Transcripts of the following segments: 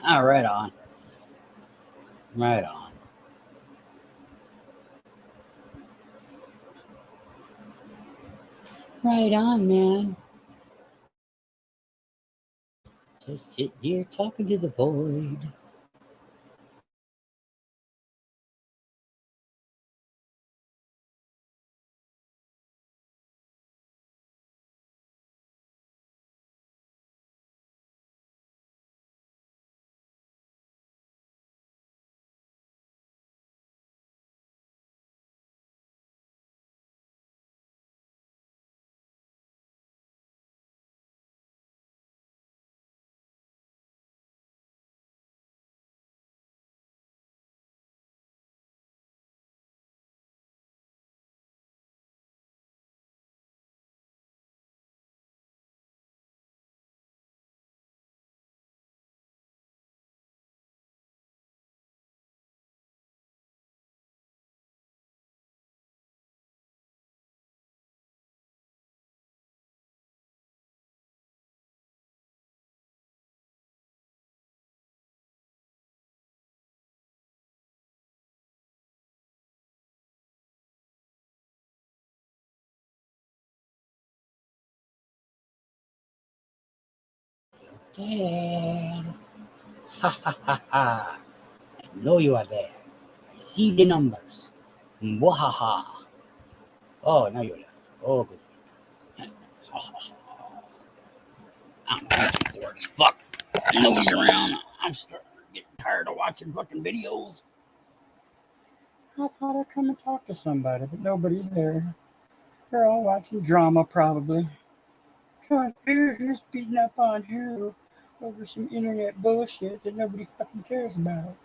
Right on. Right on. Right on, man. Just sitting here talking to the void. Dad. Ha ha ha ha. I know you are there. I see the numbers. Mwahaha. Oh, now you're left. Oh, good. I'm bored as fuck. Nobody's around. I'm starting to get tired of watching fucking videos. I thought I'd come and talk to somebody, but nobody's there. They're all watching drama, probably. God, who's beating up on who over some internet bullshit that nobody fucking cares about?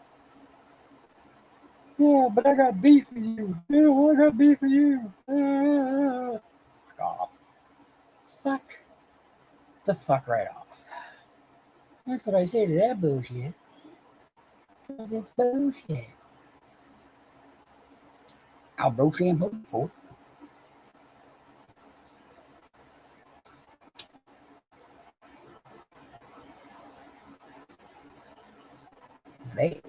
Yeah, but I got beef with you. Yeah, well, I got beef with you. Fuck off. Fuck the fuck right off. That's what I say to that bullshit. Because it's bullshit. I'll bullshit for. They.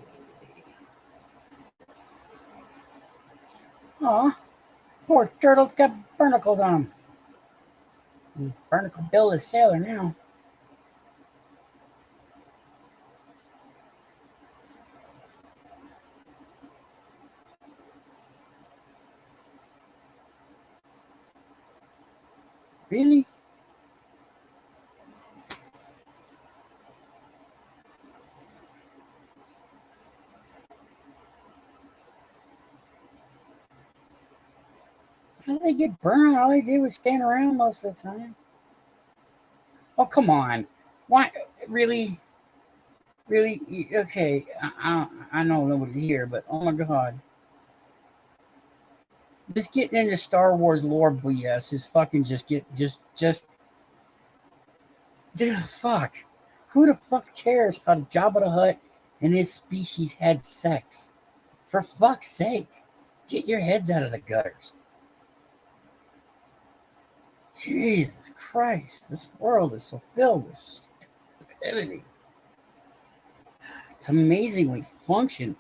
Aw, poor turtle's got barnacles on him. His barnacle bill is sailor now. Really? How did they get burned? All they did was stand around most of the time. Oh, come on. Why? Really? Really? Okay, I know nobody's here, but oh my god. Just getting into Star Wars lore BS is fucking dude, fuck. Who the fuck cares how Jabba the Hutt and his species had sex? For fuck's sake, get your heads out of the gutters. Jesus Christ, this world is so filled with stupidity. It's amazingly functioned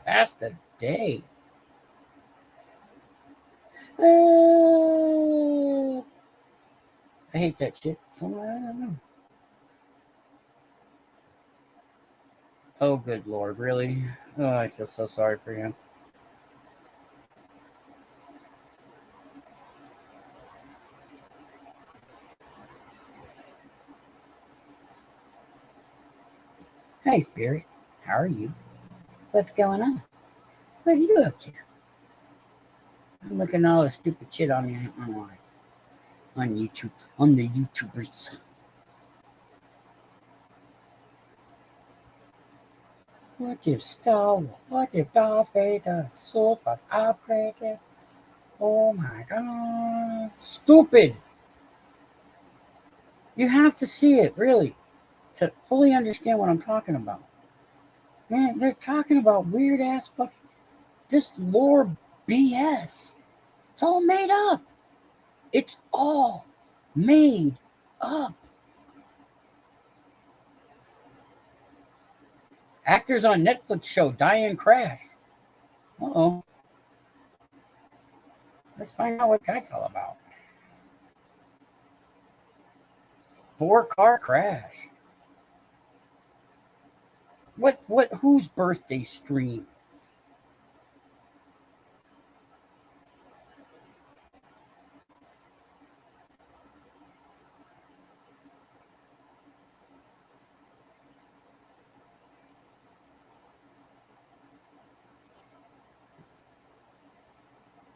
past the day. I hate that shit. Somewhere, I don't know. Oh, good Lord, really? Oh, I feel so sorry for you. Hey, Spirit. How are you? What's going on? What are you up to? I'm looking at all the stupid shit online. On YouTube. On the YouTubers. What if Darth Vader's sword was upgraded? Oh my God. Stupid. You have to see it, really, to fully understand what I'm talking about. Man, they're talking about weird ass fucking this lore BS. It's all made up. It's all made up. Actors on Netflix show die in crash. Uh-oh. Let's find out what that's all about. 4-car crash. Whose birthday stream?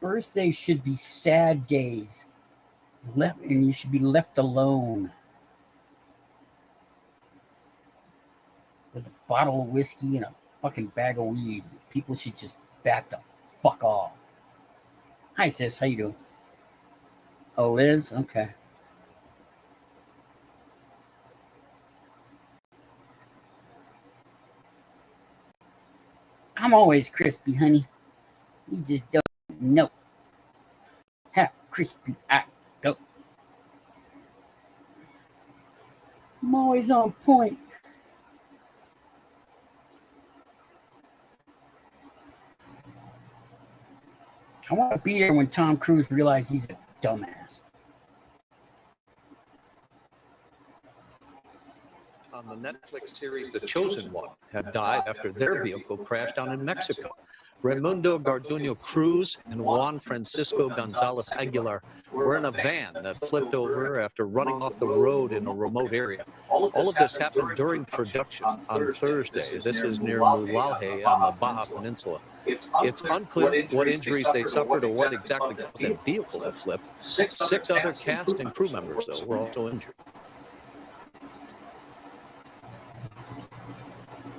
Birthdays should be sad days. And you should be left alone. With a bottle of whiskey and a fucking bag of weed. People should just back the fuck off. Hi, sis. How you doing? Oh, Liz? Okay. I'm always crispy, honey. You just don't know how crispy I go. I'm always on point. I want to be there when Tom Cruise realizes he's a dumbass. On the Netflix series The Chosen One have died after their vehicle crashed down in Mexico. Raimundo Garduño Cruz and Juan Francisco Gonzalez Aguilar were in a van that flipped over after running off the road in a remote area. All of this happened during production on Thursday. This is near Mulalje on the Baja Peninsula. It's unclear what injuries they suffered or what exactly caused that vehicle to flip. 6 other cast and crew members, though, were also injured.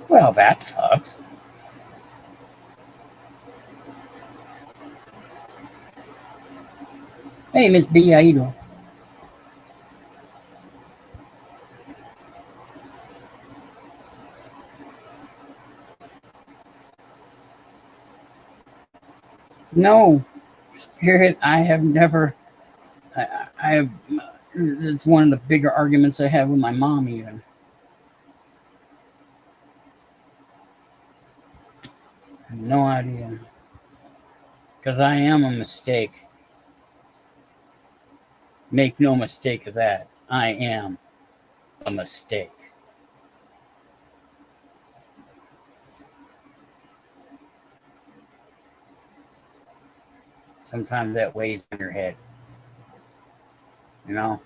Well, that sucks. Hey, Miss B, how you doing? No, Spirit, I have never. I have. It's one of the bigger arguments I have with my mom, even. I have no idea. Because I am a mistake. Make no mistake of that. I am a mistake. Sometimes that weighs on your head. You know?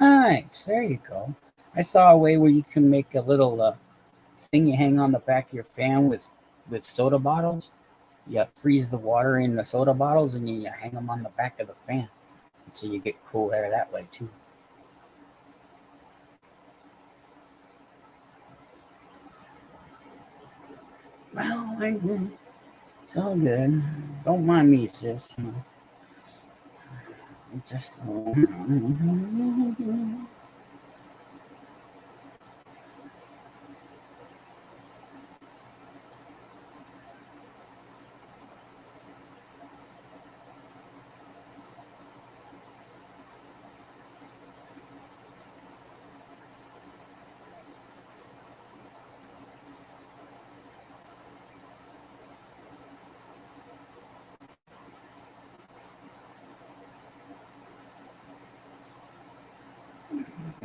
Nice. There you go. I saw a way where you can make a little thing you hang on the back of your fan with soda bottles. You freeze the water in the soda bottles and you hang them on the back of the fan. So you get cool air that way too. Well, it's all good. Don't mind me, sis. You know. Just.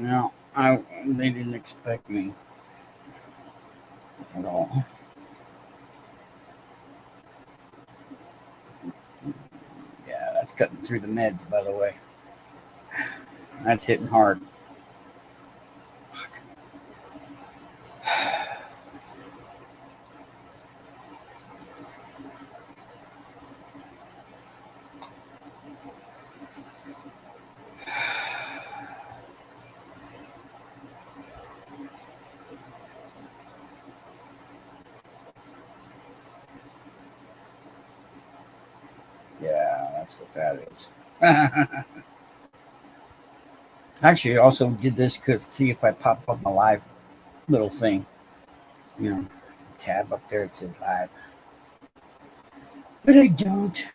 They didn't expect me at all. Yeah, that's cutting through the meds, by the way. That's hitting hard. Yeah, that's what that is. Actually, I also did this to see if I pop up my live little thing. Tab up there, it says live. But I don't.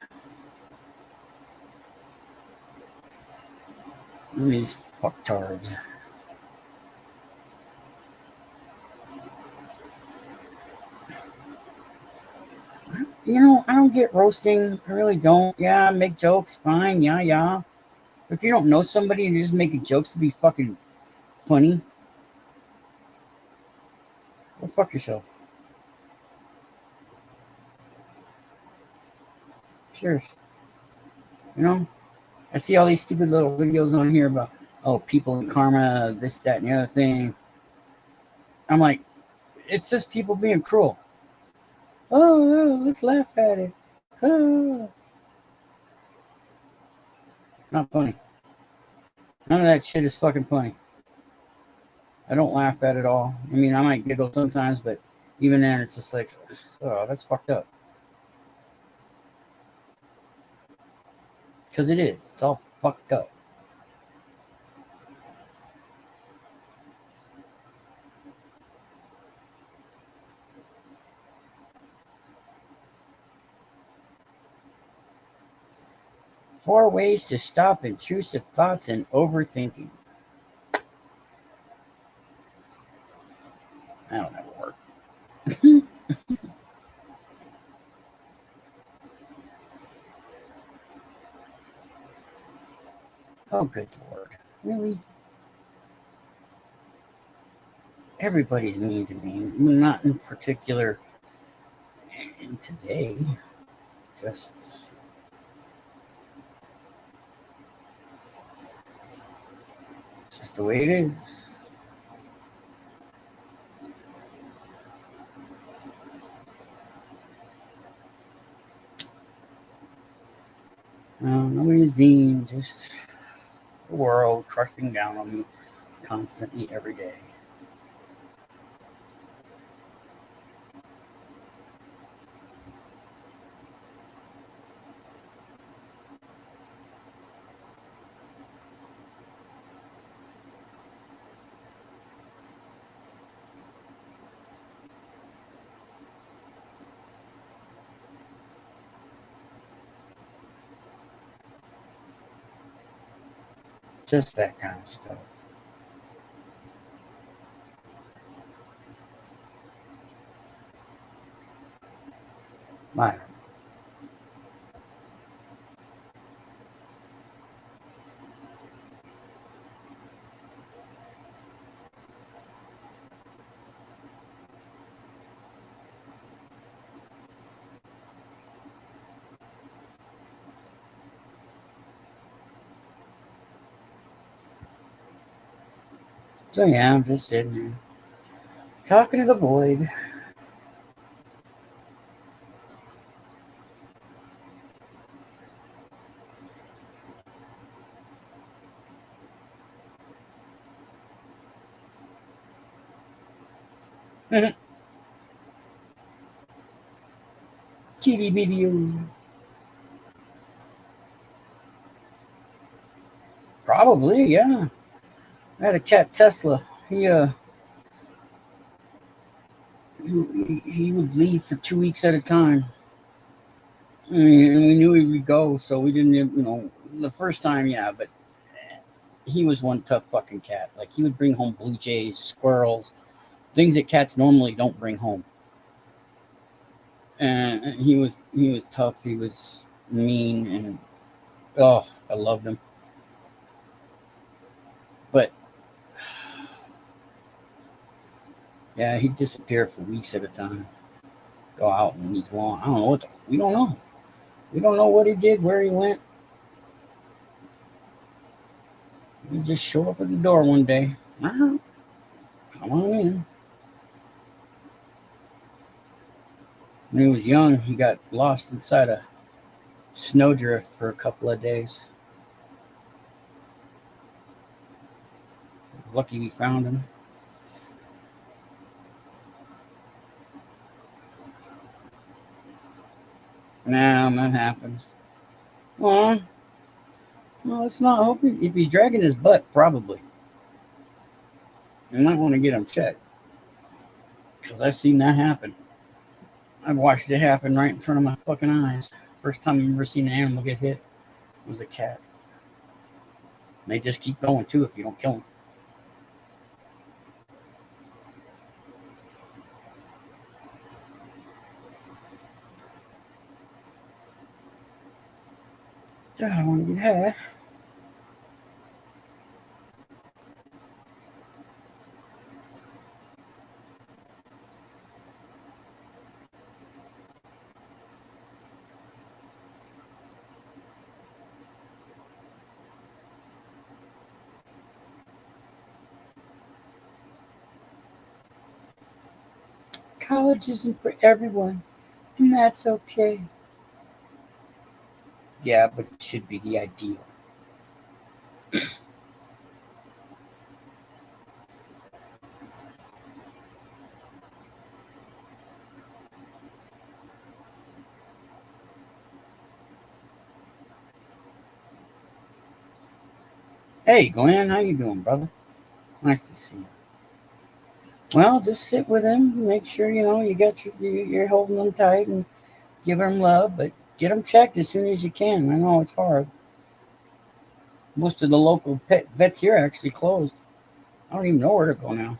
These fucktards. I don't get roasting. I really don't. Yeah, make jokes, fine. Yeah. But if you don't know somebody and you're just making jokes to be fucking funny, go fuck yourself. Sure. I see all these stupid little videos on here about, people in karma, this, that, and the other thing. I'm like, it's just people being cruel. Oh, let's laugh at it. Oh. Not funny. None of that shit is fucking funny. I don't laugh at it all. I mean, I might giggle sometimes, but even then, it's just like, oh, that's fucked up. Because it is. It's all fucked up. Four ways to stop intrusive thoughts and overthinking. That'll never work. Oh, good Lord. Really? Everybody's mean to me. Not in particular in today. Just the way it is. Nobody's mean. Just the world crushing down on me constantly every day. Just that kind of stuff. Minor. So yeah, I'm just sitting here talking to the void. Kitty video. Probably, yeah. I had a cat Tesla. He would leave for 2 weeks at a time. And we knew he would go, so we didn't, the first time, yeah, but he was one tough fucking cat. Like, he would bring home blue jays, squirrels, things that cats normally don't bring home. And he was tough. He was mean, and I loved him. But Yeah, he'd disappear for weeks at a time. Go out and he's long. I don't know what we don't know. We don't know what he did, where he went. He'd just show up at the door one day. Come on in. When he was young, he got lost inside a snowdrift for a couple of days. Lucky we found him. Nah, that happens. Well, it's not hoping. If he's dragging his butt, probably. You might want to get him checked. Because I've seen that happen. I've watched it happen right in front of my fucking eyes. First time I've ever seen an animal get hit was a cat. And they just keep going too if you don't kill them. I want to get high. College isn't for everyone, and that's okay. Yeah, but it should be the ideal. Hey, Glenn, how you doing, brother? Nice to see you. Well, just sit with him, make sure you got you're holding them tight and giving them love, but get them checked as soon as you can. I know it's hard. Most of the local pet vets here are actually closed. I don't even know where to go now.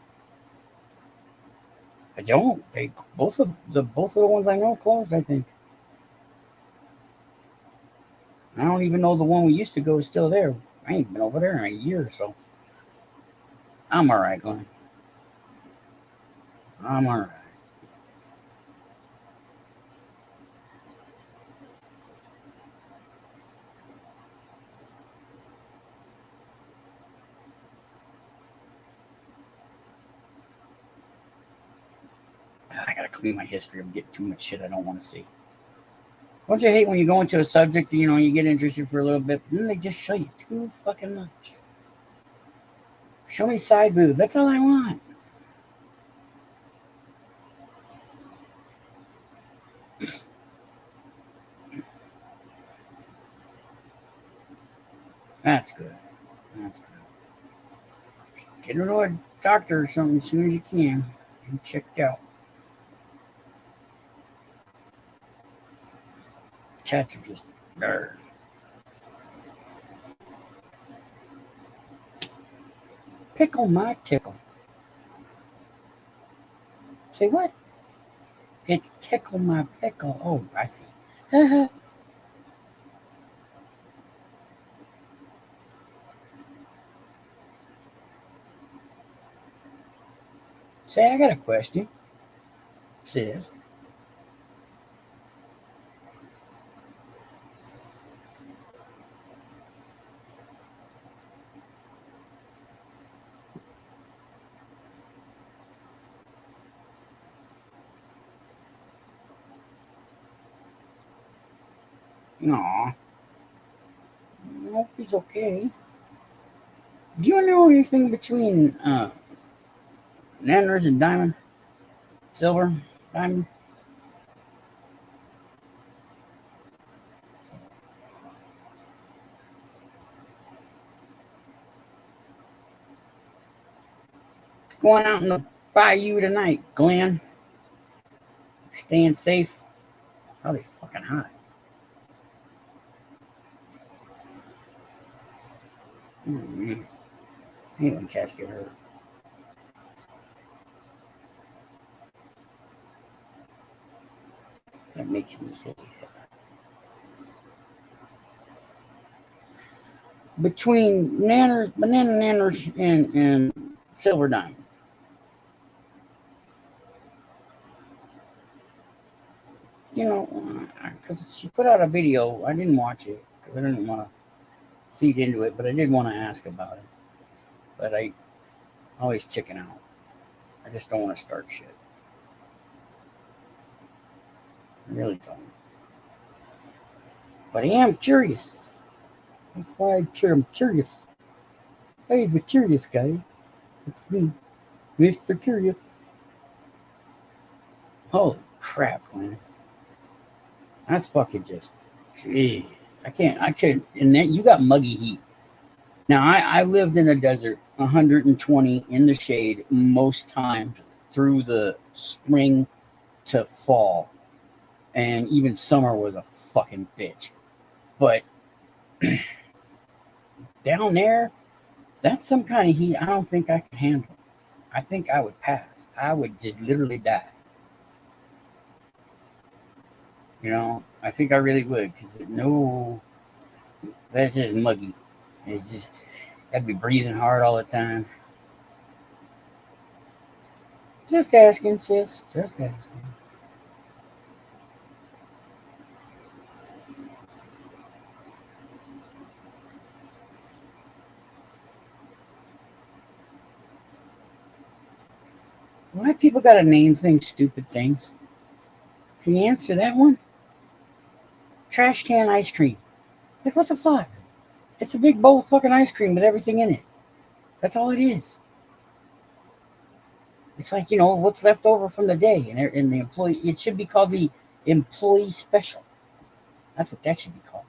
I don't. They both of the ones I know closed, I think. I don't even know the one we used to go is still there. I ain't been over there in a year or so. I'm all right, Glenn. I'm all right. I gotta clean my history. I'm getting too much shit I don't want to see. Don't you hate when you go into a subject, you get interested for a little bit, and then they just show you too fucking much. Show me side boob. That's all I want. That's good. That's good. Get to a doctor or something as soon as you can. Get checked out. Cats are just there. Pickle my tickle. Say what? It's tickle my pickle. Oh, I see. Say, I got a question. Says, aw, I hope he's okay. Do you know anything between Nanners and Diamond? Silver? Diamond? Going out in the bayou tonight, Glenn. Staying safe. Probably fucking hot. I hate when cats get hurt. That makes me sick. Between Banana Nanners and Silver Diamond. because she put out a video. I didn't watch it because I didn't want to feed into it, but I did want to ask about it. But I always chicken out. I just don't want to start shit. I really don't. But I am curious. That's why I'm curious. Hey, he's a curious guy. It's me, Mr. Curious. Holy crap, man. That's fucking just, geez. I can't, and then you got muggy heat. Now, I lived in the desert, 120 in the shade most times through the spring to fall. And even summer was a fucking bitch. But down there, that's some kind of heat I don't think I can handle. I think I would pass. I would just literally die. I think I really would, because that's just muggy. It's just, I'd be breathing hard all the time. Just asking, sis. Just asking. Why people gotta name things stupid things? Can you answer that one? Trash can ice cream. Like, what the fuck? It's a big bowl of fucking ice cream with everything in it. That's all it is. It's like, what's left over from the day. And the employee, it should be called the employee special. That's what that should be called.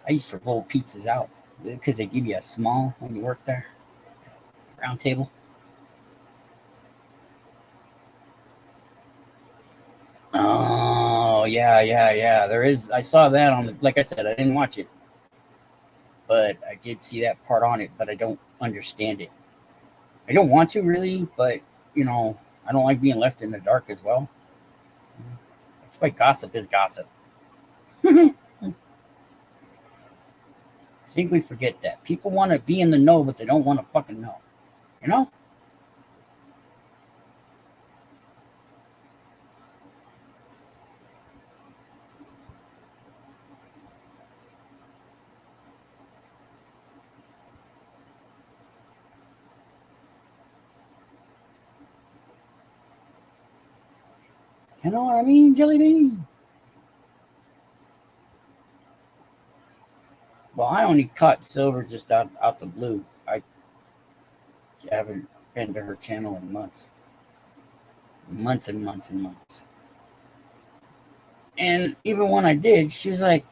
I used to roll pizzas out because they give you a small when you work there. Round table. Oh, yeah. There is. I saw that on like I said, I didn't watch it. But I did see that part on it, but I don't understand it. I don't want to really, but, I don't like being left in the dark as well. That's why gossip is gossip. I think we forget that. People want to be in the know, but they don't want to fucking know. You know? You know what I mean, Jelly Bean? Well, I only caught Silver just out the blue. I haven't been to her channel in months. Months and months and months. And even when I did, she was like,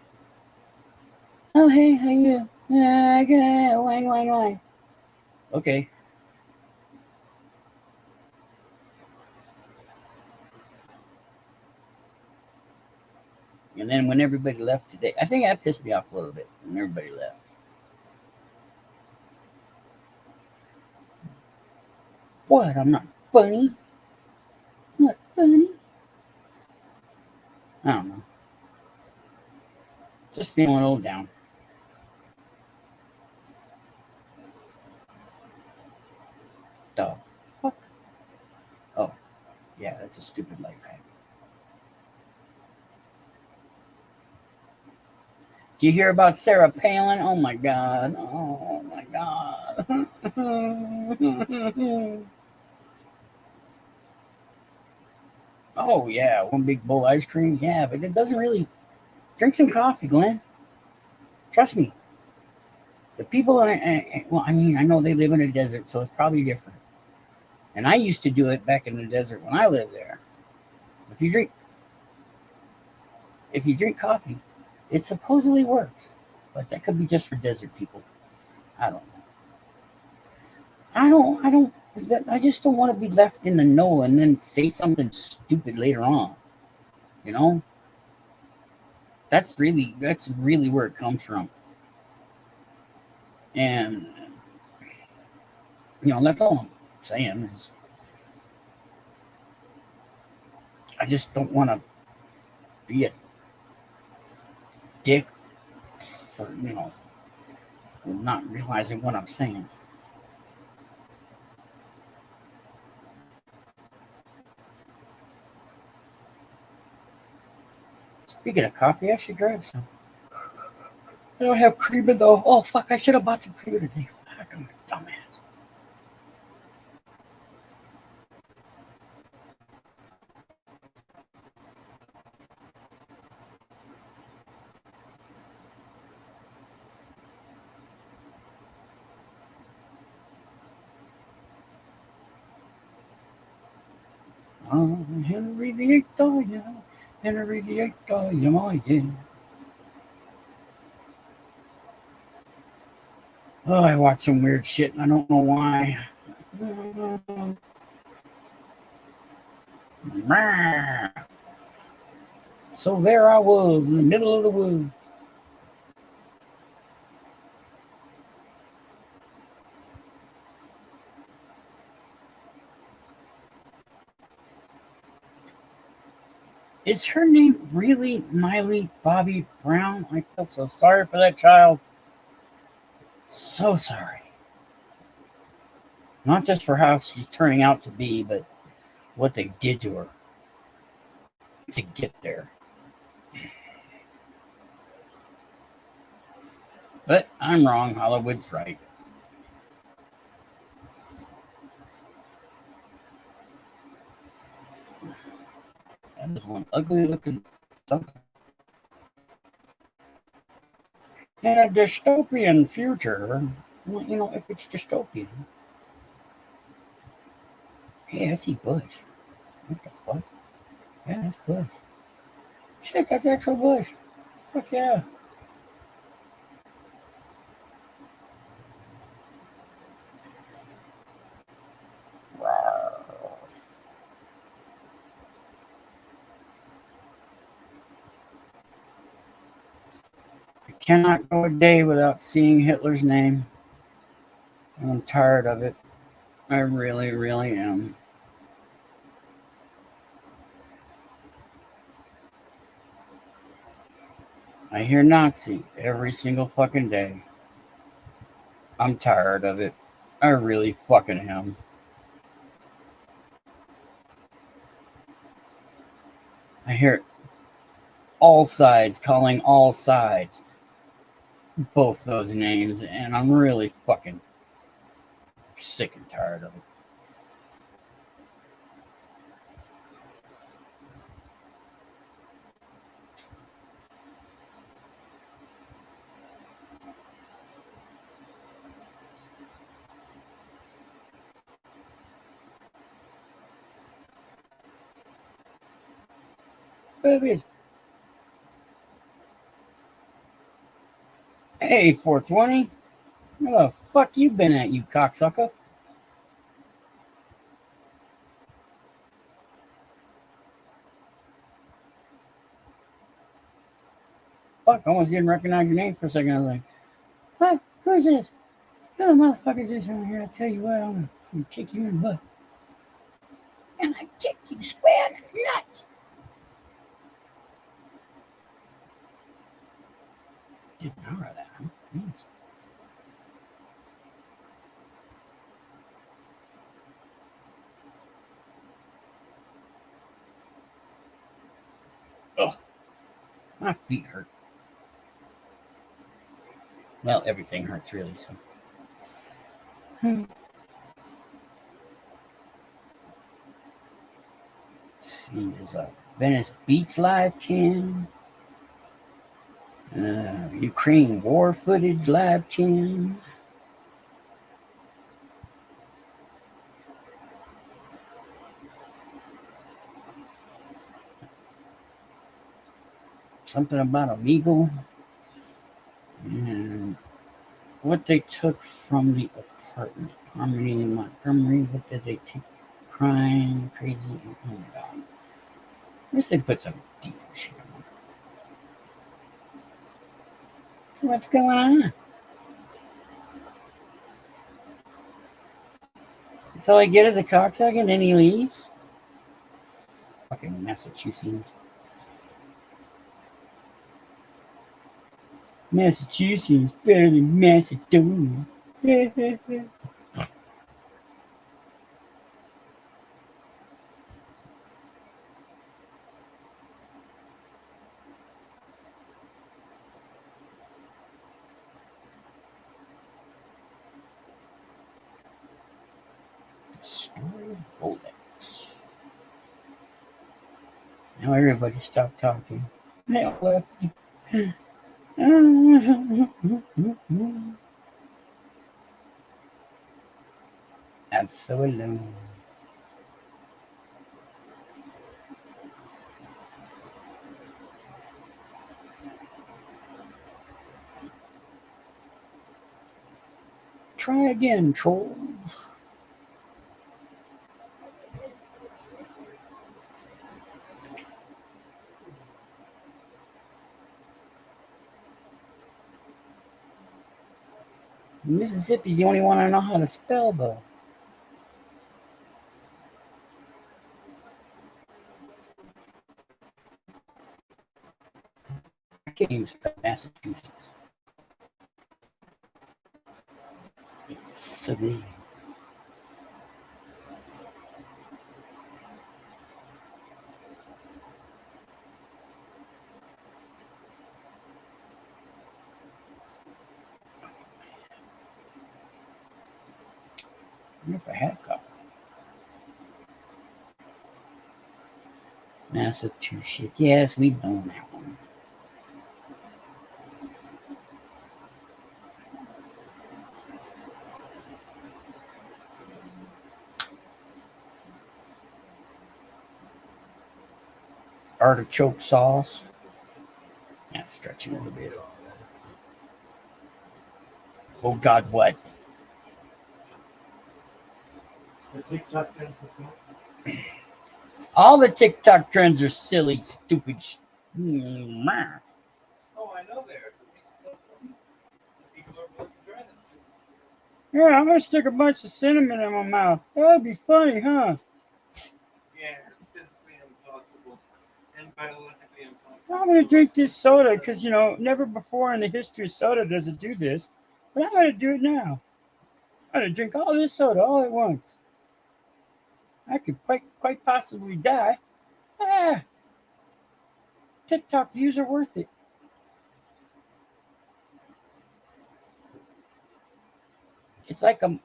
"Oh, hey, how you? Why? Okay. And then when everybody left today, I think that pissed me off a little bit when everybody left. What? I'm not funny? I'm not funny? I don't know. Just feeling a little down. The fuck? Oh, yeah, that's a stupid life hack. Do you hear about Sarah Palin? Oh my god. Oh my god. Oh yeah, one big bowl of ice cream. Yeah, but it doesn't really. Drink some coffee, Glenn. Trust me. The people, well, I mean, I know they live in a desert, so it's probably different. And I used to do it back in the desert when I lived there. If you drink coffee, it supposedly works, but that could be just for desert people. I don't know. I just don't want to be left in the know and then say something stupid later on. You know, that's really where it comes from. And that's all I'm saying is I just don't want to be a dick for not realizing what I'm saying. Speaking of coffee, I should grab some. I don't have creamer though. Oh fuck! I should have bought some creamer today. Fuck, I'm a dumbass. Henry VIII, yeah. Henry VIII, yeah, my yeah. Oh, I watch some weird shit and I don't know why. So there I was in the middle of the woods. Is her name really Miley Bobby Brown? I feel so sorry for that child. So sorry. Not just for how she's turning out to be, but what they did to her to get there. But I'm wrong. Hollywood's right. That is one ugly looking something. In a dystopian future, well, you know, if it's dystopian. Hey, I see Bush. What the fuck? Yeah, that's Bush. Shit, that's actual Bush. Fuck yeah. I cannot go a day without seeing Hitler's name. I'm tired of it. I really, really am. I hear Nazi every single fucking day. I'm tired of it. I really fucking am. I hear all sides calling all sides both those names, and I'm really fucking sick and tired of it. Babies. Hey, 420. Where the fuck you been at, you cocksucker? Fuck, I almost didn't recognize your name for a second. I was like, what? Who is this? Who the motherfucker is this over here? I tell you what, I'm gonna kick you in the butt. And I kick you square in the nuts. Didn't know that, huh? Mm. Ugh, my feet hurt. Well, everything hurts really, so. Let's see, there's a Venice Beach live cam. Ukraine war footage live cam. Something about illegal. And what they took from the apartment. Harmony in Montgomery. What did they take? Crime, crazy. Oh my god. I wish they put some decent shit on. So what's going on? That's all I get is a cocksucker and then he leaves? Fucking Massachusetts. Massachusetts better than Macedonia. Now everybody stop talking. They all left me. I'm so alone. Try again, trolls. Mississippi's the only one I know how to spell, though. I can't even spell Massachusetts. It's silly. I wonder if I have coffee. Massachusetts. Yes, we've known that one. Artichoke sauce. That's stretching a little bit. Oh God, what? The TikTok trends. All the TikTok trends are silly, stupid. Oh, I know they are. People are really trying this. Yeah, I'm gonna stick a bunch of cinnamon in my mouth. That'd be funny, huh? Yeah, it's physically impossible and biologically impossible. I'm gonna drink this soda because never before in the history of soda does it do this, but I'm gonna do it now. I'm gonna drink all this soda all at once. I could quite possibly die. Ah, TikTok views are worth it. It's like a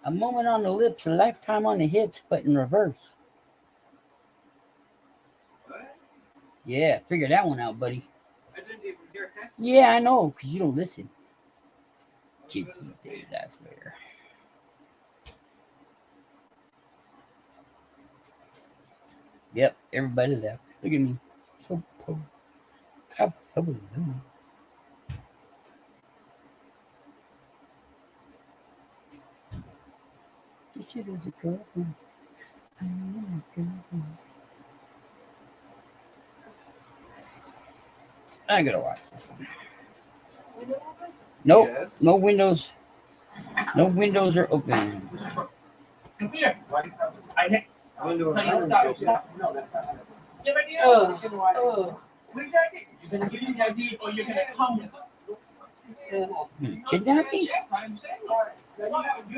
moment on the lips, a lifetime on the hips, but in reverse. What? Yeah, figure that one out, buddy. I didn't even hear half. Yeah, I know, because you don't listen. Kids these days, I swear. Yep, everybody left. Look at me. So poor. I'm so alone. This shit is a girlfriend. I want a girlfriend. I gotta watch this one. Nope, Yes. no windows. No windows are open. Come here. I wonder what Stop, happened. stop. No, that's not happening. Give ID. Where's your ID? You're gonna give me the ID or you're gonna come with it. Kidnap me? Yes, I'm saying. You're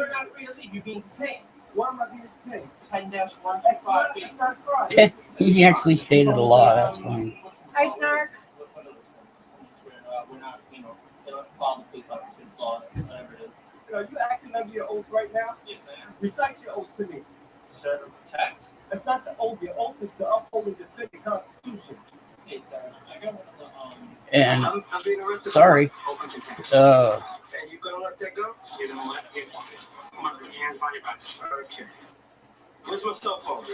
not free to leave. You're being detained. Why am I being detained? 10-125. He actually stated the law. That's funny. Hi, Snark. We're not, follow the police officer's law, whatever it is. Are you acting under your oath right now? Yes, I am. Recite your oath to me. Serve and protect. That's not the oath. Your oath is to uphold and defend the Constitution. Okay, sir. I got one of the, And I'm being arrested. sorry. Open contempt. And you gonna let that go? You're gonna let it go. Come on, put your hands on your back. Okay. Where's my cell phone?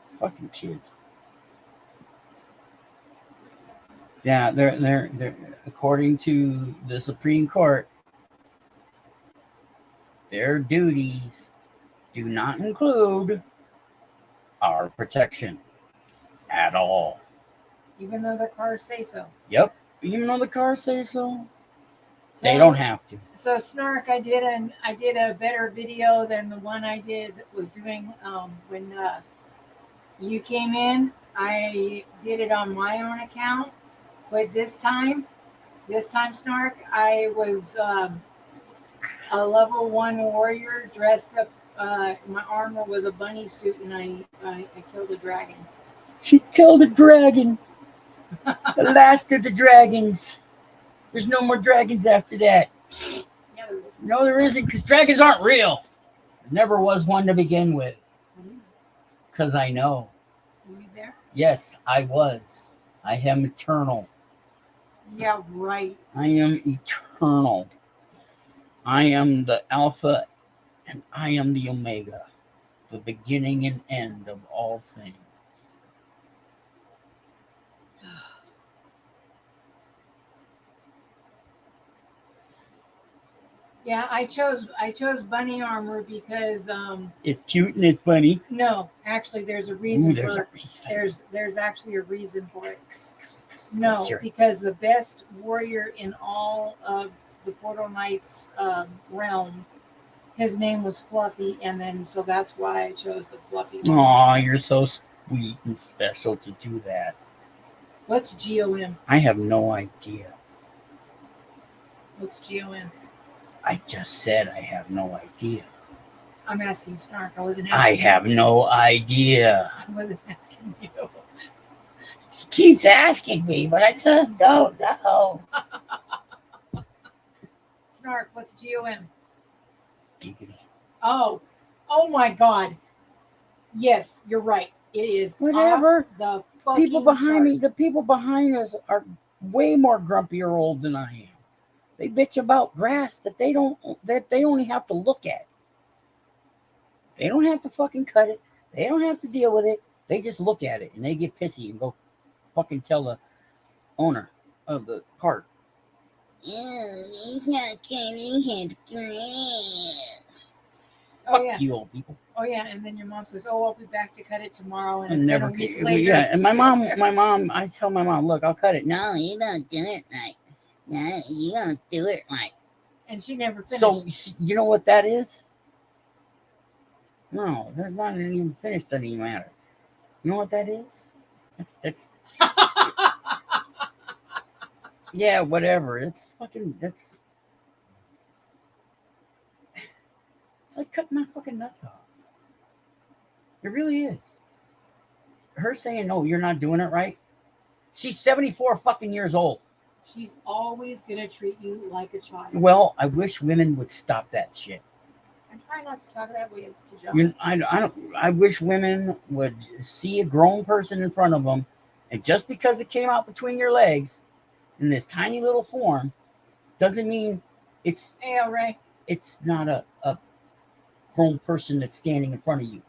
Fucking kids. Yeah, they're according to the Supreme Court, their duties do not include our protection at all. Even though their cars say so. Yep. Even though the cars say so, they don't have to. So Snark, I did a better video than the one I did that was doing when you came in. I did it on my own account, but this time Snark, I was a level 1 warrior dressed up. My armor was a bunny suit, and I killed a dragon. She killed a dragon. The last of the dragons. There's no more dragons after that. Yeah, there was. No, there isn't, because dragons aren't real. Never was one to begin with, Hmm. because I know. Were you there? Yes, I was. I am eternal. Yeah, right. I am eternal. I am the Alpha and I am the Omega, the beginning and end of all things. Yeah, I chose bunny armor because It's cute and it's funny. no, actually there's a reason Ooh, there's for a reason. there's actually a reason for it. Let's No, hear it. because the best warrior in all of the Portal Knights realm, his name was Fluffy, and then so that's why I chose the Fluffy one. Aw, you're so sweet and special to do that. What's GOM? I have no idea. What's GOM? I just said I have no idea. I'm asking Snark. I wasn't I asking have no idea. I wasn't asking you. She keeps asking me, but I just don't know. Snark, what's GOM? Giggity. Oh my God. Yes, you're right. It is Whatever. off the fucking People behind me, chart. the people behind us are way more grumpy or old than I am. They bitch about grass that they only have to look at. They don't have to fucking cut it. They don't have to deal with it. They just look at it and they get pissy and go fucking tell the owner of the park. Oh, he's not cutting his grass. Oh Fuck yeah. you old people. Oh yeah. And then your mom says, "Oh, I'll be back to cut it tomorrow." And I it's never been a week could- later. Yeah, and it's my still there. mom, I tell my mom, look, I'll cut it. No, you don't do it right. No, you don't do it right. And she never finished. So you know what that is? No, that's not even finished. Doesn't even matter. You know what that is? That's yeah, whatever. It's fucking. It's like cutting my fucking nuts off. It really is. Her saying, "No, you're not doing it right." She's 74 fucking years old. She's always gonna treat you like a child. Well, I wish women would stop that shit. I try not to talk that way to John. I wish women would see a grown person in front of them, and just because it came out between your legs in this tiny little form, doesn't mean it's Hey, El Ray. it's not a grown person that's standing in front of you.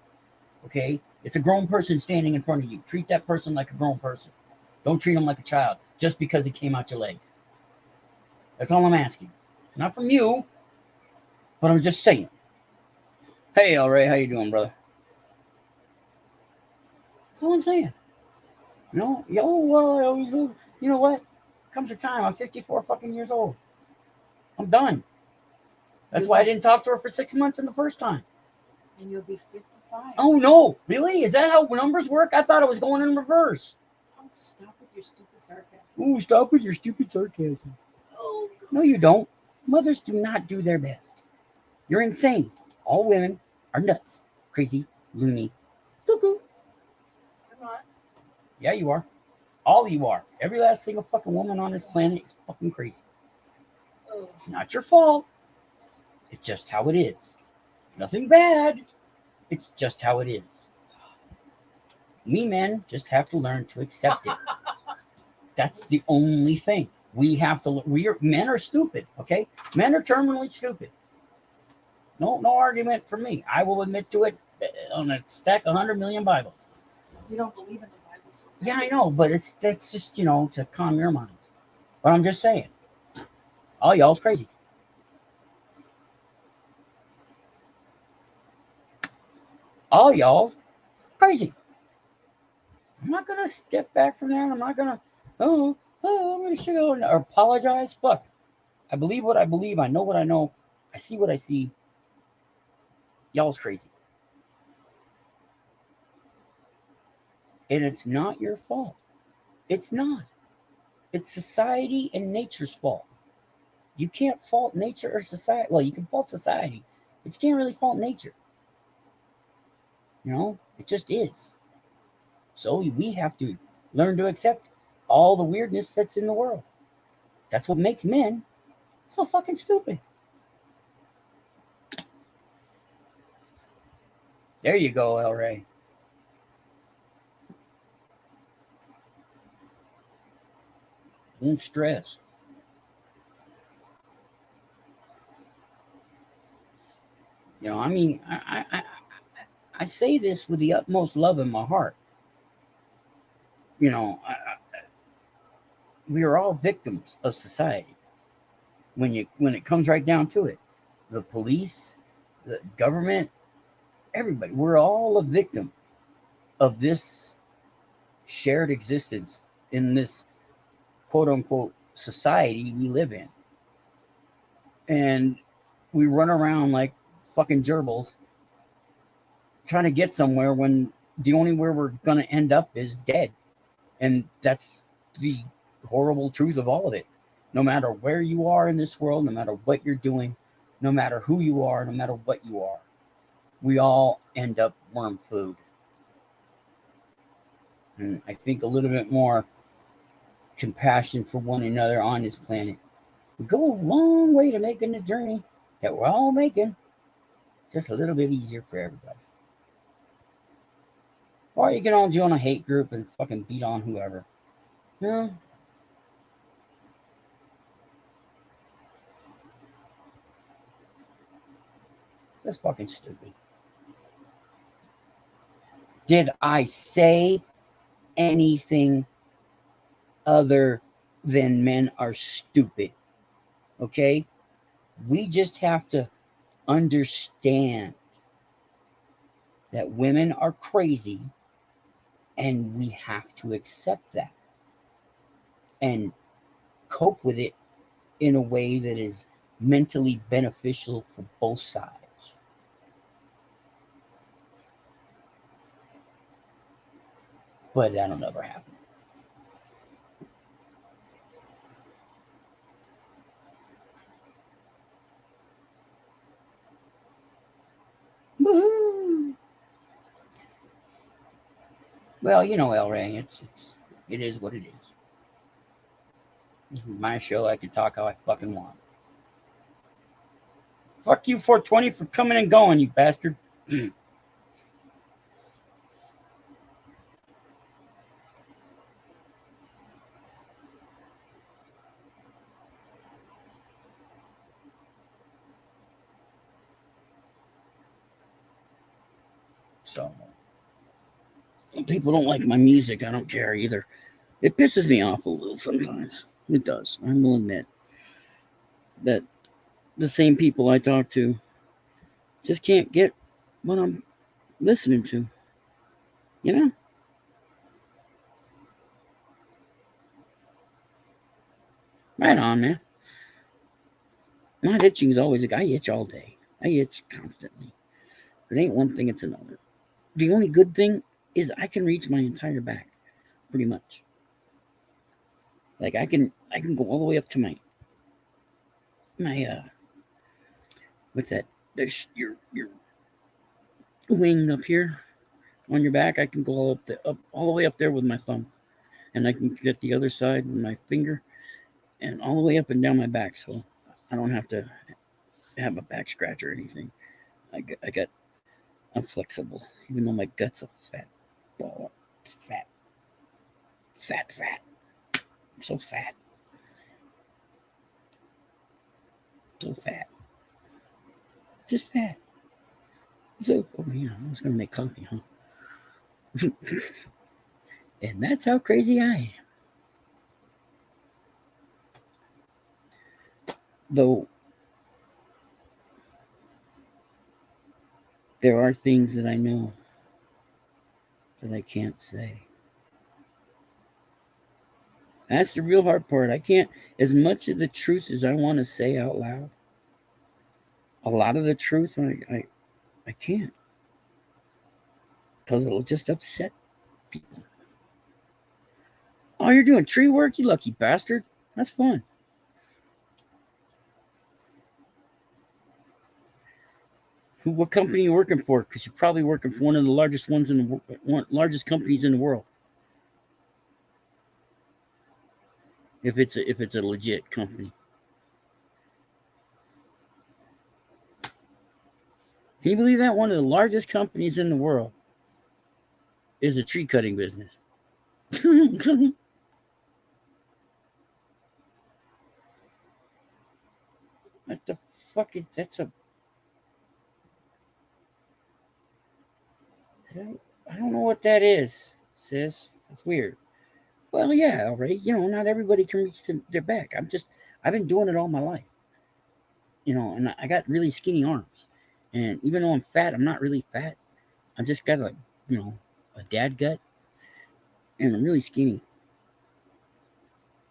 Okay, it's a grown person standing in front of you. Treat that person like a grown person. Don't treat them like a child just because it came out your legs. That's all I'm asking. Not from you, but I'm just saying. Hey, El Ray, how you doing, brother? That's all I'm saying. Well, I always live. You know what? Comes a time, I'm 54 fucking years old. I'm done. That's why I didn't talk to her for 6 months in the first time. And you'll be 55. Oh, no. Really? Is that how numbers work? I thought it was going in reverse. Oh, stop with your stupid sarcasm. Ooh, stop with your stupid sarcasm. Oh, No, you don't. Mothers do not do their best. You're insane. All women are nuts, crazy, loony, cuckoo. I'm not. Yeah, you are. All you are. Every last single fucking woman on this planet is fucking crazy. Oh. It's not your fault. It's just how it is. It's nothing bad. It's just how it is. We men just have to learn to accept it. That's the only thing. We have to. Men are stupid. Okay, men are terminally stupid. No argument for me. I will admit to it on a stack of 100 million Bibles. You don't believe in the Bible. So Yeah, I know, but that's just to calm your minds. But I'm just saying, all y'all's crazy. All y'all crazy. I'm not gonna step back from that. I'm not gonna I'm gonna show or apologize. Fuck. I believe what I believe. I know what I know. I see what I see. Y'all's crazy. And it's not your fault. It's not. It's society and nature's fault. You can't fault nature or society. Well, you can fault society, but you can't really fault nature. It just is. So we have to learn to accept all the weirdness that's in the world. That's what makes men so fucking stupid. There you go, El Ray. Don't stress. You know, I mean, I say this with the utmost love in my heart. You know, we are all victims of society. When it comes right down to it, the police, the government, everybody, we're all a victim of this shared existence in this quote unquote society we live in. And we run around like fucking gerbils trying to get somewhere when the only where we're going to end up is dead. And that's the horrible truth of all of it. No matter where you are in this world, no matter what you're doing, no matter who you are, no matter what you are, we all end up worm food. And I think a little bit more compassion for one another on this planet would go a long way to making the journey that we're all making just a little bit easier for everybody. Or you can all join a hate group and fucking beat on whoever. You know? That's fucking stupid. Did I say anything other than men are stupid? Okay? We just have to understand that women are crazy and we have to accept that and cope with it in a way that is mentally beneficial for both sides. But that'll never happen. Woo-hoo. Well, you know, El Ray, it is what it is. This is my show. I can talk how I fucking want. Fuck you, 420, for coming and going, you bastard. So, when people don't like my music, I don't care either. It pisses me off a little sometimes. It does. I will admit that the same people I talk to just can't get what I'm listening to. You know? Right on, man. My itching is always I itch all day. I itch constantly. If it ain't one thing, it's another. The only good thing is I can reach my entire back, pretty much. Like I can go all the way up to my what's that? There's your wing up here on your back. I can go up all the way up there with my thumb, and I can get the other side with my finger, and all the way up and down my back. So I don't have to have a back scratch or anything. I'm flexible, even though my gut's a fat ball. Fat. I'm so fat. So fat. Just fat. So, oh yeah, I was gonna make coffee, huh? And that's how crazy I am. Though there are things that I know that I can't say. That's the real hard part. I can't, as much of the truth as I want to say out loud, a lot of the truth, I can't. Because it'll just upset people. Oh, you're doing tree work, you lucky bastard. That's fun. What company are you working for? Because you're probably working for one of the largest largest companies in the world. If it's a legit company. Can you believe that one of the largest companies in the world is a tree cutting business? What the fuck is that's a? I don't know what that is, sis. That's weird. Well, yeah, all right. Not everybody can reach to their back. I've been doing it all my life. And I got really skinny arms. And even though I'm fat, I'm not really fat. I just got a dad gut. And I'm really skinny.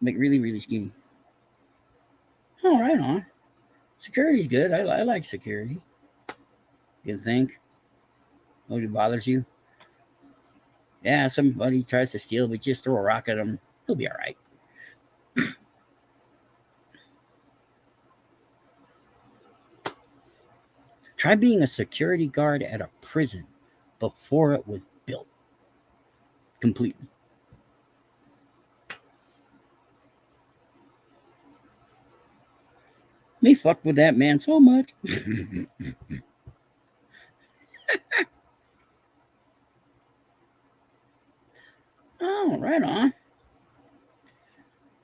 Like really, really skinny. Oh, right on. Security's good. I like security. You think? Nobody bothers you? Yeah, somebody tries to steal, but just throw a rock at him. He'll be all right. Try being a security guard at a prison before it was built. Completely. Me fucked with that man so much. Oh, right on.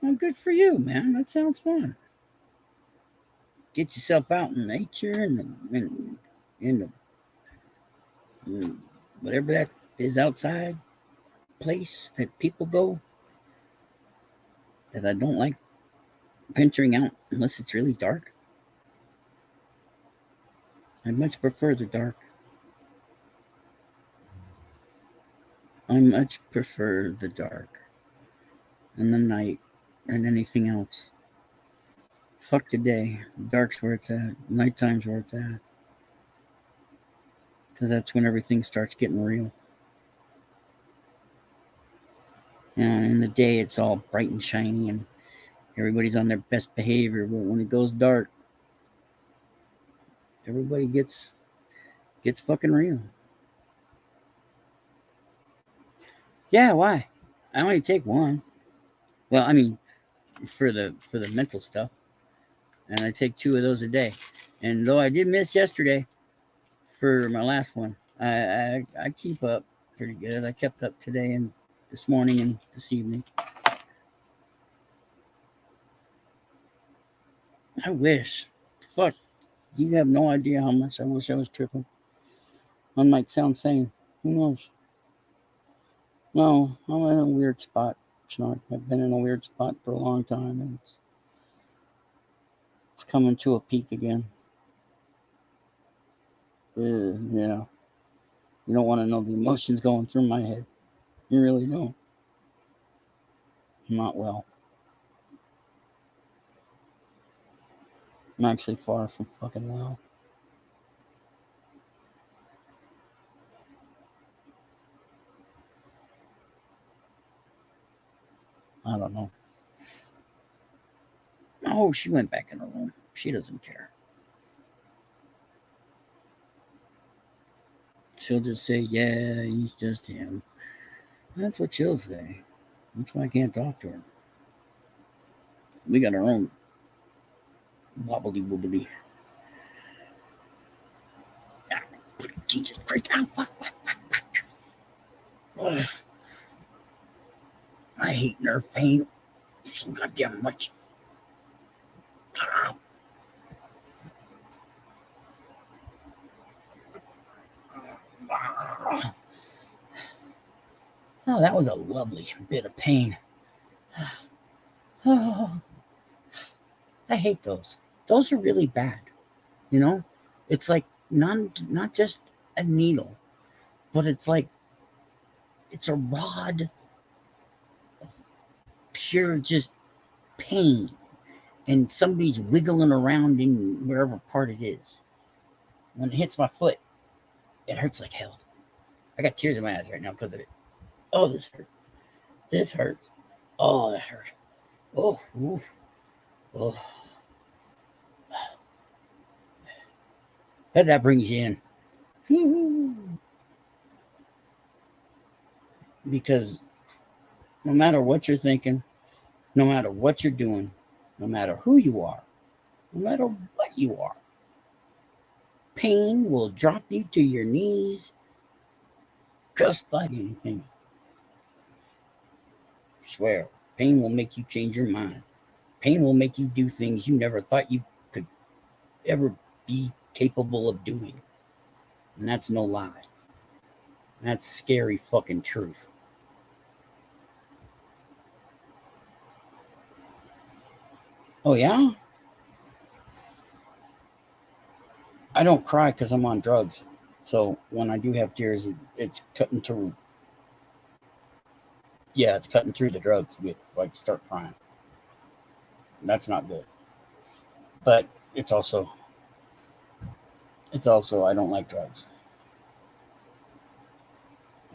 Well, good for you, man. That sounds fun. Get yourself out in nature and whatever that is outside place that people go that I don't like venturing out unless it's really dark. I much prefer the dark. I much prefer the dark and the night and anything else. Fuck the day. Dark's where it's at. Nighttime's where it's at. Because that's when everything starts getting real. In the day, it's all bright and shiny and everybody's on their best behavior. But when it goes dark, everybody gets fucking real. Yeah, why? I only take one. Well, I mean, for the mental stuff, and I take 2 of those a day. And though I did miss yesterday for my last one, I keep up pretty good. I kept up today and this morning and this evening. I wish. Fuck. You have no idea how much I wish I was tripping. I might sound sane. Who knows? No, I'm in a weird spot, Snark. I've been in a weird spot for a long time, and it's coming to a peak again. Yeah. You don't want to know the emotions going through my head. You really don't. I'm not well. I'm actually far from fucking well. I don't know. Oh, she went back in her room. She doesn't care. She'll just say, yeah, he's just him. That's what she'll say. That's why I can't talk to her. We got our own wobbly wobbly. Jesus Christ. Oh, fuck. Ugh. I hate nerve pain so goddamn much. Oh, that was a lovely bit of pain. Oh, I hate those. Those are really bad. It's like not just a needle, but it's like it's a rod of pure just pain, and somebody's wiggling around in wherever part it is. When it hits my foot, it hurts like hell. I got tears in my eyes right now because of it. Oh, this hurts. This hurts. Oh, that hurt. Oh, oof. Oh. That brings you in. Because no matter what you're thinking, no matter what you're doing, no matter who you are, no matter what you are, Pain will drop you to your knees just like anything. I swear, pain will make you change your mind. Pain will make you do things you never thought you could ever be capable of doing. And that's no lie. That's scary fucking truth. Oh, yeah? I don't cry because I'm on drugs. So when I do have tears, it's cutting through. Yeah, it's cutting through the drugs with like start crying. That's not good. But it's also I don't like drugs.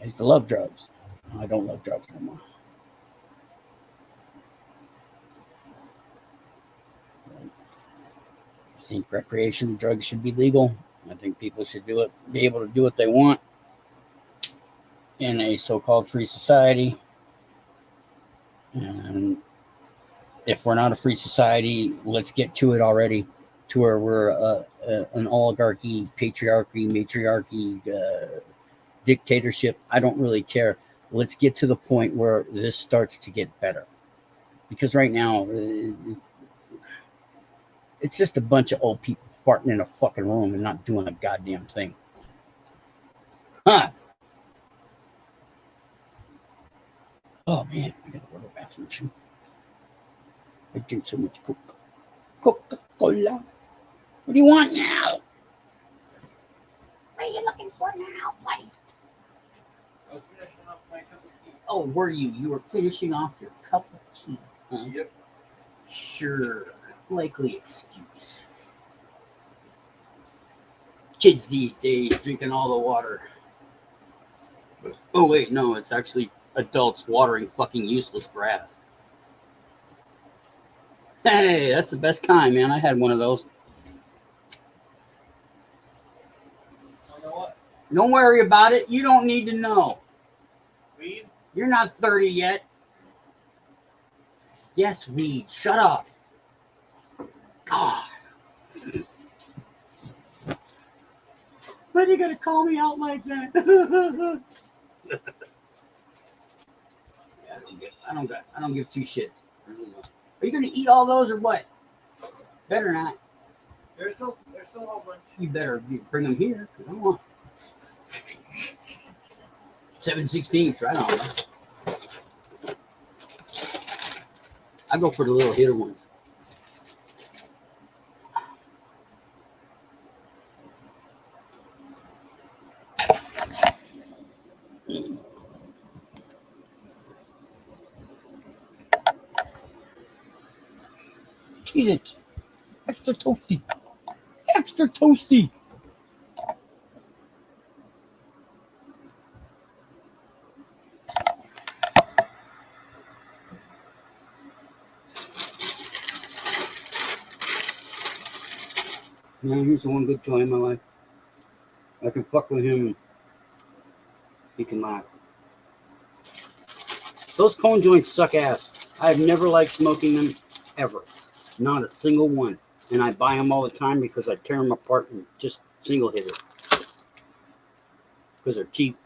I used to love drugs. I don't love drugs anymore. I think recreational drugs should be legal. I think people should be able to do what they want in a so-called free society. And if we're not a free society, let's get to it already, to where we're an oligarchy, patriarchy, matriarchy, dictatorship. I don't really care. Let's get to the point where this starts to get better. Because right now, it's just a bunch of old people farting in a fucking room and not doing a goddamn thing. Huh. Oh, man. I gotta go to the bathroom. I drink so much Coca-Cola. What do you want now? What are you looking for now, buddy? I was finishing off my cup of tea. Oh, were you? You were finishing off your cup of tea. Huh? Yep. Sure. Likely excuse. Kids these days drinking all the water. Oh, wait, no, it's actually adults watering fucking useless grass. Hey, that's the best kind, man. I had one of those. You know what? Don't worry about it. You don't need to know. Weed? You're not 30 yet. Yes, weed. Shut up. God. Why are you gonna call me out like that? I don't give two shits. Are you gonna eat all those or what? Better not. There's still a whole bunch. You better bring them here because I want 7/16, right on. I go for the little hitter ones. Cheese it. Extra toasty. Extra toasty. Man, here's the one good joy in my life. I can fuck with him and he can laugh. Those cone joints suck ass. I've never liked smoking them ever. Not a single one. And I buy them all the time because I tear them apart and just single hit it. Because they're cheap.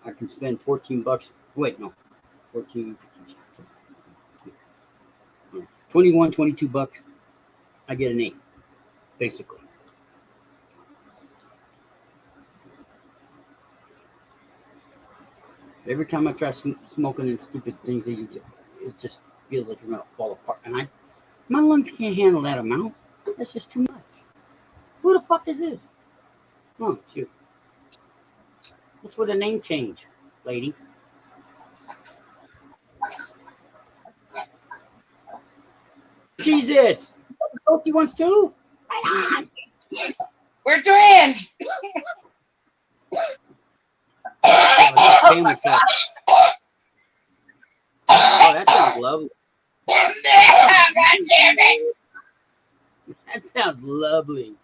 I can spend 14 bucks. Wait, no. 14, 21, 22 bucks. I get an 8, basically. Every time I try smoking and stupid things, it just feels like you're going to fall apart. And my lungs can't handle that amount. That's just too much. Who the fuck is this? Oh, shoot. What's with a name change, lady? Jesus! Toasty ones too? Right on! We're twins. Oh, myself. Oh, that sounds lovely. God damn it. That sounds lovely.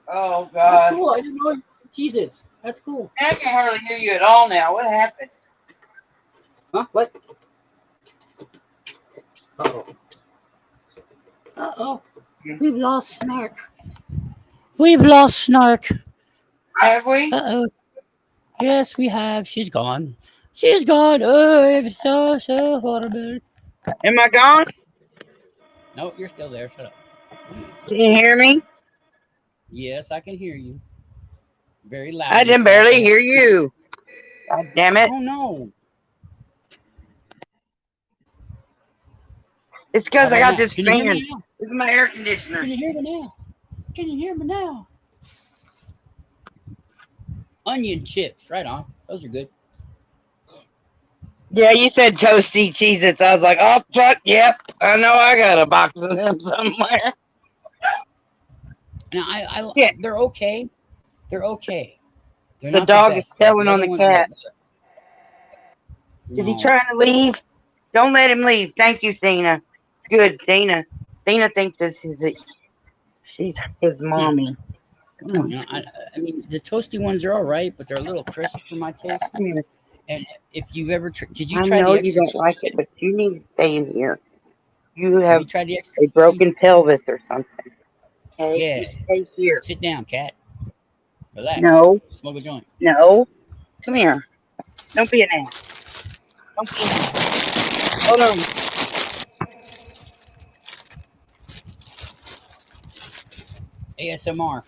Oh, That's God. cool. I didn't know. Jesus, that's cool. I can hardly hear you at all now. What happened? Huh? What? Uh-oh. Uh-oh. We've lost Snark. We've lost Snark. Have we? Uh-oh. Yes, we have. She's gone. She's gone. Oh, it's so horrible. Am I gone? No, you're still there. Shut up. Can you hear me? Yes, I can hear you. Very loud I and can far. barely hear you. God damn it. Oh, no. It's How because I about got now? this Can you hear fan. me now? This is my air conditioner. Can you hear me now? Can you hear me now? Onion chips. Right on. Those are good. Yeah, you said toasty Cheez-Its. I was like, oh, fuck, yep. I know I got a box of them somewhere. Now, Yeah, they're okay. They're okay. They're the not the dog is best, though. telling The on other the one, cat. Is he no. trying to leave? Don't let him leave. Thank you, Dana. Good, Dana. Dana thinks this is it. She's his mommy. Come on, You know, I mean, the toasty ones are all right, but they're a little crisp for my taste. come here. And if you've ever, did you I try know the you extra don't cheese like it, kit? but you need to stay in here. You Have you have tried the extra a cheese? broken pelvis or something. Okay, Yeah. you stay here. Sit down, cat. Relax. No, Smoke a joint. no. Come here. Don't be an ass. Don't be an ass. Hold on. ASMR.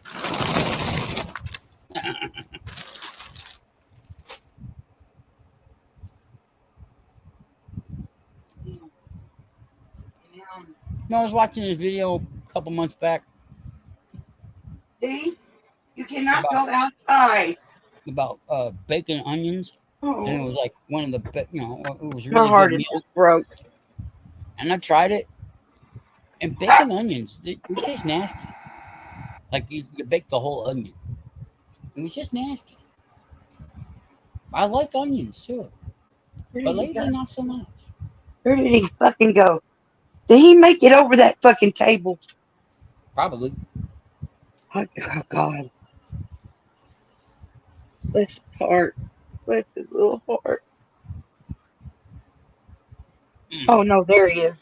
No, I was watching this video a couple months back See? You cannot about go outside. bacon onions, and it Oh, was like one of the it was a my really good heart is meal. just broke. And I tried it, and bacon onions they taste nasty. Like you bake the whole onion. It was just nasty. I like onions too, Where but did he go? lately not so much. Where did he fucking go? Did he make it over that fucking table? Probably. Oh God. Bless his heart. Bless his little heart. Mm. Oh no, there he is.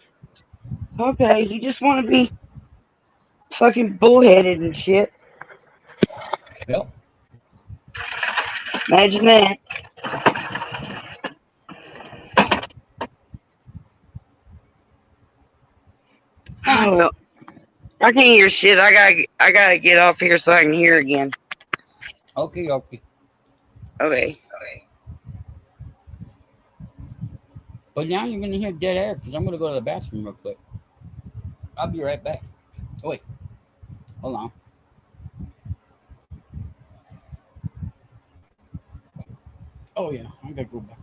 Okay, you just want to be fucking bullheaded and shit. Yep. Imagine that. Ah, Oh well, I can't hear shit. I gotta get off here so I can hear again. okay, okay. Okay. But now you're gonna hear dead air because I'm gonna go to the bathroom real quick. I'll be right back. Oh wait, hold on. Oh yeah, I gotta go back.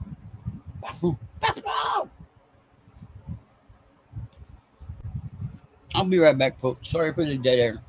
Bathroom. Bathroom. I'll be right back, folks. Sorry for the dead air.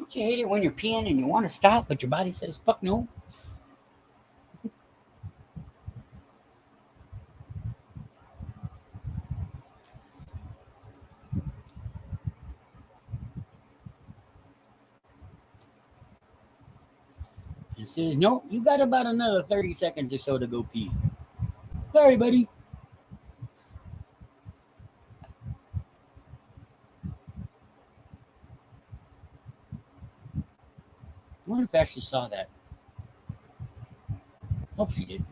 Don't you hate it when you're peeing and you want to stop, but your body says, fuck no? It says, no, you got about another 30 seconds or so to go pee. Sorry, buddy. I wonder if I actually saw that. Hope she did.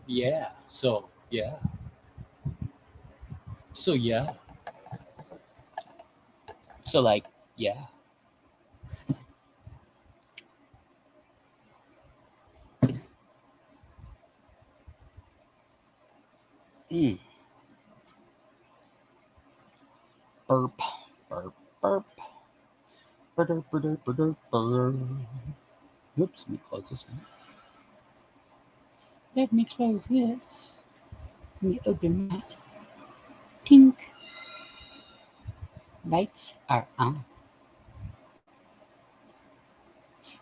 Yeah. So, yeah. So, yeah. So, like, yeah. Mm. Burp. Burp. Burp. Burp. Burp. Burp. Burp. Oops. Let me close this one. Let me close this. Let me open that. Tink. Lights are on.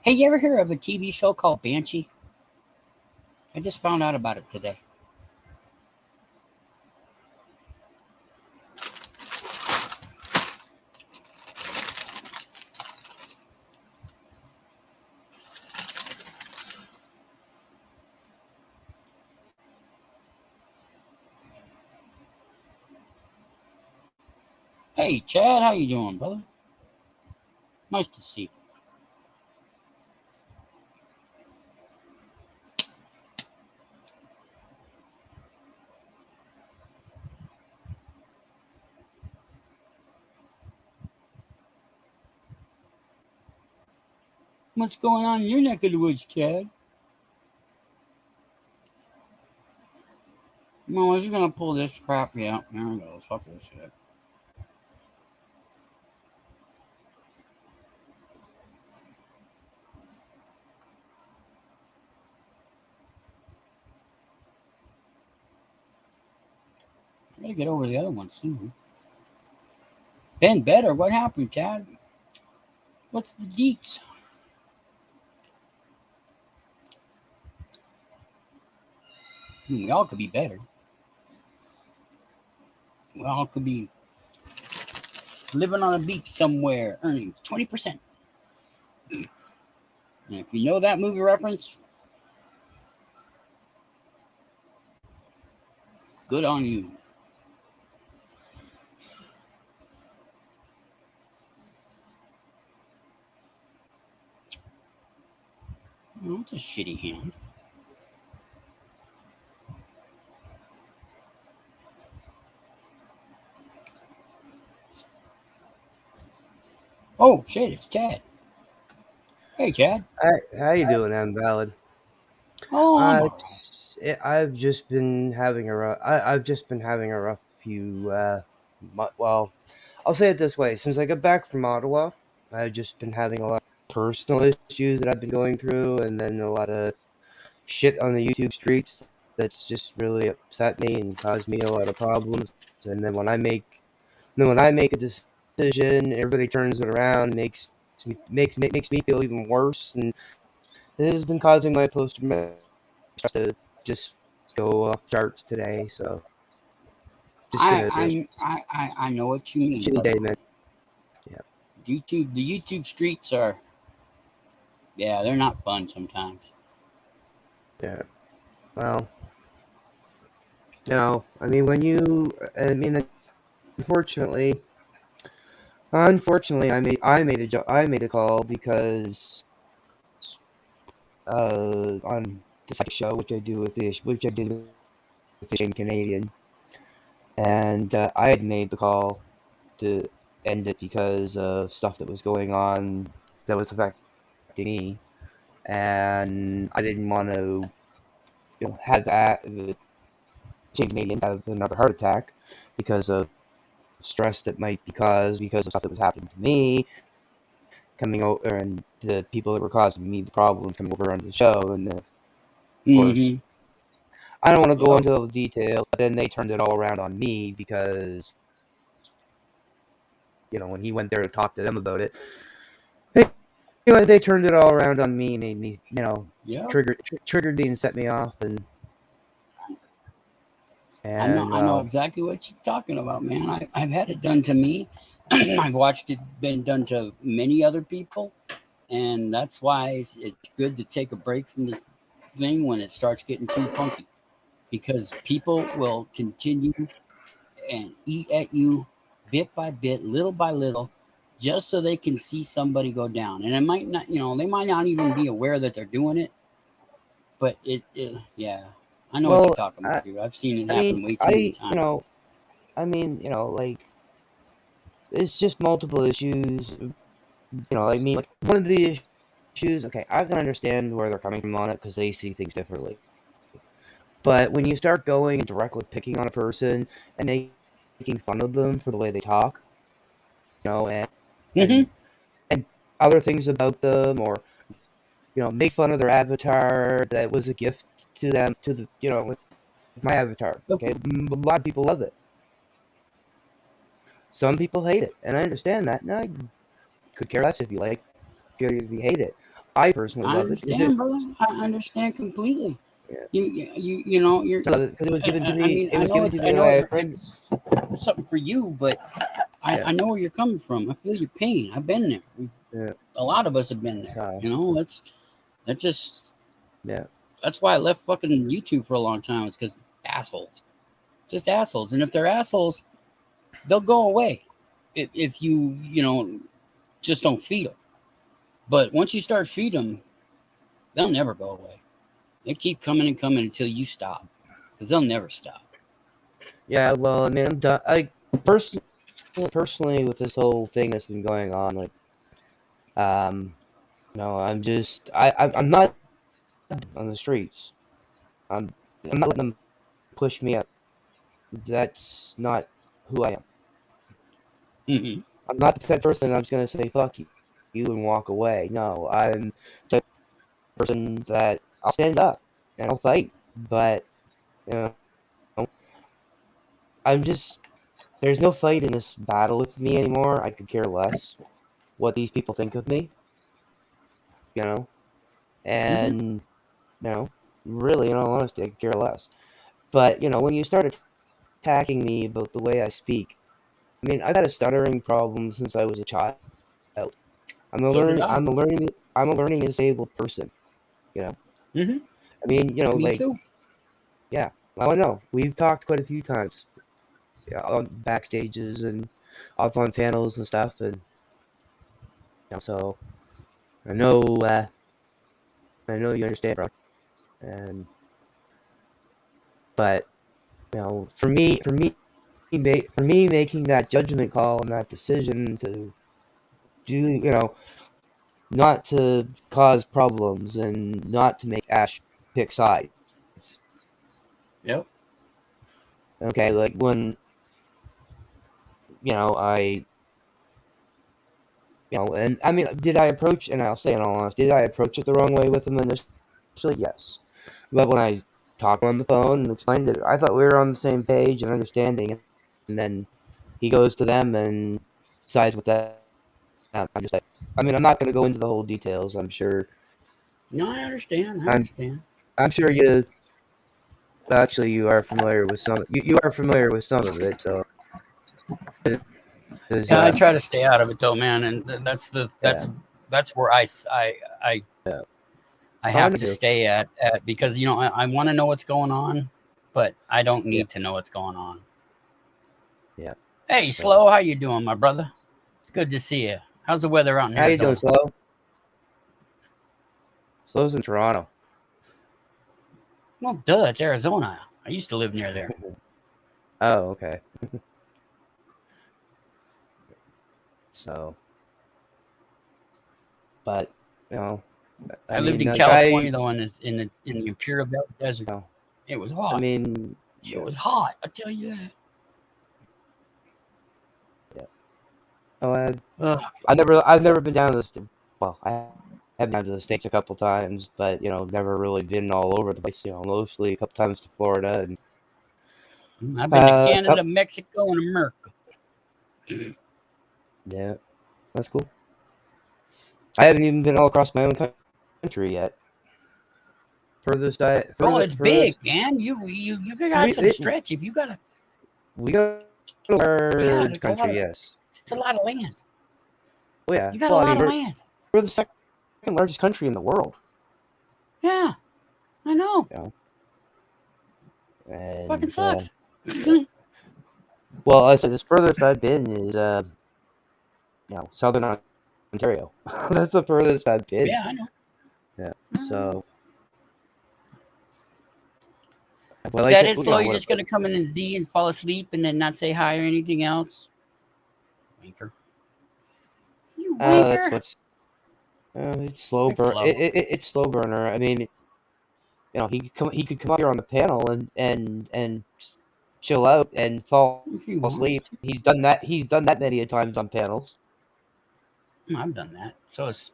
Hey, you ever hear of a TV show called Banshee? I just found out about it today. Hey, Chad, how you doing, brother? Nice to see you. What's going on in your neck of the woods, Chad? No, I was gonna pull this crap out. There it goes. Fuck this shit. I gotta get over the other one soon. Been better. What happened, Chad? What's the deets? We all could be better. We all could be living on a beach somewhere, earning 20%. And if you know that movie reference, good on you. Oh, it's a shitty hand. Oh shit, it's Chad. Hey, Chad. Hi, how you doing, Valid? Oh, I'm all right. I've just been having a rough. I've just been having a rough few. Well, I'll say it this way: since I got back from Ottawa, I've just been having a lot of personal issues that I've been going through, and then a lot of shit on the YouTube streets that's just really upset me and caused me a lot of problems. And then when I make a decision, everybody turns it around, makes me feel even worse, and it has been causing my post-traumatic stress to just go off charts today. So just been a I know what you mean. shitty day, man. Yeah. The YouTube streets are, yeah, they're not fun sometimes. Yeah. Well, no, I mean unfortunately, I made a call because on the side show which I did with the Shane Canadian, and I had made the call to end it because of stuff that was going on that was affecting me, and I didn't want to, have Shane Canadian have another heart attack because of stress that might be caused because of stuff that was happening to me. coming over, and the people that were causing me the problems coming over onto the show, and of course, Mm-hmm. I don't want to go Yep. into all the details, but then they turned it all around on me because, when he went there to talk to them about it, they turned it all around on me, made me, Yep. triggered me and set me off, and I know exactly what you're talking about, man. I've had it done to me. I've watched it been done to many other people, and that's why it's good to take a break from this thing when it starts getting too funky, because people will continue and eat at you bit by bit, little by little, just so they can see somebody go down. And it might not, they might not even be aware that they're doing it, but yeah, I know what you're well, talking about, dude. I've seen it I mean, happen way too many times. like, it's just multiple issues. Like one of the issues. Okay, I can understand where they're coming from on it because they see things differently. But when you start going and directly picking on a person and making fun of them for the way they talk, and Mm-hmm. and other things about them, or make fun of their avatar that was a gift to them, to the my avatar. Okay, a lot of people love it. Some people hate it, and I understand that. And I could care less if you like it or if you hate it. I personally I love it because it. understand, brother. I understand completely. Yeah, You're. I love it because it was given to I me. mean, It I was know given it's. to I me by know a friend. it's something for you, but Yeah, I know where you're coming from. I feel your pain. I've been there. yeah, A lot of us have been there. so, That's just. yeah, That's why I left fucking YouTube for a long time. It's because assholes, just assholes. And if they're assholes, they'll go away. If you just don't feed them. But once you start feeding them, they'll never go away. They keep coming and coming until you stop, because they'll never stop. yeah. Well, I mean, I'm done. Personally, with this whole thing that's been going on, like, no, I'm not on the streets. I'm, I'm not letting them push me up. That's not who I am. Mm-hmm. I'm not the type of person I'm just gonna say fuck you and walk away. No, I'm the type of person that I'll stand up and I'll fight. But you know, I'm just there's no fight in this battle with me anymore. I could care less what these people think of me. You know, Mm-hmm. and really, in all honesty, I could care less. But when you start attacking me about the way I speak, I mean, I've had a stuttering problem since I was a child. I'm a So did learning. I. I'm a learning disabled person. You know. Mm-hmm. I mean, Me like, too. yeah. Well, I know we've talked quite a few times, on backstages and off on panels and stuff, and so I know. I know you understand, bro. And but for me making that judgment call and that decision to do, not to cause problems and not to make Ash pick sides. Yep. Okay, like when I and I mean, did I approach? And I'll say in all honesty, did I approach it the wrong way with him initially? Yes, but when I talked on the phone and explained it, I thought we were on the same page and understanding, and then he goes to them and sides with that. I'm just like, I mean, I'm not going to go into the whole details. I'm sure. No, I understand. I I'm understand. I'm sure you actually you are familiar with some. You are familiar with some of it, so. Is Yeah, I try to stay out of it though, man, and yeah, that's where I yeah. I Oh, I have know to too. stay at because I want to know what's going on, but I don't Yeah, need to know what's going on. yeah. Hey, So, Slow, how you doing, my brother? It's good to see you. How's the weather out in how you doing, Arizona? Slow? Slow's in Toronto. Well, duh, it's Arizona. I used to live near there. Oh, okay. So, but I I lived mean, in like California though, in the Imperial Desert. know, It was I hot. mean, It yeah, was hot. I tell you that. yeah. Oh, Ugh. I've never been down to the well, I have been down to the States a couple times, but never really been all over the place. Mostly a couple times to Florida and I've been to oh, Canada, Mexico, and America. yeah, that's cool. I haven't even been all across my own country yet. Oh, it's big, Furthest, man. You got some stretch. If you got we got a large country, yes. it's a lot of land. Oh yeah, You got a lot of land. we're the second largest country in the world. Yeah, I know. And, Fucking sucks. well, I said the furthest I've been is southern Ontario. That's the furthest I've been. Yeah, I know. Yeah. Mm-hmm. So. Well, that is slow. You're just gonna come in and Z and fall asleep and then not say hi or anything else. Wanker. You wanker. It's slow burn. It's slow burner. I mean, he could come up here on the panel and chill out and fall asleep. He's done that many a times on panels. I've done that.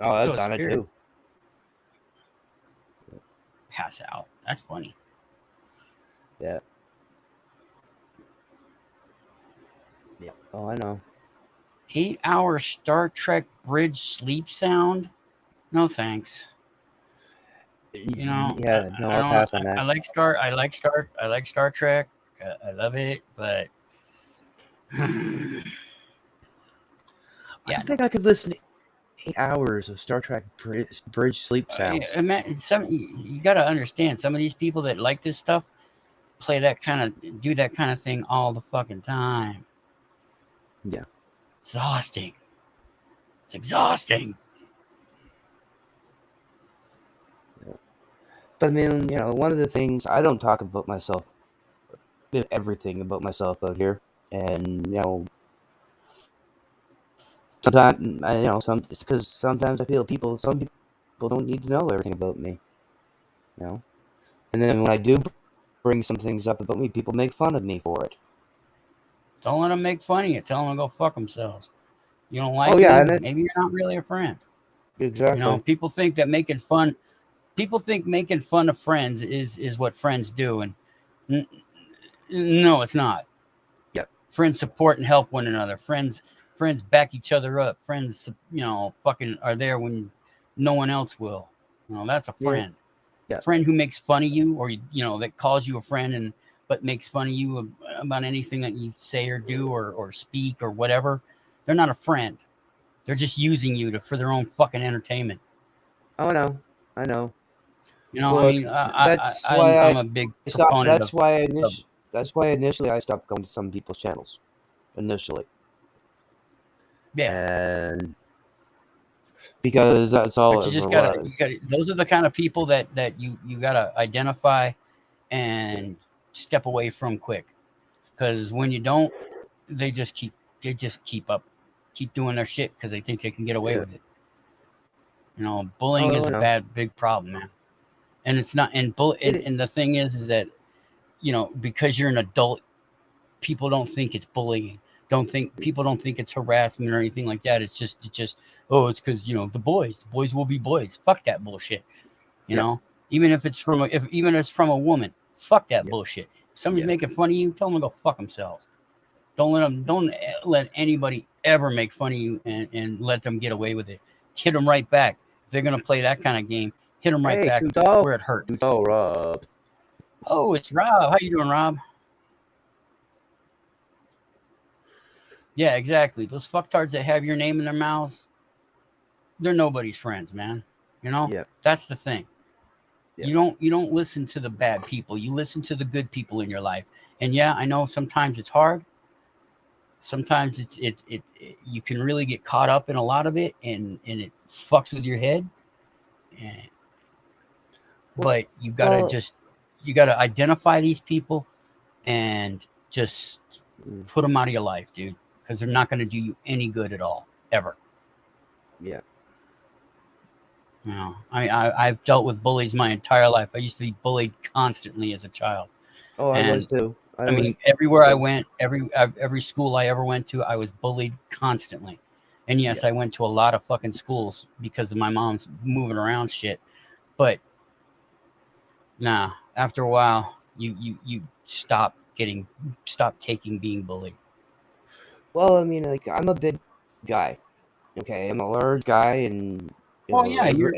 I've done it too. Pass out. That's funny. Yeah. Yeah. Oh, I know. 8-hour Star Trek bridge sleep sound? No thanks. Yeah, no, I'll pass on that. I like Star Trek. I love it, but yeah. I think I could listen to 8 hours of Star Trek bridge sleep sounds. You got to understand, some of these people that like this stuff do that kind of thing all the fucking time. Yeah. Exhausting. It's exhausting. Yeah. But I mean, one of the things, I don't talk about myself, everything about myself out here, and sometimes it's because sometimes I feel some people don't need to know everything about me, and then when I do bring some things up about me, people make fun of me for it. Don't let them make fun of you. Tell them to go fuck themselves. You don't like me? Maybe you're not really a friend. Exactly. People think that making fun of friends is what friends do, and no, it's not. Yep. Friends support and help one another. Friends back each other up. Friends, fucking are there when no one else will. That's a friend. Yeah. A friend who makes fun of you, or that calls you a friend but makes fun of you about anything that you say or do or speak or whatever. They're not a friend. They're just using you for their own fucking entertainment. Oh no, I know. I'm a big proponent. That's why initially I stopped going to some people's channels. Initially. Yeah. And because that's all. But you just gotta. Those are the kind of people that you gotta identify and step away from quick, because when you don't, they just keep doing their shit because they think they can get away with it. Bullying is a big problem, man. And it's not. And the thing is that because you're an adult, people don't think it's bullying. People don't think it's harassment or anything like that. It's just it's because the boys will be boys. Fuck that bullshit. Even if it's from a woman, fuck that bullshit. If somebody's making fun of you, tell them to go fuck themselves. Don't let anybody ever make fun of you and let them get away with it. Hit them right back. If they're gonna play that kind of game, hit them right back where it hurts. Rob. Oh, it's Rob. How you doing, Rob? Yeah, exactly. Those fucktards that have your name in their mouths, they're nobody's friends, man. That's the thing. Yep. You don't listen to the bad people. You listen to the good people in your life. And yeah, I know sometimes it's hard. Sometimes you can really get caught up in a lot of it, and it fucks with your head. But you gotta identify these people and just put them out of your life, dude, because they're not gonna do you any good at all, ever. Yeah. I've dealt with bullies my entire life. I used to be bullied constantly as a child. Oh, I was too. Everywhere I went, every school I ever went to, I was bullied constantly. And yes, I went to a lot of fucking schools because of my mom's moving around shit. But nah, after a while, you stop taking being bullied. Well, I mean, like, I'm a big guy. Okay, I'm a large guy, and Oh yeah, you're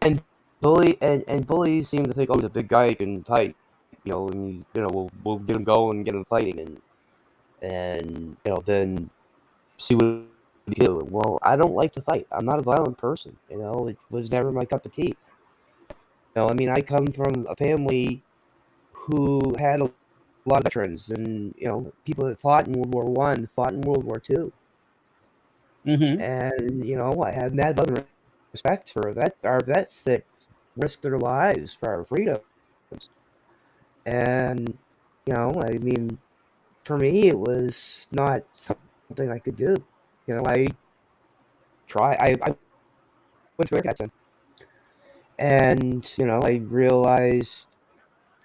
and bullies seem to think, oh, he's a big guy, he can fight. And we'll get him going and get him fighting, and then see what we do. Well, I don't like to fight. I'm not a violent person. It was never my cup of tea. I mean, I come from a family who had a lot of veterans, and people that fought in World War One, fought in World War Two, and I have mad love and respect for our vets that risked their lives for our freedoms. And I mean, for me, it was not something I could do. I went through air and I realized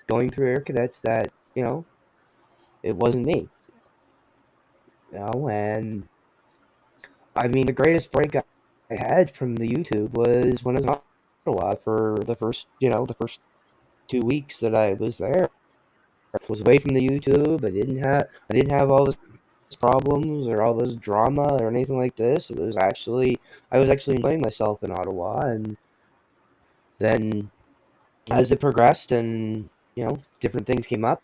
going through air cadets that it wasn't me. And I mean, the greatest break I had from the YouTube was when I was in Ottawa for the first 2 weeks that I was there. I was away from the YouTube. I didn't have all this problems or all this drama or anything like this. I was actually enjoying myself in Ottawa. And then as it progressed and different things came up,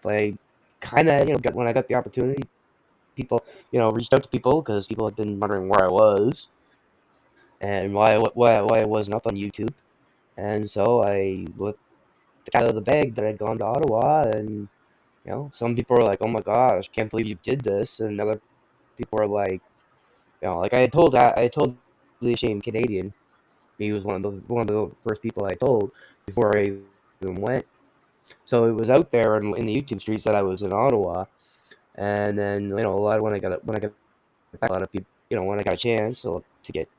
I kind of when I got the opportunity, people reached out to people because people had been wondering where I was and why I wasn't up on YouTube. And so I looked out of the bag that I'd gone to Ottawa, and some people were like, "Oh my gosh, can't believe you did this," and other people were like, like I told the ashamed Canadian. He was one of the first people I told before I even went. So it was out there in the YouTube streets that I was in Ottawa, and then a lot when I got back, a lot of people, when I got a chance to get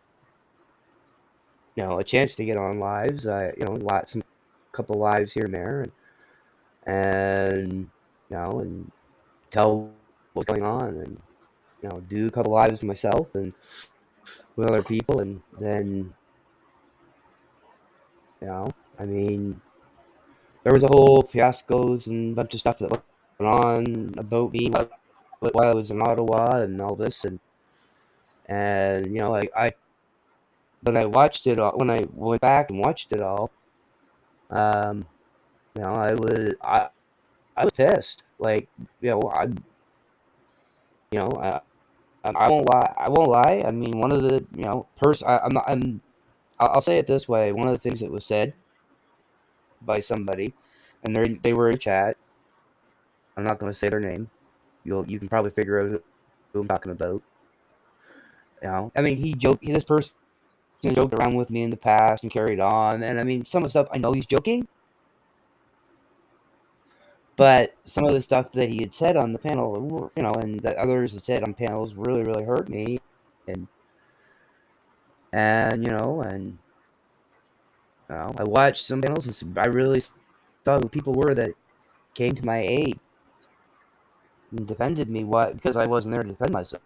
a chance to get on lives, some couple lives here and there, and and tell what's going on, and do a couple lives myself and with other people, and then I mean, there was a whole fiascos and bunch of stuff that went on about me while I was in Ottawa and all this, and I when I watched it all, when I went back and watched it all, I was pissed. Like, I you know I won't lie. I won't lie. I mean, one of the I'm not. I'll say it this way. One of the things that was said by somebody, and they were in chat. I'm not going to say their name. You can probably figure out who I'm talking about. I mean, this person joked around with me in the past and carried on, and I mean, some of the stuff I know he's joking, but some of the stuff that he had said on the panel, and that others had said on panels, really, really hurt me, and I watched some panels, and I really saw who people were that came to my aid and defended me. Because I wasn't there to defend myself.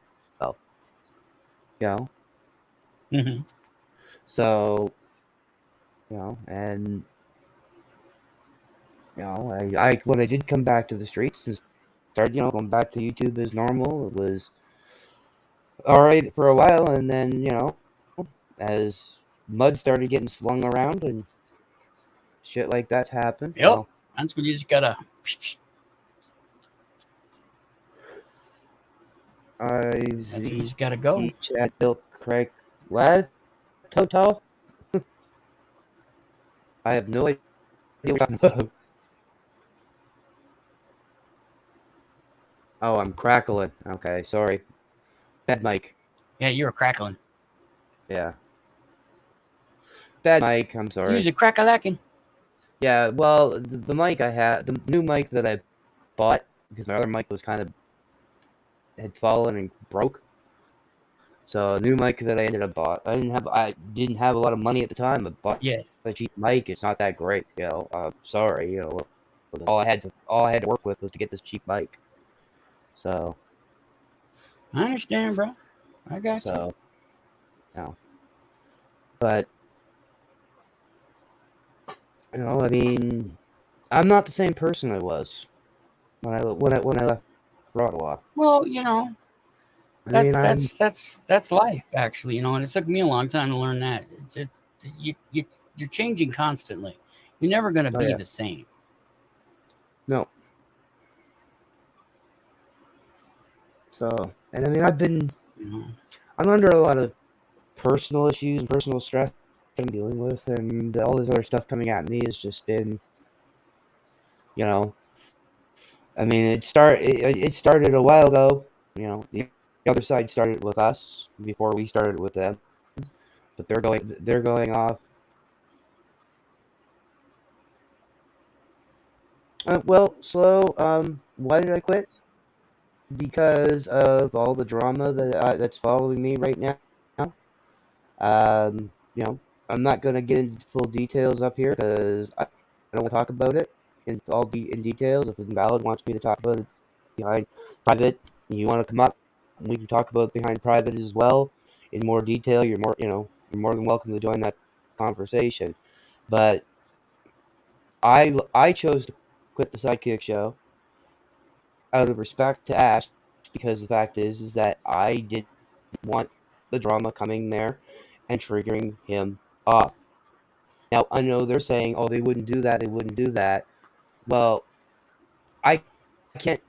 So, and I when I did come back to the streets and started, going back to YouTube as normal, it was all right for a while, and then as mud started getting slung around and shit like that happened. Yep, well, that's when you just gotta. That's when you just gotta go. Chat Bill Craig, what? Toto? I have no idea what you're talking about. Oh, I'm crackling. Okay, sorry. Bad mic. Yeah, you were crackling. Yeah. Bad mic, I'm sorry. Use a crack-a-lacking. Yeah, well, the mic I had, the new mic that I bought, because my other mic was kind of, had fallen and broke. So, a new mic that I ended up bought. I didn't have a lot of money at the time, but bought a cheap mic. It's not that great, sorry, all I had to work with was to get this cheap mic. So. I understand, bro. I got you. know. But I mean, I'm not the same person I was when I left for Ottawa. Well, I mean, that's life, actually, and it took me a long time to learn that. You're changing constantly. You're never going to be yeah. the same. No. So, and I mean, I'm under a lot of personal issues and personal stress I'm dealing with, and all this other stuff coming at me has just been, I mean, it started a while ago. The other side started with us before we started with them, but they're going off. Well, slow. Why did I quit? Because of all the drama that's following me right now. Um, you know, I'm not gonna get into full details up here because I don't want to talk about it in details. If Invalid wants me to talk about it behind private, you want to come up, we can talk about it behind private as well in more detail. You're more than welcome to join that conversation. But I chose to quit the Sidekick Show out of respect to Ash, because the fact is that I didn't want the drama coming there and triggering him off. Now, I know they're saying, oh, they wouldn't do that, they wouldn't do that. Well, I can't,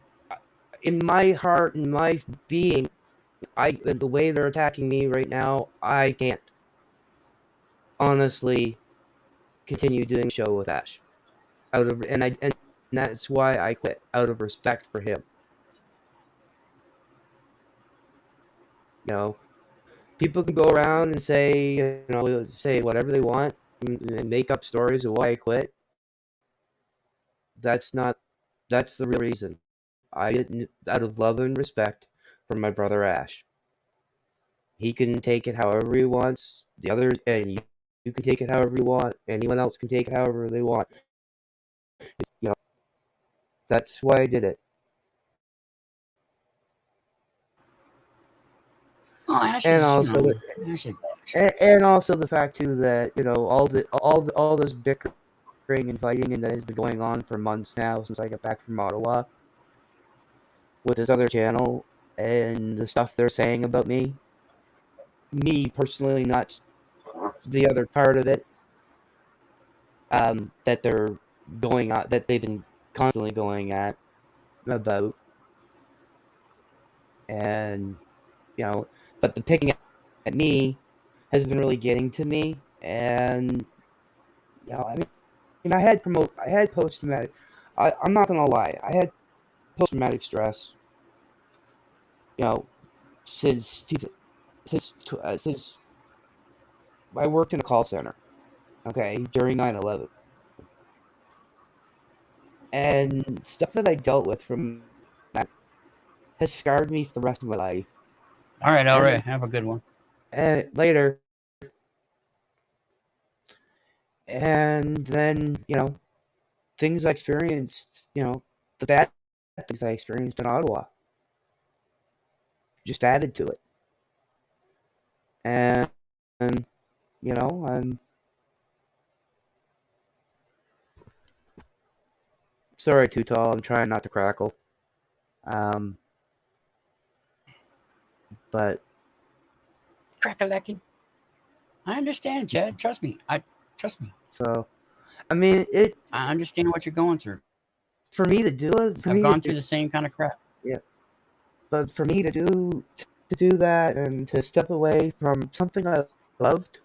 in my heart, in my being, the way they're attacking me right now, I can't honestly continue doing a show with Ash. And that's why I quit, out of respect for him. People can go around and say whatever they want and make up stories of why I quit. That's the real reason. I did out of love and respect for my brother Ash. He can take it however he wants. And you can take it however you want. Anyone else can take it however they want. That's why I did it. Oh, Ash And is, also, and also the fact too that all this bickering and fighting and that has been going on for months now since I got back from Ottawa with this other channel and the stuff they're saying about me personally, not the other part of it, that they're going on, that they've been constantly going at about, and but the picking at me has been really getting to me, and I mean, I had post traumatic. I'm not gonna lie, I had post traumatic stress, since since I worked in a call center, okay, during 9/11. And stuff that I dealt with from that has scarred me for the rest of my life. All right. Have a good one. And later, and then, things I experienced, the bad things I experienced in Ottawa just added to it. And I'm sorry, Too Tall. I'm trying not to crackle. But Crack-a-lacky. I understand, Chad. Trust me. Trust me. so, I mean, I understand what you're going through. for me to do it, I've gone through the same kind of crap. Yeah. But for me to do that and to step away from something I loved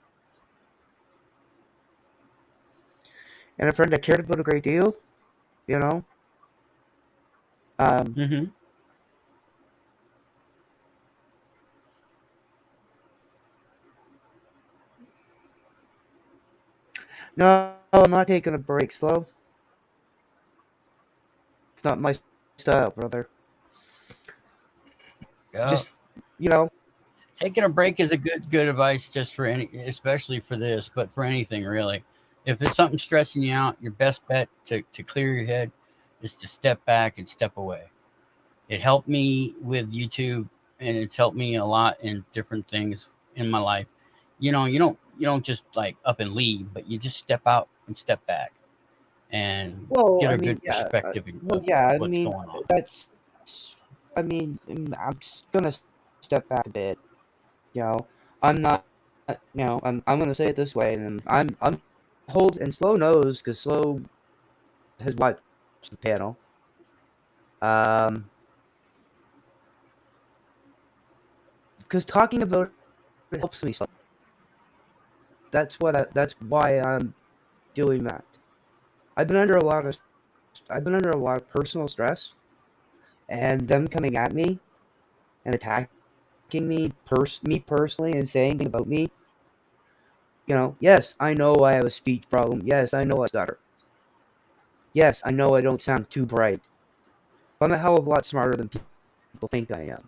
and a friend I cared about a great deal, Mm-hmm. No, I'm not taking a break, Slow. It's not my style, brother. Yeah. Just, Taking a break is a good advice, just for especially for this, but for anything really. If there's something stressing you out, your best bet to clear your head is to step back and step away. It helped me with YouTube, and it's helped me a lot in different things in my life. you don't just like up and leave, but you just step out and step back and Well, get I a mean, good yeah. perspective Well, of yeah. I what's mean, going on. that's. I mean, I'm just gonna step back a bit. You know, I'm not. You know, I'm gonna say it this way, and I'm hold and Slow knows because Slow has watched the panel. Because talking about it helps me. That's why I'm doing that. I've been under a lot of personal stress, and them coming at me and attacking me personally and saying things about me. You know, yes, I know I have a speech problem. Yes, I know I stutter. Yes, I know I don't sound too bright. But I'm a hell of a lot smarter than people think I am.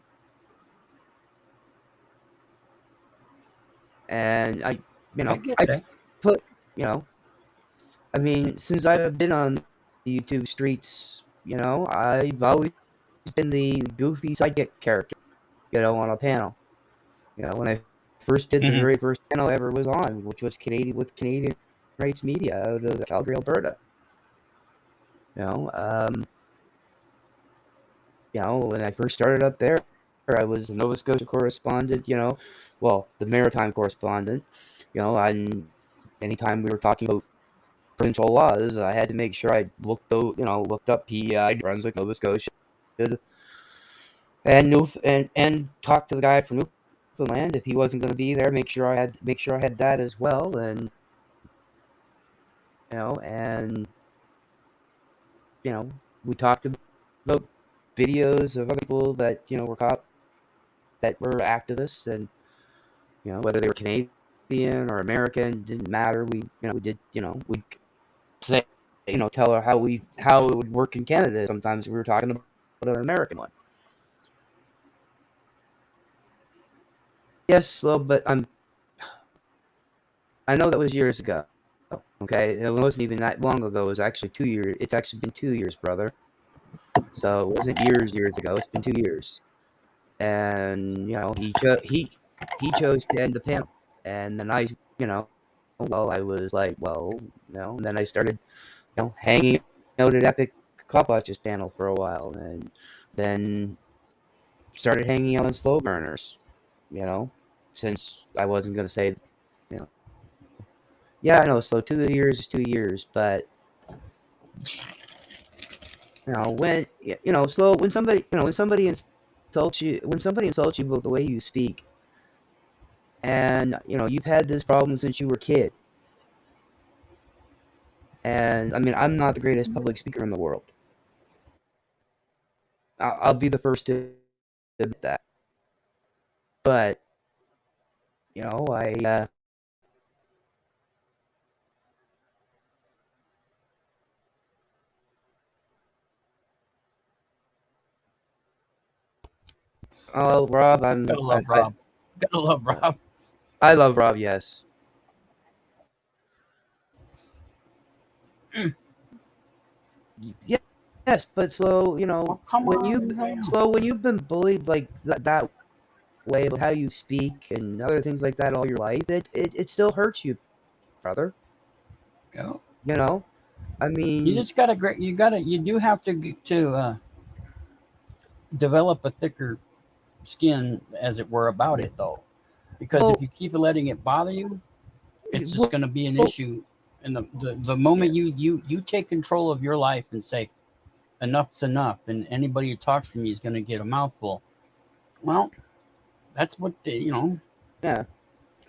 And I get that. put, I mean, since I've been on the YouTube streets, I've always been the goofy sidekick character, on a panel. When I first did the Mm-hmm. very first panel I ever was on, which was Canadian Rights Media out of Calgary, Alberta. When I first started up there, I was the Nova Scotia correspondent, the maritime correspondent, and anytime we were talking about provincial laws, I had to make sure I looked up PEI, Brunswick, Nova Scotia, and talk to the guy from Newfoundland if he wasn't going to be there. Make sure I had that as well, and we talked about videos of other people that were caught that were activists, and whether they were Canadian or American didn't matter. We did we'd say tell her how it would work in Canada. Sometimes we were talking about an American one. Yes, slow, but I know that was years ago. Okay, it wasn't even that long ago. It was actually 2 years. It's actually been 2 years, brother. So it wasn't years ago. It's been 2 years, and he chose to end the panel, and then I I was like, and then I started hanging out at Epic Cop Watches panel for a while, and then started hanging out on Slow Burners, since I wasn't gonna say, yeah, I know. So 2 years is 2 years, but slow when somebody insults you about the way you speak, and you've had this problem since you were a kid, and I mean I'm not the greatest public speaker in the world. I'll be the first to admit that, but I. Oh, Rob, Gotta love Rob. Gotta love Rob. I love Rob. Yes. Yes, but slow. When you've been bullied like that way about how you speak and other things like that all your life, it still hurts you, brother. Yeah. I mean, you do have to develop a thicker skin, as it were, about it though, because if you keep letting it bother you, it's just going to be an issue. And the moment you take control of your life and say enough's enough, and anybody who talks to me is going to get a mouthful, well, that's what yeah.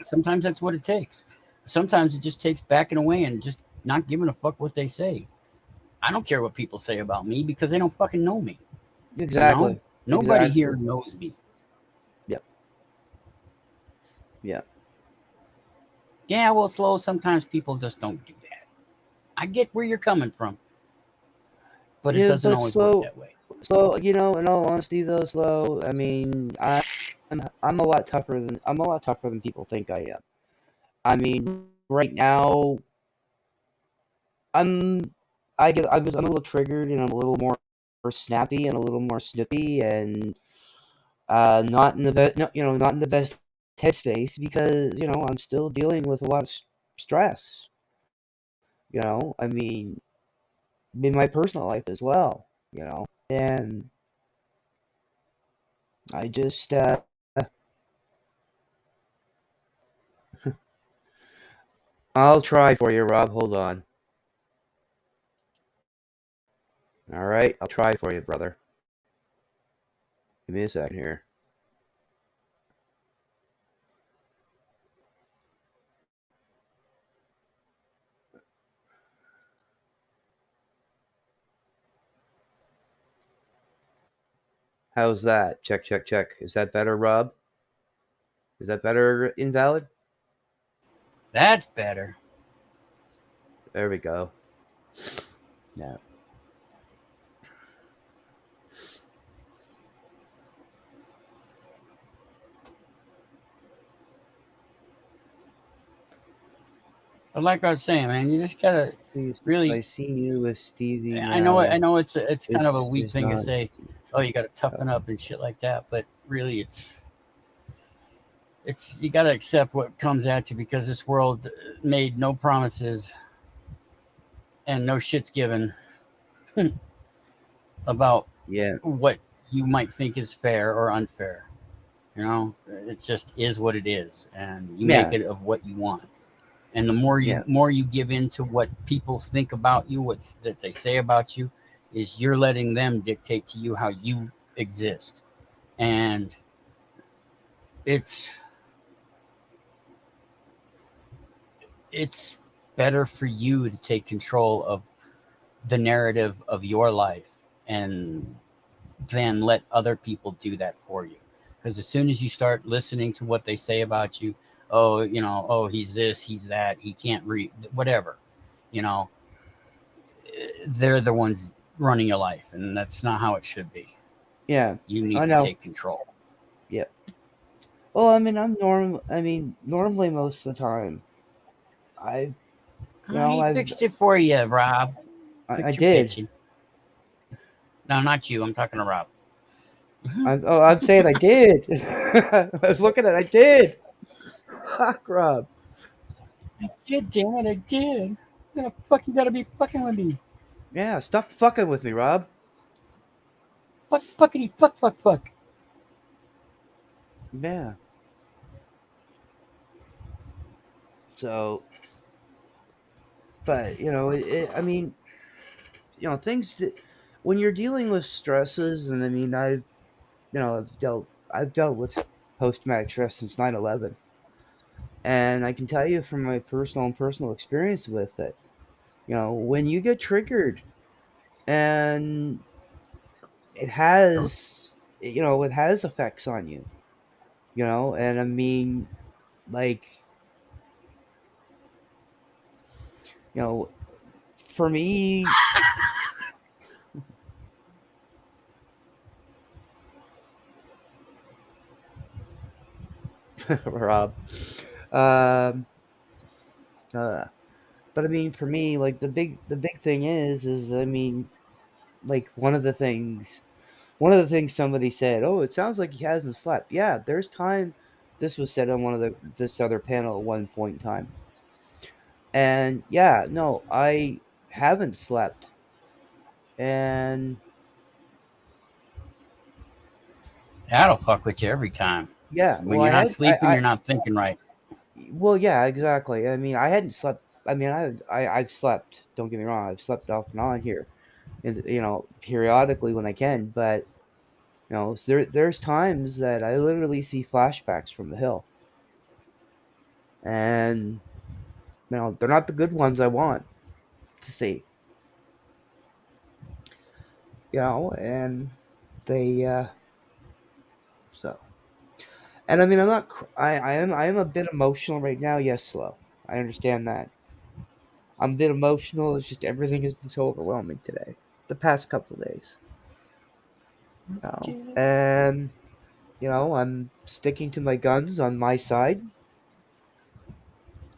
Sometimes that's what it takes. Sometimes it just takes backing away and just not giving a fuck what they say. I don't care what people say about me because they don't fucking know me. Exactly. Nobody here knows me. Yep. Yeah. Yeah, well, slow. Sometimes people just don't do that. I get where you're coming from, but it doesn't always work that way. Slow, in all honesty, though, slow. I mean, I'm a lot tougher than people think I am. I mean, right now, I'm a little triggered and I'm a little more snappy and a little more snippy and not in the best headspace because, I'm still dealing with a lot of stress. I mean, in my personal life as well, and I just, I'll try for you, Rob. Hold on. All right, I'll try for you, brother. Give me a second here. How's that? Check, check, check. Is that better, Rob? Is that better, Invalid? That's better. There we go. Yeah. But like I was saying, man, you just gotta really. I seen you with Stevie. I know. I know it's kind of a weak it's thing to not- say. Oh, you gotta toughen up and shit like that. But really, it's you gotta accept what comes at you because this world made no promises and no shit's given about Yeah. what you might think is fair or unfair. It just is what it is, and you make it of what you want. And the more you give in to what people think about you, that they say about you, is you're letting them dictate to you how you exist. And it's better for you to take control of the narrative of your life and then let other people do that for you. Because as soon as you start listening to what they say about you, oh, he's this, he's that, he can't read, whatever, they're the ones running your life, and that's not how it should be. Yeah. You need to take control. Yeah. Well, I mean, normally most of the time, I fixed it for you, Rob. I did. Pitching. No, not you. I'm talking to Rob. I'm saying I did. I was looking at it. I did. Fuck, Rob. I did, damn it, I did. You gotta be fucking with me. Yeah, stop fucking with me, Rob. Fuckity fuck. Yeah. So, but I mean, things that when you're dealing with stresses, and I mean, I've dealt with post-traumatic stress since 9/11, and I can tell you from my personal experience with it, when you get triggered, and it has effects on you, and I mean, like, for me. Rob. But I mean, for me, like the big thing is I mean, like one of the things somebody said, oh, it sounds like he hasn't slept. Yeah, there's time. This was said on this other panel at one point in time. And yeah, no, I haven't slept. And That'll fuck with you every time. yeah, When you're not sleeping, you're not thinking right. Well, yeah, exactly. I mean, I hadn't slept. I mean, I've slept. Don't get me wrong. I've slept off and on here, and periodically when I can. But there's times that I literally see flashbacks from the hill, and they're not the good ones I want to see. And they so. And I mean, I'm not. I am a bit emotional right now. Yes, Slow. I understand that. I'm a bit emotional. It's just everything has been so overwhelming today. The past couple of days. And I'm sticking to my guns on my side.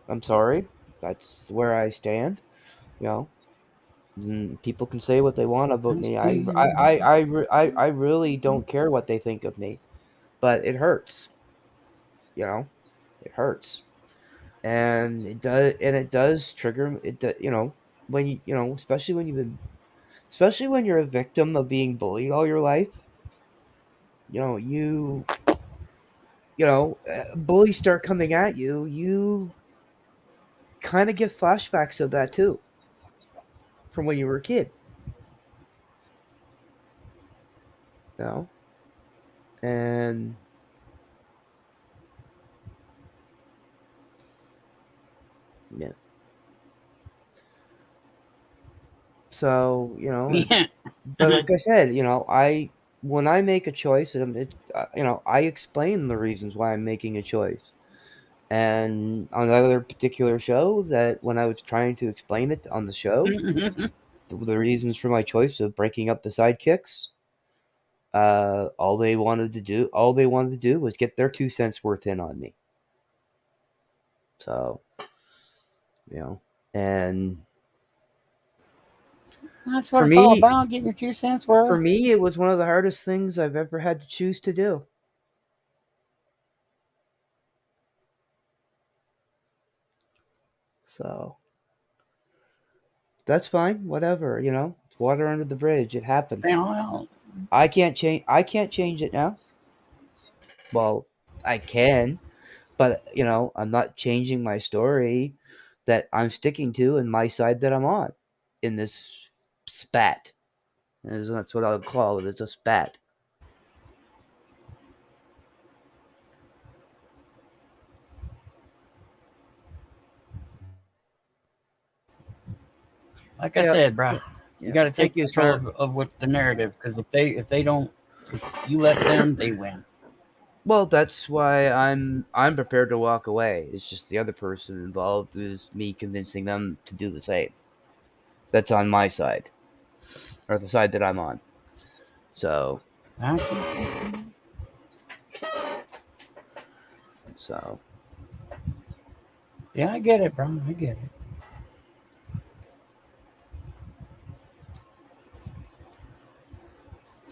I'm sorry. That's where I stand. People can say what they want about me. I really don't care what they think of me, but it hurts. it hurts, and it does trigger it. When especially especially when you're a victim of being bullied all your life. Bullies start coming at you. You kind of get flashbacks of that too, from when you were a kid. You know, and yeah. So Yeah. but like I said, when I make a choice, I explain the reasons why I'm making a choice. And on another particular show, that when I was trying to explain it on the show, the reasons for my choice of breaking up the sidekicks, all they wanted to do was get their 2 cents worth in on me. So, and That's what for it's all me, about, getting your 2 cents worth. it was one of the hardest things I've ever had to choose to do. So that's fine, whatever. It's water under the bridge. It happened. Well, I can't change. I can't change it now. Well, I can, but I'm not changing my story that I'm sticking to and my side that I'm on in this spat. That's what I'll call it. It's a spat. like I Yeah. said, bro, you Yeah. got to take Thank you, control sir. of what the narrative, because if they don't, if you let them, they win. Well, that's why I'm prepared to walk away. It's just the other person involved is me convincing them to do the same. That's on my side, or the side that I'm on. So, so Yeah, I get it, bro. I get it.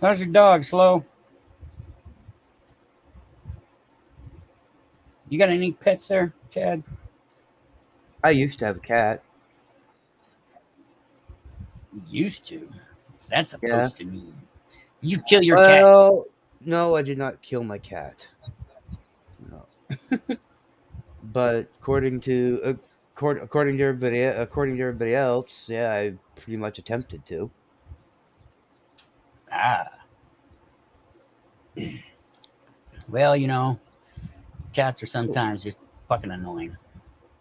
How's your dog, Slow? You got any pets there, Chad? I used to have a cat. Used to. What's that Yeah. supposed to mean? You kill your cat. Well, no, I did not kill my cat. No. But according to everybody else, yeah, I pretty much attempted to. Ah. Well, cats are sometimes just fucking annoying.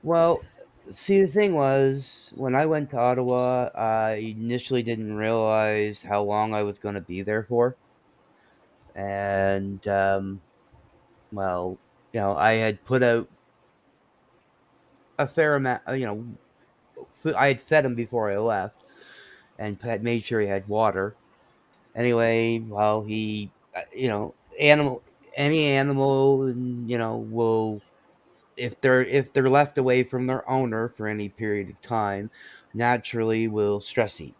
Well, see, the thing was, when I went to Ottawa, I initially didn't realize how long I was going to be there for, and well, I had put out a fair amount. I had fed him before I left, and had made sure he had water. Anyway, well, he, any animal, will, if they're left away from their owner for any period of time, naturally will stress eat.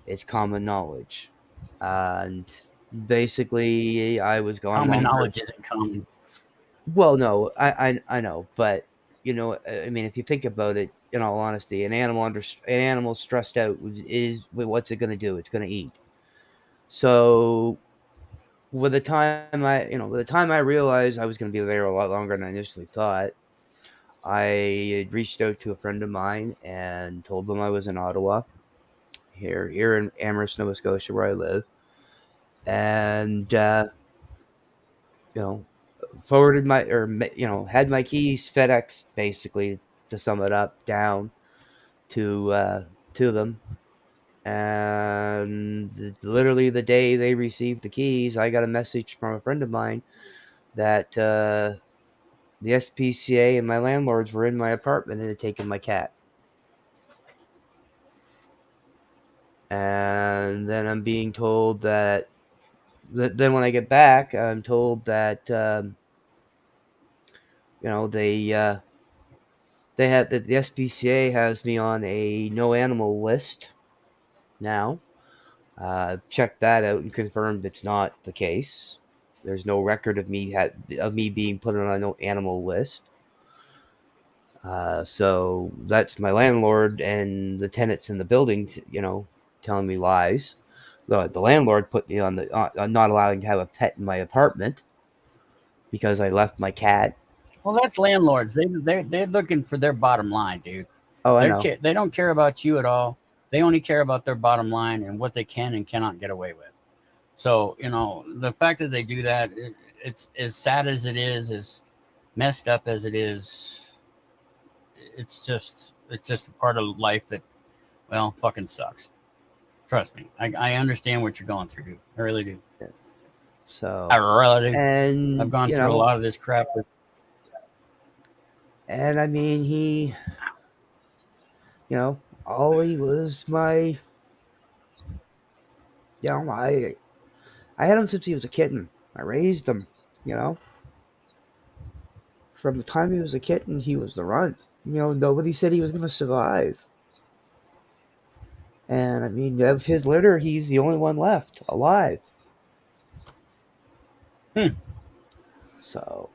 It's common knowledge, and basically, I was gone Common longer. knowledge isn't common. Well, no, I know, but I mean, if you think about it, in all honesty, an animal stressed out what's it going to do? It's going to eat. So by the time I realized I was going to be there a lot longer than I initially thought, I had reached out to a friend of mine and told them I was in Ottawa, here in Amherst, Nova Scotia, where I live, and you know, forwarded had my keys FedEx, basically, to sum it up, down to them. And literally the day they received the keys, I got a message from a friend of mine that the SPCA and my landlords were in my apartment and had taken my cat. And then I'm being told that then when I get back, I'm told that they had that the SPCA has me on a no animal list now. Checked that out and confirmed it's not the case. There's no record of me being put on an animal list. So that's my landlord and the tenants in the building, telling me lies. The landlord put me on not allowing to have a pet in my apartment because I left my cat. Well, that's landlords. They're looking for their bottom line, dude. Oh, I know. They don't care about you at all. They only care about their bottom line and what they can and cannot get away with. So, the fact that they do that, it's as sad as it is, as messed up as it is. It's just a part of life that, well, fucking sucks. Trust me. I understand what you're going through, dude. I really do. So I really do. and I've gone through a lot of this crap. And I mean, he, Ollie was my, I had him since he was a kitten. I raised him, From the time he was a kitten, he was the runt. Nobody said he was going to survive. And I mean, of his litter, he's the only one left alive. So,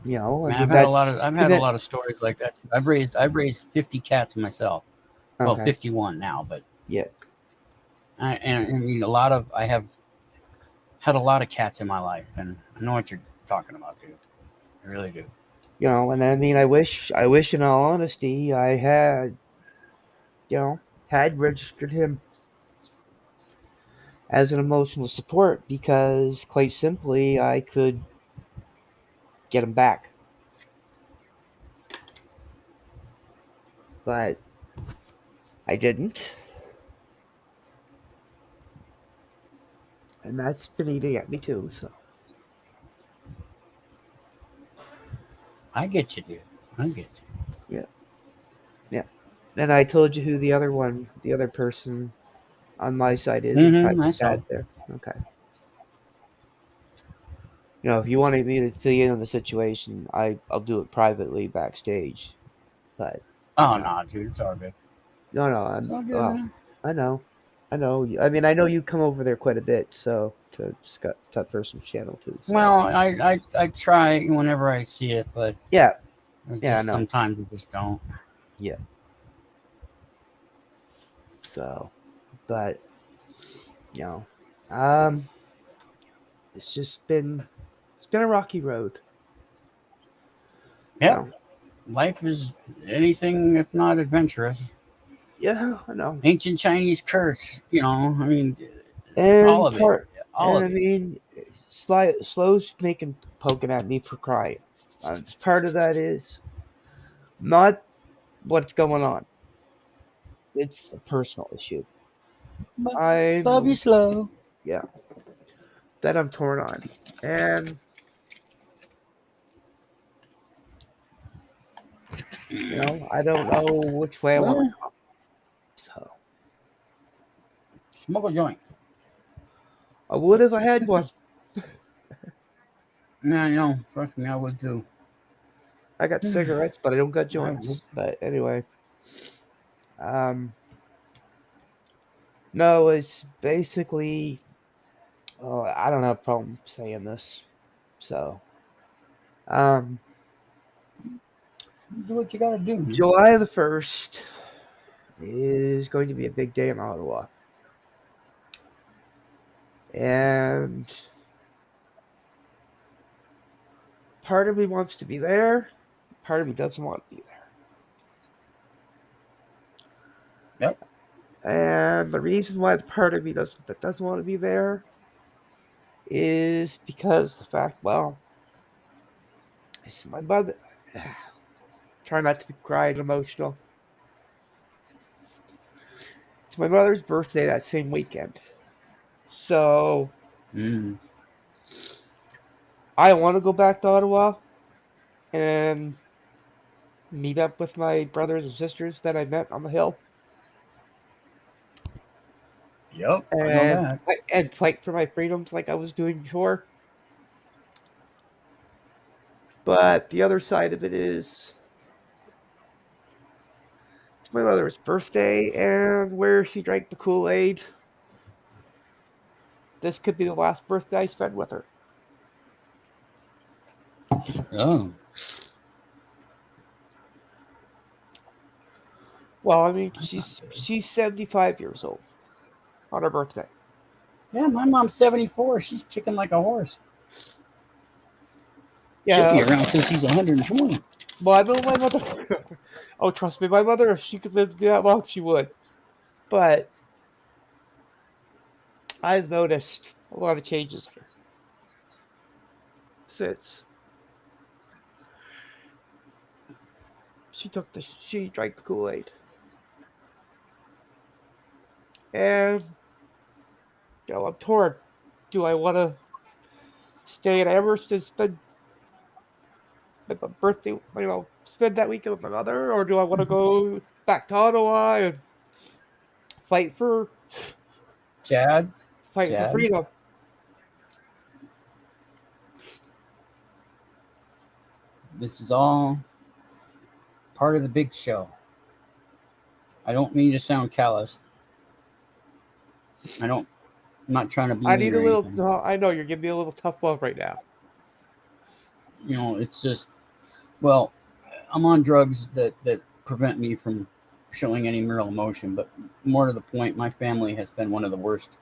I've had a lot of stories like that. I've raised 50 cats myself. Okay. Well, 51 now, but yeah. I mean, I have had a lot of cats in my life, and I know what you're talking about, dude. I really do. And I mean, I wish in all honesty, I had, had registered him as an emotional support because, quite simply, I could get him back. But I didn't. And that's been eating at me too, so. I get you, dude. I get you. Yeah. Yeah. And I told you who the other person on my side is. I saw. There. Okay. If you wanted me to fill you in on the situation, I'll do it privately backstage. But no, dude, it's all good. No, it's all good, man. I know. I mean, I know you come over there quite a bit, so to Scott that person's channel too. So. Well, I try whenever I see it, but yeah, sometimes we just don't. Yeah. So, but it's been a rocky road. Yeah, life is anything if not adventurous. Yeah, I know. Ancient Chinese curse, I mean, and all of it. All of it. I mean, Slow's poking at me for crying. Part of that is not what's going on. It's a personal issue. I love you, Slow. Yeah. That I'm torn on. And I don't know which way I want to go. So smoke a joint. I would if I had one. Yeah, trust me, I would too. I got cigarettes, but I don't got joints. But anyway. No, it's basically I don't have a problem saying this. So do what you gotta do. July the 1st is going to be a big day in Ottawa. And part of me wants to be there. Part of me doesn't want to be there. Yep. And the reason why the part of me doesn't want to be there is because the fact, it's my mother. Try not to be crying emotional. It's my mother's birthday that same weekend. So I want to go back to Ottawa and meet up with my brothers and sisters that I met on the hill. Yep. And fight for my freedoms like I was doing before. But the other side of it is it's my mother's birthday, and where she drank the Kool-Aid, this could be the last birthday I spend with her. Oh, Well, I mean, she's 75 years old on her birthday. yeah. My mom's 74. She's kicking like a horse. She'll Yeah. be around till she's 120. Well, I know my mother. Oh, trust me, my mother, if she could live that long, she would. But I've noticed a lot of changes since she drank the Kool-Aid. And, I'm torn. Do I want to stay in Amherst and spend my birthday, spend that weekend with my mother, or do I want to go back to Ottawa and fight for Chad, freedom? this is all part of the big show. I don't mean to sound callous. I'm not trying to be I mean need or a little. anything. No, I know you're giving me a little tough love right now. It's just, well, I'm on drugs that prevent me from showing any real emotion. But more to the point, my family has been one of the worst.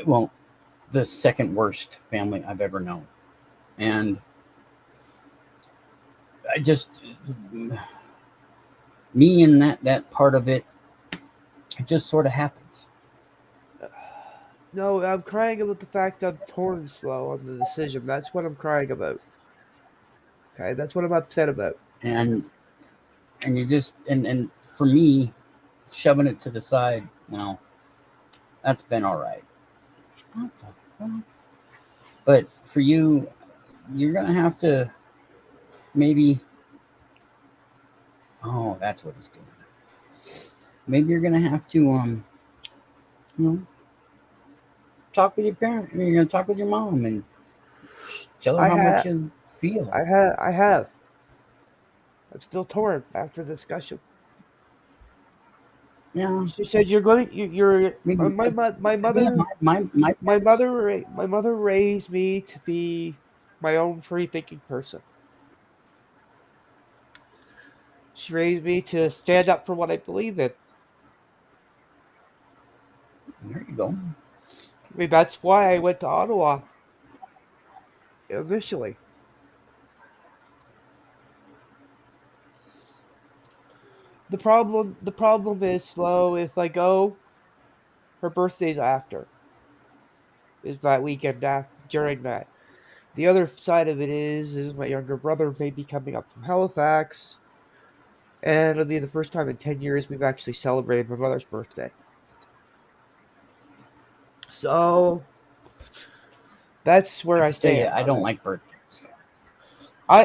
Well, the second worst family I've ever known, and I just me and that part of it just sort of happens. No, I'm crying about the fact I'm torn slow on the decision. That's what I'm crying about. Okay, that's what I'm upset about. And you just and for me, shoving it to the side, that's been all right. What the fuck? But for you, you're gonna have to maybe. Oh, that's what he's doing. Maybe you're gonna have to talk with your parent. I mean, you're gonna talk with your mom and tell her how much you feel. I have. I'm still torn after the discussion. Yeah. She said you're going. You're. Maybe My mother raised me to be my own free thinking person. She raised me to stand up for what I believe in. There you go. I mean, that's why I went to Ottawa initially. The problem is slow. If I go, her birthday's after. Is that weekend after, during that. The other side of it is my younger brother may be coming up from Halifax, and it'll be the first time in 10 years we've actually celebrated my mother's birthday. So that's where I tell you, stand. I don't like birthdays.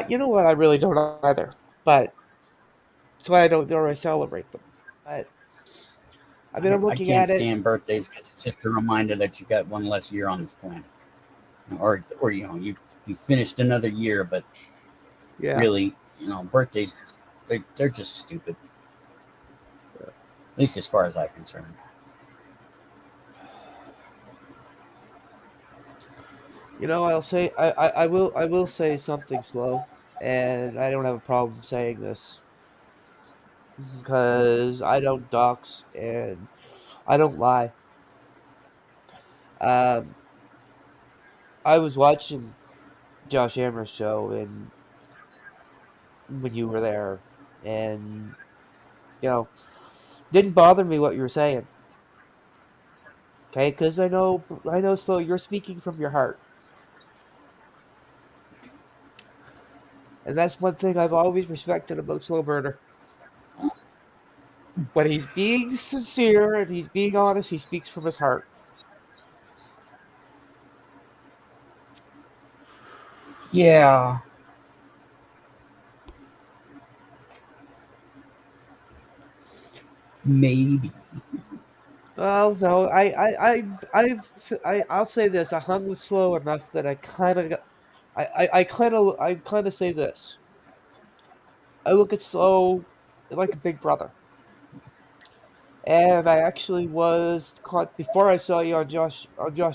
You know what? I really don't either. But that's why I don't really celebrate them. But I mean, I'm I looking can't at it. stand birthdays because it's just a reminder that you got one less year on this planet, or you finished another year, but Yeah. really, birthdays they're just stupid. At least as far as I'm concerned. I will say something slow, and I don't have a problem saying this because I don't dox and I don't lie. Um, I was watching Josh Ammer's show and when you were there, and didn't bother me what you were saying. Okay, because I know, slow. You're speaking from your heart, and that's one thing I've always respected about Slow Burner. When he's being sincere and he's being honest, he speaks from his heart. Yeah. Maybe. Well, no, I'll say this. I hung with Slow enough that I kind of say this. I look at Slow like a big brother. And I actually was before I saw you on Josh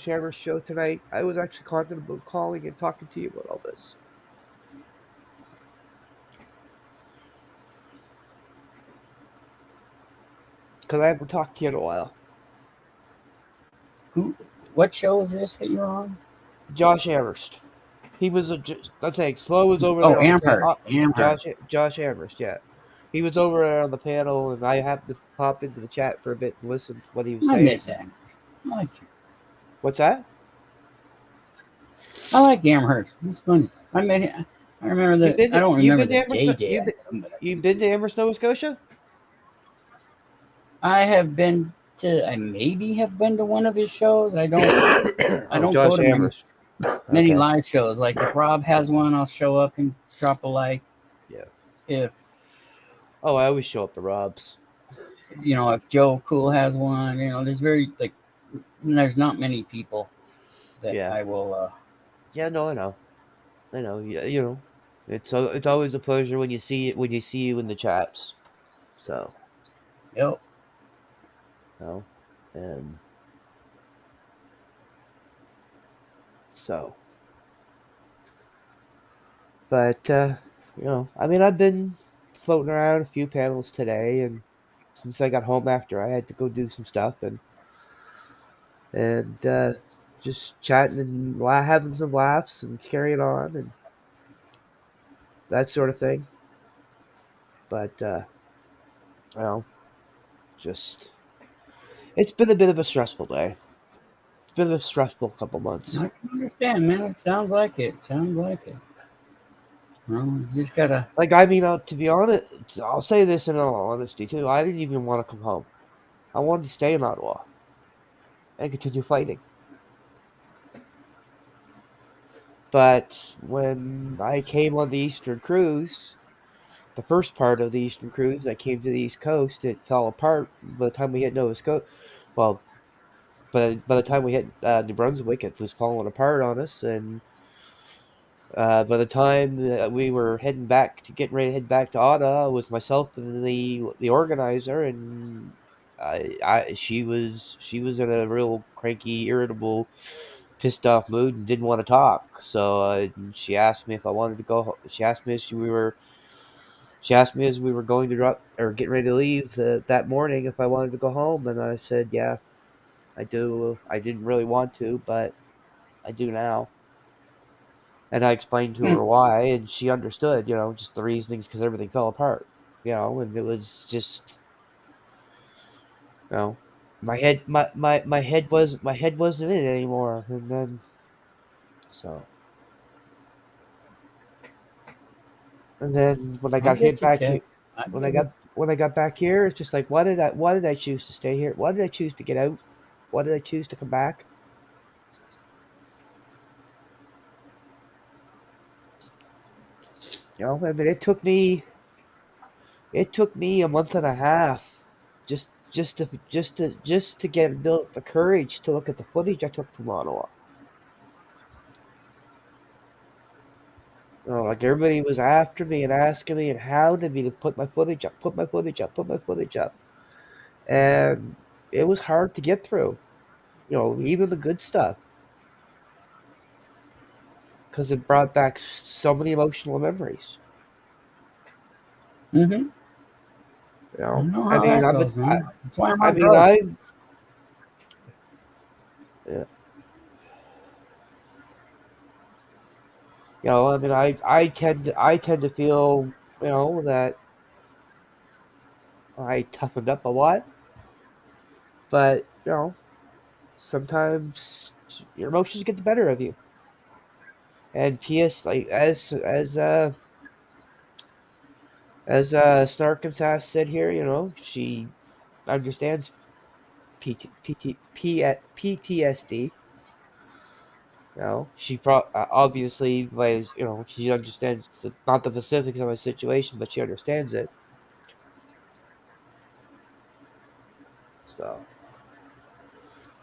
Hammer's show tonight. I was actually contemplating about calling and talking to you about all this. because I haven't talked to you in a while. What show is this that you're on? Josh Amherst. He was let's say Slow was over Oh, there on the Amherst. Amherst. Josh Amherst, yeah. He was over there on the panel, and I happened to pop into the chat for a bit and listen to what he was I saying. miss that. I like him. What's that? I like Amherst. He's funny. I met him. I remember that. I don't remember the day. You've been to Amherst, Nova Scotia? I have been to. I maybe have been to one of his shows. I don't. I don't go Josh to Amherst. many Okay. live shows. Like if Rob has one, I'll show up and drop a like. Yeah. If I always show up to Rob's. if Joe Cool has one, there's there's not many people that I will. Yeah, no, I know. Yeah, it's always a pleasure when you see you in the chats. So. Yep. And so. But I've been floating around a few panels today, and since I got home after, I had to go do some stuff and just chatting and having some laughs and carrying on and that sort of thing. But just it's been a bit of a stressful day. It's been a stressful couple months. I can understand, man. It sounds like it. Well, you just gotta. To be honest, I'll say this in all honesty too. I didn't even want to come home. I wanted to stay in Ottawa and continue fighting. But when I came on the Eastern Cruise, the first part of the Eastern Cruise, I came to the East Coast, it fell apart by the time we hit Nova Scotia. Well, by the time we hit New Brunswick, it was falling apart on us, and by the time we were getting ready to head back to Ottawa, it was myself and the organizer, and she was in a real cranky, irritable, pissed off mood and didn't want to talk. So she asked me if I wanted to go. She asked me as we were going to drop or getting ready to leave that morning if I wanted to go home, and I said, yeah, I do. I didn't really want to, but I do now. And I explained to her why, and she understood, just the reasonings because everything fell apart, and it was just, my head wasn't in it anymore, and then when I got back here, when I got back here, it's just like, why did I choose to stay here? Why did I choose to get out? Why did I choose to come back? It took me a month and a half just to build the courage to look at the footage I took from Ottawa. Like everybody was after me and asking me and hounding me to put my footage up, and it was hard to get through. Even the good stuff, because it brought back so many emotional memories. Mm-hmm. Yeah. I tend to feel, that I toughened up a lot, but sometimes your emotions get the better of you. And P.S. like as Snark and Sass said here, she understands PTSD. She obviously she understands not the specifics of my situation, but she understands it. So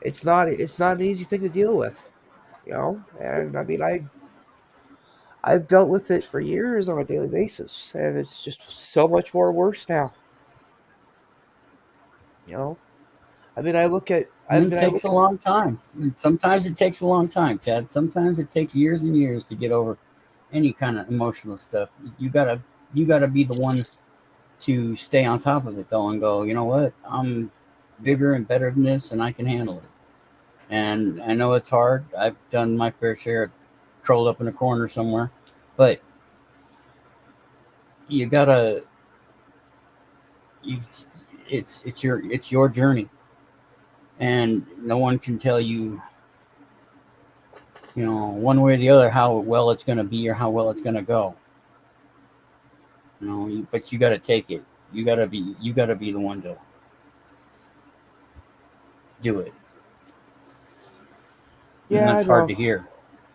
it's not an easy thing to deal with, and I've dealt with it for years on a daily basis, and it's just so much more worse now. I look at. It takes a long time. Sometimes it takes a long time, Chad. Sometimes it takes years and years to get over any kind of emotional stuff. You gotta be the one to stay on top of it though and go, you know what, I'm bigger and better than this, and I can handle it. And I know it's hard. I've done my fair share, curled up in a corner somewhere, but you gotta, you, it's your journey, and no one can tell you, you know, one way or the other how well it's going to be or how well it's going to go. You know, but you got to take it. You got to be the one to do it. And Yeah, I that's hard to know. hear.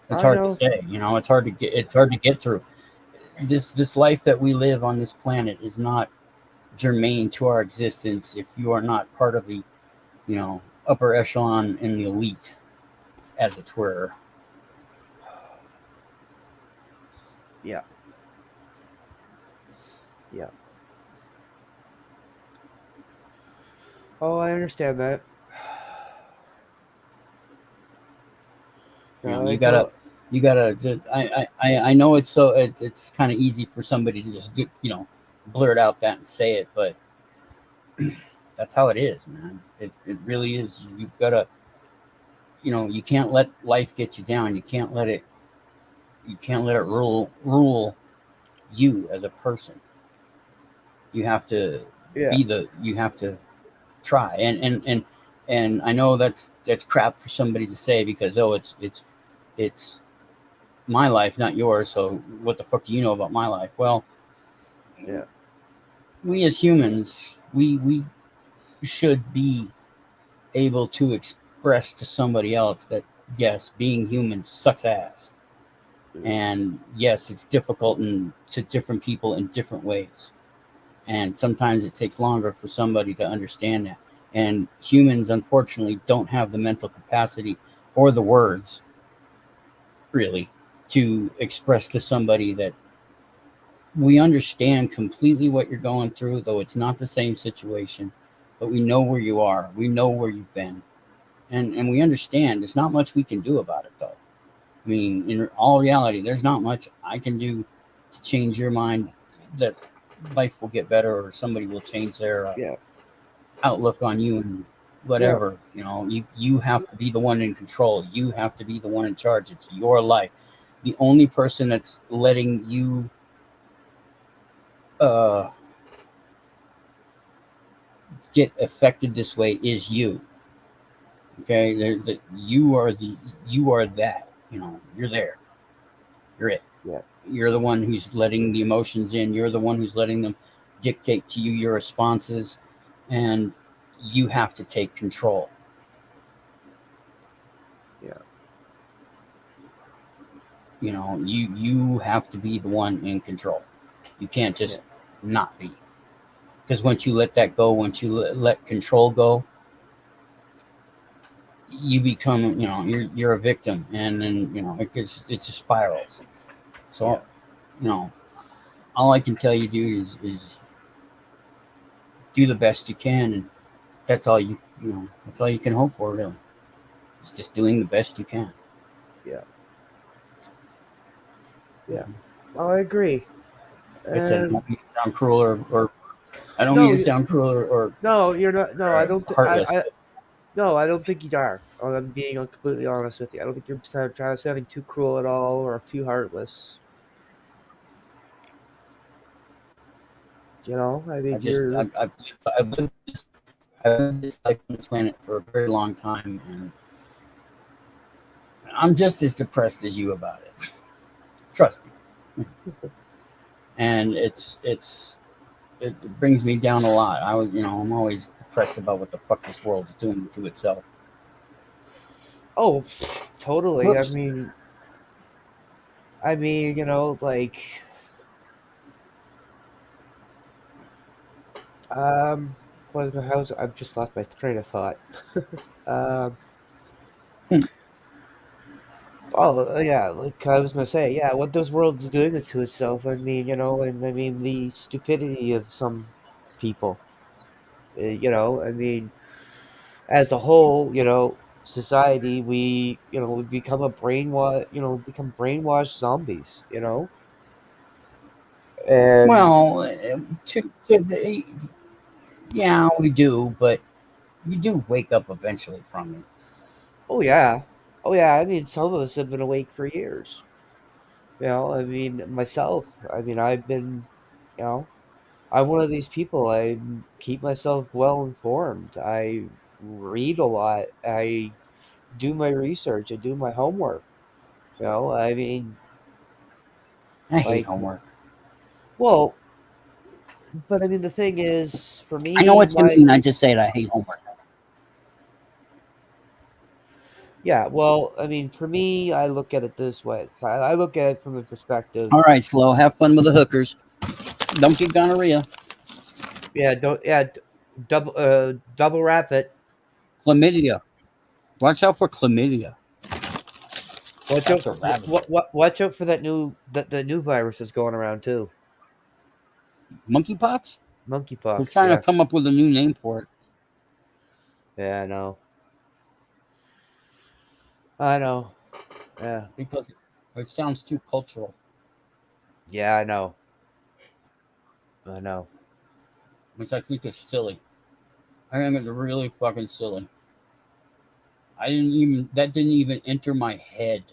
It's I hard to know. say. You know, it's hard to get through. This life that we live on this planet is not germane to our existence if you are not part of the, you know, upper echelon and the elite, as it were. Yeah. Yeah. Oh, I understand that. You know, No, I tell. you gotta. I know it's kind of easy for somebody to just do, you know, blurt out that and say it, but that's how it is, man. It really is. You gotta, you know, you can't let life get you down. You can't let it rule you as a person. You have to Yeah. you have to try. And I know that's crap for somebody to say because, oh, it's my life, not yours. So what the fuck do you know about my life? Well, Yeah. we as humans, we should be able to express to somebody else that yes, being human sucks ass. And yes, it's difficult to different people in different ways. And sometimes it takes longer for somebody to understand that. And humans, unfortunately, don't have the mental capacity or the words, really, to express to somebody that we understand completely what you're going through, though it's not the same situation. But we know where you are. We know where you've been. And we understand there's not much we can do about it, though. I mean, in all reality, there's not much I can do to change your mind that life will get better or somebody will change their Yeah. outlook on you and Yeah. whatever. You know, you have to be the one in control. You have to be the one in charge. It's your life. The only person that's letting you uh, get affected this way is you. Okay, you are that. You know, you're there. You're it. Yeah. You're the one who's letting the emotions in. You're the one who's letting them dictate to you your responses, and you have to take control. Yeah. You know, you have to be the one in control. You can't just not be, because once you let that go, once you let control go, you become, you know, you're a victim, and then, you know, it just spirals. So, Yeah. you know, all I can tell you, dude, is do the best you can, and that's all you know, that's all you can hope for, really. It's just doing the best you can. Yeah. Yeah. Oh, I agree. Like I said, I And don't mean to sound cruel or I don't mean no, to sound cruel no, you're not. No, I don't. heartless. No, I don't think you are. I'm being completely honest with you. I don't think you're sounding too cruel at all or too heartless. You know, I I think just you're. I've lived this life on this planet for a very long time, and I'm just as depressed as you about it. Trust me. And it brings me down a lot. I'm always depressed about what the fuck this world's doing to itself. Oh, totally. Whoops. You know, like, um, I've just lost my train of thought. um, yeah, like I was gonna say, yeah, what this world is doing to itself. I mean, you know, and I mean the stupidity of some people. You know, I mean, as a whole, you know, society, we become become brainwashed zombies. You know, And Well, yeah, we do, but you do wake up eventually from it. oh yeah, oh yeah. I mean, some of us have been awake for years. I mean, myself. I mean, I've been, you know, I'm one of these people. I keep myself well informed. I read a lot. I do my research. I do my homework. I mean, I hate like, homework. well, but I mean, the thing is, for I know me, what you mean. I just said I hate homework. yeah, well, I mean, for me, I look at it this way. I look at it from the perspective, All right, Slow. Have fun with the hookers. Don't get gonorrhea. yeah, double wrap it. Chlamydia. Watch out for chlamydia. Watch out, That's a ravager. watch out for that the new virus that's going around too. Monkeypox? They're Monkeypox. trying to Yeah, come up with a new name for it yeah, I know, yeah, because it sounds too cultural. yeah, I know. Which I think is silly. I think it's really fucking silly. That didn't even enter my head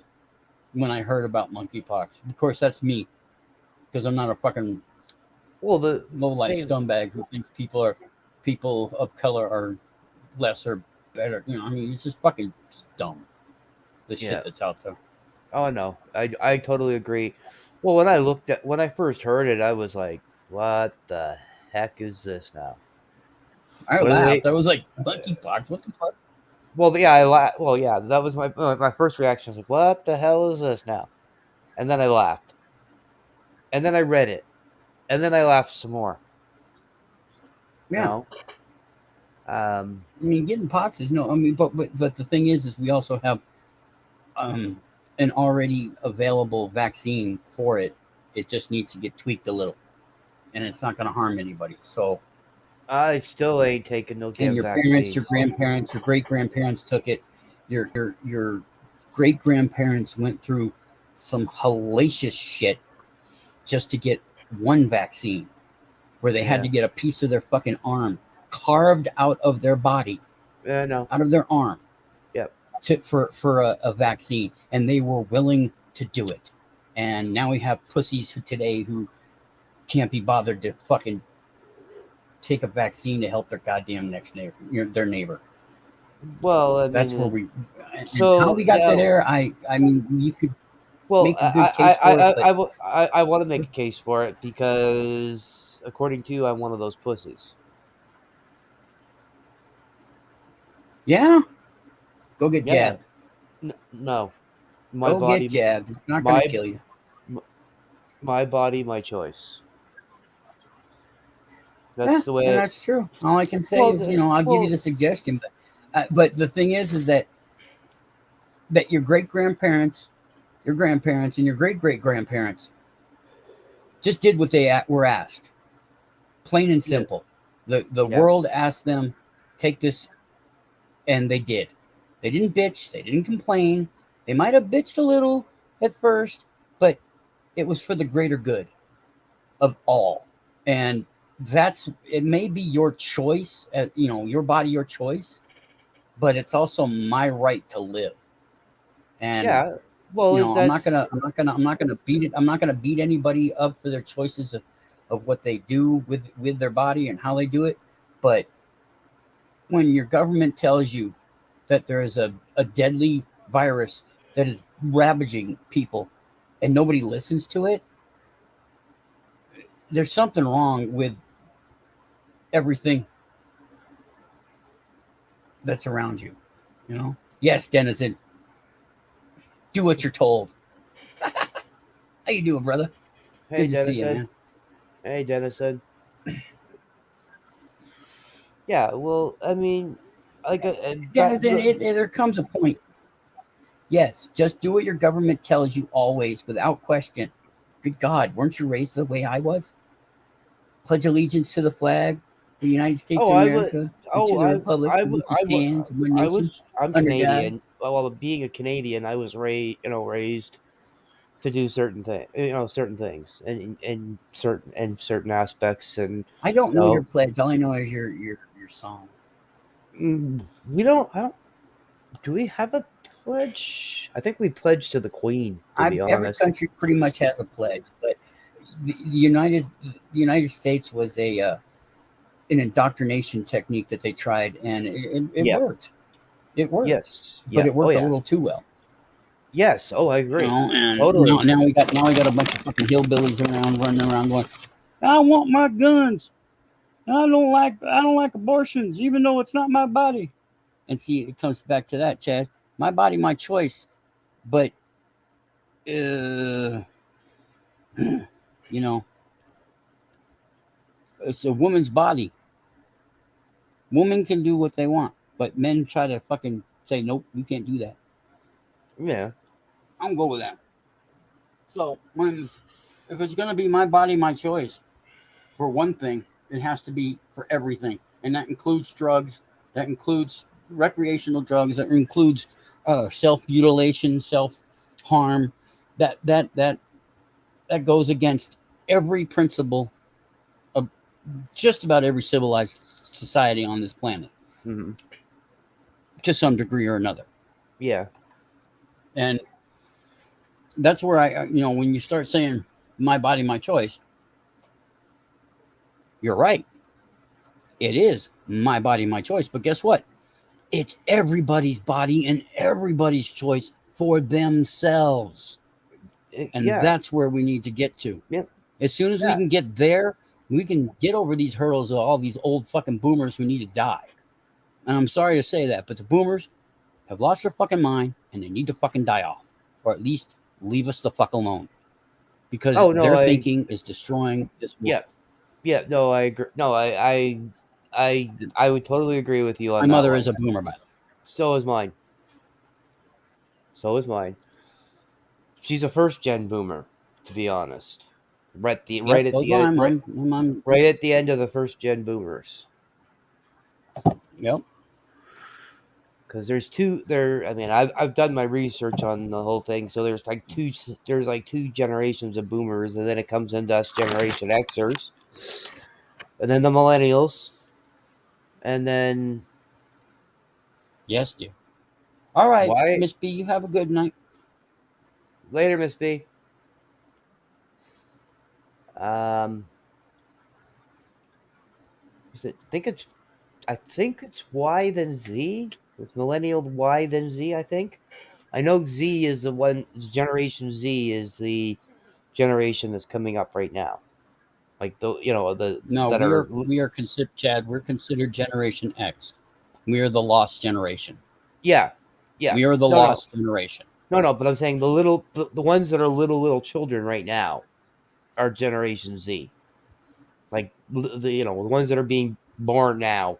when I heard about monkeypox. Of course, that's me because I'm not a fucking Well, the low life same. scumbag who thinks people of color are less or better. I mean, it's just fucking dumb. The Yeah. shit that's out there. Oh no, I totally agree. Well, when I first heard it, I was like, "What the heck is this now?" I What are laughed. they? I was like, monkeypox? What the fuck? Well, yeah, Well, yeah, that was my first reaction. I was like, "What the hell is this now?" And then I laughed, and then I read it, and then I laughed some more. You Yeah. know, um, I mean, getting pox is no. I mean, but the thing is we also have an already available vaccine for it. It just needs to get tweaked a little, and it's not going to harm anybody. So, I still ain't taking no and damn your parents, your vaccines. grandparents, your great grandparents took it. Your great grandparents went through some hellacious shit just to get one vaccine, where they had Yeah, to get a piece of their fucking arm carved out of their body, yeah, no, out of their arm, yep, for a vaccine, and they were willing to do it. And now we have pussies today who can't be bothered to fucking take a vaccine to help their goddamn next neighbor, their neighbor. Well, I That's where mean, we. And how so we got yeah. that air, I mean, you could Well, make a good case for it, but I want to make a case for it because, according to you, I'm one of those pussies. yeah, go get Yeah, jabbed. no, my Go get body, jabbed. It's not going to my kill you. my body, my choice. Yeah, That's the way. and that's true. All I can say Well, is, I'll give you the suggestion, but the thing is that your great grandparents, your grandparents, and your great great grandparents just did what they were asked, plain and yeah, simple. The yeah, world asked them, take this, and they did. They didn't bitch. They didn't complain. They might have bitched a little at first, but it was for the greater good of all. And it may be your choice, your body, your choice, but it's also my right to live. And yeah. Well, that's I'm not gonna beat it. I'm not gonna beat anybody up for their choices of what they do with their body and how they do it. But when your government tells you that there is a deadly virus that is ravaging people and nobody listens to it, there's something wrong with everything that's around you. Yes, Denizen, do what you're told. How you doing, brother? hey Good to see you, Dennison. man. Hey Dennison. Yeah. Well, I mean, like Denizen, there comes a point. Yes, just do what your government tells you always, without question. Good God, weren't you raised the way I was? Pledge allegiance to the flag, the United States oh, of I would. America, and to Oh, the republic for which it stands, one nation, I'm under God. Canadian. Well, being a Canadian, I was raised to do certain things, certain things, and certain aspects, and I don't know No. your pledge. All I know is your song. we don't. I don't. Do we have a pledge? I think we pledged to the Queen. To be Every honest. country pretty much has a pledge, but the United States was an indoctrination technique that they tried, and it Yeah. worked. It worked, Yes. but Yeah. it Oh worked a yeah. little too well. Yes. Oh, I You agree. know, and Totally. now we got a bunch of fucking hillbillies around running around going, I want my guns. I don't like abortions, even though it's not my body. And see, it comes back to that, Chad. My body, my choice. But you know, it's a woman's body. Women can do what they want, but men try to fucking say, nope, you can't do that. Yeah. I'm go with that. So if it's gonna be my body, my choice, for one thing, it has to be for everything, and that includes drugs. That includes recreational drugs. That includes self mutilation, self harm. That goes against every principle of just about every civilized society on this planet Hmm. to some degree or another. Yeah. And that's where when you start saying my body, my choice, you're right. It is my body, my choice. But guess what? It's everybody's body and everybody's choice for themselves. And Yeah. that's where we need to get to. Yeah. As soon as we Yeah. can get there, we can get over these hurdles of all these old fucking boomers who need to die. And I'm sorry to say that, but the boomers have lost their fucking mind and they need to fucking die off. Or at least leave us the fuck alone. Because Oh no. their thinking is destroying this Yeah. world. Yeah. No. I agree. No. I would totally agree with you My on that mother one. is a boomer, by the way. So is mine. So is mine. She's a first gen boomer, to be honest. Yep, those are mine. Right at the end of the first gen boomers. Yep. Because there's two there. I mean, I've done my research on the whole thing. So there's like two generations of boomers, and then it comes into us Generation Xers, and then the millennials, and then Yes, dear. All right, why Miss B, you have a good night. later, Miss B. Um, I think it's Y then Z. It's millennial Y then Z. I think. I know Z is the one. Generation Z is the generation that's coming up right now. Like the No, that are we are considered Chad. We're considered Generation X. We are the lost generation. yeah. We are the No, no. lost generation. No, but I'm saying the ones that are little children right now are Generation Z. Like the ones that are being born now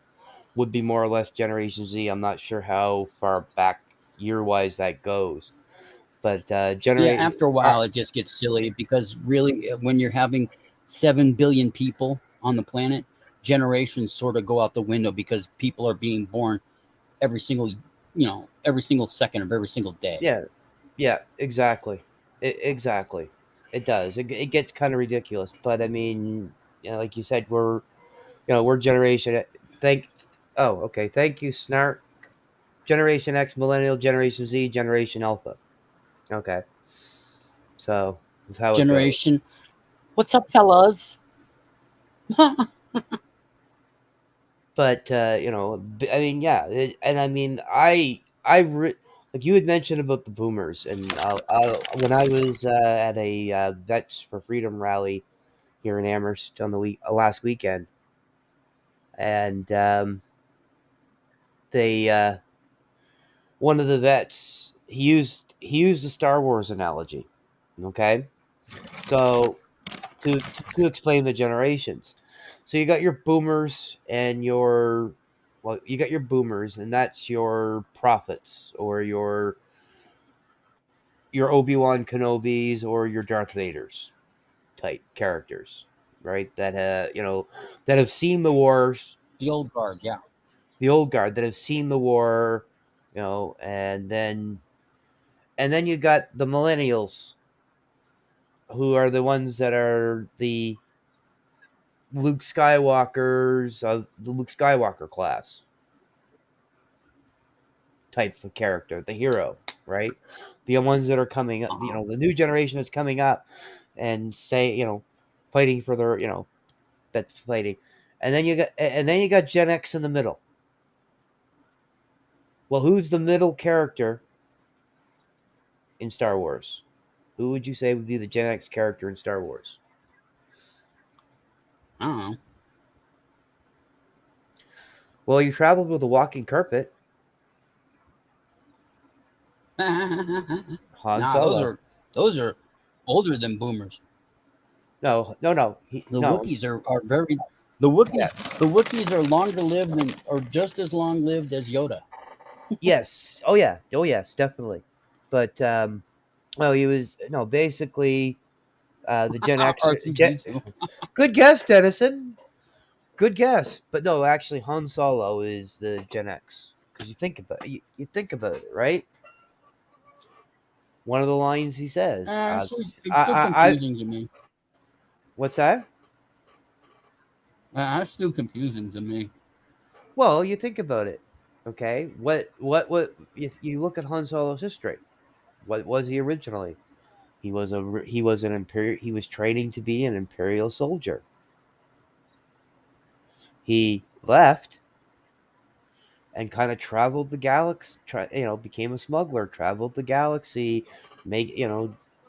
would be more or less Generation Z. I'm not sure how far back year wise that goes, but Yeah, after a while, it just gets silly because really, when you're having 7 billion people on the planet, generations sort of go out the window because people are being born every single second of every single day. yeah, exactly, exactly. It does. It gets kind of ridiculous, but I mean, like you said, we're Generation. Oh, okay. Thank you, Snark. Generation X, Millennial, Generation Z, Generation Alpha. Okay. So that's how it goes. Generation, what's up, fellas? But I mean, yeah, and I mean, like you had mentioned about the boomers, and when I was at a Vets for Freedom rally here in Amherst on the last weekend, and they one of the vets he used the Star Wars analogy. Okay, so to explain the generations. So you got your boomers and you got your boomers, and that's your prophets or your Obi-Wan Kenobis or your Darth Vaders type characters, right? That have seen the wars, The old guard, yeah. the old guard that have seen the war, and then you got the millennials who are the ones that are the Luke Skywalker's the Luke Skywalker class type of character, the hero, right? The ones that are coming up, the new generation that's coming up and fighting for their, that fighting. And then you got Gen X in the middle. Well, who's the middle character in Star Wars? Who would you say would be the Gen X character in Star Wars? I don't Well, you traveled with a walking carpet. know. Han Solo. Those are older than boomers. No. The Wookiees are very the Wookiees are longer lived than, or just as long lived as Yoda. Yes. Oh yeah. Oh yes, definitely. But he was basically the Gen X. R2D2. Good guess, Dennison. Good guess. But no, actually, Han Solo is the Gen X. Because you think about it, right? One of the lines he says. It's still confusing to me. What's that? It's still confusing to me. Well, you think about it. Okay, what? If you look at Han Solo's history, what was he originally? He was training to be an Imperial soldier. He left and kind of traveled the galaxy. Became a smuggler. Traveled the galaxy.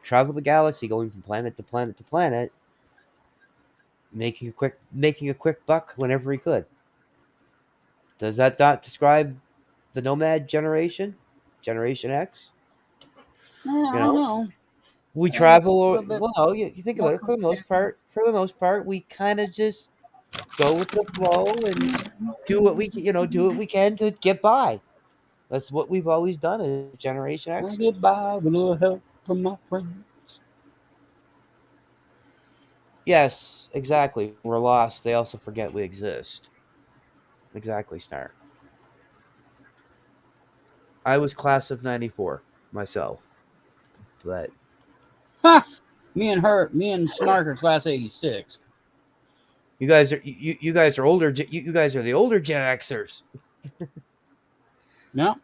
Traveled the galaxy, going from planet to planet to planet, making a quick buck whenever he could. Does that not describe the nomad generation? Generation X? I don't know. We travel. Well, you think about it. For the most part, we kind of just go with the flow and do what we can to get by. That's what we've always done as Generation X. I get by with a little help from my friends. Yes, exactly. We're lost. They also forget we exist. Exactly, Snark. I was class of '94 myself, but me and Snark are class 86. you guys are older. You guys are the older Gen Xers. No.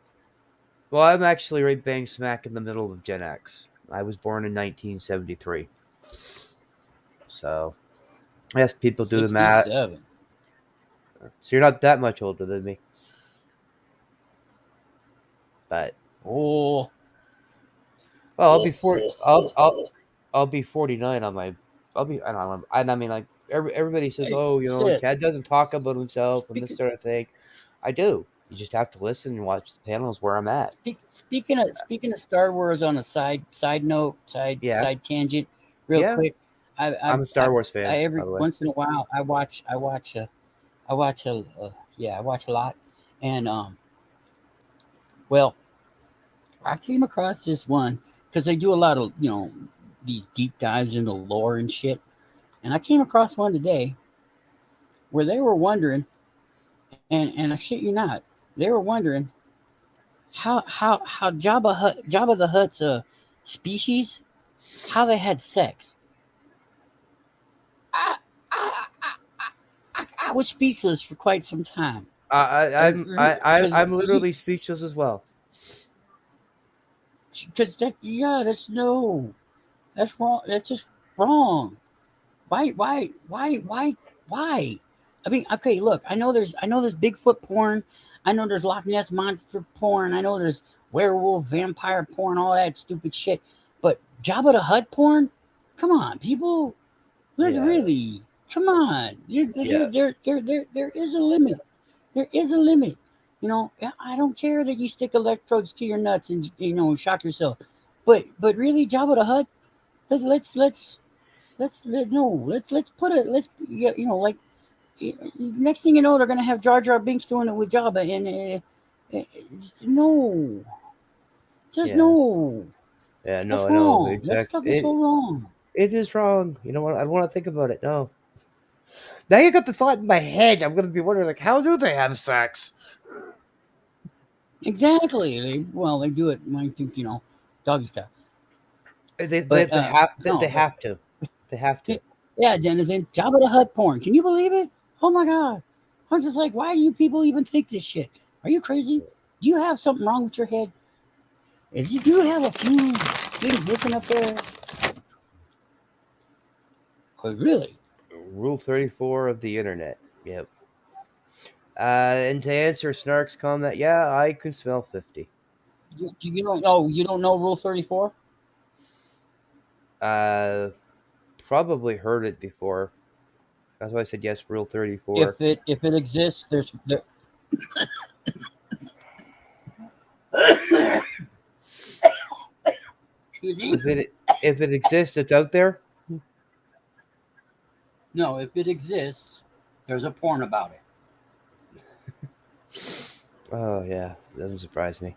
Well, I'm actually right bang smack in the middle of Gen X. I was born in 1973. So, yes, people do the math. 67. So you're not that much older than me. But I'll be 40. I'll be 49 on my. I don't know. I mean, like everybody says, Ted doesn't talk about himself and this sort of thing. I do. You just have to listen and watch the panels where I'm at. Speaking of Star Wars, on a side note, side tangent, real quick. I'm a Star Wars fan. Every once in a while, I watch a lot, and well, I came across this one because they do a lot of these deep dives into lore and shit, and I came across one today where they were wondering, and I shit you not, they were wondering how Jabba the Hutt's species, how they had sex. I was speechless for quite some time. I'm literally speechless as well. Because that's wrong. That's just wrong. Why? I mean, okay, look, I know there's Bigfoot porn. I know there's Loch Ness monster porn. I know there's werewolf, vampire porn, all that stupid shit. But Jabba the Hutt porn? Come on, people. Let's really. Come on. There is a limit. There is a limit. I don't care that you stick electrodes to your nuts and shock yourself. But really, Jabba the Hutt, let's put it, like, next thing you know, they're gonna have Jar Jar Binks doing it with Jabba, and no, just no. Yeah, no, that's I know wrong. exactly. That stuff is so wrong. It is wrong. You know what? I don't want to think about it. No. Now you got the thought in my head. I'm going to be wondering, like, how do they have sex? Exactly. They do it, I think, doggy style. They no, have to. They have to. yeah, Denizen, Jabba the Hutt porn. Can you believe it? Oh my god! I was just like, why do you people even think this shit? Are you crazy? Do you have something wrong with your head? Do you have a few things missing up there? But really, Rule 34 of the internet. Yep. And to answer Snark's comment, yeah, I can smell 50. you don't know Rule 34? Probably heard it before. That's why I said yes. Rule 34. If it exists, there's there. If it exists, it's out there. No, if it exists, there's a porn about it. Oh yeah, doesn't surprise me.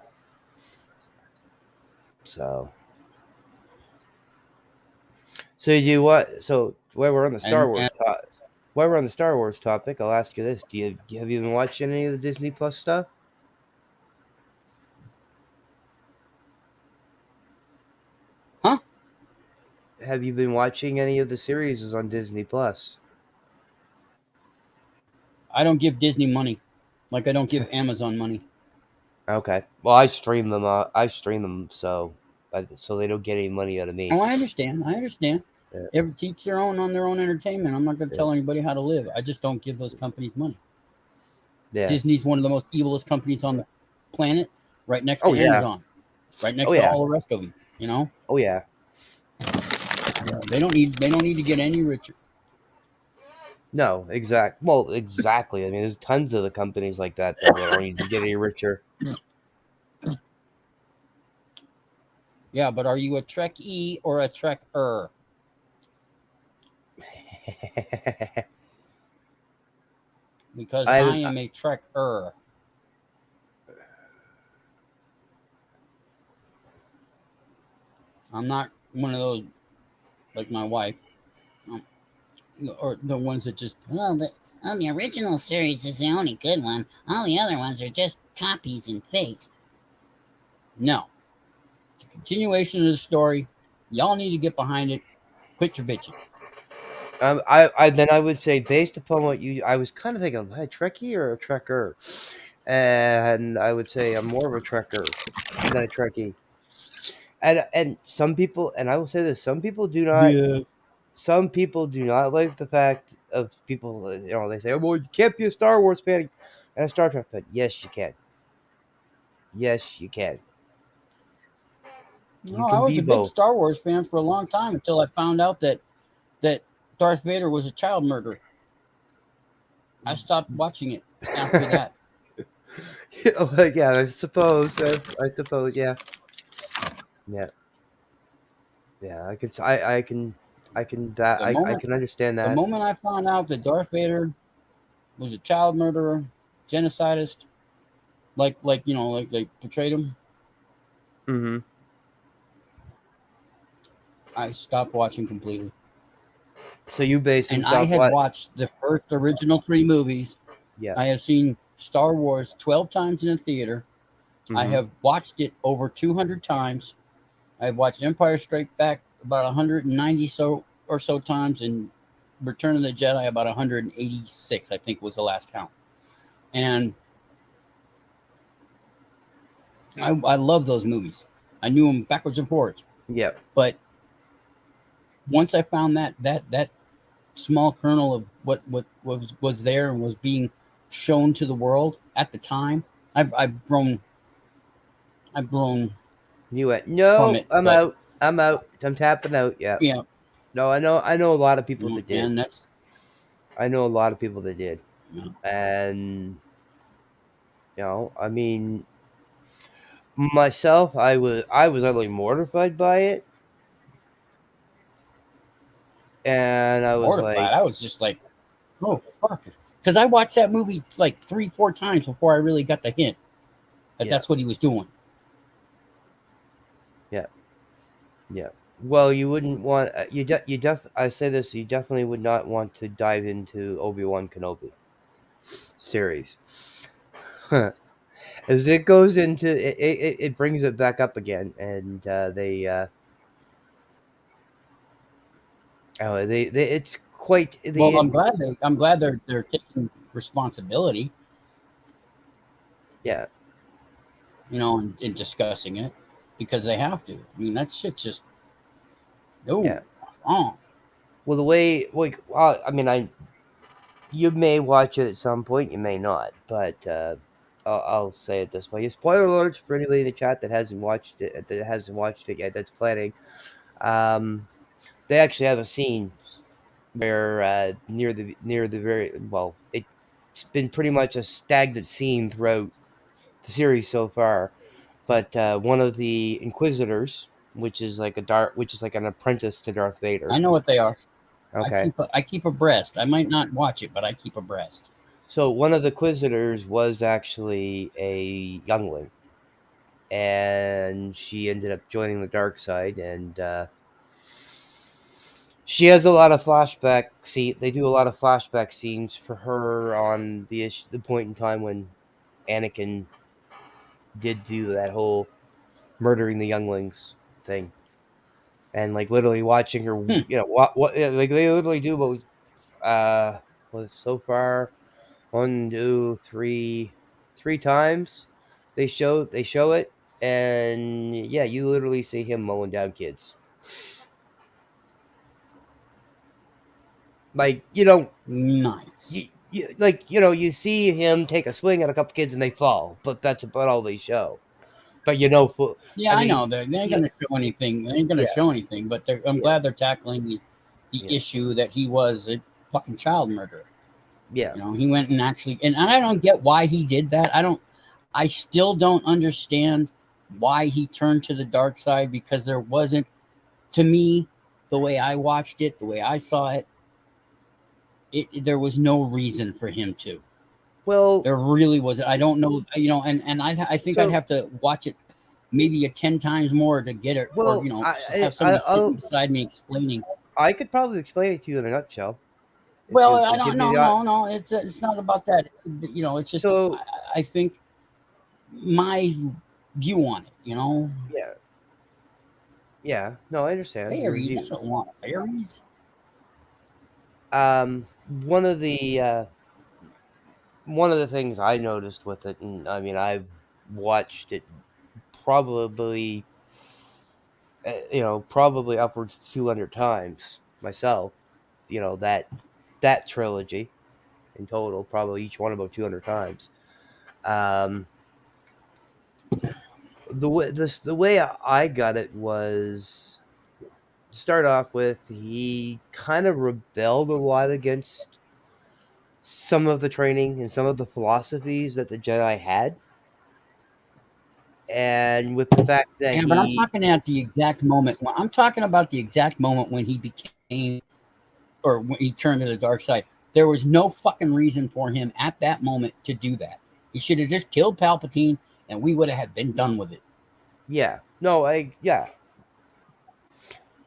So you what? So while we're on the Star Wars topic, I'll ask you this: have you been watching any of the Disney Plus stuff? Huh? Have you been watching any of the series on Disney Plus? I don't give Disney money, like I don't give Amazon money. Okay. Well, I stream them. So they don't get any money out of me. Oh, I understand. Yeah. Every teach their own on their own entertainment. I'm not going to tell anybody how to live. I just don't give those companies money. Yeah. Disney's one of the most evilest companies on the planet, right next to yeah. Amazon, right next to all the rest of them. You know. Oh yeah. They don't need to get any richer. No, exactly. I mean, there's tons of the companies like that don't need to get any richer. Yeah, but are you a Trekkie or a Trekker? Because I am a Trekker. I'm not one of those like my wife, or the ones that just the original series is the only good one. All the other ones are just copies and fakes. No, it's a continuation of the story. Y'all need to get behind it. Quit your bitching. I would say, based upon what I was kind of thinking, am I a Trekkie or a Trekker? And I would say I'm more of a Trekker than a Trekkie. And some people, and I will say this, some people do not. Yeah. Some people do not like the fact of people. They say, "Oh, well, you can't be a Star Wars fan and a Star Trek fan." Yes, you can. Yes, you can. No, I was a big Star Wars fan for a long time until I found out that Darth Vader was a child murderer. I stopped watching it after that. Yeah, I suppose. Yeah. Yeah, I can understand that. The moment I found out that Darth Vader was a child murderer, genocidist, like they portrayed him, Mm-hmm. I stopped watching completely. So you basically I had watched the first original 3 movies. Yeah. I have seen Star Wars 12 times in a theater. Mm-hmm. I have watched it over 200 times. I've watched Empire Strikes Back about 190 so times, and Return of the Jedi about 186, I think was the last count. And I love those movies. I knew them backwards and forwards. Yeah. But once I found that small kernel of what was there and was being shown to the world at the time, I've grown. You went, no, I'm out. I'm tapping out. Yeah. Yeah. No, I know a lot of people that did. And I know a lot of people that did. Yeah. And I mean, myself, I was utterly mortified by it. And I was mortified. I was just like, oh fuck. Because I watched that movie like 3-4 times before I really got the hint that that's what he was doing. Yeah. Yeah. Well, you wouldn't want I say this, you definitely would not want to dive into Obi-Wan Kenobi series. As it goes into it brings it back up again, and Oh, they it's quite Well, the I'm glad they're taking responsibility, yeah. and discussing it because they have to. I mean, that shit just no Yeah. wrong. Well, the way like I mean, you may watch it at some point, you may not, but I'll say it this way: spoiler alerts for anybody in the chat that hasn't watched it yet. That's planning. They actually have a scene where near the very well, it's been pretty much a stagnant scene throughout the series so far. But one of the Inquisitors, which is like an apprentice to Darth I Vader. know what they are. Okay, I keep abreast. I might not watch it, but I keep abreast. so one of the Inquisitors was actually a youngling, and she ended up joining the dark side, and she has a lot of flashback. They do a lot of flashback scenes for her on the point in time when Anakin did do that whole murdering the younglings thing, and like literally watching her, Hmm. what like they literally do. But well, so far, 1, 2, 3, 3 times they show it, and yeah, you literally see him mowing down kids. Like Nice. you see him take a swing at a couple kids and they fall, but that's about all they show. But Yeah, I I mean, know they ain't yeah, gonna show anything. They ain't gonna yeah, show anything. But I'm yeah, glad they're tackling the yeah, issue that he was a fucking child murderer. yeah. He went and actually, and I don't get why he did that. I still don't understand why he turned to the dark side because there wasn't, to me, the way I watched it, the way I saw it, there was no reason for him to. Well, There really wasn't. I don't know, and I think I'd so have to watch it maybe 10 times more to get it, or well, have somebody sitting I'll beside me explaining. I could probably explain it to you in a nutshell if Well, you I give don't. me No, the no, no. It's not about that. It's just so I think my view on it. yeah, yeah. No, I understand your Fairies. I view. don't want fairies. One of the things I noticed with it, and I mean, I've watched it probably, probably upwards to 200 times myself. That trilogy in total, probably each one about 200 times. Um, the way I got it was to start off with, he kind of rebelled a lot against some of the training and some of the philosophies that the Jedi had, and with the fact that Yeah, but I'm talking at the exact moment. I'm talking about the exact moment when he became, or when he turned to the dark side. There was no fucking reason for him at that moment to do that. He should have just killed Palpatine, and we would have been done with it. yeah, no, yeah,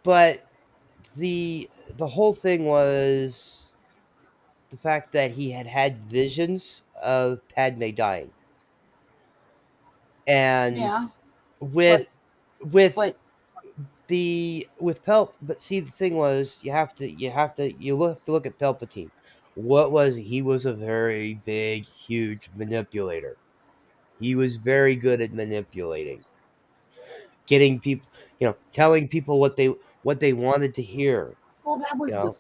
but the whole thing was the fact that he had visions of Padme dying, and Yeah, with but with but but see, the thing was, you look at Palpatine. What was he? He was a very big, huge manipulator. He was very good at manipulating, getting people, telling people what they wanted to hear. well, that You was know,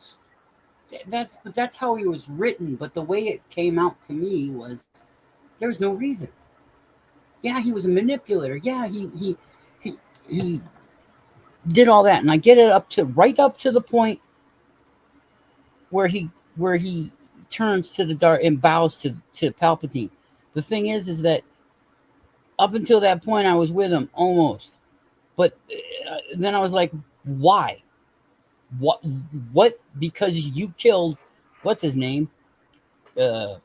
that's how he was written. But the way it came out to me was there was no reason. Yeah, he was a manipulator. Yeah, he did all that, and I get it right up to the point where he turns to the dark and bows to Palpatine. The thing is that up until that point, I was with him almost, but then I was like, why? What? What? Because you killed what's his name? Uh,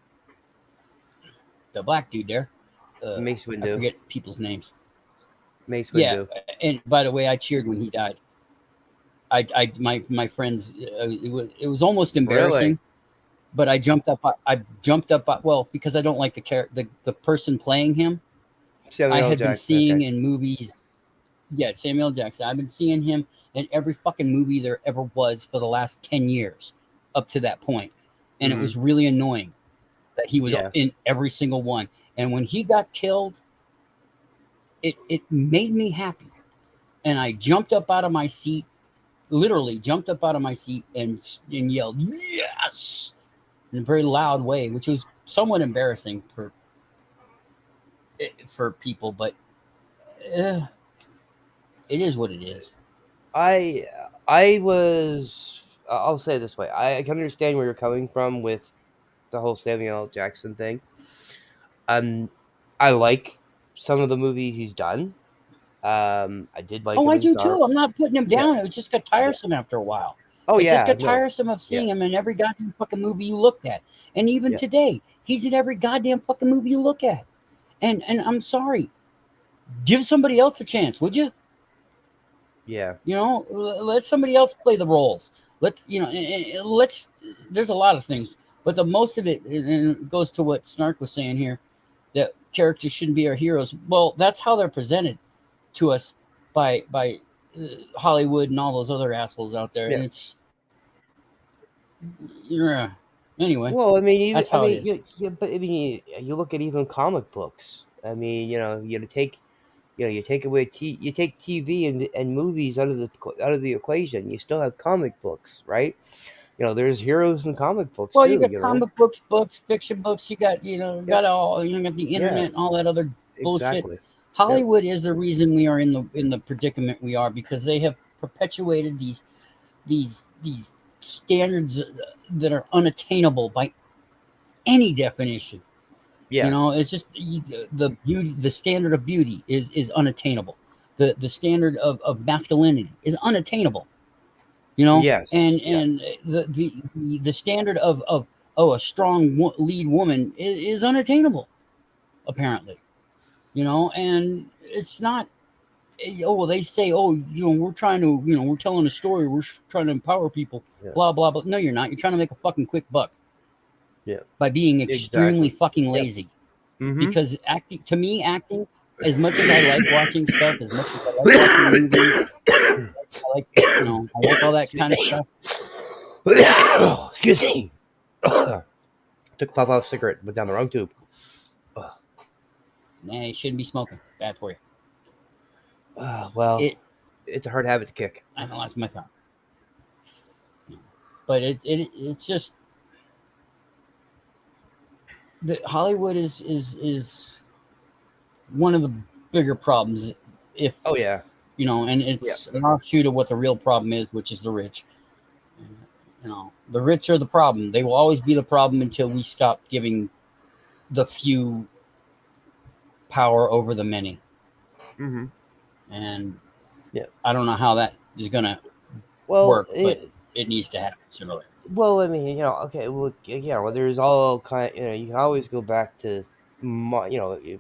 the black dude there. Mace I Windu, forget people's names. Mace Yeah, Windu. and by the way, I cheered when he died. My friends, it was almost Really, embarrassing, but I jumped up. I jumped up. Well, because I don't like the person playing him. I Samuel L. had been Jackson. seeing Okay, in movies. Yeah, Samuel Jackson. I've been seeing him in every fucking movie there ever was for the last 10 years up to that point. And it was really annoying that he was in every single one. And when he got killed, it made me happy. And I jumped up out of my seat, literally jumped up out of my seat and yelled, yes, in a very loud way, which was somewhat embarrassing for people, but it is what it is. I'll say it this way. I can understand where you're coming from with the whole Samuel L. Jackson thing. I like some of the movies he's done. I did like him I in do Snark. too. I'm not putting him Yeah. down. It just got tiresome after a while. Oh, it yeah. just got no. tiresome of seeing him in every goddamn fucking movie you looked at. And even today, he's in every goddamn fucking movie you look at. And I'm sorry. Give somebody else a chance, would you? Yeah. You know, let somebody else play the roles. There's a lot of things, but the most of it, and it goes to what Snark was saying here, that characters shouldn't be our heroes. Well, that's how they're presented to us by Hollywood and all those other assholes out there. And it's, anyway. Well, I mean, that's how it is. but I mean, you look at even comic books. I mean, you take away you take TV and movies out of the equation. You still have comic books, right? There's heroes in comic books. Well, too, you got comic books, fiction books. You got got the internet and all that other bullshit. Exactly. Hollywood is the reason we are in the predicament we are, because they have perpetuated these standards that are unattainable by any definition. Yeah. It's just the beauty, the standard of beauty is unattainable. The standard of masculinity is unattainable. Yes. And the standard of a strong lead woman is unattainable, apparently. And it's not. They say, we're trying to, we're telling a story, we're trying to empower people, blah blah blah. No, you're not. You're trying to make a fucking quick buck. Yeah. By being extremely fucking Yep. lazy. Mm-hmm. Because acting, as much as I like watching stuff, as much as I like watching movies, I like all that kind of stuff. Excuse me. Took a pop-off cigarette, went down the wrong tube. Nah, you shouldn't be smoking. Bad for you. Well, it's a hard habit to kick. I know, that's my thought. But it's just that Hollywood is one of the bigger problems. And it's an offshoot of what the real problem is, which is the rich. The rich are the problem. They will always be the problem until we stop giving the few power over the many. Mm-hmm. And I don't know how that is going to work, but it needs to happen sooner or later. Well, I mean, there's all kind. You can always go back to, the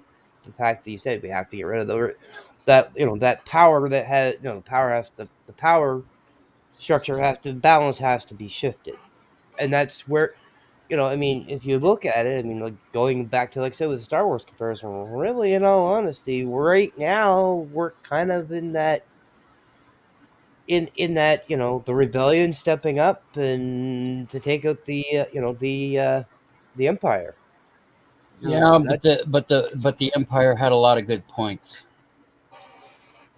fact that you said we have to get rid of that power that has, the power structure has to be shifted, and that's where, if you look at it, going back to, like I said, with the Star Wars comparison, really, in all honesty, right now we're kind of in that. In that, the rebellion stepping up and to take out the empire. Yeah, but the empire had a lot of good points.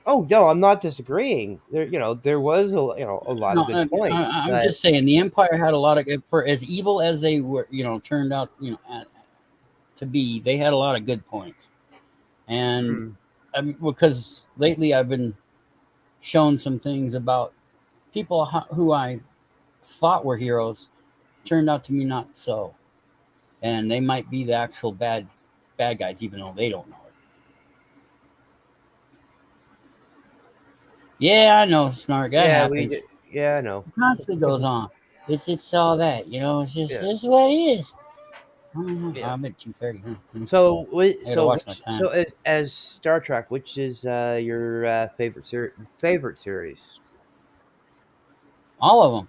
Oh no, I'm not disagreeing. There was a lot of good points. I'm just saying the empire had a lot of, for as evil as they were, turned out, to be. They had a lot of good points, and because lately I've been shown some things about people who I thought were heroes turned out to be not so, and they might be the actual bad guys, even though they don't know it. Yeah, I know, Snark. That happens. I know. It constantly goes on. It's all that, it's just this is what it is. I'm at 2:30. So as Star Trek, which is your favorite series? All of them.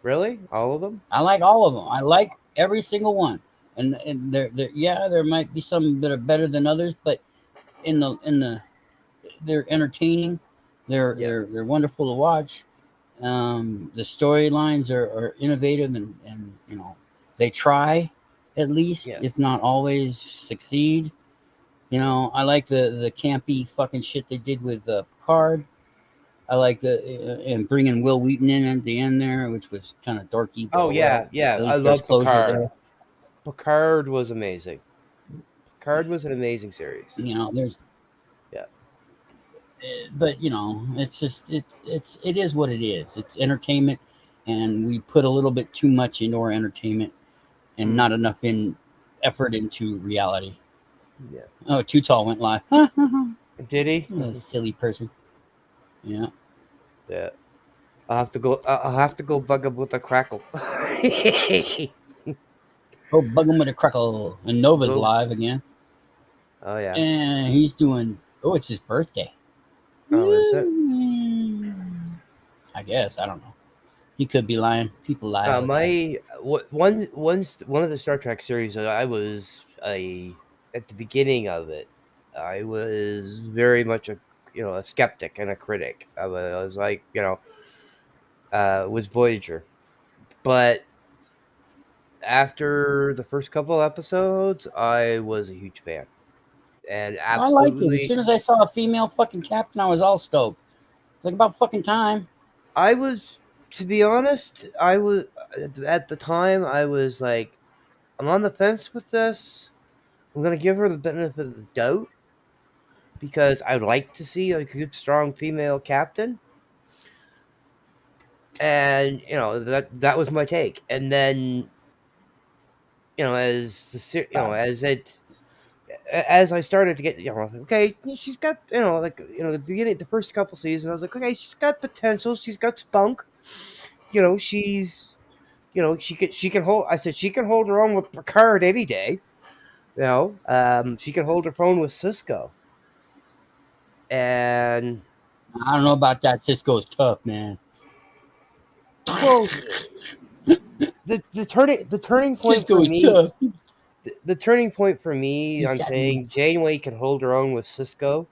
Really, all of them? I like all of them. I like every single one, and there might be some that are better than others, but they're entertaining. They're wonderful to watch. The storylines are innovative and they try at least, Yeah. if not always succeed. I like the campy fucking shit they did with Picard. I like and bringing Will Wheaton in at the end there, which was kind of dorky, but Oh yeah, well, yeah. at I least there's love closure Picard. there. Picard was amazing. Picard was an amazing series. There's Yeah. but it's just it is what it is. It's entertainment, and we put a little bit too much into our entertainment and not enough effort into reality. Yeah. Oh, Too Tall went live. Did he? A silly person. Yeah. Yeah. I'll have to go. I'll have to go bug him with a crackle. Oh, bug him with a crackle. And Nova's Go. live again. Oh yeah. And he's doing. Oh, it's his birthday. Oh, is it? I guess I don't know. He could be lying. People lie. all the time. One of the Star Trek series that I was at the beginning of it, I was very much a skeptic and a critic. I was like was Voyager, but after the first couple episodes, I was a huge fan, and I liked it. As absolutely, soon as I saw a female fucking captain, I was all stoked. It's like about fucking time. I was. To be honest, I was at the time. I was like, I'm on the fence with this. I'm gonna give her the benefit of the doubt because I'd like to see a good, strong female captain, and that was my take. And then, as as I started to get, okay, she's got, the beginning, the first couple seasons, I was like, okay, she's got potential, she's got spunk, she's, she can hold. I said she can hold her own with Picard any day. She can hold her phone with Cisco. And I don't know about that. Cisco's tough, man. well, the turning point for Cisco's me, tough. the turning point for me He on sat saying Janeway can hold her own with Cisco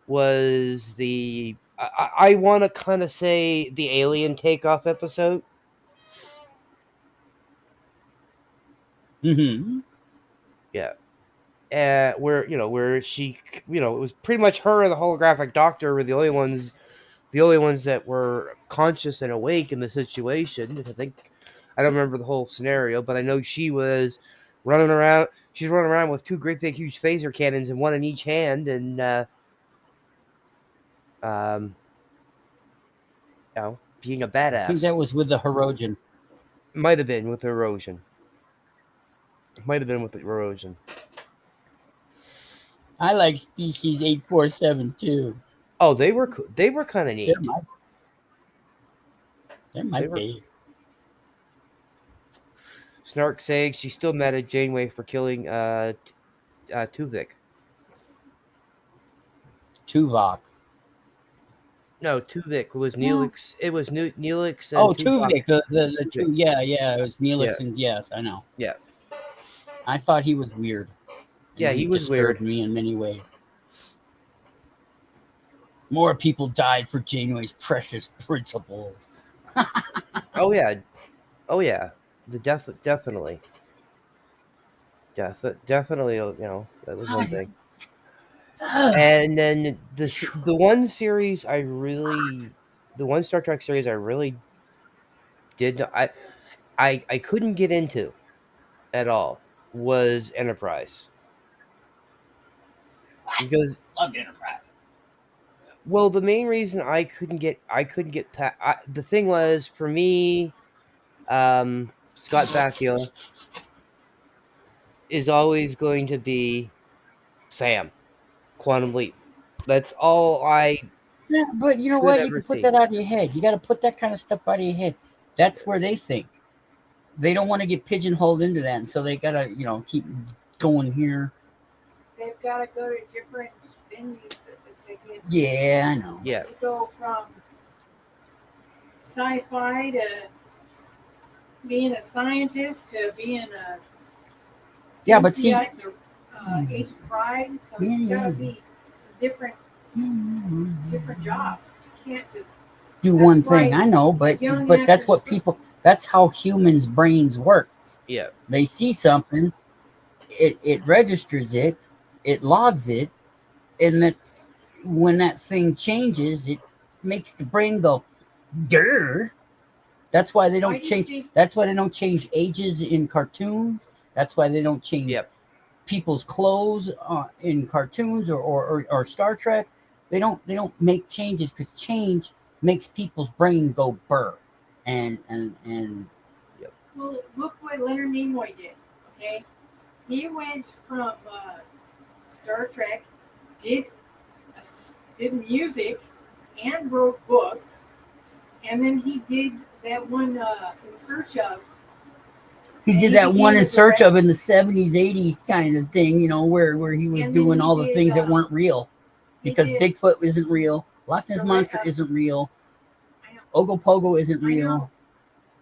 was I want to kind of say the alien takeoff episode. Mm-hmm. Yeah. Where she, it was pretty much her and the holographic doctor were the only ones that were conscious and awake in the situation. I don't remember the whole scenario, but I know she was running around. She's running around with two great big huge phaser cannons and one in each hand, and being a badass. I think that was with the Hirogen. Might have been with the erosion. I like Species 847 too. Oh, they were kind of neat. They're my favorite. Snark saying she still mad at Janeway for killing Tuvok. Tuvok. No, Tuvok was Neelix. It was Neelix. And Tuvok. The two. Yeah. It was Neelix, and yes, I know. Yeah. I thought he was weird. Yeah, he was disturbed weird. Me in many ways. More people died for Janeway's precious principles. Oh yeah. Definitely. Definitely. That was one thing. And then the one Star Trek series I really did I couldn't get into at all was Enterprise. Because Loved Enterprise. Well, the main reason I couldn't get the thing was for me, Scott Bakula is always going to be Sam, Quantum Leap. That's all I. Yeah, but you know what? You can put that out of your head. You got to put that kind of stuff out of your head. That's where they think. They don't want to get pigeonholed into that, and so they got to, keep going here. They've got to go to different venues. Yeah, I know. Yeah. To go from sci-fi to being a scientist to being a but see, Age of Pride. So it's got to be different. different jobs. You can't just do That's one thing. why I know, but young that's what actors- people. That's how humans' brains works. Yeah. They see something, it registers it, it logs it, and that's when that thing changes, it makes the brain go, grr. That's why they Why don't do you change. think- That's why they don't change ages in cartoons. That's why they don't change Yep. people's clothes in cartoons or Star Trek. They don't make changes because change makes people's brain go burr. And Well, look what Leonard Nimoy did. Okay, he went from Star Trek, did music, and wrote books, and then he did that one In Search of. he And did he that one became in a search director. of in the 70s, 80s kind of thing, where he was And then doing he all the did, things that weren't real. he Because did- Bigfoot isn't real, Loch Ness Direct- Monster isn't real, I know. Ogopogo isn't I real. know.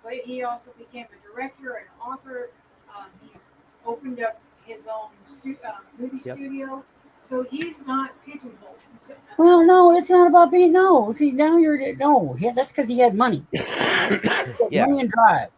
But he also became a director and author. He opened up his own movie studio. So he's not pigeonholed. Well, no, it's not about being See, now that's because he had money. Yeah. Money and drive,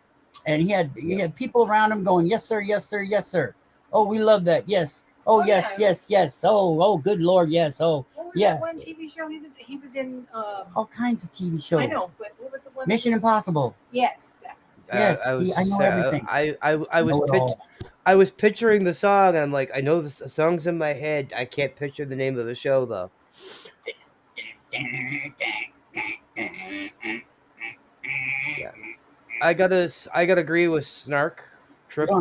and he had people around him going, yes sir, yes sir, yes sir. Oh, we love that. Yes. Oh, Oh, yes, yeah. yes. Oh, good Lord, yes. Oh, What was yeah. that one TV show he was in? All kinds of TV shows. I know, but what was the one? Mission Impossible. Yes. That. Yes, I see, was I just know saying, everything. I was picturing the song, and I'm like, I know the song's in my head. I can't picture the name of the show though. Yeah, I gotta agree with Snark. Trip Yeah.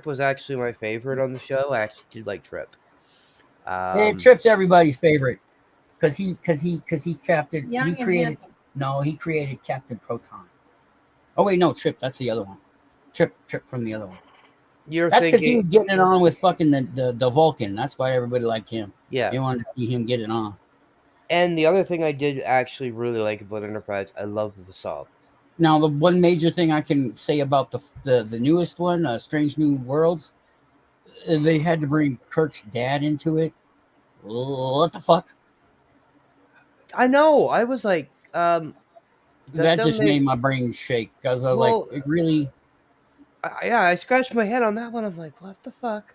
was actually my favorite on the show. I actually did like Trip. Trip's everybody's favorite because he captain. Young He and created. handsome. No, he created Captain Proton. Oh wait, no, Trip. That's the other one. Trip from the other one. You're That's because he thinking, was getting it on with fucking the Vulcan. That's why everybody liked him. yeah. They wanted to see him get it on. And the other thing I did actually really like about Enterprise, I love the song. Now, the one major thing I can say about the newest one, Strange New Worlds, they had to bring Kirk's dad into it. What the fuck? I know. I was like, That just made my brain shake because I was Well, like, it really. yeah, I scratched my head on that one. I'm like, what the fuck?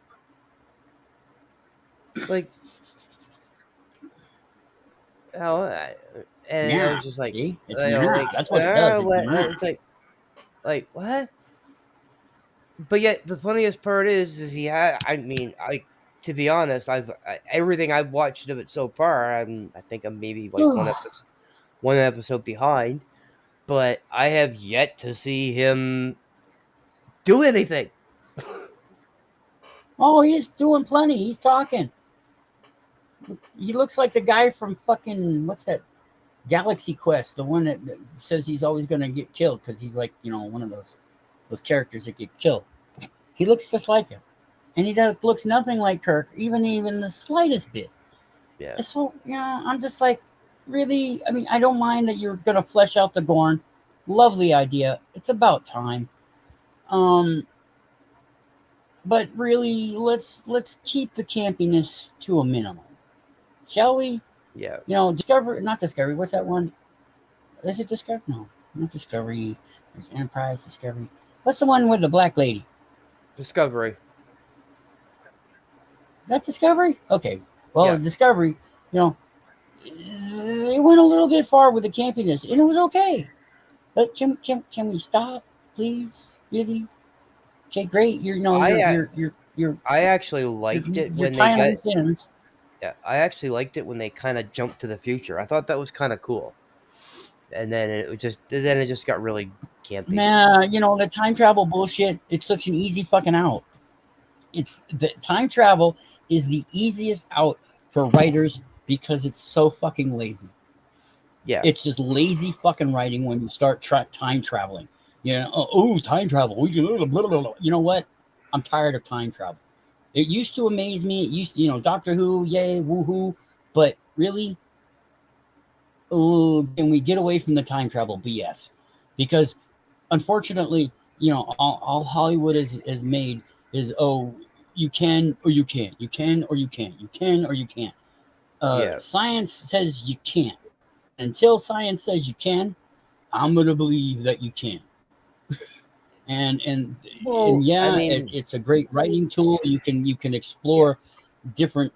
Like, and I was just like, see, it's like, that's what it does. it's like what? But yet the funniest part is he had. I mean, to be honest, everything I've watched of it so far. I think I'm maybe like one episode behind, but I have yet to see him do anything. Oh, he's doing plenty. He's talking. He looks like the guy from fucking what's that? Galaxy Quest, the one that says he's always going to get killed because he's like, one of those characters that get killed. He looks just like him, and he looks nothing like Kirk, even the slightest bit. Yeah. So I'm just like, really. I mean, I don't mind that you're going to flesh out the Gorn. Lovely idea. It's about time. But really, let's keep the campiness to a minimum, shall we? Yeah. Not Discovery. What's that one? Is it Discovery? No, not Discovery. There's Enterprise, Discovery. What's the one with the black lady? Discovery. Is that Discovery? Okay. Well, Yeah. Discovery, it went a little bit far with the campiness, and it was okay. But can we stop, please? Really? Okay, great. I actually liked it when tying they loose ends. Yeah, I actually liked it when they kind of jumped to the future. I thought that was kind of cool. And then it just got really campy. Nah, the time travel bullshit, it's such an easy fucking out. It's the time travel is the easiest out for writers because it's so fucking lazy. Yeah. It's just lazy fucking writing when you start time traveling. Time travel. We can blah, blah, blah. You know what? I'm tired of time travel. It used to amaze me. It used to, Doctor Who, yay, woohoo. But really, can we get away from the time travel BS? Because unfortunately, all Hollywood has made is, you can or you can't. You can or you can't. You can or you can't. Yeah. Science says you can't. Until science says you can, I'm gonna believe that you can. And Well, I yeah, mean, it's a great writing tool. You can explore different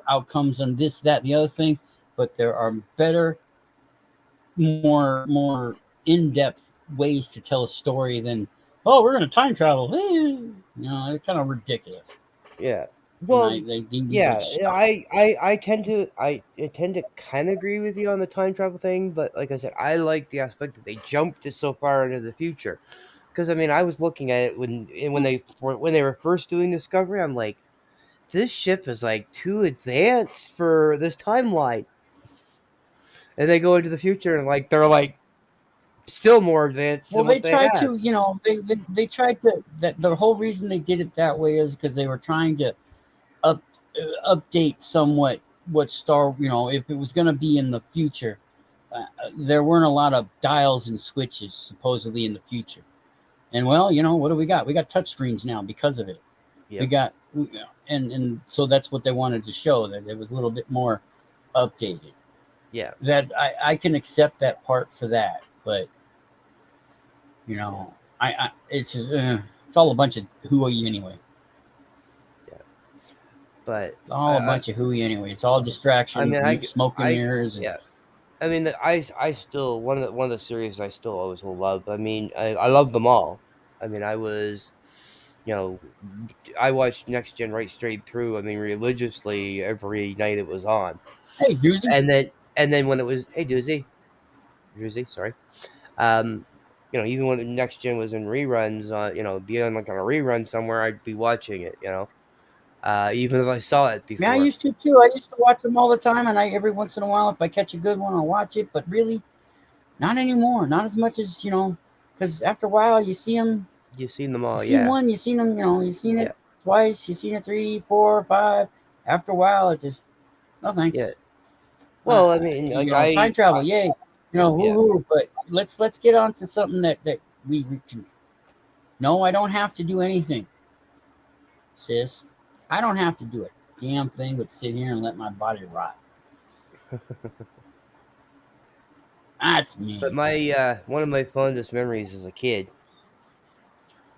outcomes and this, that, and the other thing. But there are better, more in-depth ways to tell a story than, oh, we're gonna time travel. You know, it's kind of ridiculous. yeah. And Well, they need to yeah. stop. I tend to kind of agree with you on the time travel thing, but like I said, I like the aspect that they jumped it so far into the future. Because I mean, I was looking at it when they were first doing Discovery. I'm like, this ship is like too advanced for this timeline. And they go into the future and like they're like still more advanced Well, than they what they tried had. to, they tried to. That the whole reason they did it that way is because they were trying to up update somewhat what Star. If it was going to be in the future, there weren't a lot of dials and switches supposedly in the future. And well, what do we got? We got touchscreens now because of it. We Yep. got, and so that's what they wanted to show, that it was a little bit more updated. Yeah. That I can accept that part for that, but I it's just, it's all a bunch of hooey anyway. But It's all a bunch of hooey anyway. It's all I distractions, mean, smoke and mirrors, and yeah. I mean, I still one of the series I still always will love. I mean, I love them all. I mean, I watched Next Gen right straight through. I mean, religiously every night it was on, hey, doozy. and then when it was, hey, Doozy, sorry. Um, even when Next Gen was in reruns, be on like on a rerun somewhere, I'd be watching it. Even if I saw it Yeah, I before. used to too. I used to watch them all the time, and I every once in a while, if I catch a good one, I'll watch it. But really, not anymore. Not as much as because after a while, you see them. You've seen them You all, seen yeah, one, you seen them. You've seen yeah, it twice. You've seen it 3, 4, 5. After a while, it just no yeah. thanks. Well, I mean, like Time travel, yay. yeah, Woo-hoo. But let's get on to something that we can. No, I don't have to do anything, sis. I don't have to do a damn thing but sit here and let my body rot. That's me. but my one of my fondest memories as a kid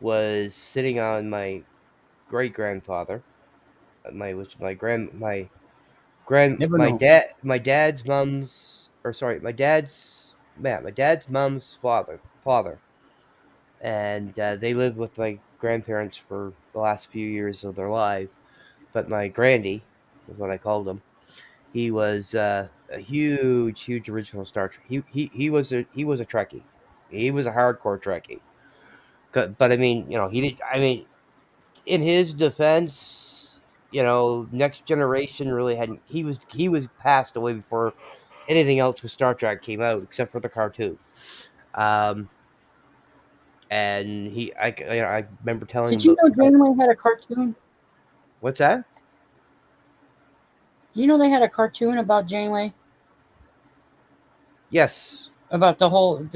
was sitting on my great grandfather, Never my know. dad my dad's mom's or sorry my dad's mom's father, and they lived with my grandparents for the last few years of their life. But my grandy is what I called him. He was a huge original Star Trek. He was a Trekkie. He was a hardcore Trekkie. But I mean, he did. I mean, in his defense, Next Generation really hadn't. He was passed away before anything else with Star Trek came out, except for the cartoon. Um, and I remember telling him Did you about know Janeway had a cartoon? what's that? You know they had a cartoon about Janeway? Yes. About the whole.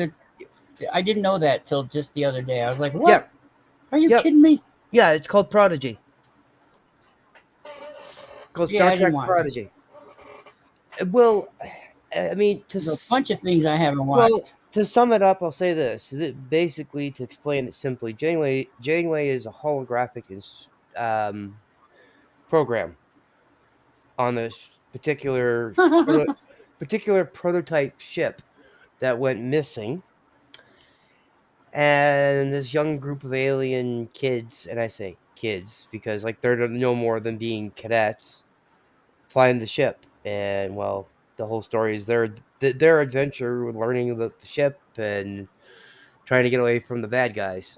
I didn't know that till just the other day. I was like, what? Yep. Are you Yep. kidding me? Yeah. It's called Prodigy. It's called Yeah, Star I didn't Trek watch it. Prodigy. Well, I mean, There's a bunch of things I haven't well, watched. to sum it up, I'll say this: basically, to explain it simply, Janeway is a holographic program on this particular prototype ship that went missing, and this young group of alien kids, and I say kids because like they're no more than being cadets, find the ship, and well, the whole story is their adventure with learning about the ship and trying to get away from the bad guys.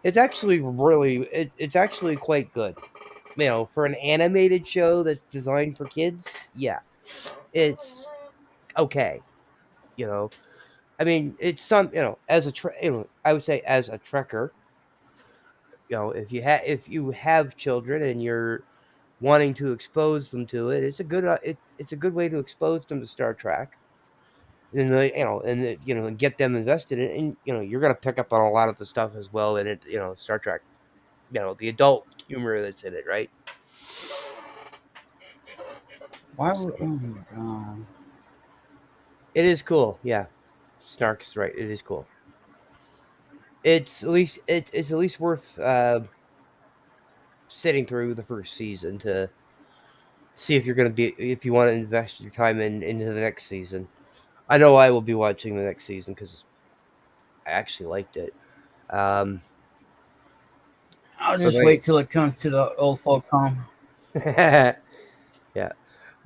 It's actually it's actually quite good. For an animated show that's designed for kids, yeah, it's okay. I mean, it's as I would say as a trekker, if you have children and you're wanting to expose them to it, it's a good way to expose them to Star Trek. And and get them invested in it, and you're gonna pick up on a lot of the stuff as well in it. Star Trek, the adult humor that's in it, right? Why So would? Oh my god! it is cool. Yeah, Snark is right. It is cool. It's at least worth sitting through the first season to see if you're going to be if you want to invest your time into the next season. I know I will be watching the next season because I actually liked it. Um, I'll but just wait till it comes to the old folks' home. yeah,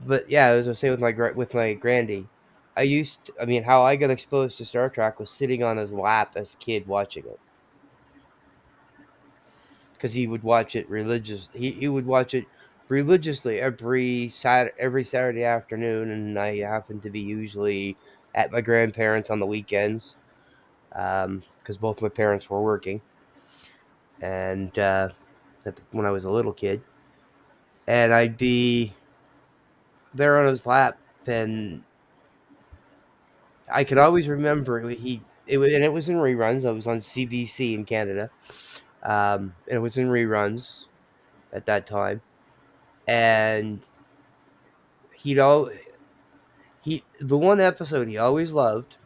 but yeah, as I was saying with my grandy, I mean, how I got exposed to Star Trek was sitting on his lap as a kid watching it because he would watch it he would watch it religiously every Saturday afternoon, and I happened to be usually at my grandparents on the weekends because both my parents were working, and when I was a little kid, and I'd be there on his lap, and I could always remember it was in reruns. I was on CBC in Canada, and it was in reruns at that time, and he'd all the one episode he always loved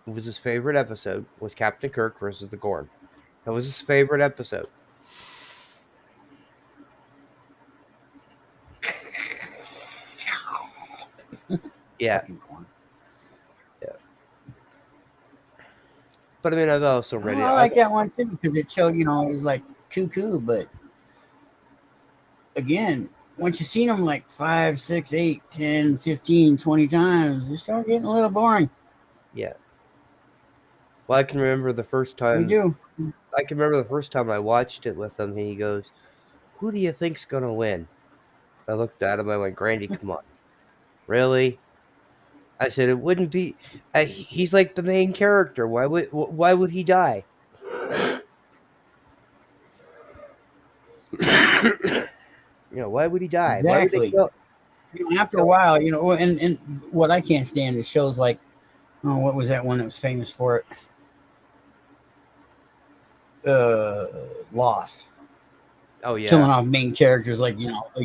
was his favorite episode was Captain Kirk versus the Gorn. That was his favorite episode. Yeah, Fucking corn. yeah. But I mean, I've also read Oh, it. I like that one too because it showed, it was like cuckoo, but again, once you've seen them like 5, 6, 8, 10, 15, 20 times, they start getting a little boring. Yeah. Well, I can remember the first They time. do. I can remember the first time I watched it with him. And he goes, "Who do you think's gonna win?" I looked at him. I went, "Grandy, come on, really?" I said, "It wouldn't be. He's like the main character. Why would he die?" Why would he die? Why would they Exactly. kill? After a while, and what I can't stand is shows like, oh, what was that one that was famous for it? Lost. Oh Killing yeah, off main characters like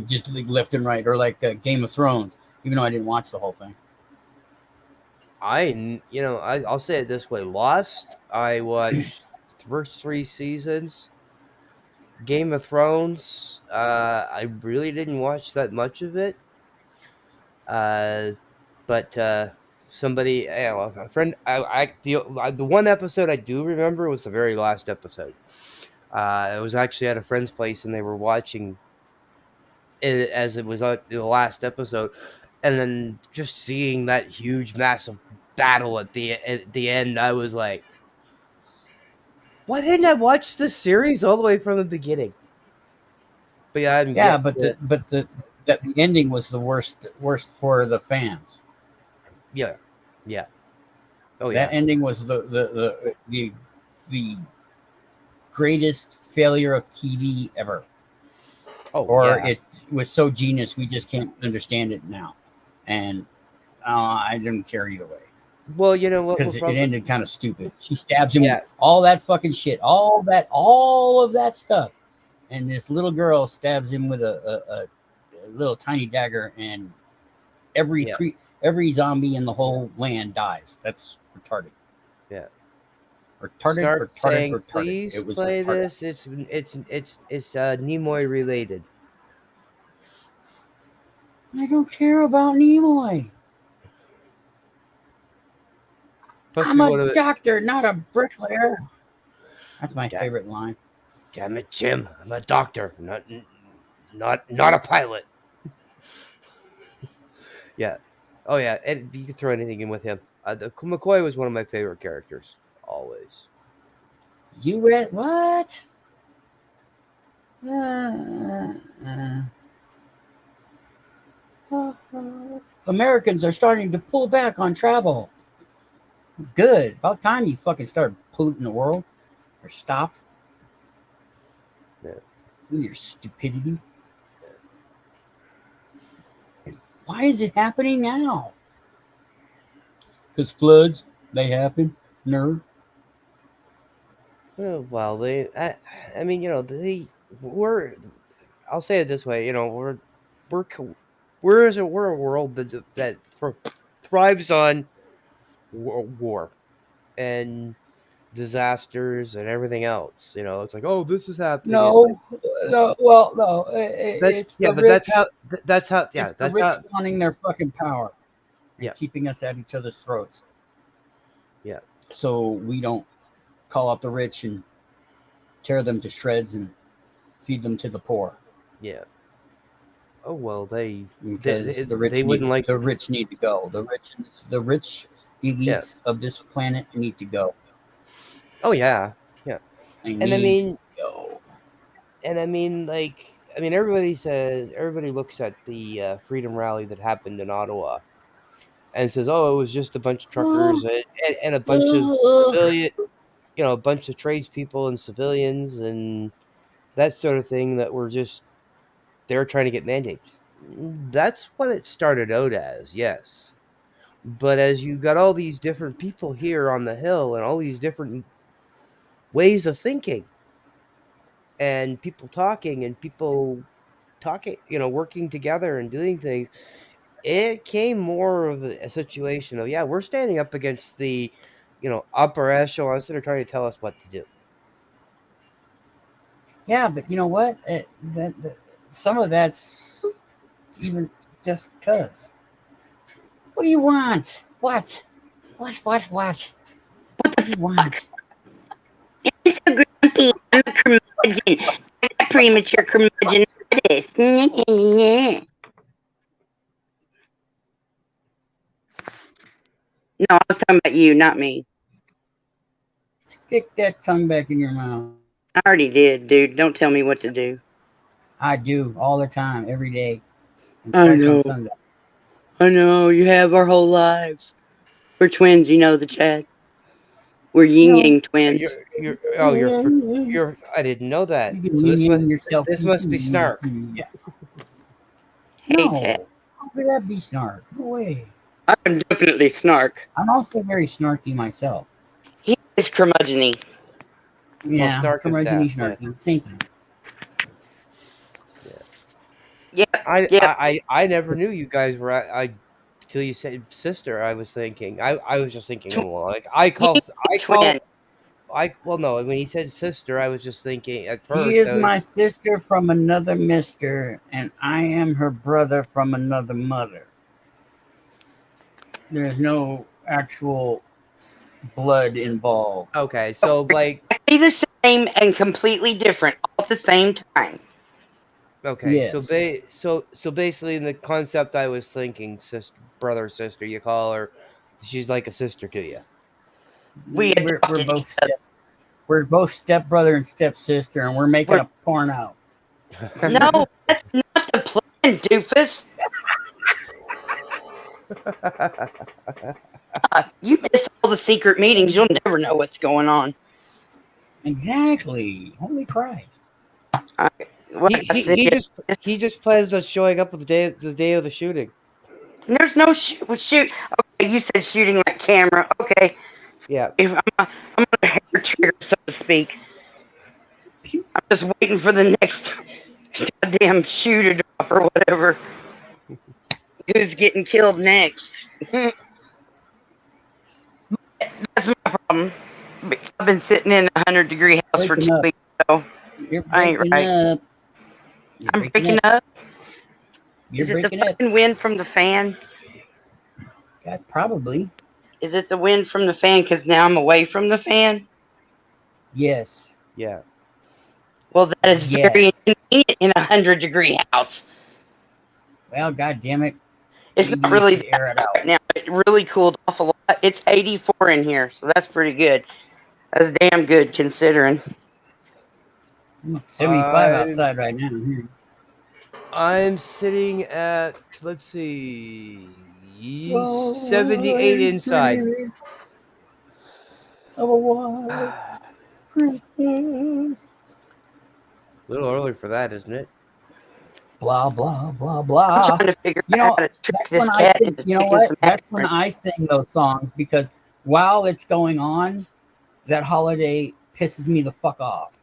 just like left and right, or like Game of Thrones. Even though I didn't watch the whole thing. I'll say it this way: Lost. I watched the first 3 seasons. Game of Thrones. I really didn't watch that much of it. Uh, but somebody, a friend, the one episode I do remember was the very last episode. I was actually at a friend's place and they were watching it as it was the last episode, and then just seeing that huge, massive battle at the end, I was like, "Why didn't I watch this series all the way from the beginning?" But yeah, I'm Yeah, getting but to it. the ending was the worst for the fans. Yeah, yeah, oh That yeah, ending was the greatest failure of TV ever. oh Or yeah. it was so genius we just can't understand it now. And I didn't care either way Well, you know what? because We're it probably ended kind of stupid. She stabs him, yeah, all that fucking shit, all of that stuff, and this little girl stabs him with a little tiny dagger, and yeah, every zombie in the whole land dies. That's retarded. yeah. Retarded, Start retarded, saying, retarded. "Please It was play retarded. this." It's Nimoy related. I don't care about Nimoy. Plus, I'm we a want to. doctor, not a bricklayer. That's my Damn, favorite line. damn it, Jim! I'm a doctor, not a pilot. Yeah. Oh yeah, and you can throw anything in with him. McCoy was one of my favorite characters, always. U.S. What? Uh, uh, Americans are starting to pull back on travel. Good. About time you fucking start polluting the world or stopped Yeah. with your stupidity. Why is it happening now? Because floods, they happen. Nerd. Well, I mean, we're. I'll say it this way, we're we're a world that thrives on war and disasters and everything else. You know, it's like, oh, this is happening. No, no. Well, no. It's Yeah, the but rich. that's how yeah, It's the that's rich how wanting their fucking power and Yeah. keeping us at each other's throats. Yeah. So we don't call out the rich and tear them to shreds and feed them to the poor. yeah. Oh well, Because the they rich wouldn't like the rich need to go. The rich elites of this planet need to go. Oh yeah, They and I need mean, to go. and I mean, everybody looks at the freedom rally that happened in Ottawa and says, oh, it was just a bunch of truckers and a bunch of civilian, a bunch of tradespeople and civilians and that sort of thing that were just they're trying to get mandates. That's what it started out as, yes. But as you got all these different people here on the Hill and all these different ways of thinking and people talking, working together and doing things, it came more of a situation of, yeah, we're standing up against the, upper echelons that are trying to tell us what to do. Yeah, but you know what? Some of that's even just because. What do you want? What? What do you want? It's a grumpy. I'm a curmudgeon. I'm a premature curmudgeon artist. No, I was talking about you, not me. Stick that tongue back in your mouth. I already did, dude. Don't tell me what to do. I do all the time, every day, and I twice on know. Sunday. I know. You have our whole lives. We're twins, the Chad. We're yin yang twins. You're I didn't know that. You can So yin yourself. this must be Snark. Yeah. Hey, No, Chad. how could that be Snark? No way. I'm definitely Snark. I'm also very snarky myself. He is curmudgeon-y. Yeah, Snark and curmudgeon-y, sass, snarky, same thing. Yeah. I never knew you guys were till you said sister. I was thinking I was just thinking, oh, well, like no, when he said sister, I was just thinking at first. She is my sister from another mister, and I am her brother from another mother. There's no actual blood involved. Okay, so like exactly the same and completely different all at the same time. Okay, Yes. so basically in the concept I was thinking, sister, you call her, she's like a sister to you. We're both stepbrother and stepsister, and we're making a porno. No, that's not the plan, doofus. You miss all the secret meetings. You'll never know what's going on. Exactly. Holy Christ. He just plans on showing up the day of the shooting. There's no shoot. Okay, you said shooting like camera. Okay. Yeah. I'm gonna hair trigger, so to speak. I'm just waiting for the next goddamn shoe to drop or whatever. Who's getting killed next? That's my problem. I've been sitting in a 100-degree house for 2 weeks, so I ain't right. I'm breaking up. Is it the fucking wind from the fan? God, probably. Is it the wind from the fan because now I'm away from the fan? Yes. Yeah. Well, that is very inconvenient in a 100-degree house. Well, God damn it. It's not really air it out right now. It really cooled off a lot. It's 84 in here, so that's pretty good. That's damn good considering. It's 75 outside right now. I'm sitting at, let's see, 78 inside. A little early for that, isn't it? Blah, blah, blah, blah. I'm trying to figure out how to trick this cat into you know what? That's when I sing those songs, because while it's going on, that holiday pisses me the fuck off.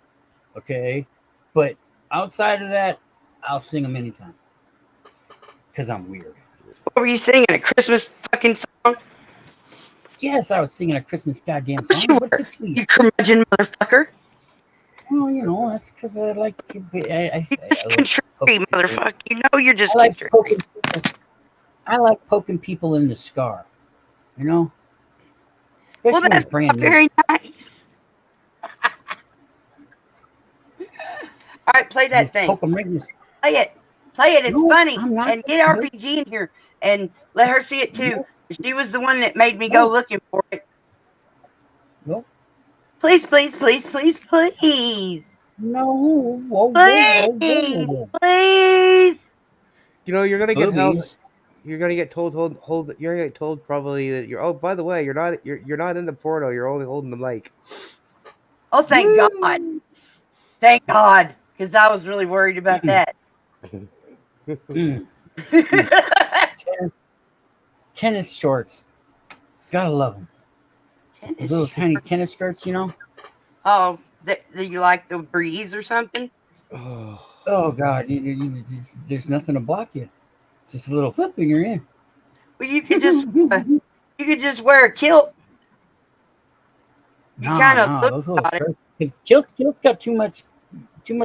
Okay? But outside of that, I'll sing them anytime. because I'm weird. What were you singing? A Christmas fucking song? Yes, I was singing a Christmas goddamn Of course song. you What's were. it to you? You curmudgeon motherfucker. Well, you know, that's because I like. I Just like contrary, poking people. motherfucker. You know you're just I like contrary. poking people. I like poking people in the scar. You know, Well, especially when that's it's brand not new. very nice. All right, play that Just thing. poke them right in the. Play it. Play it. It's No, funny. I'm not. And get RPG in here and let her see it too. No, She was the one that made me go no, looking for it. no. Please, please, please, please, please. No. Whoa, whoa, whoa, whoa, Please, whoa. please. You know, you're gonna get held. Boobies. You're gonna get told You're gonna get told probably that you're. Oh, by the way, you're not in the porno. You're only holding the mic. Oh, thank God. Woo. Thank God. Because I was really worried about that. Mm. Tennis shorts. Gotta love them. Those little tiny tennis skirts, you know. Oh, do you like the breeze or something? Oh God, there's nothing to block you. It's just a little flip and you're in. Well, you could just wear a kilt. You kind of No, look those little about it. skirts. Because kilt's got too much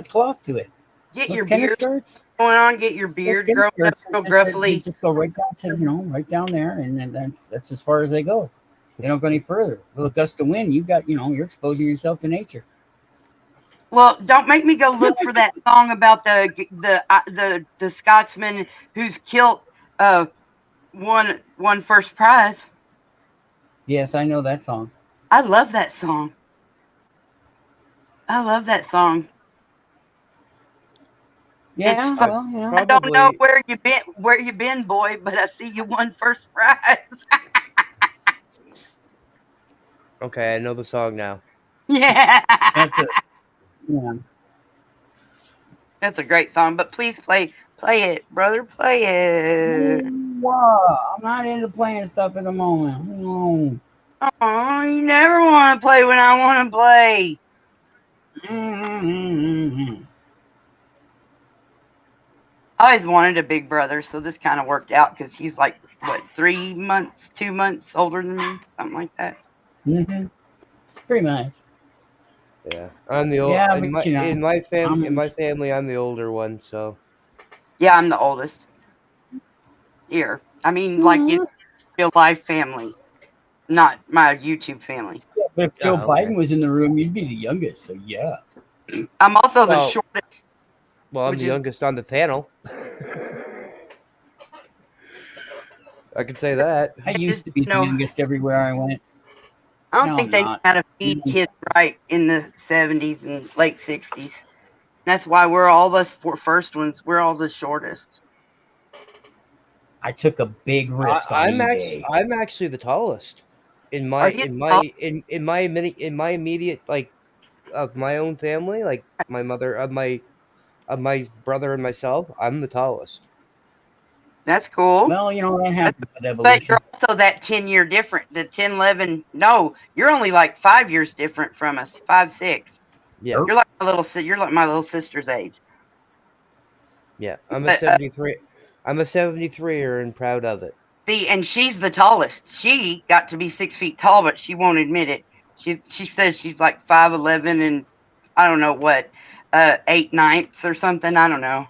cloth to it. Get Those your tennis beard skirts. going on. Get your Those beard tennis growing up skirts real they gruffly. just go right down to right down there, and then that's as far as they go. They don't go any further. A little gust of wind, you're exposing yourself to nature. Well, don't make me go look for that song about the Scotsman whose kilt won first prize. Yes, I know that song. I love that song. I love that song. Yeah, It's well, yeah. I don't know where you been, boy, but I see you won first prize. Okay, I know the song now. Yeah. That's it. Yeah. That's a great song, but please play it, brother. Play it. Wow, I'm not into playing stuff at the moment. No. Oh, you never want to play when I want to play. Mm-hmm. I always wanted a big brother, so this kind of worked out because he's like, what, 2 months older than me? Something like that. Mm-hmm. Pretty much. Yeah, I'm the old. Yeah, In but my I'm family, I'm the older one. So Yeah, I'm the oldest. Here. I mean, like in real life family, not my YouTube family. But if Joe okay. Biden was in the room, you'd be the youngest. So yeah. I'm also the Well, shortest. well, I'm the youngest on the panel. I can say that. I used to be the youngest everywhere I went. I don't No, think I'm they knew not. how to feed kids right in the 70s and late 60s. That's why we're all the first ones. We're all the shortest. I took a big risk on eBay. I'm actually the tallest in my immediate, like, of my own family, like my mother, of my brother and myself. I'm the tallest. That's cool. Well, that happens with But evolution. you're also that 10-year different. The 10, 11. No, you're only like 5 years different from us. 5, 6. Yeah. You're like my little sister's age. Yeah. I'm a 73. I'm a 73er and proud of it. See, and she's the tallest. She got to be 6 feet tall, but she won't admit it. She says she's like 5'11" and I don't know what, 8/9 or something. I don't know.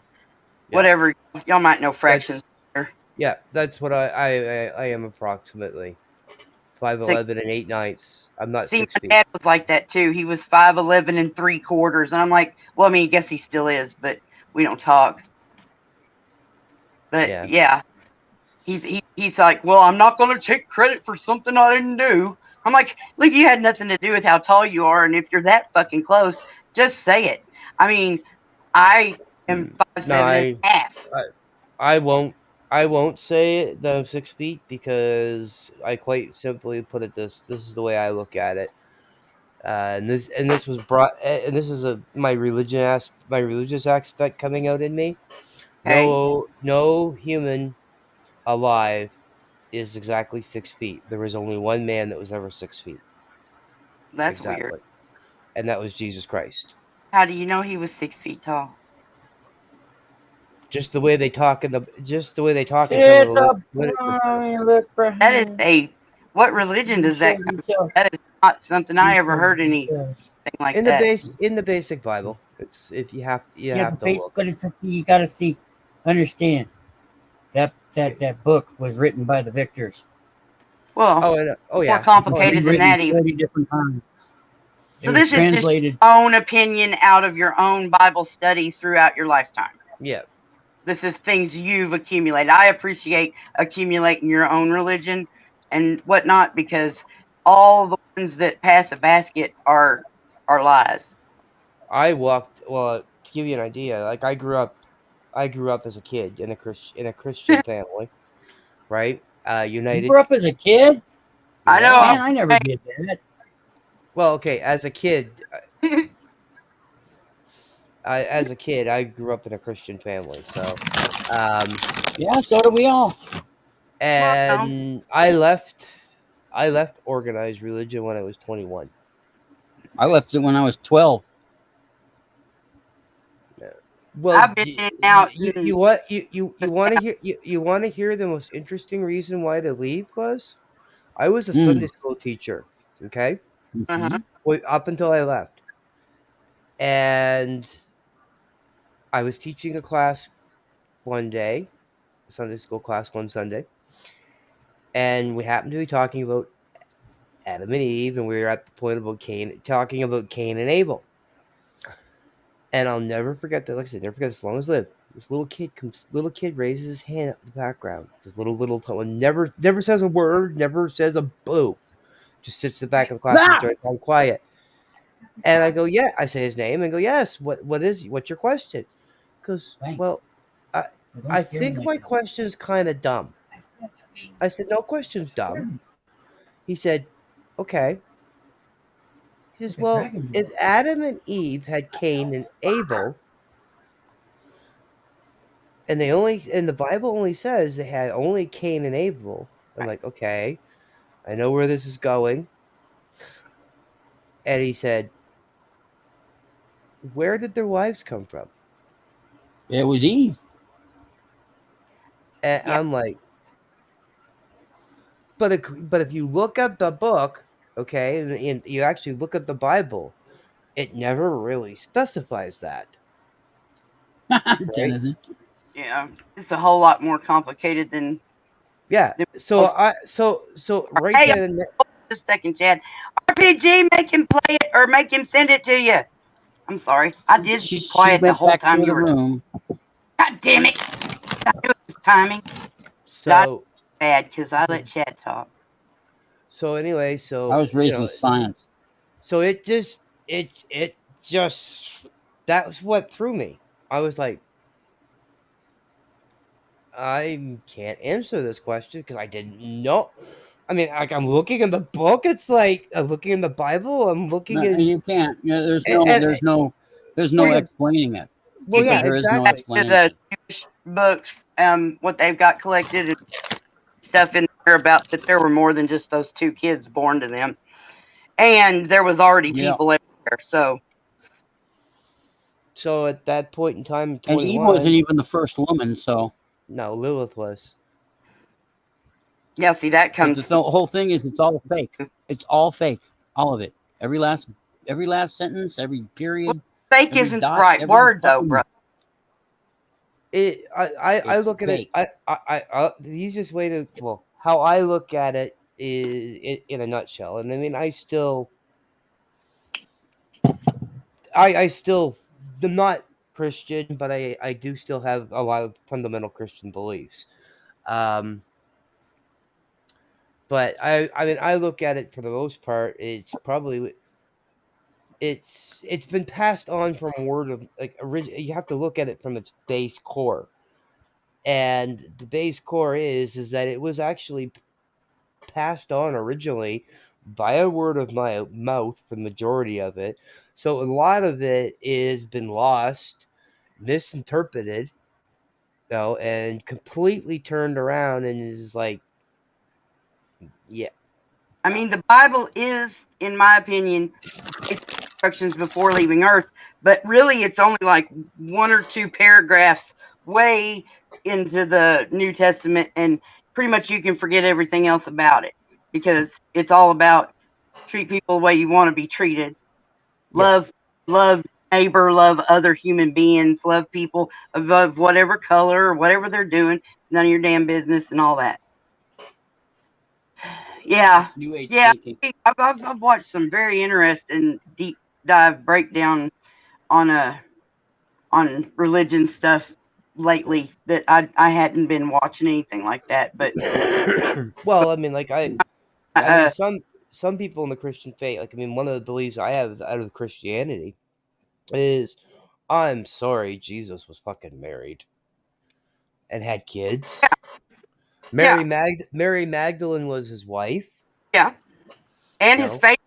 Yeah. Whatever. Y'all might know fractions. Yeah, that's what I am approximately 5'11" and 8/9. I'm not See, 6 my feet. dad was like that too. He was 5'11" and 3/4, and I'm like, well, I mean, I guess he still is, but we don't talk. But yeah, he's like, well, I'm not going to take credit for something I didn't do. I'm like, look, you had nothing to do with how tall you are, and if you're that fucking close, just say it. I mean, I am 5'7" and a half. I won't say that I'm 6 feet because I quite simply put it this is the way I look at it. And this was brought, and this is my religious aspect coming out in me. No human alive is exactly 6 feet. There was only one man that was ever 6 feet. That's weird. And that was Jesus Christ. How do you know he was 6 feet tall? Just the way they talk in some of It's the a blind look That is behind. what religion does that come from? That is not something I ever heard anything like in that. the basic Bible. It's if you have to look. But it's you got to understand that book was written by the victors. Well, yeah. more complicated than that even. 40 different times. It So was this translated. is just your own opinion out of your own Bible study throughout your lifetime. Yeah. This is things you've accumulated. I appreciate accumulating your own religion and whatnot, because all the ones that pass a basket are lies. To give you an idea, like I grew up as a kid in a Christian family, right? United. You grew up as a kid? I know. Man, I never did that. Well, okay, as a kid, I grew up in a Christian family, so yeah, so do we all. And I left organized religion when I was 21. I left it when I was 12. Well, I've been in out. You want to hear the most interesting reason why to leave was? I was a Sunday school teacher, okay? Up until I left. And I was teaching a class one day, Sunday school class one Sunday, and we happened to be talking about Adam and Eve, and we were at the point about talking about Cain and Abel. And I'll never forget that. Like I said, never forget as long as I live. This little kid raises his hand up in the background. This little one never says a word, never says a boo. Just sits at the back of the class and very quiet. And I go, yeah. I say his name and go, yes. What's your question? Because, well, I think my question's kind of dumb. I said, no question's dumb. He said, okay. He says, well, if Adam and Eve had Cain and Abel, and the Bible only says they had only Cain and Abel, I'm like, okay, I know where this is going. And he said, where did their wives come from? It was Eve. And I'm like, but if you look at the book, okay, and you actually look at the Bible, it never really specifies that. Right? Yeah, it's a whole lot more complicated than. Yeah. So right hey, then. Just a second, Chad. RPG, make him play it or make him send it to you. I'm sorry, I did be quiet the whole time you were. God damn it! I knew it was timing. So bad because I let Chad talk. So anyway, I was raised with science. So it just that's what threw me. I was like, I can't answer this question because I didn't know. I mean, like I'm looking in the book. It's like I'm looking in the Bible. I'm looking in. You can't. There's no explaining it. Well, yeah, there exactly. is no explanation. The Jewish books, what they've got collected and stuff in there about that there were more than just those two kids born to them, and there was already people everywhere. So at that point in time, 21, and Eve wasn't even the first woman. So no, Lilith was. Yeah, see that comes. But the whole thing is it's all fake. It's all fake. All of it. Every last sentence, every period. Well, fake isn't the right word, though, bro. I look at it. The easiest way to how I look at it is in a nutshell, and I mean I still am not Christian, but I do still have a lot of fundamental Christian beliefs. But I mean I look at it for the most part. It's probably it's been passed on from word of like you have to look at it from its base core, and the base core is that it was actually passed on originally via word of mouth for the majority of it. So a lot of it is been lost, misinterpreted, and completely turned around and is like, yeah. I mean, the Bible is, in my opinion, instructions before leaving Earth, but really it's only like one or two paragraphs way into the New Testament, and pretty much you can forget everything else about it because it's all about treat people the way you want to be treated. Yeah. Love neighbor, love other human beings, love people of whatever color or whatever they're doing. It's none of your damn business and all that. Yeah, It's New Age yeah. thinking. I've watched some very interesting deep dive breakdown on on religion stuff lately that I hadn't been watching anything like that. But Well, I mean, like I mean, uh, some people in the Christian faith, like I mean, one of the beliefs I have out of Christianity is, I'm sorry, Jesus was fucking married and had kids. yeah, Mary Magdalene was his wife. yeah, and You his know, face,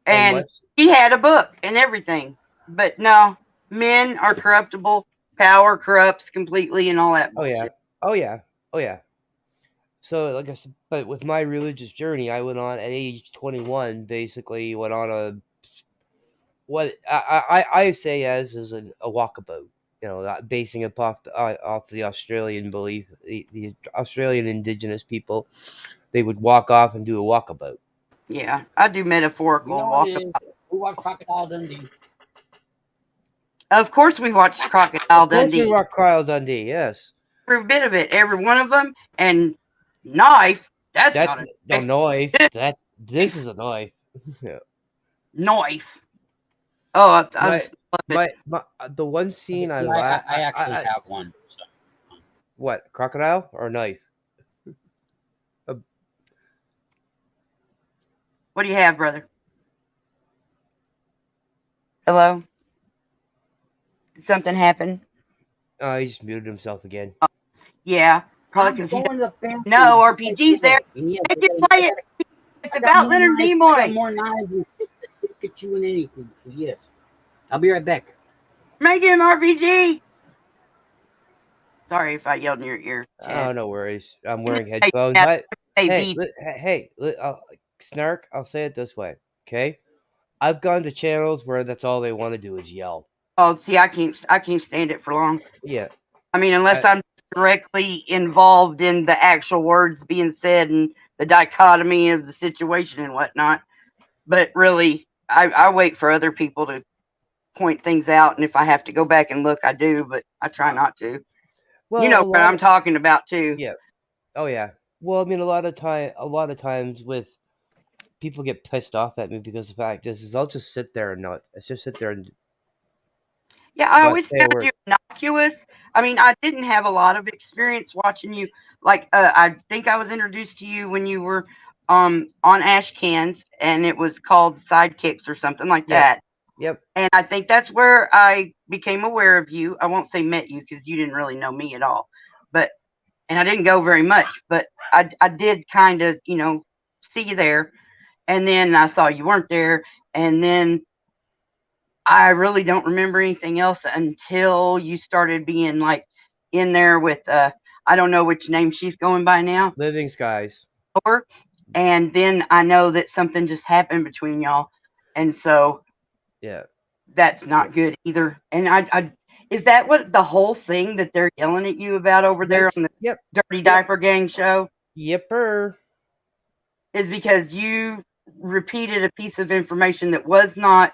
and and he had a book and everything. But no, men are corruptible. Power corrupts completely, and all that oh yeah, bullshit. oh yeah, oh yeah. So, like I said, but with my religious journey, I went on at age 21. Basically, went on what I say as is a walkabout. You know, basing it off the Australian belief, the Australian Indigenous people, they would walk off and do a walkabout. Yeah, I do You metaphorical know what walk. it is? Who watched Crocodile Dundee? Of course, we watched Crocodile Of course, we Dundee. rock Kyle Dundee. Yes, Every bit of it, every one of them, and knife. That's that's not a no knife. knife. This is a knife. Knife. Oh, I my, just love it. my the one scene See, I actually have one. So. What, crocodile or knife? What do you have, brother? Hello? Did something happen? Oh, he just muted himself again. Yeah, probably I'm because he going doesn't to the bathroom. know RPG's there. And yeah, Make it play it. It's about Leonard I got Nimoy. more knives and shit to stick at you and anything. So yes, I'll be right back. Make him RPG. Sorry if I yelled in your ear, Chad. Oh, no worries. I'm wearing Hey, headphones. Chad, Hey, hey, Snark, I'll say it this way, okay? I've gone to channels where that's all they want to do is yell. Oh, see, I can't stand it for long. Yeah. I mean, unless I'm directly involved in the actual words being said and the dichotomy of the situation and whatnot. But really, I wait for other people to point things out, and if I have to go back and look, I do, but I try not to. Well, You know what I'm talking about too. Yeah. Oh yeah. Well, I mean, a lot of times with people get pissed off at me because the fact is I'll just sit there and Yeah, I not always say a found word. you innocuous. I mean, I didn't have a lot of experience watching you. Like, I think I was introduced to you when you were on Ash Cans, and it was called Sidekicks or something like that. Yep. And I think that's where I became aware of you. I won't say met you because you didn't really know me at all, and I didn't go very much, but I did kind of, see you there. And then I saw you weren't there. And then I really don't remember anything else until you started being like in there with, I don't know which name she's going by now. Living Skies. And then I know that something just happened between y'all. And so yeah, that's not good either. And I is that what the whole thing that they're yelling at you about over there on the Dirty Diaper Gang show? Yepper. Is because you repeated a piece of information that was not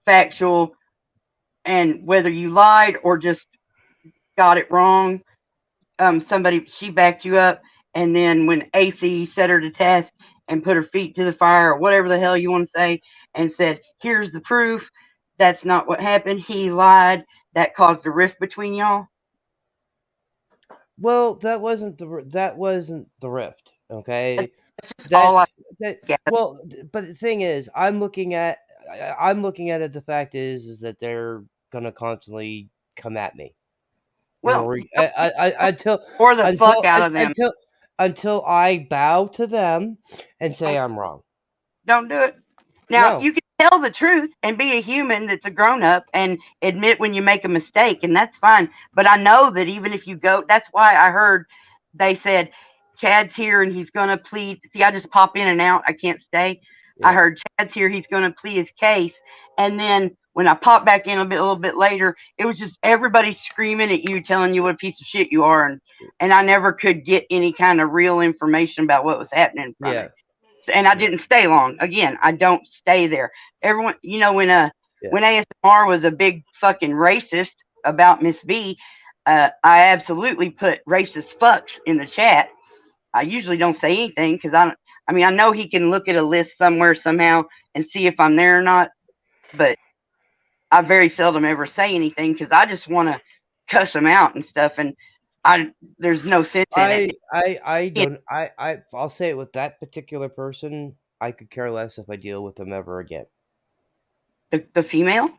factual, and whether you lied or just got it wrong, she backed you up, and then when AC set her to task and put her feet to the fire or whatever the hell you want to say and said, here's the proof, that's not what happened, he lied, that caused a rift between y'all. Well, that wasn't the rift, okay? Well, but the thing is, I'm looking at it. The fact is that they're gonna constantly come at me. Well, until I bow to them and say I'm wrong. Don't do it. Now, you can tell the truth and be a human that's a grown-up and admit when you make a mistake, and that's fine. But I know that even if you go, that's why I heard they said, Chad's here and he's going to plead. See, I just pop in and out. I can't stay. Yeah. I heard Chad's here. He's going to plead his case. And then when I popped back in a little bit later, it was just everybody screaming at you, telling you what a piece of shit you are, and I never could get any kind of real information about what was happening from it. And I didn't stay long. Again, I don't stay there. Everyone, when ASMR was a big fucking racist about Miss B, I absolutely put racist fucks in the chat. I usually don't say anything because I know he can look at a list somewhere somehow and see if I'm there or not, but I very seldom ever say anything because I just want to cuss him out and stuff, and there's no sense in it. I'll say it with that particular person. I could care less if I deal with them ever again. The female?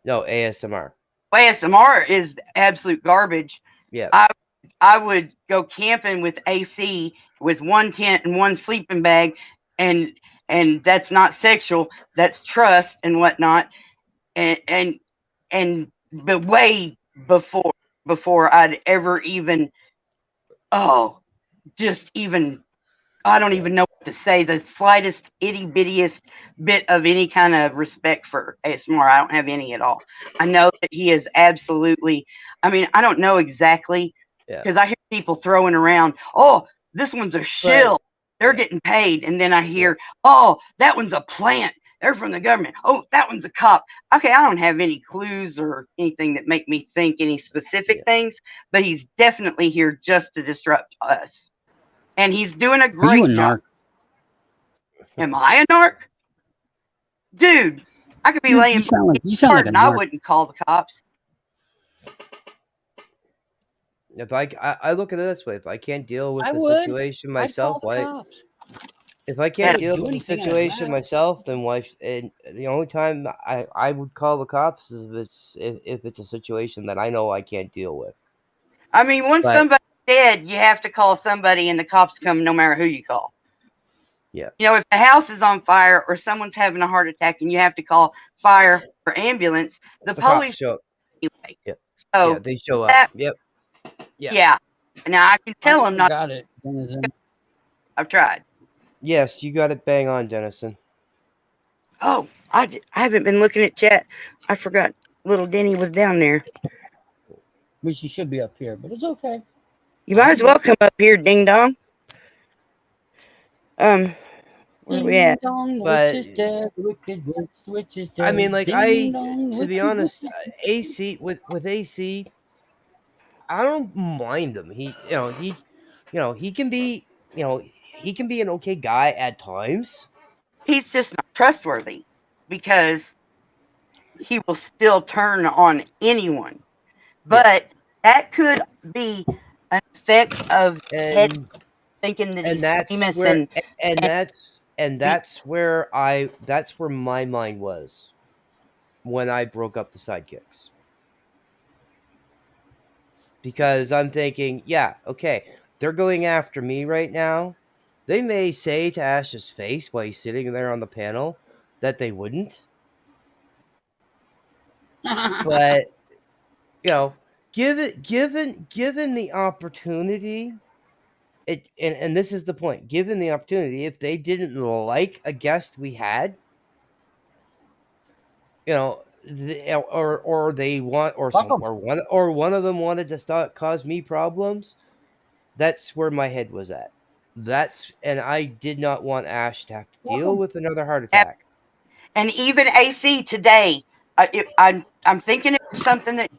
No, ASMR. ASMR is absolute garbage. Yeah. I would go camping with AC with one tent and one sleeping bag, and that's not sexual. That's trust and whatnot. But way before I'd ever even I don't even know what to say. The slightest itty bittiest bit of any kind of respect for ASMR, I don't have any at all. I know that he is absolutely. I don't know exactly because I hear people throwing around. Oh, this one's a shill. They're getting paid, and then I hear, oh, that one's a plant. They're from the government. Oh, that one's a cop. Okay, I don't have any clues or anything that make me think any specific things, but he's definitely here just to disrupt us. And he's doing a great job. Am I a narc? Dude, I could be laying you sound like a narc. I wouldn't call the cops. If I look at it this way, if I can't deal with the situation myself, why? If I can't deal with the situation myself, then why? And the only time I would call the cops is if it's a situation that I know I can't deal with. Once somebody's dead, you have to call somebody, and the cops come no matter who you call. Yeah. If the house is on fire or someone's having a heart attack and you have to call fire or ambulance, the police show up. Anyway. Yeah. So yeah, they show up. Yep. Yeah. Now I can tell them not. Got it. I've tried. Yes, you got it bang on, Dennison. Oh, I haven't been looking at chat. I forgot little Denny was down there. Which you should be up here, but it's okay. You might as well come up here, ding dong. Where we at? But to be honest, AC with AC, I don't mind him. He can be an okay guy at times. He's just not trustworthy because he will still turn on anyone. But that could be an effect of thinking that he's famous that's where my mind was when I broke up the sidekicks. Because I'm thinking, yeah, okay, they're going after me right now. They may say to Ash's face while he's sitting there on the panel that they wouldn't. But given the opportunity, and this is the point. Given the opportunity, if they didn't like a guest we had, or one of them wanted to cause me problems, that's where my head was at. And I did not want Ash to have to deal with another heart attack. And even AC today, I'm thinking it was something that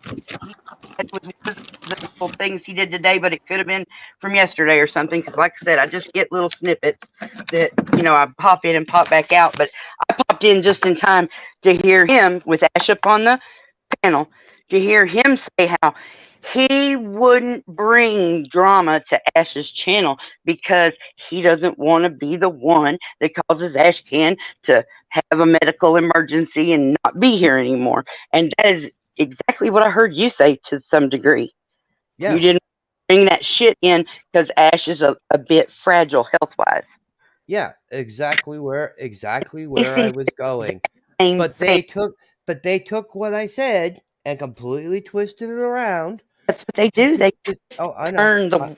was things he did today, but it could have been from yesterday or something. Because, like I said, I just get little snippets that I pop in and pop back out. But I popped in just in time to hear him with Ash up on the panel, to hear him say how he wouldn't bring drama to Ash's channel because he doesn't want to be the one that causes Ashcan to have a medical emergency and not be here anymore. And that is exactly what I heard you say to some degree. Yeah. You didn't bring that shit in because Ash is a bit fragile health-wise. Yeah, exactly where I was going. But they took what I said and completely twisted it around. That's what they do. They turn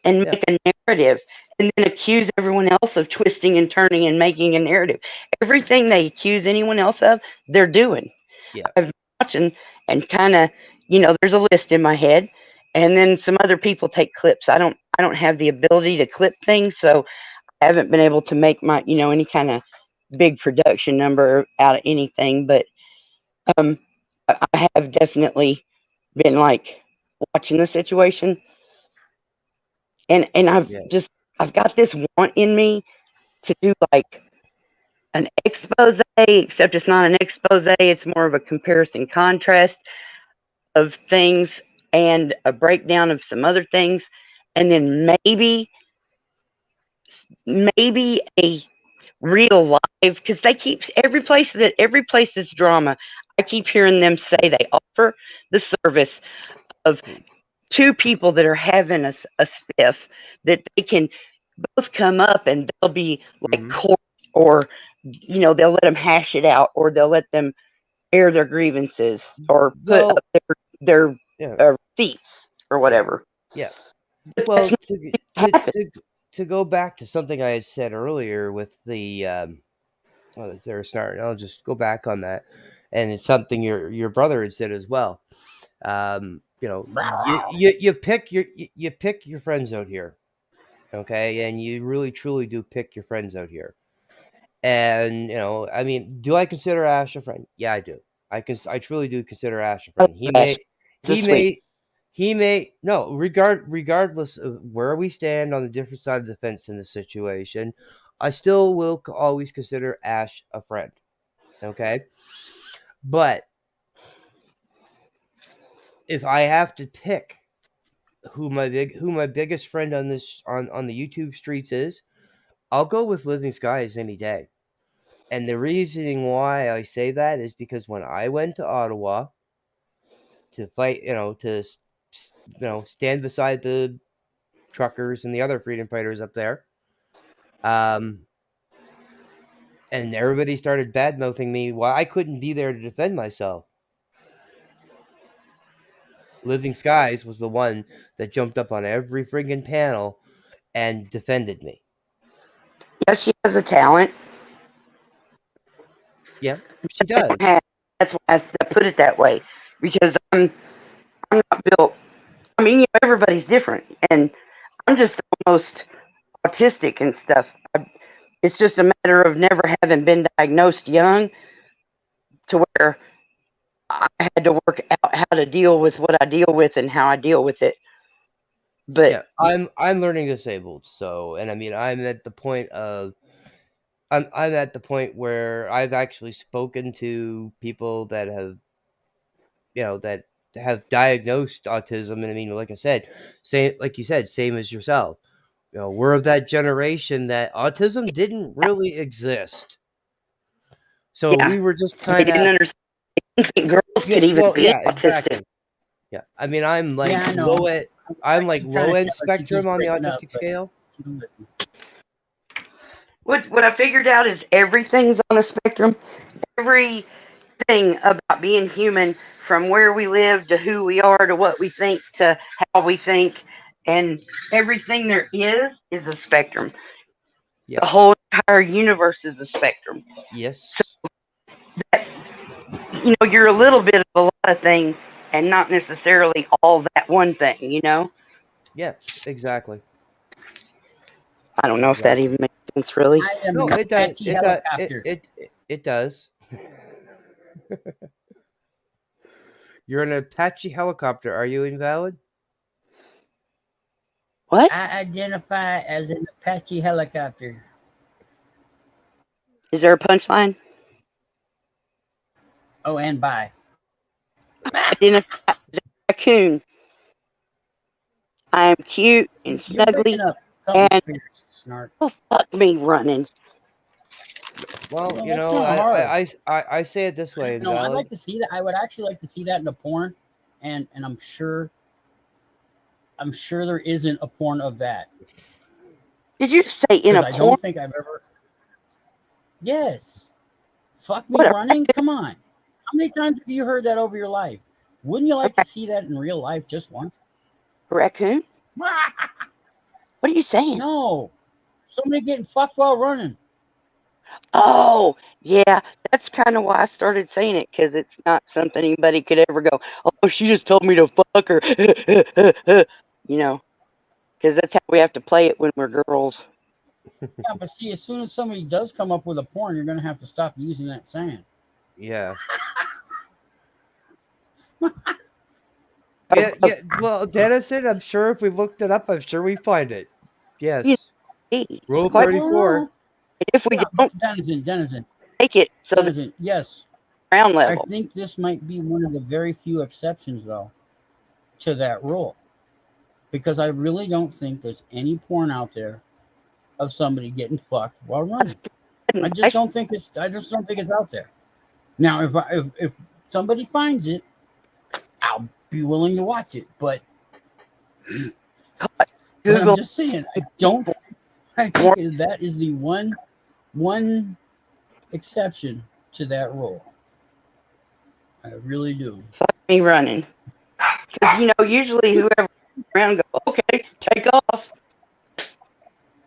and make a narrative. and then accuse everyone else of twisting and turning and making a narrative. Everything they accuse anyone else of, they're doing. Yeah. I've been watching and kind of, there's a list in my head, and then some other people take clips. I don't have the ability to clip things, so I haven't been able to make my, any kind of big production number out of anything. But I have definitely been like watching the situation, and I've got this want in me to do like an expose, except it's not an expose, it's more of a comparison contrast of things and a breakdown of some other things, and then maybe a real live, because they keep every place is drama. I keep hearing them say they offer the service of two people that are having a spiff, that they can both come up and they'll be like court, or they'll let them hash it out, or they'll let them air their grievances, or put up their receipts or whatever. Yeah. Well, to go back to something I had said earlier with the there's Snark. I'll just go back on that, and it's something your brother had said as well. You pick your friends out here, okay, and you really truly do pick your friends out here. And I mean, do I consider Ash a friend? Yeah, I do. I truly do consider Ash a friend. Regardless of where we stand on the different side of the fence in this situation, I still will always consider Ash a friend. Okay, but if I have to pick who my biggest friend on the YouTube streets is, I'll go with Living Skies any day. And the reasoning why I say that is because when I went to Ottawa to fight, stand beside the truckers and the other freedom fighters up there, and everybody started bad-mouthing me, why I couldn't be there to defend myself. Living Skies was the one that jumped up on every friggin' panel and defended me. Yeah, she has a talent. Yeah, she does. That's why I put it that way, because I'm not built. I mean, everybody's different, and I'm just almost autistic and stuff. It's just a matter of never having been diagnosed young, to where I had to work out how to deal with what I deal with and how I deal with it. But yeah, I'm learning disabled, so, and I mean, I'm at the point where I've actually spoken to people that have, that have diagnosed autism, and I mean, like I said, like you said, same as yourself. We're of that generation that autism didn't really exist. So we were just kind of. They didn't understand girls could even be autistic. Exactly. Yeah, I mean, I'm like low end spectrum on the autistic scale. What I figured out is everything's on a spectrum. Everything about being human, from where we live to who we are to what we think to how we think, and everything there is a spectrum. Yep. The whole entire universe is a spectrum. Yes. So that, you're a little bit of a lot of things and not necessarily all that one thing, Yeah, exactly. I don't know if that even makes sense, really. No, it does. It does. You're an Apache helicopter. Are you invalid? What? I identify as an Apache helicopter. Is there a punchline? Oh, and bye. I identify as a raccoon. I am cute and snuggly. And Snark. Oh, fuck me running. Well, I say it this way. No, I'd like to see that. I would actually like to see that in a porn, and I'm sure there isn't a porn of that. Did you say in a porn? I don't think I've ever. Yes. Fuck me running? Come on. How many times have you heard that over your life? Wouldn't you like to see that in real life just once? Raccoon? What are you saying? No. Somebody getting fucked while running. Oh, yeah. That's kind of why I started saying it, because it's not something anybody could ever go, oh, she just told me to fuck her. You know, because that's how we have to play it when we're girls. Yeah, but see, as soon as somebody does come up with a porn, you're going to have to stop using that saying. Yeah. Yeah. Well, Dennison, I'm sure if we looked it up, I'm sure we find it. Yes. Rule 34. If we don't Dennison, take it so that Dennison, yes. ground I level. think this might be one of the very few exceptions, though, to that rule. Because I really don't think there's any porn out there of somebody getting fucked while running. I just don't think it's out there. Now, if somebody finds it, I'll be willing to watch it. But I'm just saying, I think that is the one exception to that rule. I really do. Fuck me running. Because, usually whoever around go, okay, take off.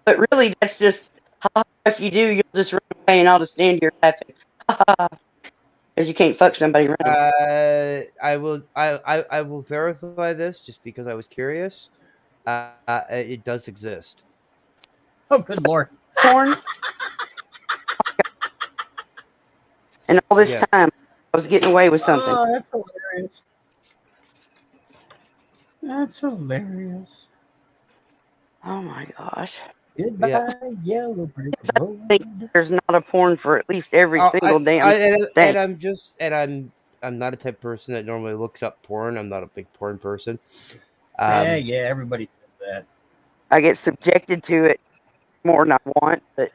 But really, that's just, if you do, you'll just run away and I'll just stand here laughing. Because you can't fuck somebody running. I will verify this just because I was curious. It does exist. Oh, good Lord. Porn. And all this time, I was getting away with something. Oh, that's hilarious. That's hilarious. Oh my gosh. Goodbye, Yellow Brick Road. I think there's not a porn for at least every single damn thing. I'm not a type of person that normally looks up porn. I'm not a big porn person. Yeah, everybody says that. I get subjected to it more than I want, but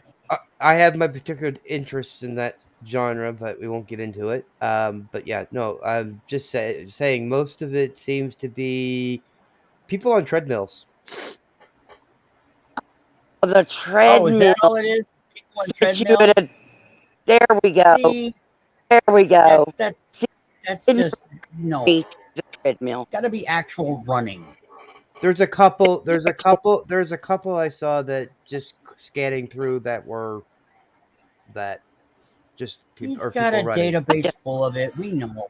I have my particular interests in that genre, but we won't get into it. But yeah, no, I'm just saying most of it seems to be people on treadmills. The treadmill. Oh, is that all it is? People on treadmills? There we go. See, there we go. That's just no. The treadmill. It's got to be actual running. There's a couple I saw that just scanning through that just people. He's got a database full of it. We know.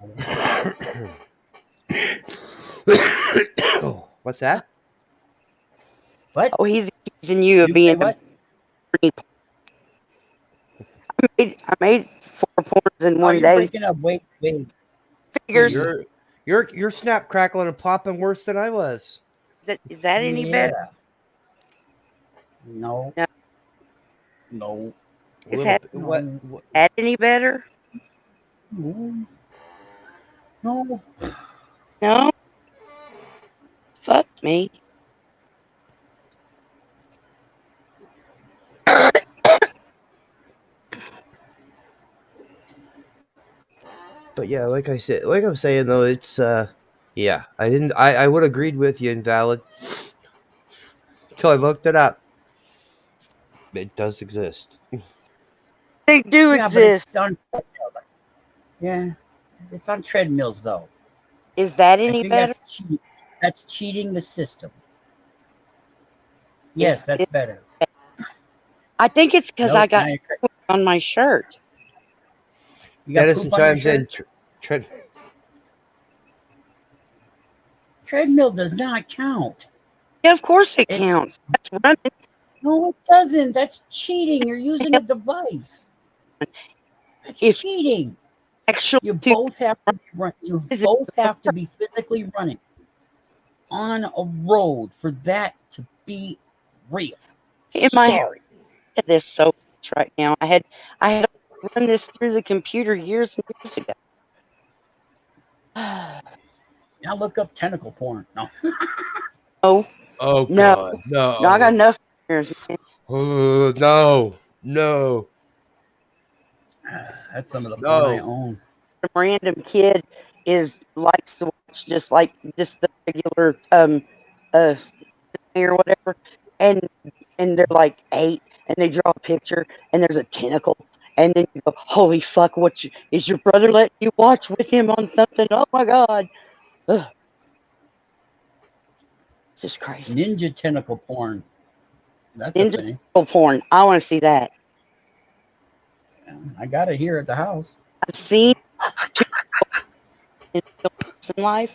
What's that? What? Oh, he's accusing you of being what? I made 4 porns in one you're day. Breaking up. Wait. Figures. You're snap crackling and popping worse than I was. Is that any better? No. No. Is that any better? No. No. Fuck me. But yeah, like I'm saying though, it's I would have agreed with you, Invalid, until I looked it up. It does exist. They do exist. But it's on it's on treadmills though. Is that any better? That's cheating the system. Yes, that's better. I think it's because I got poop on my shirt. Denison chimes in. Treadmill does not count. Yeah, of course it counts. That's running. No, it doesn't. That's cheating. You're using a device. That's cheating. You both have to run. You both have to be physically running on a road for that to be real. Sorry. This so much right now. I had to run this through the computer years and years ago. Now look up tentacle porn. No. Oh. Oh God. No. I got enough. No. That's some of the porn I own. Some random kid likes to watch just the regular or whatever, and they're like 8, and they draw a picture, and there's a tentacle, and then you go, holy fuck! Is your brother letting you watch with him on something? Oh my God! Ugh. Just crazy. Ninja tentacle porn. That's a Ninja thing. Turtle porn. I want to see that. I got it here at the house. I've seen in life,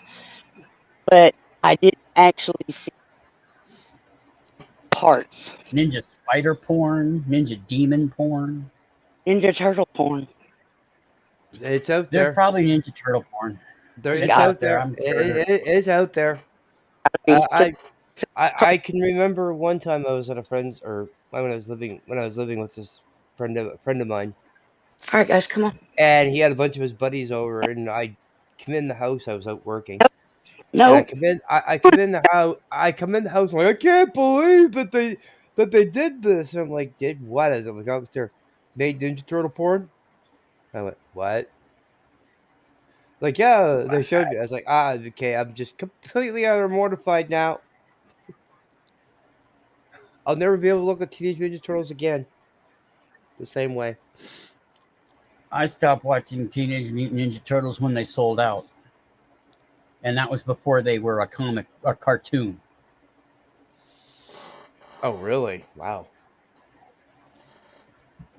but I didn't actually see parts. Ninja spider porn, ninja demon porn. Ninja Turtle porn. It's out There's there. probably ninja turtle porn. It's out there. I'm sure. It's out there. I can remember one time I was at a friend's, or when I was living with this friend of mine, All right, guys, come on. and he had a bunch of his buddies over, and I come in the house. I was out working. No, And I come in the house. I come in the house. I'm like, I can't believe that they did this. And I'm like, did what? I was like, upstairs, made Ninja Turtle porn. I went, what? Like, yeah, they showed me. I was like, okay. I'm just completely mortified now. I'll never be able to look at Teenage Ninja Turtles again the same way. I stopped watching Teenage Mutant Ninja Turtles when they sold out. And that was before they were a cartoon. Oh, really? Wow.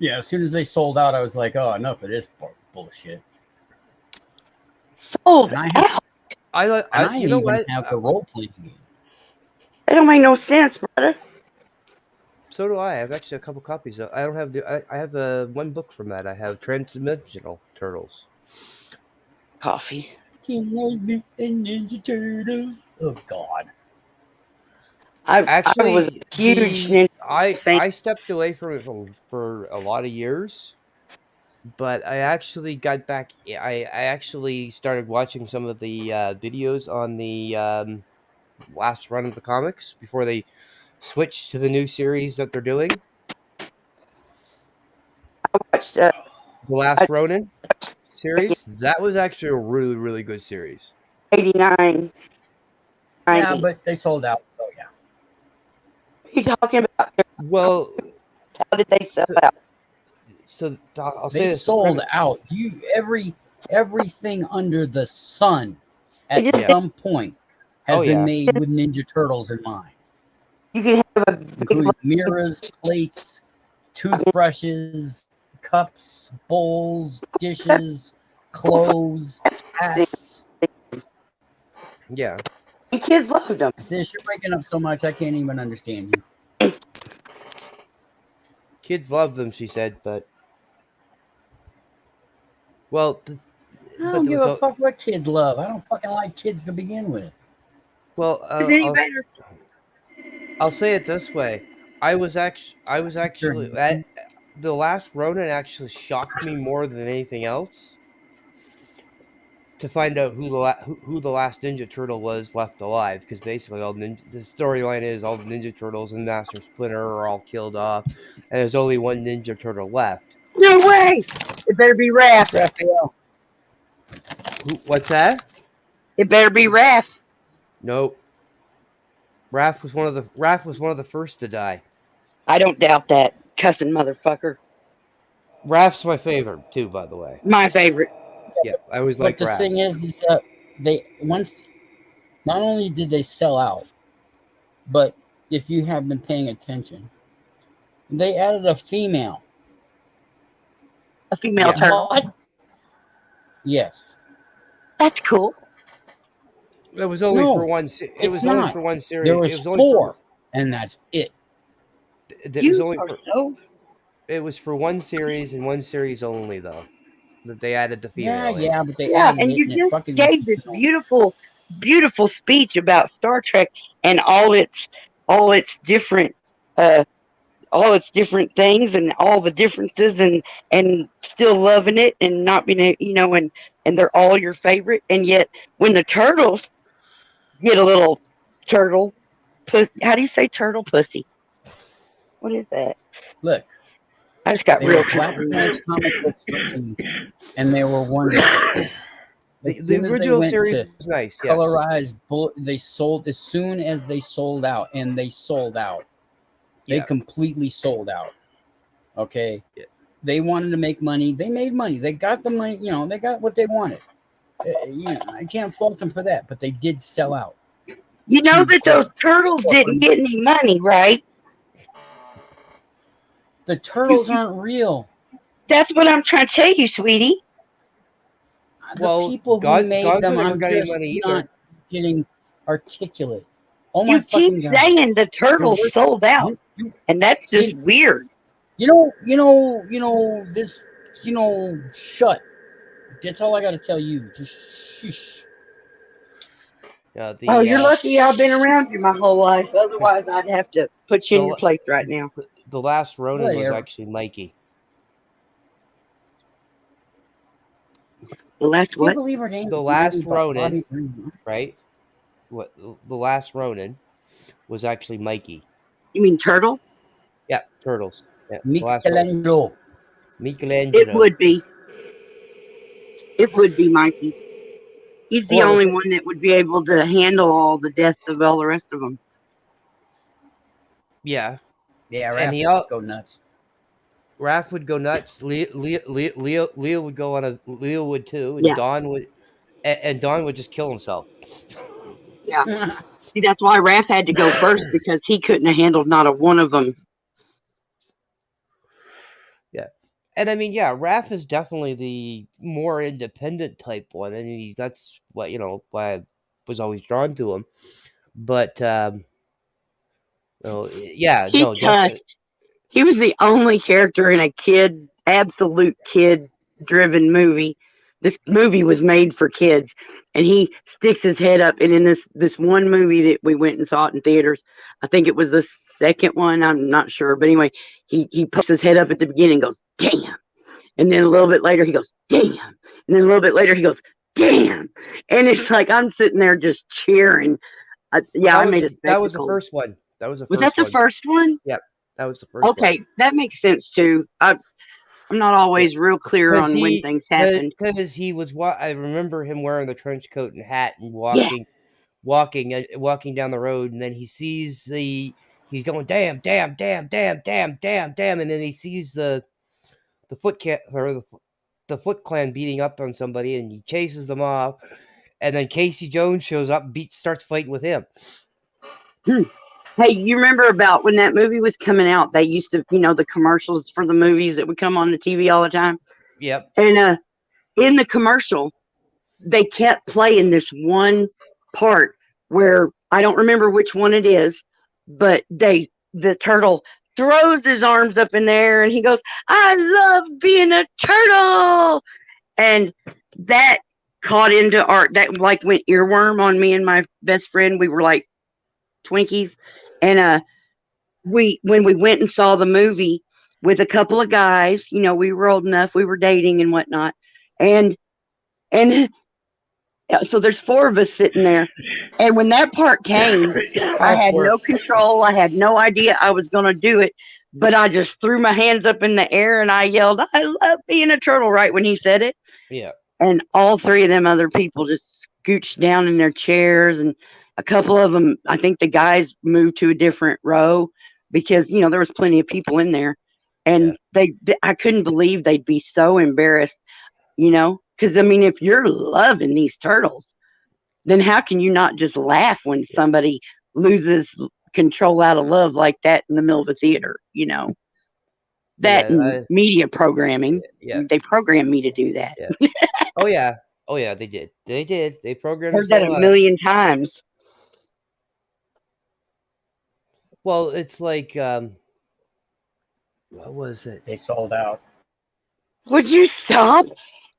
Yeah, as soon as they sold out, I was like, oh, enough of this bullshit. sold And I out. I you know even what? have the role-playing game. That don't make no sense, brother. So do I. I have actually a couple copies. I don't have I have one book from that. I have Transdimensional Turtles. Coffee. Teenage Mutant Ninja Turtles. Oh, God. I Actually, was a huge Ninja fan. I stepped away from it for a lot of years, but I actually got back. I actually started watching some of the videos on the last run of the comics before they switched to the new series that they're doing. watched The Last Ronin series. That was actually a really, really good series. 89. Yeah, 90. but they sold out, so yeah. What are you talking about? Well, How did they sell out? so I'll say They this, sold out. Everything under the sun at Yeah. some point has Oh, been yeah. made with Ninja Turtles in mind, You can have a big including mirrors, plates, toothbrushes, cups, bowls, dishes, clothes, hats. Yeah. and kids loved them. Sis, you're breaking up so much I can't even understand you. Kids love them, she said, but well, I don't give a fuck what kids love. I don't fucking like kids to begin with. well, I'll say it this way: I was actually the Last Ronin actually shocked me more than anything else to find out who the last Ninja Turtle was left alive, because basically the storyline is all the Ninja Turtles and Master Splinter are all killed off, and there's only one Ninja Turtle left. No way! It better be Raph. Raphael. What's that? It better be Raph. Nope. Raph was one of the first to die. I don't doubt that. Cussing motherfucker. Raph's my favorite too, by the way. My favorite. Yeah, I always But like the Raph. thing is they once not only did they sell out, but if you have been paying attention, they added a female. A female turtle. What? Yes. That's cool. It was only No, for one. It was not. only for one series. There was it was only four, and that's it. It was only are for, so. it was for one series and one series only, though. That they added the female. in. Yeah, but they Yeah, added and it you and it just fucking gave this beautiful, beautiful speech about Star Trek and all its different things and all the differences and still loving it and not being and they're all your favorite, and yet when the turtles get a little turtle how do you say turtle pussy? What is that? Look. I just got They real were black and white comic books, and they were wonderful. The original series was nice. Yes. Colorized, they sold as soon as they sold out, and they sold out. They completely sold out. Okay, they wanted to make money. They made money. They got the money. They got what they wanted. I can't fault them for that, but they did sell out. You know that those turtles didn't get any money, right? The turtles aren't real. That's what I'm trying to tell you, sweetie. The people who made them, I'm just not getting articulate. Oh my You keep fucking God. saying the turtles sold out, and that's just weird. Shut. That's all I got to tell you. Just shush. You're lucky I've been around you my whole life. Otherwise, I'd have to put you in your place right now. The last Ronin was actually Mikey. The last what? The last Ronin, right? What? The last Ronin was actually Mikey. You mean Turtle? Yeah, Turtles. Yeah, Michelangelo. It would be. It would be Mikey. He's the only one that would be able to handle all the deaths of all the rest of them. Yeah. Yeah, Raph would just go nuts. Raph would go nuts. Leo would go on Leo would too, and Don would just kill himself. Yeah. See, that's why Raph had to go first, because he couldn't have handled not a one of them. Yeah. And I mean, yeah, Raph is definitely the more independent type one, and that's what why I was always drawn to him. But definitely. He was the only character in a absolute kid-driven movie. This movie was made for kids, and he sticks his head up. And in this one movie that we went and saw it in theaters, I think it was the second one. I'm not sure, but anyway, he puts his head up at the beginning and goes, "Damn!" And then a little bit later, he goes, "Damn!" And then a little bit later, he goes, "Damn!" And it's like I'm sitting there just cheering. I made a spectacle. That was the first one. Was that the first one? Yep, that was the first one. Okay, that makes sense too. I'm not always real clear on when things happen. Because he was, I remember him wearing the trench coat and hat and walking down the road, and then he sees he's going damn, and then he sees the Foot Clan beating up on somebody, and he chases them off, and then Casey Jones shows up, starts fighting with him. Hey, you remember about when that movie was coming out? They used to, the commercials for the movies that would come on the TV all the time. Yep. And in the commercial, they kept playing this one part where I don't remember which one it is, but the turtle throws his arms up in there and he goes, "I love being a turtle," and that caught into that like went earworm on me and my best friend. We were like Twinkies, and when we went and saw the movie with a couple of guys, we were old enough, we were dating and whatnot, and so there's 4 of us sitting there, and when that part came, I had no control. I had no idea I was going to do it, but I just threw my hands up in the air and I yelled, "I love being a turtle," right when he said it. Yeah. And all 3 of them other people just scooched down in their chairs, and a couple of them, I think the guys moved to a different row because, there was plenty of people in there, and I couldn't believe they'd be so embarrassed, because I mean, if you're loving these turtles, then how can you not just laugh when somebody loses control out of love like that in the middle of a theater, That media programming, they programmed me to do that. Yeah. Oh yeah, they did. They programmed. Heard that a million times. Well, it's like, what was it? They sold out. Would you stop?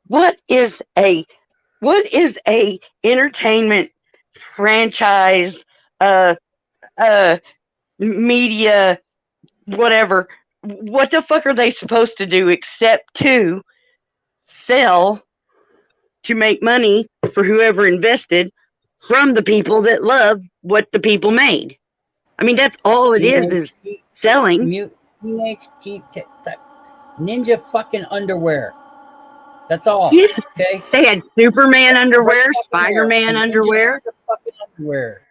What is a entertainment franchise, media, whatever? What the fuck are they supposed to do except to sell to make money for whoever invested from the people that love what the people made? I mean, that's all it is selling. Ninja fucking underwear. That's all. Yeah. Okay. They had Superman underwear, Spider-Man underwear. Fucking underwear.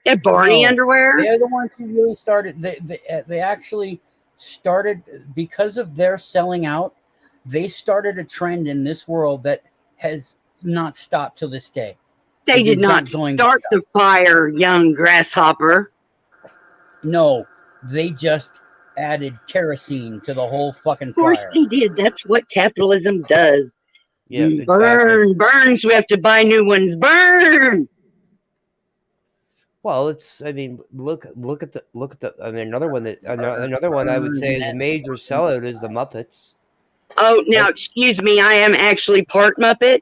They had Barney underwear. They're the ones who really started. They actually started, because of their selling out. They started a trend in this world that has not stopped till this day. They did not start the fire, young grasshopper. No, they just added kerosene to the whole fucking Of course fire. he did. That's what capitalism does. Yeah, Burn, burn, so we have to buy new ones. Burn. Well, it's. I mean, look at the. I mean, another one I would say is a major sellout is the Muppets. Oh, now excuse me, I am actually part Muppet.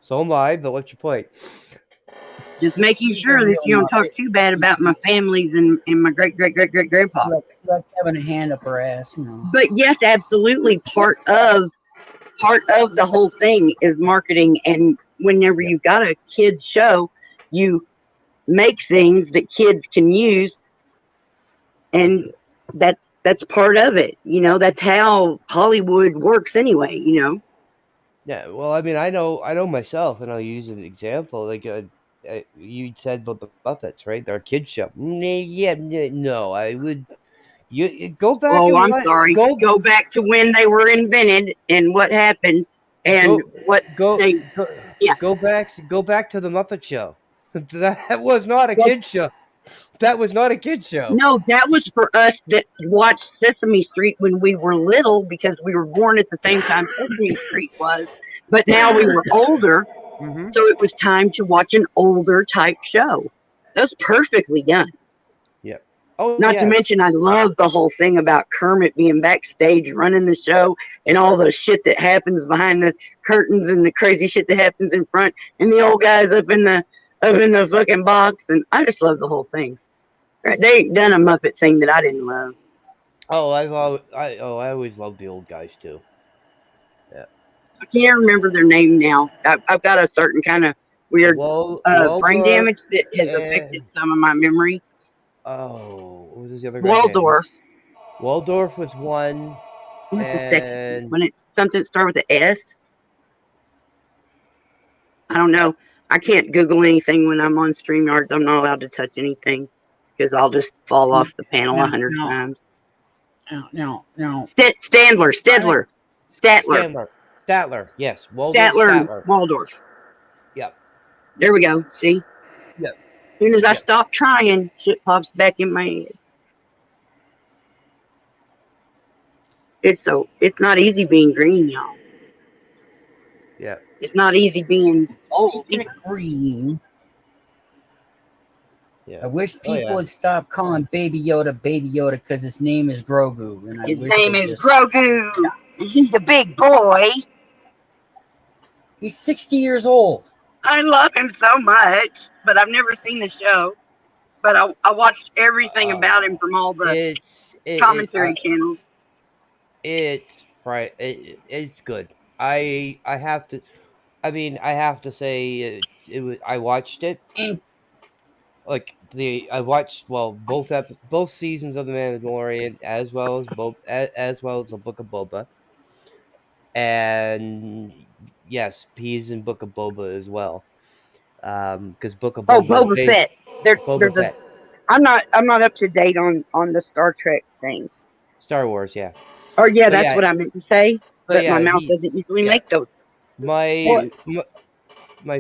So am I, but what's your point? Just making sure that you don't talk too bad about my families and my great grandpa. Like having a hand up her ass, you know. But yes, absolutely, part of the whole thing is marketing. And whenever you've got a kids show, you make things that kids can use, and that's part of it. You know, that's how Hollywood works anyway. You know. Yeah, well, I mean, I know myself, and I'll use an example. Like you said about the Muppets, right? Our kids show. No, I would. You go back. Oh, and I'm sorry. Go back to when they were invented and what happened and go back to the Muppet Show. That was not a kid show. That was not a kid show. No, that was for us that watched Sesame Street when we were little because we were born at the same time Sesame Street was. But now we were older, so it was time to watch an older type show. That was perfectly done. Yeah. Oh, Not to mention, I love the whole thing about Kermit being backstage running the show and all the shit that happens behind the curtains and the crazy shit that happens in front and the old guys up in the fucking box. And I just love the whole thing. They ain't done a Muppet thing that I didn't love. Oh, I always loved the old guys too. Yeah. I can't remember their name now. I've got a certain kind of weird brain damage that has affected some of my memory. Oh, what was the other guy? Waldorf. Waldorf was one. What's the second? When it's something start with the S. I don't know. I can't Google anything when I'm on StreamYards. I'm not allowed to touch anything because I'll just fall off the panel 100 times. No. Statler. Yes. Waldorf, Statler. Waldorf. Yep. There we go. See? Yep. As soon as I stop trying, shit pops back in my head. It's not easy being green, y'all. Yeah. It's not easy being old. Green. Yeah. I wish people would stop calling Baby Yoda because his name is Grogu. And his name is Grogu. Yeah. He's a big boy. He's 60 years old. I love him so much, but I've never seen the show. But I watched everything about him from all the commentary channels. It's right. It's good. I have to say I watched it. I watched both seasons of The Mandalorian as well as the Book of Boba. And yes, he's in Book of Boba as well. Because Book of Boba. Oh, Boba Fett. Boba Fett. I'm not up to date on the Star Trek thing. Star Wars, yeah. Oh yeah, that's what I meant to say. But my mouth doesn't usually make those. My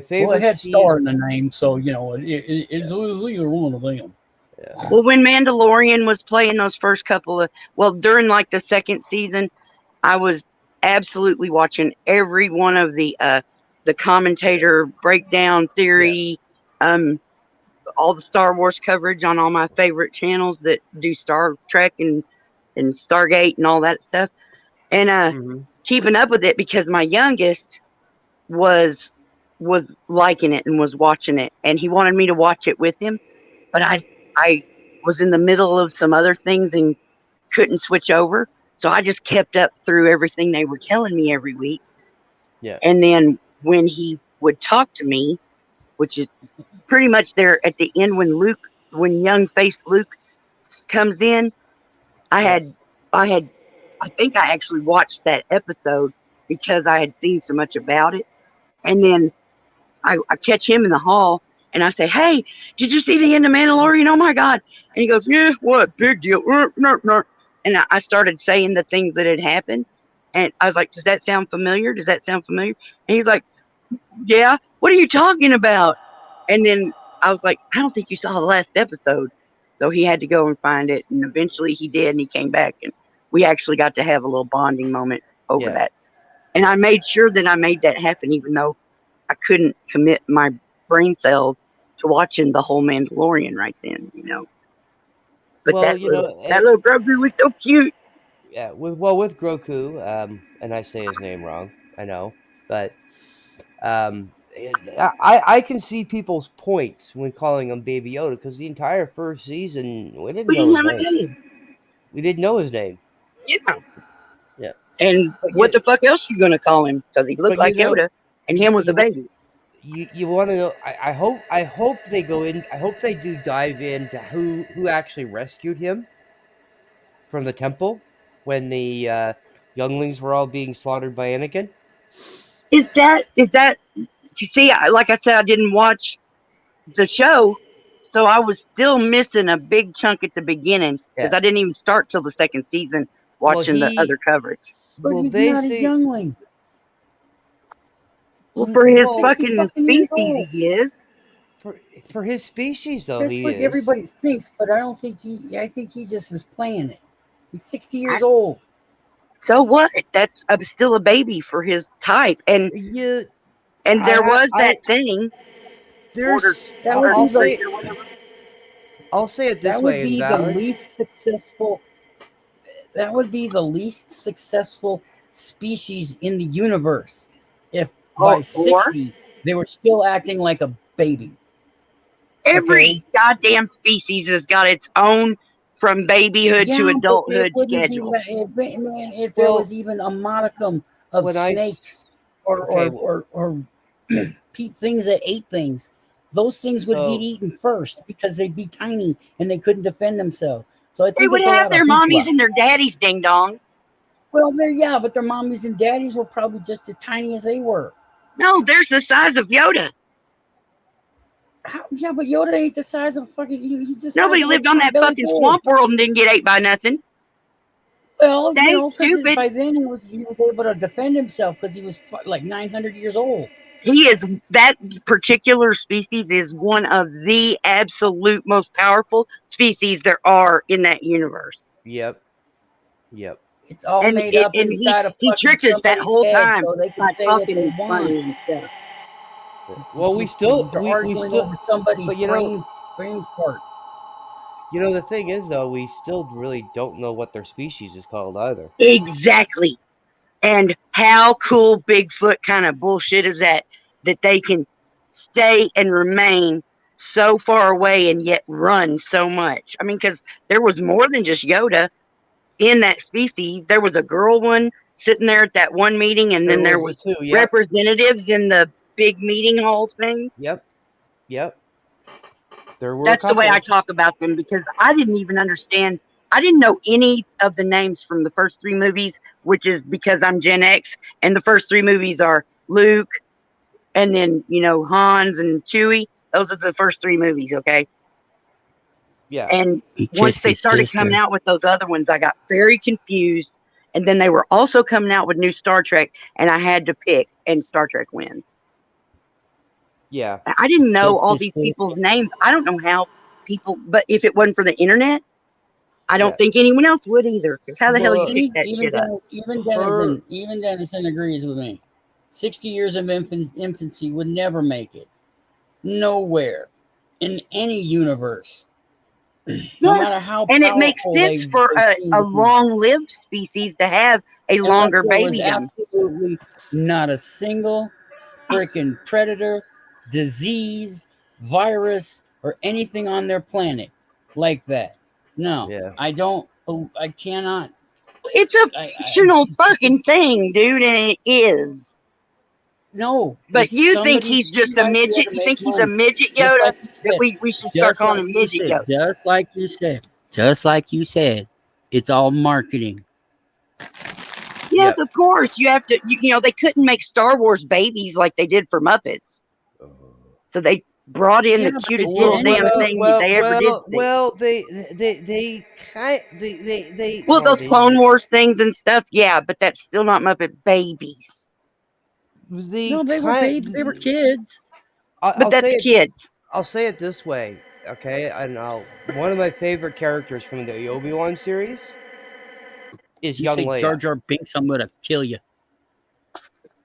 favorite. Well, it had Star in the name, so you know it's either one of them. Yeah. Well, when Mandalorian was playing those first couple of during like the second season, I was absolutely watching every one of the commentator breakdown theory, all the Star Wars coverage on all my favorite channels that do Star Trek and Stargate and all that stuff, and keeping up with it because my youngest was liking it and was watching it, and he wanted me to watch it with him, but I was in the middle of some other things and couldn't switch over, so I just kept up through everything they were telling me every week. Yeah. And then when he would talk to me, which is pretty much there at the end when young faced Luke comes in, I think I actually watched that episode because I had seen so much about it. And then I catch him in the hall and I say, "Hey, did you see the end of Mandalorian? Oh my God." And he goes, "Yeah, what? Big deal." And I started saying the things that had happened. And I was like, "Does that sound familiar? Does that sound familiar?" And he's like, "Yeah, what are you talking about?" And then I was like, "I don't think you saw the last episode." So he had to go and find it, and eventually he did, and he came back, and we actually got to have a little bonding moment over that. And I made sure that I made that happen, even though I couldn't commit my brain cells to watching the whole Mandalorian right then, you know. But Well, you know, that little Grogu was so cute. Yeah, with Groku, and I say his name wrong, I know, but I can see people's points when calling him Baby Yoda, because the entire first season we didn't We know didn't his have a name. name. We didn't know his name. Yeah. Yeah. And But what the fuck else you gonna call him? Because he looked like Yoda, and him was a baby. You want to know? I hope they go in. I hope they do dive into who actually rescued him from the temple when the younglings were all being slaughtered by Anakin. Is that? You see, like I said, I didn't watch the show, so I was still missing a big chunk at the beginning because I didn't even start till the second season watching the other coverage. But he's not a youngling. Well, for his 60 fucking years species, old. he is. For his species, though, That's he what is. everybody thinks, but I don't think he. I think he just was playing it. He's 60 years old. So what? That's still a baby for his type, and Yeah, and there was that thing. There's. That would I'll be say. the, I'll say it this that would way, be the Invalid. least successful. That would be the least successful species in the universe if by 60 they were still acting like a baby. Every goddamn species has got its own from babyhood to but adulthood it wouldn't schedule. be if there was even a modicum of snakes or things that ate things. Those things would get eaten first because they'd be tiny and they couldn't defend themselves. So I think They would it's a have lot their of mommies hoopla. and their daddies, ding dong. Well, but their mommies and daddies were probably just as tiny as they were. No, there's the size of Yoda. Yeah, but Yoda ain't the size of fucking. He's just nobody lived on that fucking swamp world and didn't get ate by nothing. Well, they you know, because stupid. by then he was able to defend himself because he was like 900 years old. He is that particular species is one of the absolute most powerful species there are in that universe. Yep. It's all made up inside of he tricked us that whole head, time so they can by say what talking they funny want. and stuff. Well, we still over somebody's but brain part. You know, the thing is, though, we still really don't know what their species is called either. Exactly. And how cool Bigfoot kind of bullshit is that they can stay and remain so far away and yet run so much. I mean, because there was more than just Yoda in that species. There was a girl one sitting there at that one meeting, and then there was representatives in the big meeting hall thing. Yep. There were That's the way I talk about them, because I didn't even understand. I didn't know any of the names from the first three movies, which is because I'm Gen X, and the first three movies are Luke, and then, you know, Hans and Chewie. Those are the first three movies, okay? Yeah. And once they started coming out with those other ones, I got very confused. And then they were also coming out with new Star Trek, and I had to pick, and Star Trek wins. Yeah. I didn't know all these people's names. I don't know how people, but if it wasn't for the internet, I don't think anyone else would either. Because how the hell you pick that shit up? Even Dennison agrees with me. 60 years of infancy would never make it. Nowhere. In any universe. No matter how and it makes sense for a long-lived species to have a longer baby. Absolutely not a single freaking predator, disease, virus, or anything on their planet like that. No, I cannot. It's a fictional fucking thing, dude, and it is. No, but you think he's just a midget? You think he's a midget Yoda? That we should start calling him midget Yoda. Just like you said, it's all marketing. Yes, of course. You have to. You know, they couldn't make Star Wars babies like they did for Muppets, so they brought in the cutest little damn thing they ever did. Well, they well, those Clone Wars things and stuff, yeah, but that's still not Muppet babies. They were kids. But that's kids. I'll say it this way: Okay, I know. One of my favorite characters from the Obi-Wan series is You young say Jar Leia. Jar Binks, I'm gonna kill you.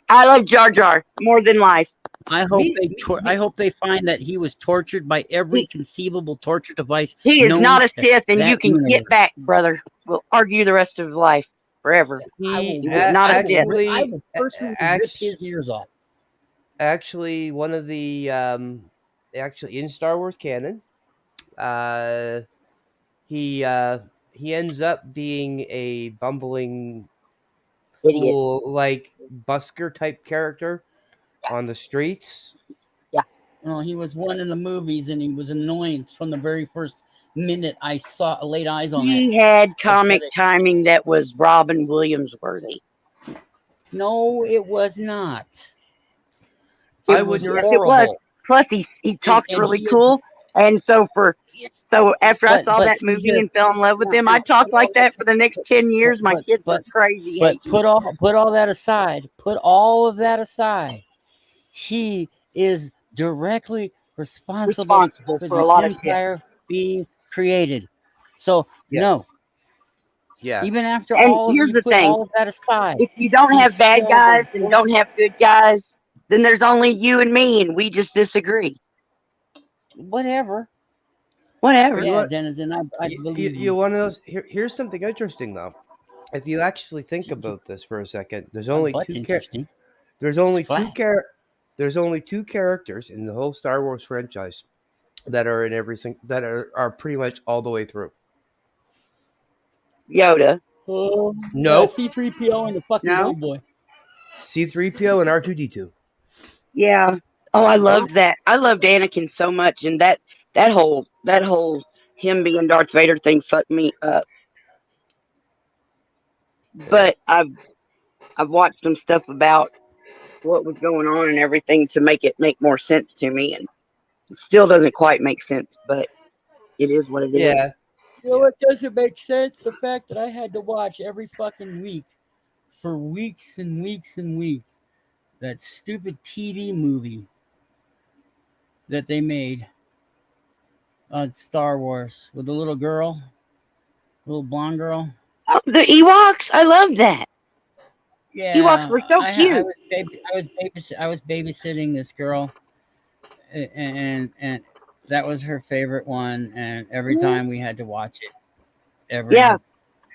I love Jar Jar more than life. I hope they find that he was tortured by every He, conceivable torture device he is known not a to Sith, and you that can get universe. back, brother. We'll argue the rest of life forever. He He was not a Sith. I actually, will personally rip his ears off. actually, one of the actually in Star Wars canon, uh, he ends up being a bumbling Idiot. fool, like busker type character on the streets. Well, he was one in the movies, and he was annoying from the very first minute I laid eyes on that He had comic pathetic. timing that was Robin Williams worthy. No, it was not. I It was wouldn't. Yes, it was. horrible. Plus, he talked And really he is, cool, and so after I saw but that see movie here and fell in love with him, I now, talked like that for the next 10 years. My kids but went crazy hating me. put all that aside. Put all of that aside. He is directly responsible Responsible for for a the lot of shit. empire being created. So Yeah. no, Yeah. even after And all of here's you the put thing: all of that aside, if you don't he's have bad still the guys and don't worst. have good guys, then there's only you and me, and we just disagree. Whatever. Whatever. Yeah, Denizen, I believe You you. one of those. Here's something interesting though. If you actually think about this for a second, My butt's interesting. there's It's only two flat. there's only two characters in the whole Star Wars franchise that are in everything that are pretty much all the way through. Yoda. Nope. C-3PO and the fucking No. gold boy. C-3PO and R2-D2. Yeah. Oh, I loved that. I loved Anakin so much, and that whole him being Darth Vader thing fucked me up. But I've watched some stuff about what was going on and everything to make it make more sense to me, and it still doesn't quite make sense, but it is what it Yeah. is. You know what doesn't make sense? The fact that I had to watch every fucking week for weeks and weeks and weeks that stupid TV movie that they made on Star Wars with the little girl, little blonde girl. Oh, the Ewoks, I love that. Ewoks Yeah, were so cute. I was babysitting this girl, and that was her favorite one. And every time we had to watch it, Yeah, every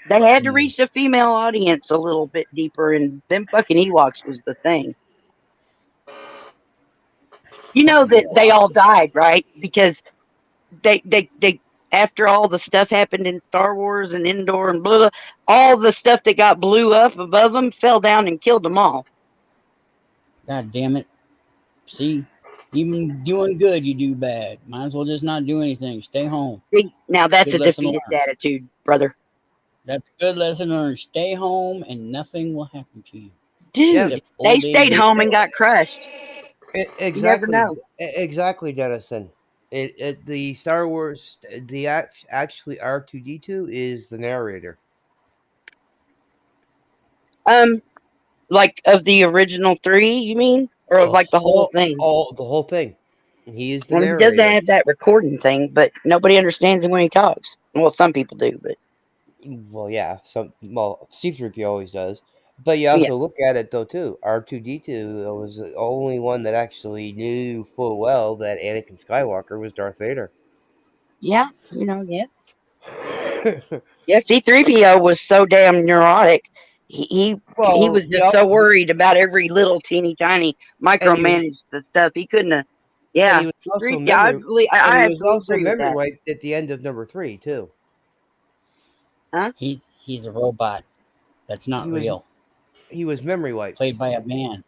they had to fucking week. reach the female audience a little bit deeper, and them fucking Ewoks was the thing. You know Fucking that they all Ewoks. died, right? Because they after all the stuff happened in Star Wars and Endor and blah, blah, all the stuff that got blew up above them fell down and killed them all. God damn it! See, even doing good, you do bad. Might as well just not do anything. Stay home. See, now that's Good a lesson defeatist learned. attitude, brother. That's a good lesson learned. Stay home, and nothing will happen to you Dude, Yeah. except they old age. stayed home and got crushed. You never Exactly. know. Exactly, Dennison. The Star Wars, actually R2-D2 is the narrator. Like of the original three, you mean? Or of like the whole thing? The whole thing. He is the Well, he doesn't narrator. have that recording thing, but nobody understands him when he talks. Well, some people do, but Well, yeah, C-3PO always does. But you yeah, also look at it though too. R2-D2 was the only one that actually knew full well that Anakin Skywalker was Darth Vader. yeah, yeah. Yeah, C-3PO was so damn neurotic. He Well, was just so worried about every little teeny tiny and he was micromanage the stuff. He couldn't have. and Yeah, he was also C-3PO. I memory believe. and I he was absolutely also agree with memory that. wiped at the end of number 3 too. Huh? He's a robot. That's not He was real. he was memory wiped. Played by a man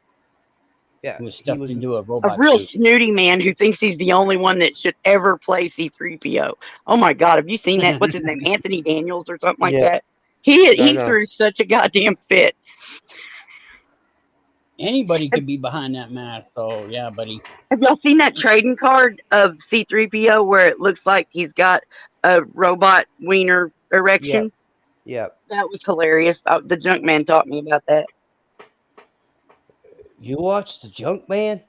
Yeah, who was he stuffed was. into a A robot real suit. snooty man who thinks he's the only one that should ever play C-3PO. Oh my God, have you seen that? What's his name? Anthony Daniels or something like Yeah, that. I He know. threw such a goddamn fit. Anybody could be behind that mask. So yeah, buddy. Have y'all seen that trading card of C-3PO where it looks like he's got a robot wiener Yeah, erection? yeah. That was hilarious. The junk man taught me about that. You watched the Junk Man?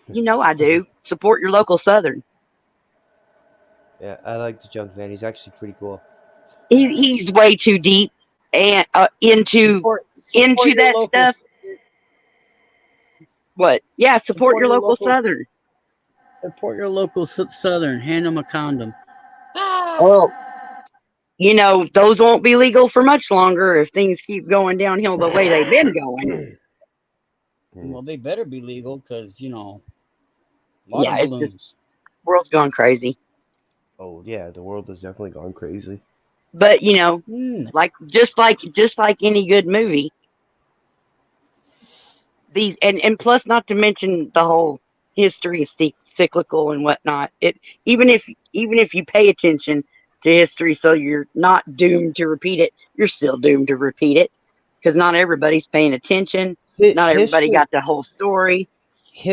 You know I do. Support your local Southern. Yeah, I like the junk man. He's actually pretty cool. He's way too deep and into Support your that local. stuff. What? Yeah, support Support your your local local. Southern. Support your local Southern. Hand them a condom. Oh, those won't be legal for much longer if things keep going downhill the way they've been going. Well, they better be legal because water Yeah, it's just balloons. world's gone crazy. Oh yeah, the world has definitely gone crazy. But Mm. just like any good movie, these and plus, not to mention the whole history is cyclical and whatnot. It even if you pay attention to history, so you're not doomed to repeat it, you're still doomed to repeat it because not everybody's paying attention. Not everybody History, got the whole story.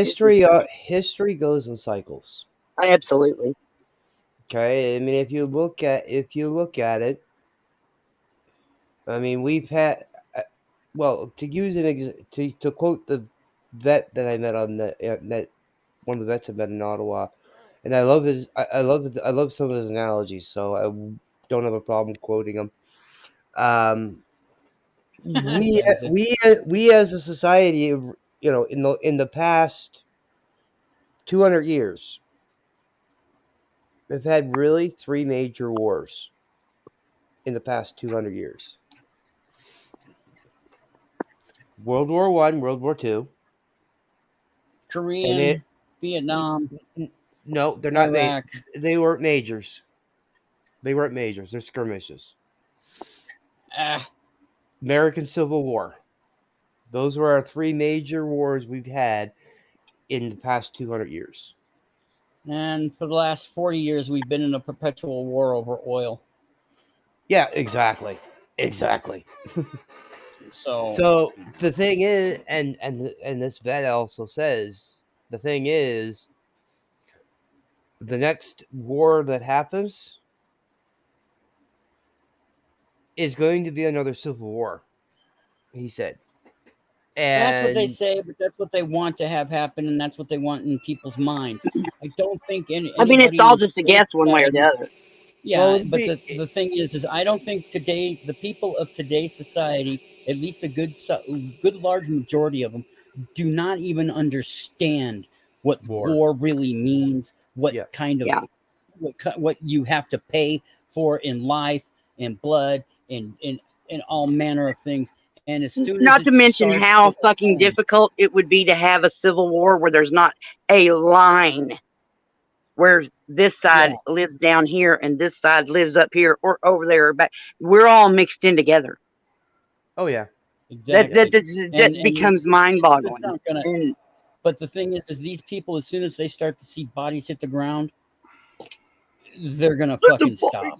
It's just history goes in cycles. absolutely. Okay, I mean, if you look at it, I mean, we've had, well, to use to quote the vet that I met on met one of the vets I met in Ottawa, and I love I love some of his analogies, so I don't have a problem quoting him. Does it? We as a society, in the past 200 years, have had really three major wars in the past 200 years. World War One, World War Two, and Korean, Vietnam, no, they're not. Iraq. They weren't majors. They weren't majors. They're skirmishes. Ah, American Civil War. Those were our three major wars we've had in the past 200 years. and for the last 40 years, we've been in a perpetual war over oil. Yeah, exactly. Exactly. So, So the thing is, and this vet also says, the thing is, the next war that happens is going to be another civil war, he said. that's what they And say, but that's what they want to have happen, and that's what they want in people's minds. I don't think I mean, it's anybody all in just a today's guess one way or the society. other. Yeah, well, but the thing is I don't think today the people of today's society, at least a good large majority of them, do not even understand what war really means, what yeah, kind of Yeah. what you have to pay for in life, in blood, in all manner of things. And as soon as Not it to mention starts to how hit fucking home, difficult it would be to have a civil war where there's not a line where this yeah, side lives down here and this side lives up here or over there or back. We're all mixed in together. oh yeah, exactly. That And becomes it's just mind-boggling. not gonna. And But the thing is these people, as soon as they start to see bodies hit the ground, they're gonna fucking stop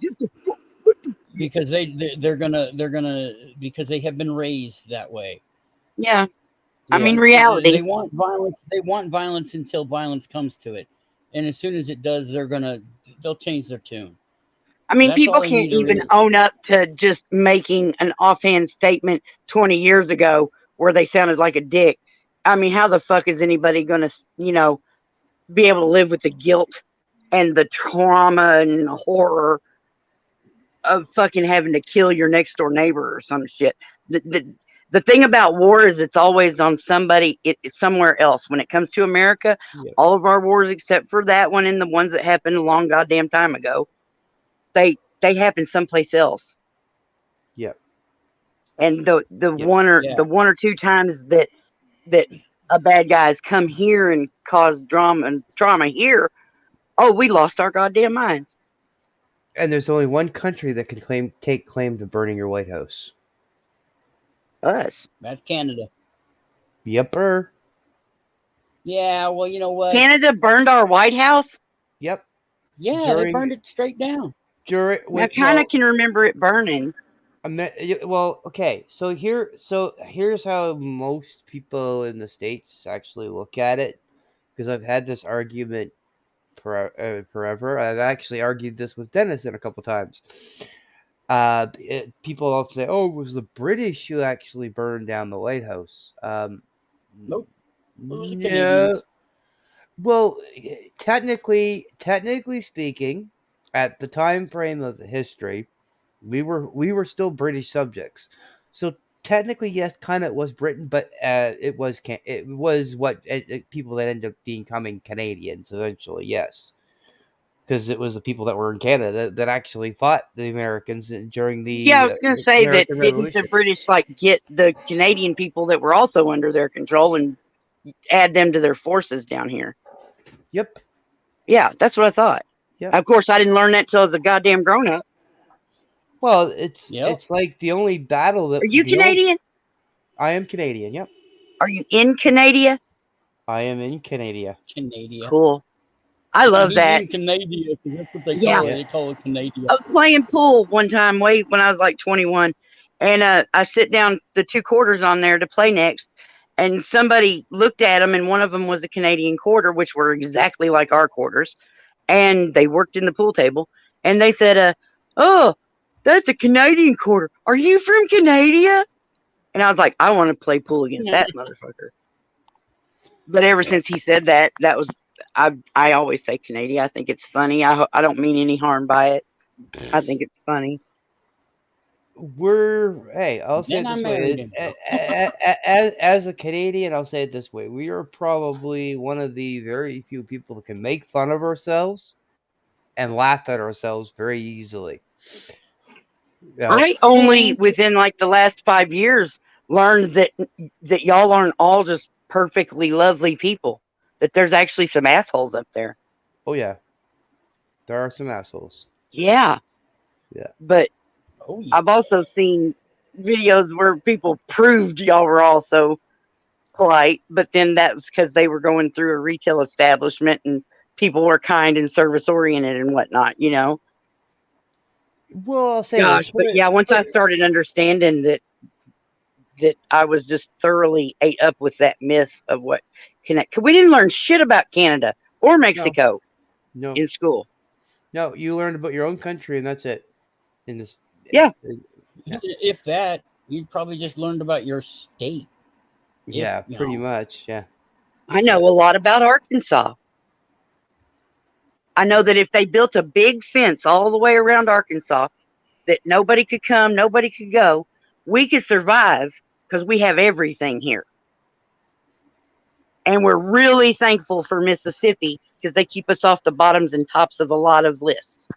because they're gonna because they have been raised that way. yeah, I Yeah, mean, they reality. want violence. They want violence until violence comes to it, and as soon as it does, they'll change their tune. I mean, That's all people they can't need to even realize. own up to just making an offhand statement 20 years ago where they sounded like a dick. I mean, how the fuck is anybody going to, be able to live with the guilt and the trauma and the horror of fucking having to kill your next door neighbor or some shit? The thing about war is it's always on it's somewhere else. When it comes to America, yeah, all of our wars except for that one and the ones that happened a long goddamn time ago, they happen someplace else. yeah, And the yeah. the one or two times that a bad guy's come here and caused drama and trauma here, oh, we lost our goddamn minds. And there's only one country that can take claim to burning your White House. Us. That's Canada. Yepper. Yeah, well, you know what? Canada burned our White House. Yep. Yeah, they burned it straight down. I kind of can remember it burning. Well, okay. So here's how most people in the States actually look at it, because I've had this argument forever. I've actually argued this with Dennis a couple times. People often say, "Oh, it was the British who actually burned down the White House." Nope. It was the Yeah. Canadians. Well, technically speaking, at the time frame of the history, we were still British subjects. So technically, yes, kind of was Britain, but it was people that ended up becoming Canadians eventually. Yes, because it was the people that were in Canada that actually fought the Americans during Yeah, I the was going to say that American didn't the Revolution. British like get the Canadian people that were also under their control and add them to their forces down here? Yep. Yeah, that's what I thought. Yep. Of course, I didn't learn that till I was a goddamn grown up. Well, Yep. it's like the only battle that Are you Canadian? I am Canadian. Yep. Are you in Canada? I am in Canada. Canada. Cool. I love He's that. in Canada because that's what they Yeah. call it. They call it Canada. I was playing pool one time when I was like 21, and I sit down the 2 quarters on there to play next, and somebody looked at them, and one of them was a Canadian quarter, which were exactly like our quarters, and they worked in the pool table, and they said, "Oh, that's a Canadian quarter. Are you from Canada?" And I was like, "I want to play pool against that motherfucker." But ever since he said that, that was I always say Canadian. I think it's funny. I don't mean any harm by it. I think it's funny. I'll say it Then I this married way. him. As a Canadian, I'll say it this way. We are probably one of the very few people that can make fun of ourselves and laugh at ourselves very easily. You know, I only within like the last 5 years learned that y'all aren't all just perfectly lovely people. That there's actually some assholes up there. oh yeah, there are some assholes. Yeah. Yeah. But Oh yeah. I've also seen videos where people proved y'all were all so polite, but then that was because they were going through a retail establishment and people were kind and service oriented and whatnot, you know. Well, I'll say Gosh, this. but yeah, once I started understanding that I was just thoroughly ate up with that myth of what connect. We didn't learn shit about Canada or Mexico No, in school. no, you learned about your own country and that's it. In this, Yeah. If that, you'd probably just learned about your state. Yeah, pretty much. Yeah. I know a lot about Arkansas. I know that if they built a big fence all the way around Arkansas, that nobody could come, nobody could go, we could survive because we have everything here. And we're really thankful for Mississippi because they keep us off the bottoms and tops of a lot of lists.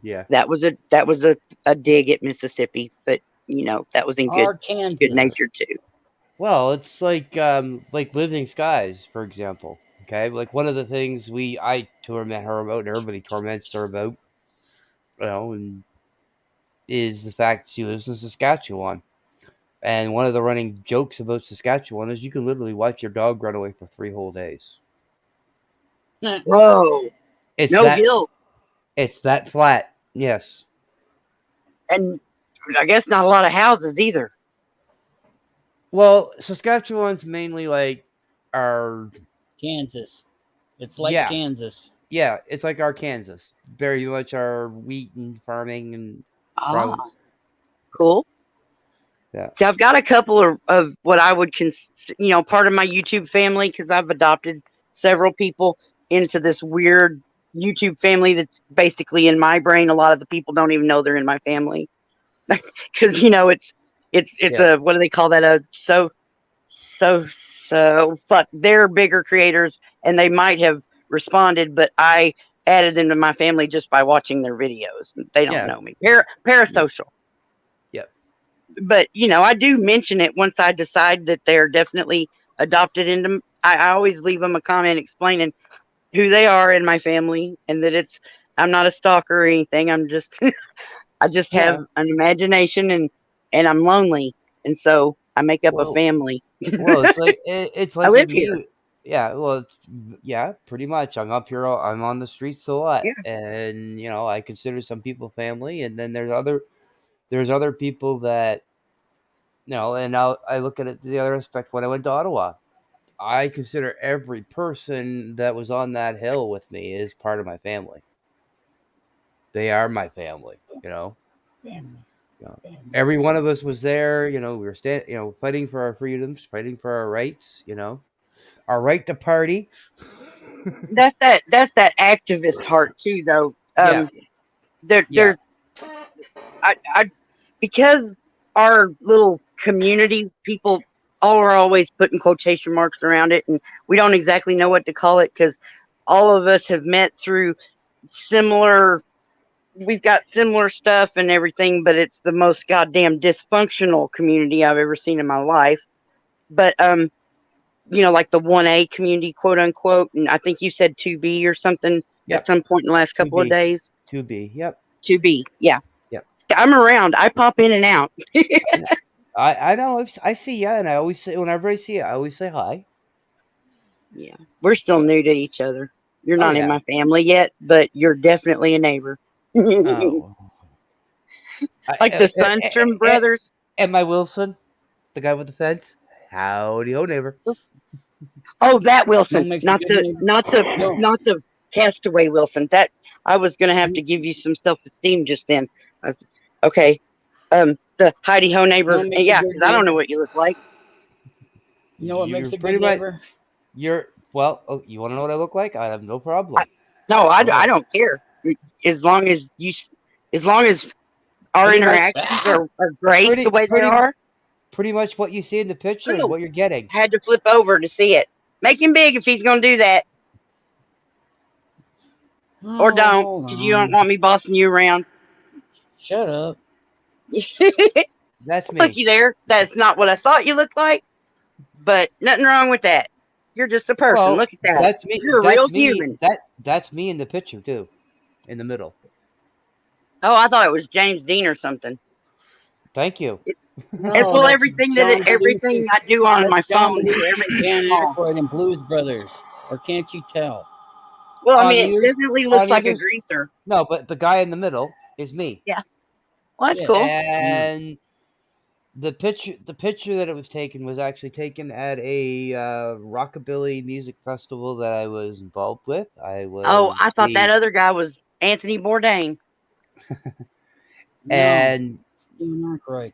Yeah. That was a dig at Mississippi, but you know, that was in good nature too. Well, it's like Living Skies, for example. Okay, like one of the things I torment her about, and everybody torments her about, and is the fact that she lives in Saskatchewan. And one of the running jokes about Saskatchewan is you can literally watch your dog run away for 3 whole days. Whoa! It's no hill. It's that flat. Yes. And I guess not a lot of houses either. Well, Saskatchewan's mainly like our Kansas. It's like Kansas. Yeah, it's like our Kansas. Very much our wheat and farming and province. Cool. Yeah. So I've got a couple of what I would consider, part of my YouTube family, because I've adopted several people into this weird YouTube family that's basically in my brain. A lot of the people don't even know they're in my family because it's a, what do they call that? Fuck. They're bigger creators and they might have responded, but I added them to my family just by watching their videos. They don't know me. Parasocial. But I do mention it once I decide that they're definitely adopted into. I always leave them a comment explaining who they are in my family and that I'm not a stalker or anything. I'm just I just have an imagination and I'm lonely and so I make up a family. Well, it's like I live here. Yeah, well, pretty much. I'm up here. I'm on the streets a lot, and I consider some people family, and then there's other people that, and I look at it the other aspect. When I went to Ottawa, I consider every person that was on that hill with me is part of my family. They are my family, Family. Every one of us was there. We were fighting for our freedoms, fighting for our rights. Our right to party. That's that activist heart too, though. Yeah. There Yeah. there's I because our little community people all are always putting quotation marks around it, and we don't exactly know what to call it because all of us have met through similar. We've got similar stuff and everything, but it's the most goddamn dysfunctional community I've ever seen in my life. But like the 1A community, quote unquote, and I think you said 2B or something Yep. at some point in the last couple of 2B. days. 2B. Yep. 2B, yeah. Yep. I'm around. I pop in and out. I know. I see you, and I always say whenever I see you, I always say hi. Yeah, we're still new to each other. You're Oh not in yeah. my family yet, but you're definitely a neighbor. Oh. Like the Sunstrom brothers. And my Wilson, the guy with the fence. Howdy ho, neighbor. Oh, that Wilson, What makes a not good the neighbor? not the No. not the castaway Wilson. That I was gonna have to give you some self-esteem just then. Okay, the Heidi Ho neighbor. What makes a Yeah, good because I don't know neighbor? what you look like. You know what You're makes a pretty good much. neighbor? Well. Oh, you want to know what I look like? I have no problem. No, Go I ahead. don't care. As long as our Pretty much. interactions are great the way they are. Pretty much what you see in the picture is Oh, what you're getting. had to flip over to see it. Make him big if he's gonna do that, or Oh, don't, hold because you don't on. want me bossing you around. Shut up. That's me. Looky there. That's not what I thought you looked like, but nothing wrong with that. You're just a person. Well, Look at that. that's me. You're a That's real me. human. That's me in the picture too, in the middle. Oh, I thought it was James Dean or something. Thank you. It's No, that's everything John everything Belushi. I do on That's my John phone. Belushi, Everything's Dan small. Aykroyd, and Blues Brothers. Or can't you tell? Well, I On mean, it either, definitely looks on like a either. greaser. No, but the guy in the middle is me. Yeah. Well, that's Yeah. cool. And the picture that it was taken was actually taken at a rockabilly music festival that I was involved with. Oh, I thought that other guy was Anthony Bourdain. No, and it's Dan Aykroyd.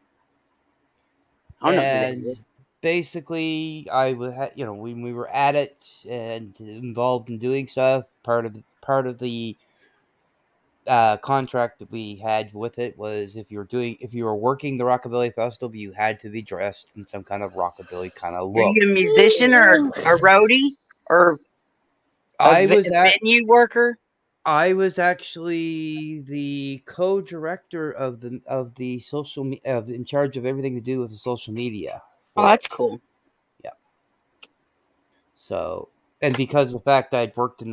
I don't know who that and is. basically I was when we were at it and involved in doing stuff. Part of the contract that we had with it was if you were working the rockabilly festival, you had to be dressed in some kind of rockabilly kind of Are look. you a musician or a roadie or a venue worker? I was actually the co-director of the social in charge of everything to do with the social media. Oh, that's cool. Yeah. So, and because of the fact that I'd worked in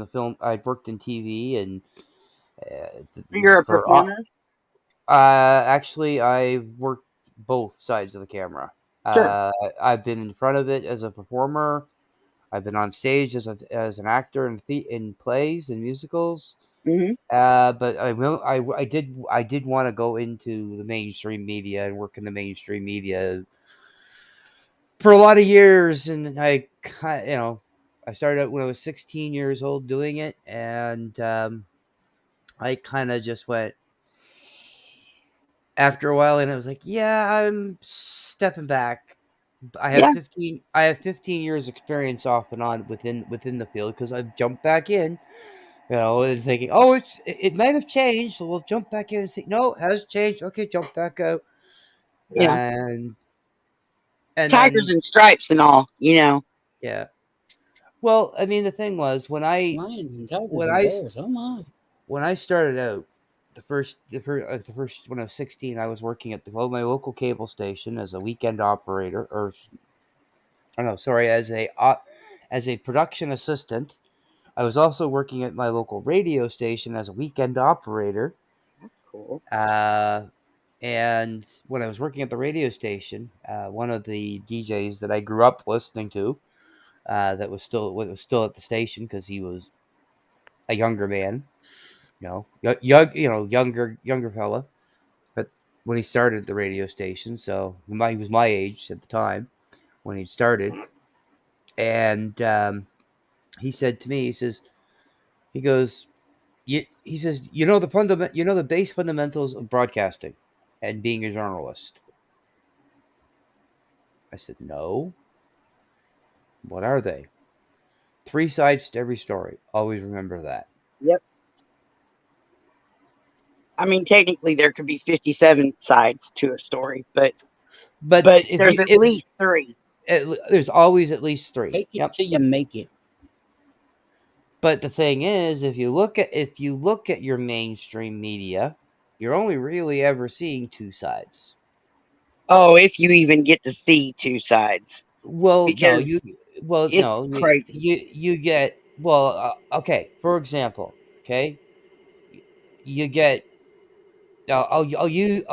TV, and You're a performer? Actually, I worked both sides of the camera. Sure. I've been in front of it as a performer. I've been on stage as an actor in plays and musicals. Mm-hmm. But I did want to go into the mainstream media and work in the mainstream media for a lot of years, and I started out when I was 16 years old doing it, and I kind of just went after a while, and I was like, yeah, I'm stepping back. I have 15 years experience off and on within the field because I've jumped back in. And thinking, oh, it might have changed, so we'll jump back in and see. No, it has changed. Okay, jump back out. Yeah. And Tigers then, and stripes and all, yeah. Well, I mean, the thing was Lions and tigers and bears. Oh my! When I started out, the first when I was 16, I was working at my local cable station as a weekend operator, as a production assistant. I was also working at my local radio station as a weekend operator. Cool. And when I was working at the radio station, one of the DJs that I grew up listening to, that was still at the station because he was a younger man, younger fella. But when he started the radio station, so he was my age at the time when he started, and he said to me, he goes, he says, the base fundamentals of broadcasting and being a journalist. I said, no. What are they? 3 sides to every story. Always remember that. Yep. I mean, technically, there could be 57 sides to a story, but if there's you, at least 3. there's always at least 3. Fake it till you make it. But the thing is, if you look at your mainstream media, you're only really ever seeing 2 sides. Oh, if you even get to see 2 sides. Well, Because no, crazy. you get okay. For example, okay, you get. I'll use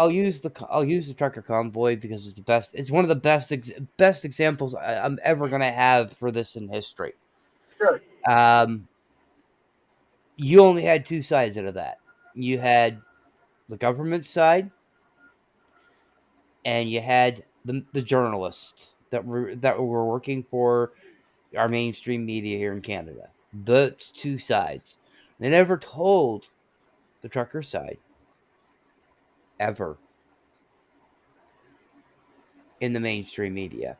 the trucker convoy because it's the best. It's one of the best examples I'm ever gonna have for this in history. Sure. You only had 2 sides out of that. You had the government side, and you had the journalists that were working for our mainstream media here in Canada. Those 2 sides. They never told the trucker side ever in the mainstream media.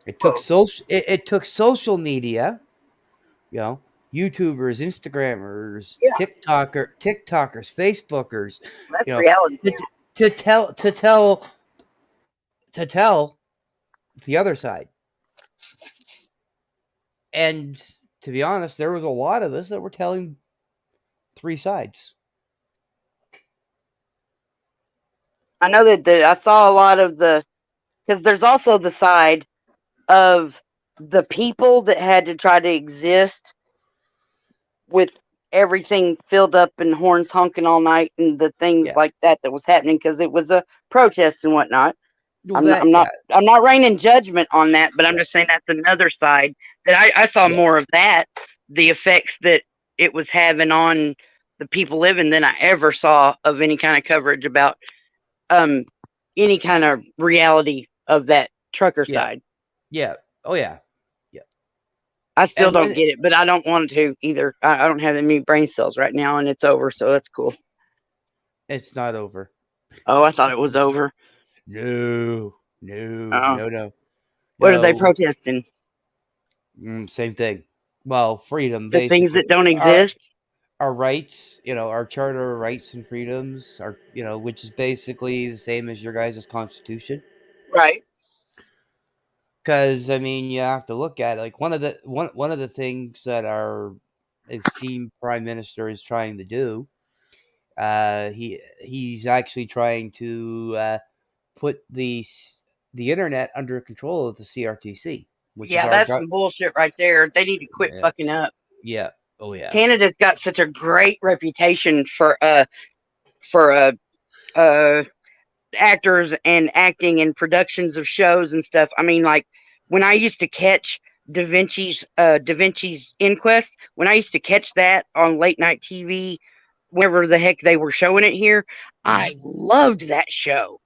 It took social media, YouTubers, Instagrammers, Yeah. TikTokers, Facebookers, That's reality. to tell the other side. And to be honest, there was a lot of us that were telling 3 sides. I know that I saw a lot of because there's also the side of the people that had to try to exist with everything filled up and horns honking all night and the things like that was happening because it was a protest and whatnot. Well, I'm not raining judgment on that, but I'm just saying that's another side that I saw more of that, the effects that it was having on the people living than I ever saw of any kind of coverage about any kind of reality of that trucker side. Yeah. Oh yeah. I still don't get it, but I don't want to either. I don't have that many brain cells right now, and it's over, so that's cool. It's not over. Oh, I thought it was over. No. What are they protesting? Same thing. Well, freedom. The things that don't exist. Our rights, our Charter of Rights and Freedoms, which is basically the same as your guys' Constitution. Right. Because you have to look at it, like one of the things that our esteemed Prime Minister is trying to do. He's actually trying to put the internet under control of the CRTC. That's some bullshit right there. They need to quit fucking up. Yeah. Oh yeah. Canada's got such a great reputation for actors and acting and productions of shows and stuff. I mean, like when I used to catch Da Vinci's Inquest, when I used to catch that on late night TV, whenever the heck they were showing it here, I loved that show.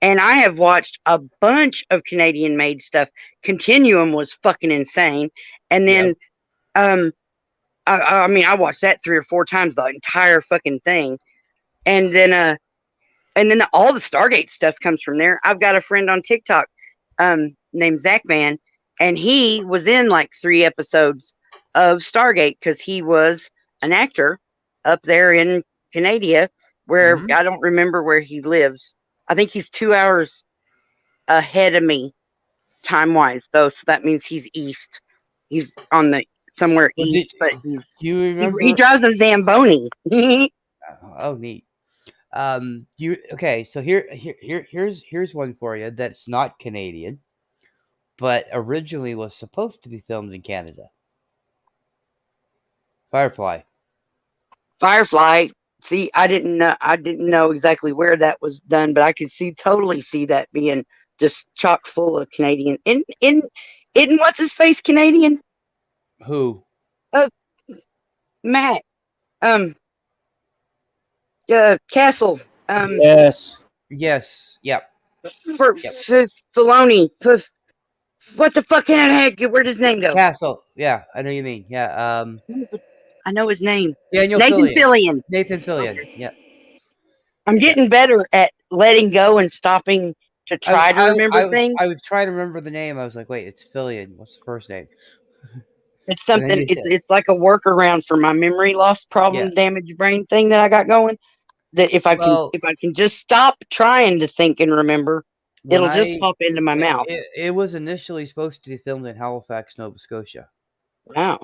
And I have watched a bunch of Canadian made stuff. Continuum was fucking insane. And then I watched that 3 or 4 times, the entire fucking thing. And then all the Stargate stuff comes from there. I've got a friend on TikTok named Zach Man, and he was in like 3 episodes of Stargate because he was an actor up there in Canada, where I don't remember where he lives. I think he's 2 hours ahead of me time-wise, though, so that means he's east. He's on the somewhere east, but do you remember? He drives a Zamboni. Oh, neat. So here's one for you that's not Canadian, but originally was supposed to be filmed in Canada. Firefly. See, I didn't know exactly where that was done, but I could totally see that being just chock full of Canadian. In what's his face Canadian? Who? Matt. Castle. Yes. Yep. Filoni. What the fuck in the heck? Where'd his name go? Castle. Yeah, I know you mean. Yeah. I know his name. Nathan Fillion. Nathan Fillion. Yeah. I'm getting better at letting go and stopping to try to remember things. I was trying to remember the name. I was like, wait, it's Fillion. What's the first name? It's But then something. you said, It's like a workaround for my memory loss problem, yeah. damaged brain thing that I got going. That Well, if I can just stop trying to think and remember, when it'll just pop into my mouth. it was initially supposed to be filmed in Halifax, Nova Scotia. Wow.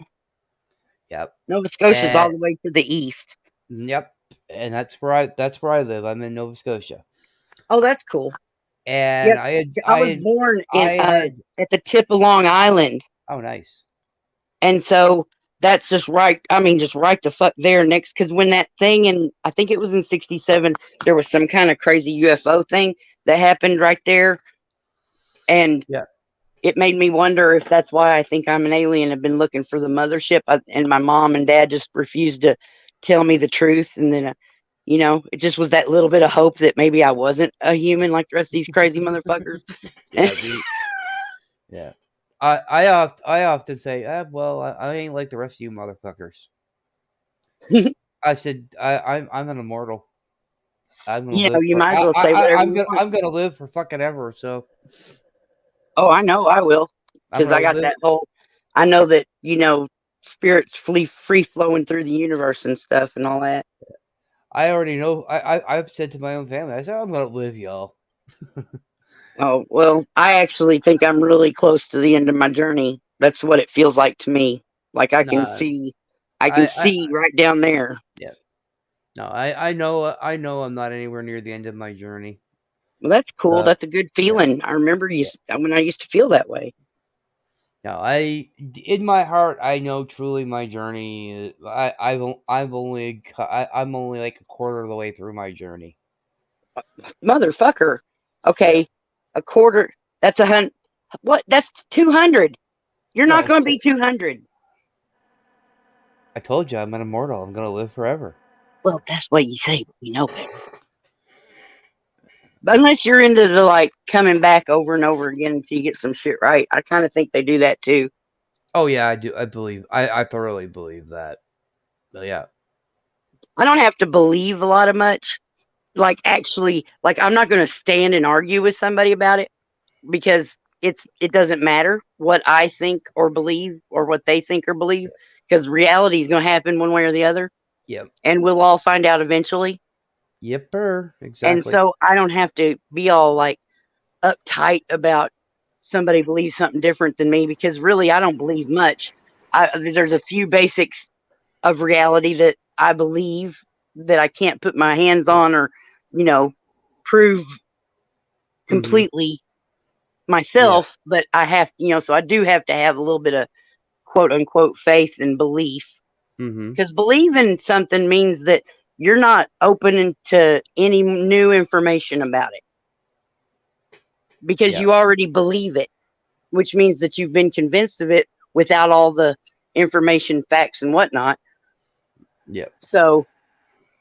Yep. Nova Scotia's all And the way to the east. yep. And that's where I live. I'm in Nova Scotia. Oh, that's cool. And Yep. I was born in I had at the tip of Long Island, oh nice. and so that's just right. I mean, just right the fuck there next. Because when that thing in, I think it was in '67, there was some kind of crazy UFO thing that happened right there, and Yeah. it made me wonder if that's why I think I'm an alien. I've been looking for the mothership, and my mom and dad just refused to tell me the truth. And then, it just was that little bit of hope that maybe I wasn't a human like the rest of these crazy motherfuckers. Yeah. Yeah. I often say, well, I ain't like the rest of you motherfuckers. I said, I'm an immortal. I'm gonna live You for might as well say whatever you want. I'm gonna live for fucking ever. So Oh, I know I will, I'm because I gonna got live. that whole. I know that spirits free flowing through the universe and stuff and all that. I already know. I've said to my own family, I said, I'm gonna live, y'all. Oh well, I actually think I'm really close to the end of my journey. That's what it feels like to me. Like Nah, I can I see right down there. yeah. No, I know I'm not anywhere near the end of my journey. Well, that's cool. So That's a good yeah, feeling. I remember yeah. when I used to feel that way. No, in my heart, I know truly my journey. I'm only like a quarter of the way through my journey. Motherfucker. Yeah. Okay, a quarter. That's 100. What? That's 200. You're No, not going to be 200. I told you I'm an immortal. I'm gonna live forever. Well, that's what you say, but we know better. But unless you're into the coming back over and over again until you get some shit right, I kind of think they do that too. Oh yeah, I do. I believe. I thoroughly believe that. But yeah. I don't have to believe a lot of much. Actually, I'm not going to stand and argue with somebody about it, because it doesn't matter what I think or believe or what they think or believe, because reality is going to happen one way or the other, Yep. and we'll all find out eventually. Yepper. And Exactly. so I don't have to be all uptight about somebody believes something different than me, because really I don't believe much. There's a few basics of reality that I believe that I can't put my hands on or prove Mm-hmm. completely Yeah. myself, but I have, so I do have to have a little bit of quote unquote faith and belief, Mm-hmm. because believing something means that you're not open to any new information about it, because Yeah. you already believe it, which means that you've been convinced of it without all the information, facts, and whatnot. Yeah. So,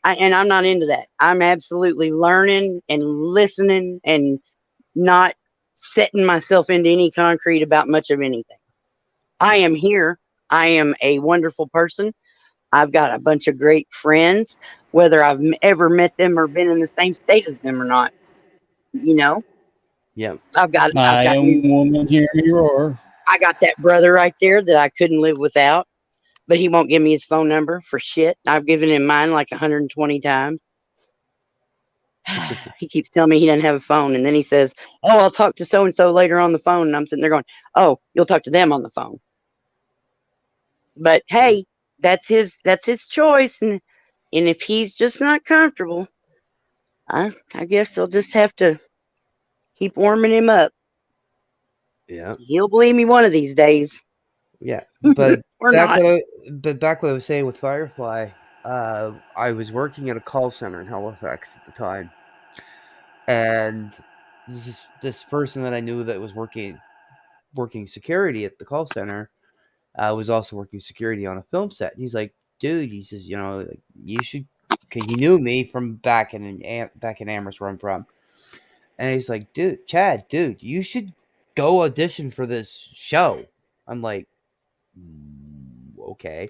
I'm not into that. I'm absolutely learning and listening and not setting myself into any concrete about much of anything. I am here. I am a wonderful person. I've got a bunch of great friends, whether I've ever met them or been in the same state as them or not. You know, Yeah. I've My got own woman, hear me roar. I got that brother right there that I couldn't live without, but he won't give me his phone number for shit. I've given him mine like 120 times. He keeps telling me he doesn't have a phone, and then he says, "Oh, I'll talk to so and so later on the phone." And I'm sitting there going, "Oh, you'll talk to them on the phone." But hey, that's his choice, and if he's just not comfortable, I guess they'll just have to keep warming him up. Yeah. He'll believe me one of these days, Yeah. But or back not. what I was saying with Firefly, I was working at a call center in Halifax at the time, and this person that I knew that was working security at the call center was also working security on a film set. And he's like, dude, he says, like, you should, because he knew me from back in Amherst where I'm from. And he's like, dude, you should go audition for this show. I'm like, okay.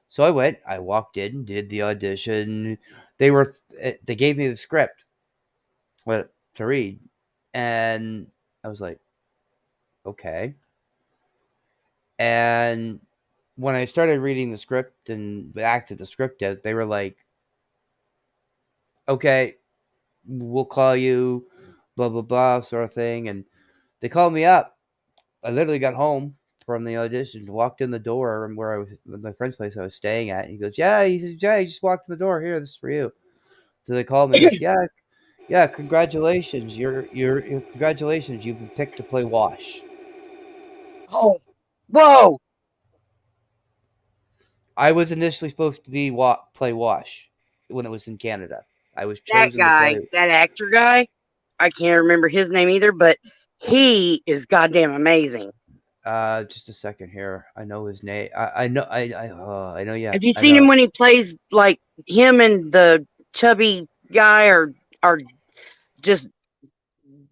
So I went. I walked in, did the audition. They gave me the script to read, and I was like, okay. And when I started reading the script and acted the script out, they were like, okay, we'll call you, blah, blah, blah, sort of thing. And they called me up. I literally got home from the audition, walked in the door and where I was, my friend's place I was staying at. And he goes, yeah, he says, Jay, just walked in the door here. This is for you. So they called me and goes, yeah, congratulations. Congratulations. You've been picked to play Wash. Oh, whoa. I was initially supposed to be play Wash when it was in Canada. I was That chosen to guy, play. that actor guy, I can't remember his name either, but he is goddamn amazing. Just a second here. I know his name. I know. I know. Yeah. Have you I seen know. him when he plays like him and the chubby guy are just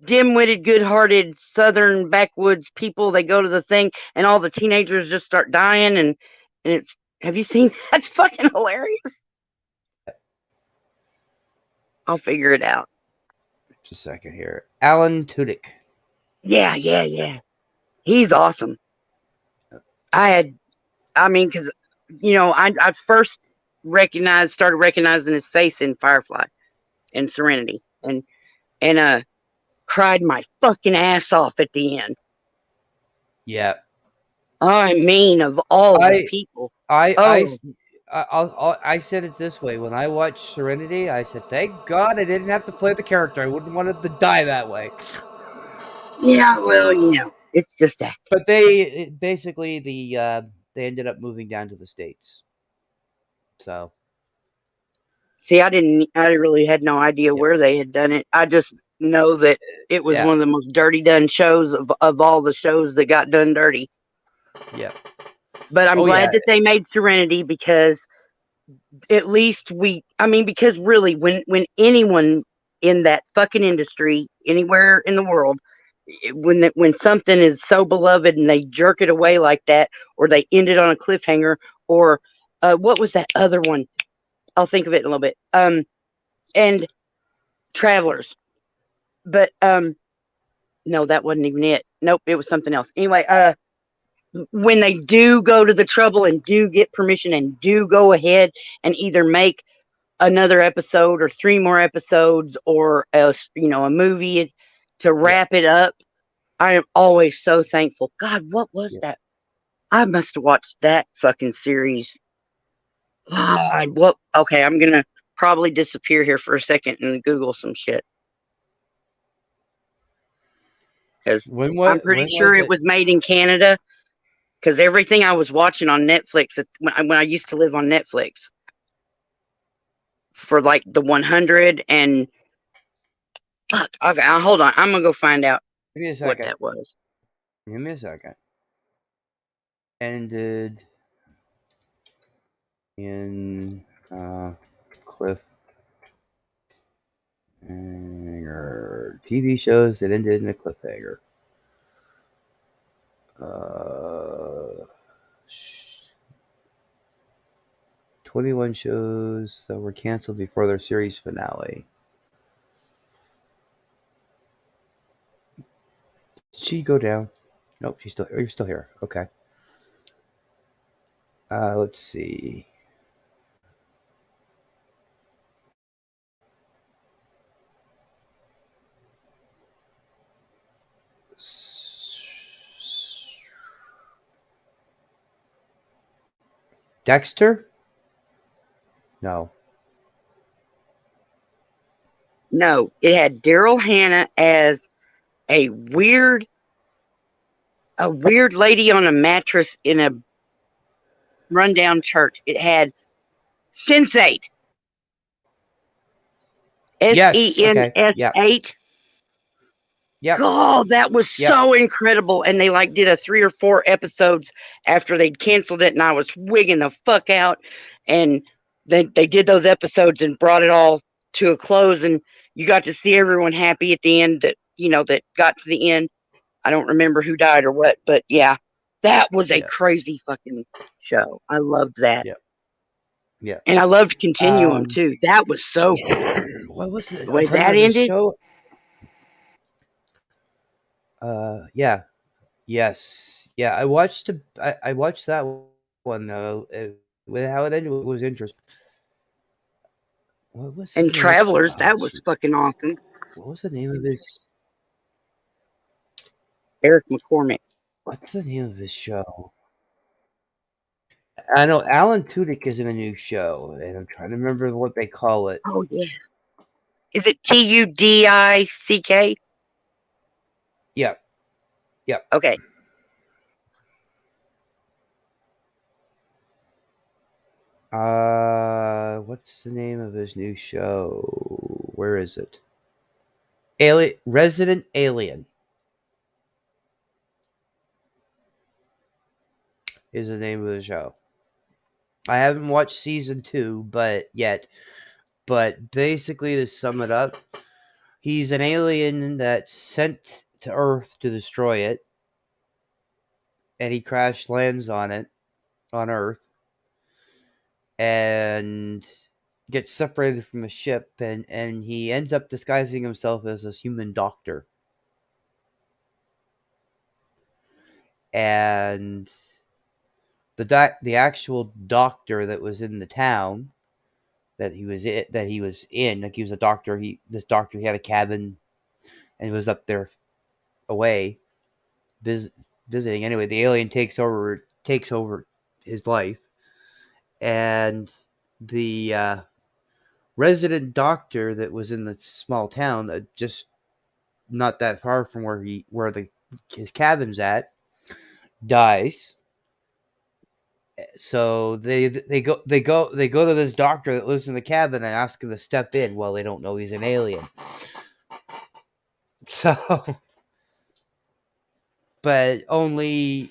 dim-witted, good-hearted Southern backwoods people? They go to the thing, and all the teenagers just start dying, and it's. Have you seen? That's fucking hilarious. I'll figure it out. Just a second here. Alan Tudyk. Yeah. He's awesome. Because I first started recognizing his face in Firefly and Serenity, and cried my fucking ass off at the end. Yeah. I mean, of all the people. I said it this way. When I watched Serenity, I said, thank God I didn't have to play the character. I wouldn't want it to die that way. Yeah, well, it's just acting. But they ended up moving down to the States. So. See, I really had no idea where they had done it. I just know that it was one of the most dirty done shows of all the shows that got done dirty. Yeah. But I'm glad that they made Serenity, because at least because really when anyone in that fucking industry anywhere in the world, when something is so beloved and they jerk it away like that, or they end it on a cliffhanger, or what was that other one? I'll think of it in a little bit. And Travelers. But no, that wasn't even it. Nope, it was something else. Anyway, when they do go to the trouble and do get permission and do go ahead and either make another episode or 3 more episodes or a movie to wrap it up, I am always so thankful. God, what was that? I must have watched that fucking series. God, okay, I'm gonna probably disappear here for a second and Google some shit. Because I'm pretty sure it was made in Canada. Because everything I was watching on Netflix when I used to live on Netflix for like the 100 and fuck. Okay, hold on. I'm gonna go find out what that was. Give me a second. Ended in cliffhanger. TV shows that ended in a cliffhanger. 21 shows that were canceled before their series finale. Did she go down? Nope, you're still here. Okay. Let's see. Dexter? No. No, it had Daryl Hannah as a weird lady on a mattress in a rundown church. It had Sense8. SENS8. Yep. God, that was so incredible. And they did a 3 or 4 episodes after they'd canceled it, and I was wigging the fuck out. And then they did those episodes and brought it all to a close, and you got to see everyone happy at the end that got to the end. I don't remember who died or what, but yeah, that was a crazy fucking show. I loved that. Yeah. And I loved Continuum too. That was so cool. What was it? The way that ended? Show? Yeah. Yes. Yeah, I watched that one though. With how it ended was interesting. What was And Travelers, that was fucking awesome. What was the name of this? Eric McCormick. What's the name of this show? I know Alan Tudyk is in a new show, and I'm trying to remember what they call it. Oh yeah. Is it Tudick? Yep. Yep. Okay. What's the name of his new show? Where is it? Resident Alien is the name of the show. I haven't watched season 2, but basically, to sum it up, he's an alien that's sent to Earth to destroy it, and he crash lands on Earth, and gets separated from the ship, and he ends up disguising himself as this human doctor. And the actual doctor that was in the town that he was in, like he was a doctor. He had a cabin, and he was up there away visiting. Anyway, the alien takes over his life, and the resident doctor that was in the small town, just not that far from where his cabin's at, dies. So they go to this doctor that lives in the cabin and ask him to step in. Well, they don't know he's an alien. So, but only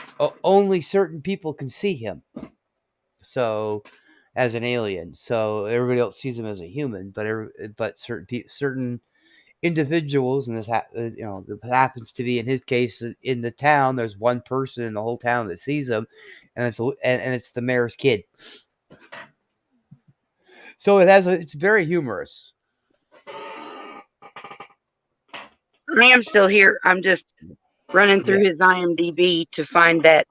certain people can see him. So, as an alien, so everybody else sees him as a human, but certain individuals, and this happens to be in his case in the town. There's one person in the whole town that sees him, and it's the mayor's kid. So it's very humorous. I am still here. I'm just running through his IMDb to find that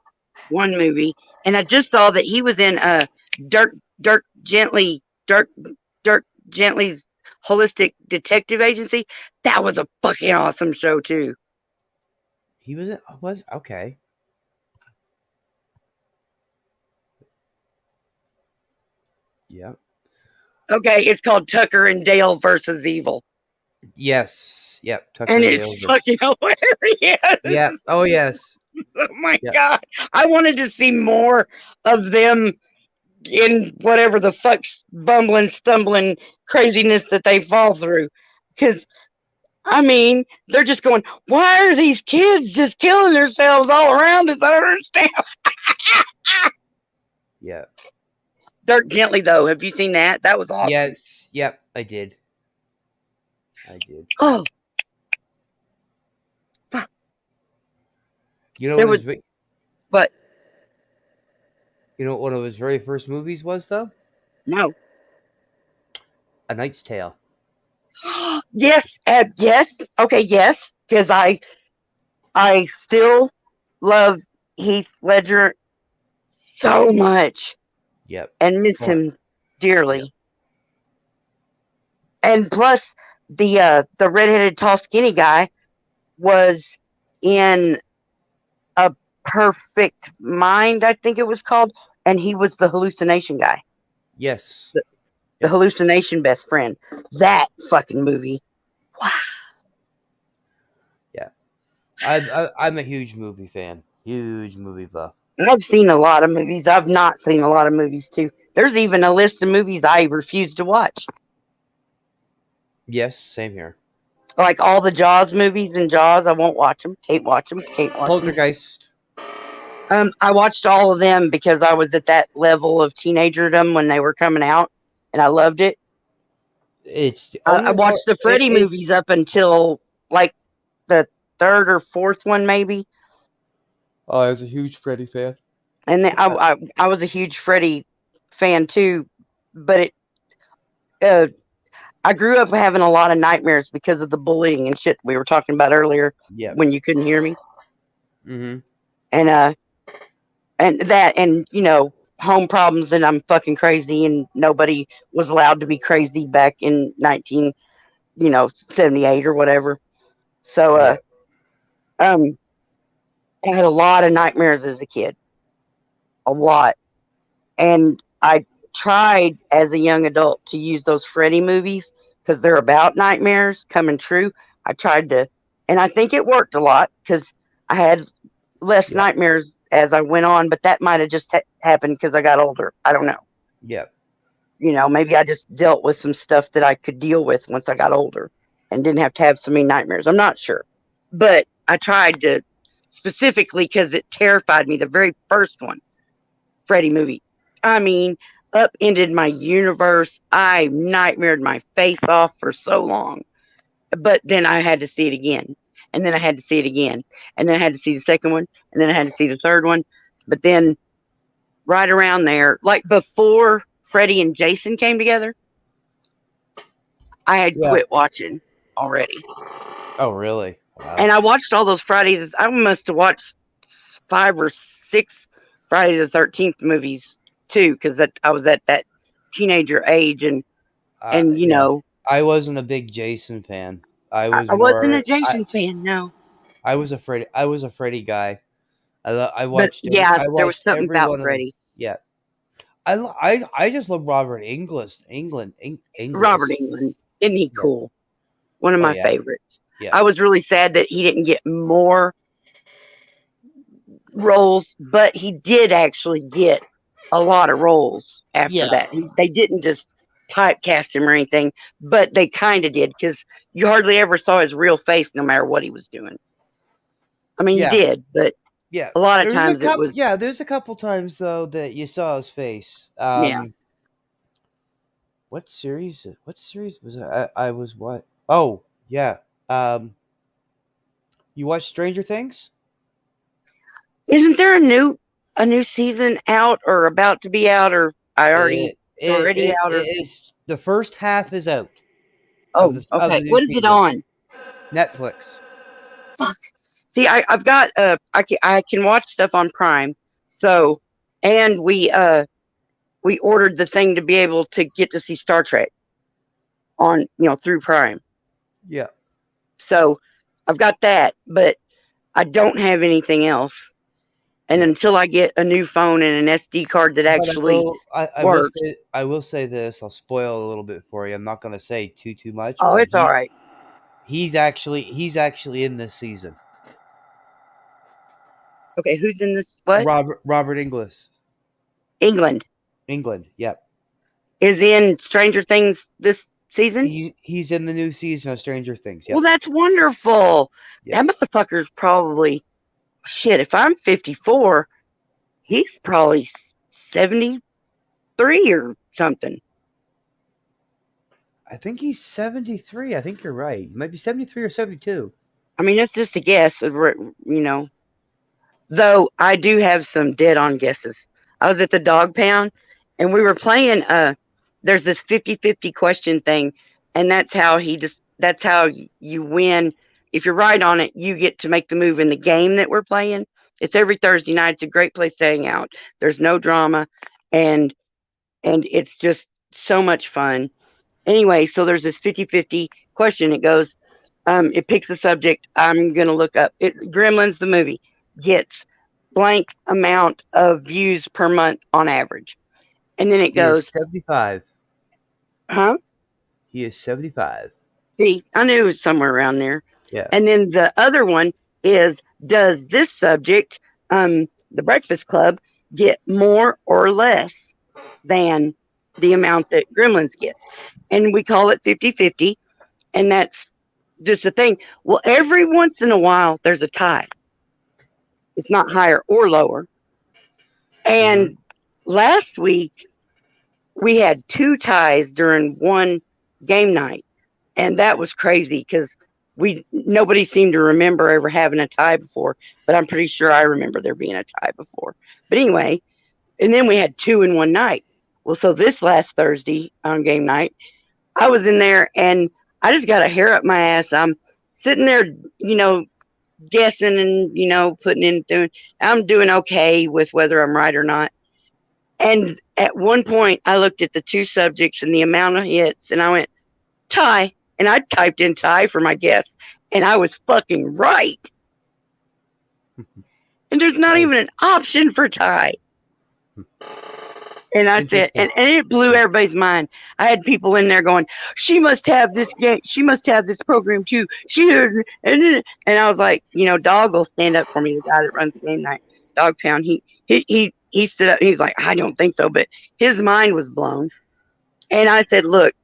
one movie, and I just saw that he was in Dirk Gently's Holistic Detective Agency. That was a fucking awesome show too. He was okay. Yeah. Okay, it's called Tucker and Dale versus Evil. Yes. Yep. Tucker and and it's Dale fucking hilarious. Yeah. Oh yes. Oh my god! I wanted to see more of them in whatever the fuck's bumbling, stumbling craziness that they fall through. Because, I mean, they're just going, why are these kids just killing themselves all around us? I don't understand. Yeah. Dirk Gently, though. Have you seen that? That was awesome. Yes. Yep. I did. Oh. You know what one of his very first movies was, though? No. A Knight's Tale. Yes. Yes. Okay, yes. Because I still love Heath Ledger so much. Yep. And miss him dearly. Yep. And plus, the redheaded, tall, skinny guy was in A Perfect Mind, I think it was called, and he was the hallucination guy. Yes. The hallucination best friend. That fucking movie. Wow. Yeah. I'm a huge movie fan. Huge movie buff. I've seen a lot of movies. I've not seen a lot of movies, too. There's even a list of movies I refuse to watch. Yes, same here. Like all the Jaws movies and Jaws, I won't watch them. Can't watch them. Poltergeist. I watched all of them because I was at that level of teenagerdom when they were coming out, and I loved it. I watched the Freddy movies up until like the third or fourth one, maybe. Oh, I was a huge Freddy fan. And then I was a huge Freddy fan too, but I grew up having a lot of nightmares because of the bullying and shit we were talking about earlier. Yeah. When you couldn't hear me. Mm-hmm. And you know, home problems and I'm fucking crazy, and nobody was allowed to be crazy back in 78 or whatever. So Yeah. um I had a lot of nightmares as a kid. A lot. And I tried as a young adult to use those Freddy movies because they're about nightmares coming true. I tried to, and I think it worked a lot because I had less Yeah. nightmares as I went on, but that might have just happened because I got older. I don't know. Yeah. Maybe I just dealt with some stuff that I could deal with once I got older and didn't have to have so many nightmares. I'm not sure. But I tried to specifically because it terrified me. The very first one, Freddy movie. I mean, upended my universe. I nightmared my face off for so long. But then I had to see it again. And then I had to see it again. And then I had to see the second one. And then I had to see the third one. But then right around there, like before Freddy and Jason came together, I had Yeah. quit watching already. Oh, really? Wow. And I watched all those Fridays. I must have watched 5 or 6 Friday the 13th movies too, because I was at that teenager age, and Yeah. I wasn't a big Jason fan. I was I wasn't a more. Jason fan, no. I was a Freddy guy. I But watched yeah, there was watched something every about one of them. Freddy. Yeah. I just love Robert Inglis. Inglis. Robert England, isn't he Yeah. cool? One of Oh, my yeah. favorites. Yeah. I was really sad that he didn't get more roles, but he did actually get a lot of roles after Yeah. that. They didn't just typecast him or anything, but they kind of did because you hardly ever saw his real face no matter what he was doing. I mean, Yeah. you did, but Yeah. a lot of There's times it was. Yeah, there's a couple times though that you saw his face. Yeah. What series was it? I was what? Oh, yeah. You watched Stranger Things? Isn't there a new season out or about to be out, or already out? Or It is, the first half is out. oh, Of okay. the new What is it season. on? Netflix. Fuck. See, I've got I can watch stuff on Prime. So, and we ordered the thing to be able to get to see Star Trek on through Prime. Yeah. So I've got that, but I don't have anything else. And Yeah. until I get a new phone and an SD card that actually works. I will say this. I'll spoil a little bit for you. I'm not going to say too much. Oh, but it's all right. He's actually in this season. Okay, who's in this? What? Robert Inglis. England Yep. is in Stranger Things this season. He's in the new season of Stranger Things. Yep. Well, that's wonderful. Yep. That motherfucker's probably shit. If I'm 54, he's probably 73 or something. I think he's 73. I think you're right. He might be 73 or 72. I mean, that's just a guess, Though I do have some dead on guesses. I was at the dog pound and we were playing there's this 50-50 question thing, and that's how you win. If you're right on it, you get to make the move in the game that we're playing. It's every Thursday night. It's a great place to hang out. There's no drama, and it's just so much fun. Anyway, so there's this 50-50 question. It goes, it picks a subject. I'm going to look up. Gremlins, the movie, gets blank amount of views per month on average. And then it goes 75. Huh? He is 75. See, I knew it was somewhere around there. Yeah. And then the other one is, does this subject, the Breakfast Club, get more or less than the amount that Gremlins gets? And we call it 50-50. And that's just the thing. Well, every once in a while, there's a tie. It's not higher or lower. And last week, we had 2 ties during one game night. And that was crazy because nobody seemed to remember ever having a tie before. But I'm pretty sure I remember there being a tie before. But anyway, and then we had 2 in one night. Well, so this last Thursday on game night, I was in there and I just got a hair up my ass. I'm sitting there, guessing and, putting in, I'm doing okay with whether I'm right or not. And at one point, I looked at the two subjects and the amount of hits, and I went, tie. And I typed in tie for my guess, and I was fucking right. And there's not even an option for tie. And I said, and it blew everybody's mind. I had people in there going, she must have this game. She must have this program too. And I was like, Dog will stand up for me. The guy that runs game night, Dog Pound. He stood up. He's like, I don't think so, but his mind was blown. And I said, look,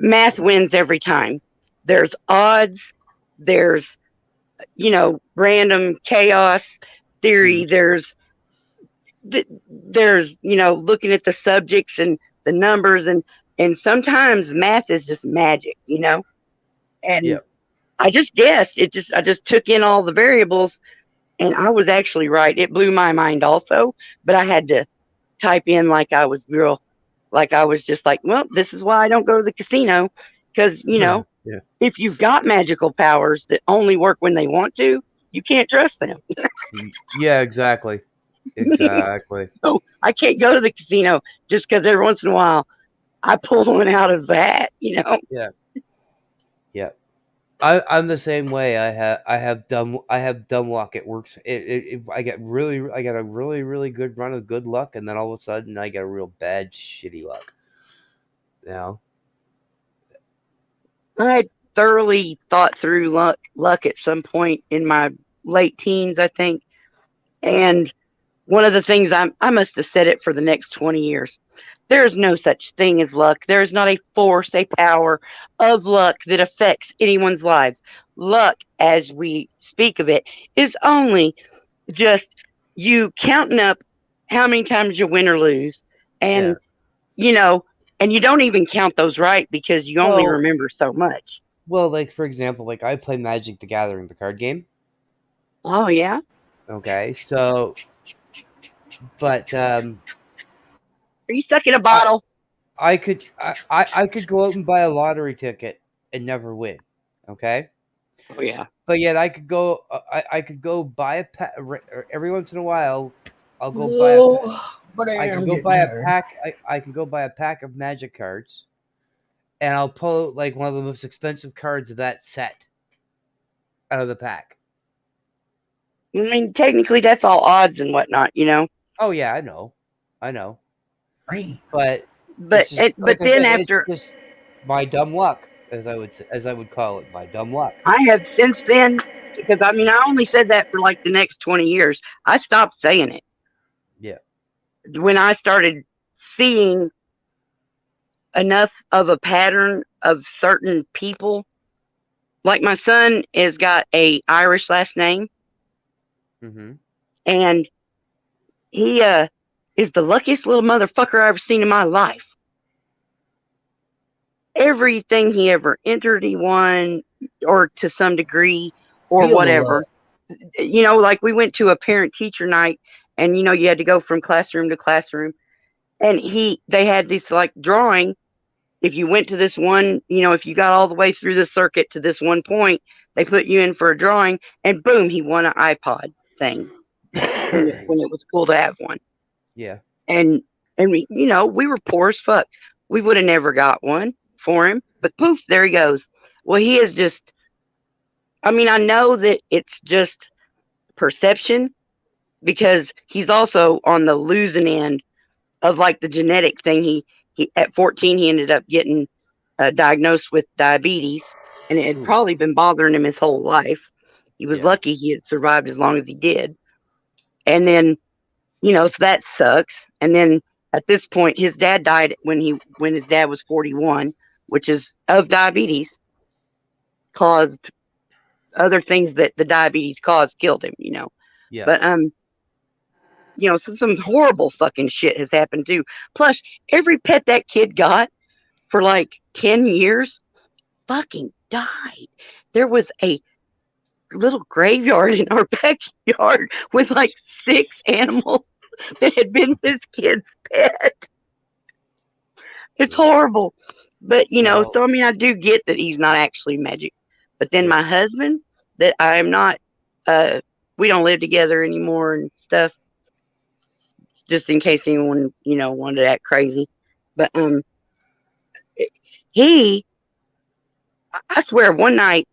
math wins every time. There's odds. There's, random chaos theory. There's looking at the subjects and the numbers, and sometimes math is just magic, and I just guessed I just took in all the variables, and I was actually right. It blew my mind also, but I had to type in like I was just like, well, this is why I don't go to the casino, because if you've got magical powers that only work when they want to, you can't trust them. Yeah, exactly. So I can't go to the casino just because every once in a while I pull one out of that, Yeah. I'm the same way. I have dumb luck. It works. I got a really, really good run of good luck, and then all of a sudden I get a real bad shitty luck. I had thoroughly thought through luck at some point in my late teens, I think. And one of the things I must have said it for the next 20 years. There's no such thing as luck. There is not a force, a power of luck that affects anyone's lives. Luck, as we speak of it, is only just you counting up how many times you win or lose. And, and you don't even count those right because you only remember so much. Well, like, for example, like I play Magic the Gathering, the card game. Oh, yeah? Okay, so... But are you sucking a bottle? I could go out and buy a lottery ticket and never win. Okay. Oh yeah. But yet I could go. I could go buy a pack every once in a while. I'll go buy. I can go buy a pack. I can go buy a pack of Magic cards, and I'll pull like one of the most expensive cards of that set out of the pack. I mean, technically, that's all odds and whatnot, Oh yeah, I know. Right. But then after just my dumb luck, as I would call it, my dumb luck. I have since then, because I only said that for like the next 20 years. I stopped saying it. Yeah. When I started seeing enough of a pattern of certain people, like my son has got a Irish last name. Mm-hmm. And he is the luckiest little motherfucker I've ever seen in my life. Everything he ever entered, he won, or to some degree, or whatever. Like we went to a parent-teacher night, and you had to go from classroom to classroom, and they had this like drawing. If you went to this one, if you got all the way through the circuit to this one point, they put you in for a drawing, and boom, he won an iPod thing. when it was cool to have one. Yeah. And we, we were poor as fuck. We would have never got one for him, but poof, there he goes. Well, he is just, I know that it's just perception, because he's also on the losing end of like the genetic thing. He at 14, he ended up getting diagnosed with diabetes, and it had probably been bothering him his whole life. He was lucky he had survived as long as he did. And then, so that sucks. And then at this point, his dad died when his dad was 41, which is of diabetes, caused other things that the diabetes caused killed him, Yeah. But, so some horrible fucking shit has happened too. Plus, every pet that kid got for like 10 years fucking died. There was a little graveyard in our backyard with like 6 animals that had been this kid's pet. It's horrible. But so I do get that he's not actually magic. But then my husband, that I am not we don't live together anymore and stuff. just in case anyone, wanted to act crazy. But I swear, one night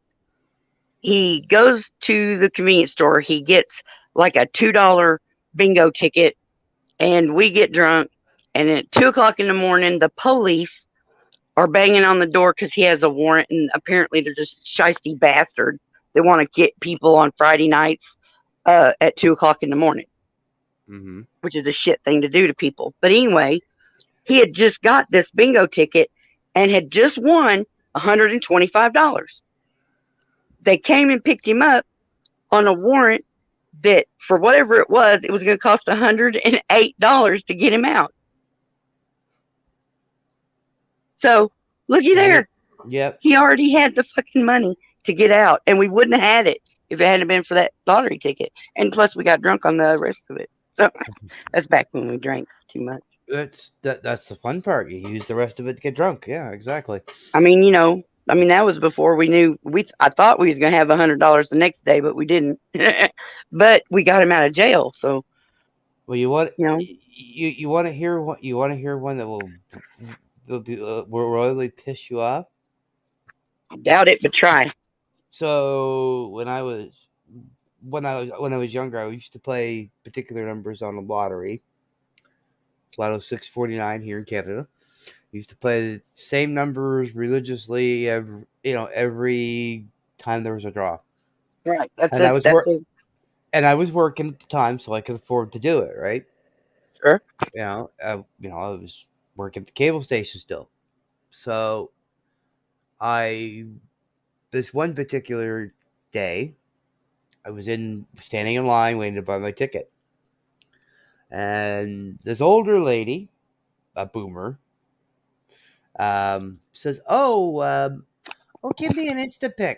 he goes to the convenience store. He gets like a $2 bingo ticket, and we get drunk. And at 2:00 in the morning, the police are banging on the door because he has a warrant, and apparently they're just shiesty bastard. They want to get people on Friday nights at 2:00 in the morning, which is a shit thing to do to people. But anyway, he had just got this bingo ticket and had just won $125. They came and picked him up on a warrant that, for whatever it was going to cost $108 to get him out. So, looky there. Yep. He already had the fucking money to get out, and we wouldn't have had it if it hadn't been for that lottery ticket. And plus, we got drunk on the rest of it. So, that's back when we drank too much. That's the fun part. You use the rest of it to get drunk. Yeah, exactly. I mean, that was before we knew. I thought we was gonna have $100 the next day, but we didn't. But we got him out of jail. So, well, you want to hear one that will royally piss you off? I doubt it, but try. So when I was younger, I used to play particular numbers on the lottery. Lotto 649 here in Canada. Used to play the same numbers religiously every time there was a draw. Right. And I was working at the time, so I could afford to do it, right? Sure. I was working at the cable station still. So this one particular day, I was standing in line waiting to buy my ticket. And this older lady, a boomer, says, give me an Instapic.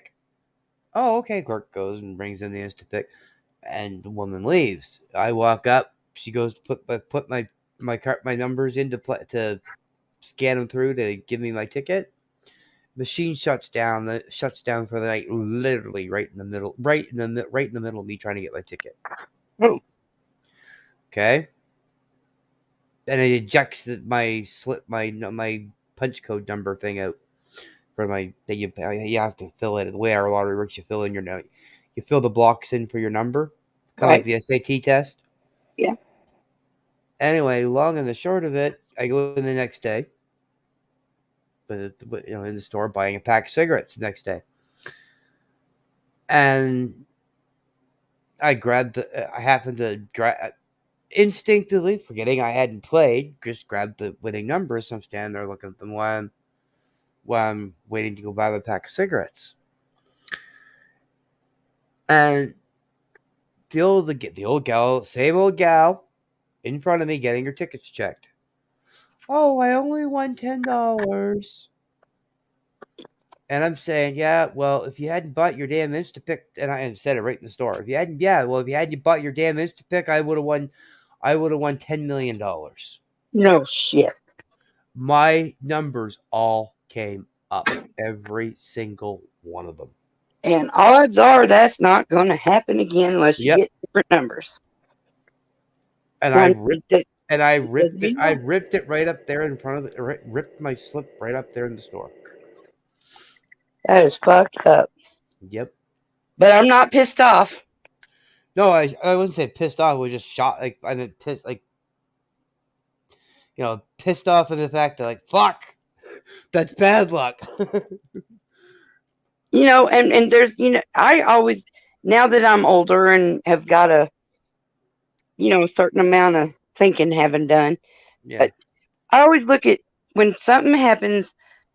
Oh, okay. Clerk goes and brings in the Instapic, and the woman leaves. I walk up. She goes to put my numbers in to scan them through to give me my ticket. Machine shuts down for the night, literally right in the middle of me trying to get my ticket. Oh. Okay. And it ejects my punch code number thing out for that you have to fill it. The way our lottery works, you fill in your note. You fill the blocks in for your number, kind of like the SAT test. Yeah. Anyway, long and the short of it, I go in the next day, in the store buying a pack of cigarettes the next day, and I happened to grab. Instinctively, forgetting I hadn't played, just grabbed the winning numbers. So I'm standing there looking at them while I'm waiting to go buy my pack of cigarettes. And the old gal, same old gal, in front of me getting her tickets checked. Oh, I only won $10. And I'm saying, yeah, well, if you hadn't bought your damn Instapic, and I said it right in the store. If you hadn't bought your damn Instapic, I would have won $10 million. No shit. My numbers all came up, every single one of them. And odds are that's not going to happen again unless you get different numbers. And I ripped it right up there in front of ripped my slip right up there in the store. That is fucked up. Yep. But I'm not pissed off. No, I wouldn't say pissed off. I was just shocked. Pissed off in the fact that, fuck, that's bad luck. And there's, I always, now that I'm older and have got a certain amount of thinking having done, I always look at when something happens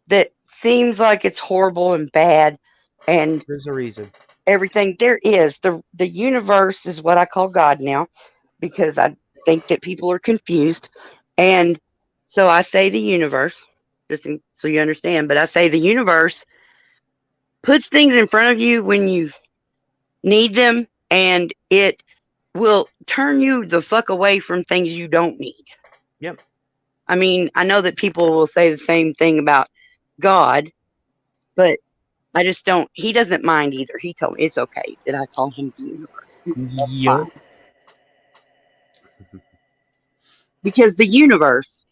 that seems like it's horrible and bad, and there's a reason. Everything there is. The universe is what I call God now, because I think that people are confused. And so I say the universe, just so you understand, but I say the universe puts things in front of you when you need them, and it will turn you the fuck away from things you don't need. Yep. I mean, I know that people will say the same thing about God, but I just don't. He doesn't mind either. He told me it's okay that I call him the universe. Yep. Because the universe,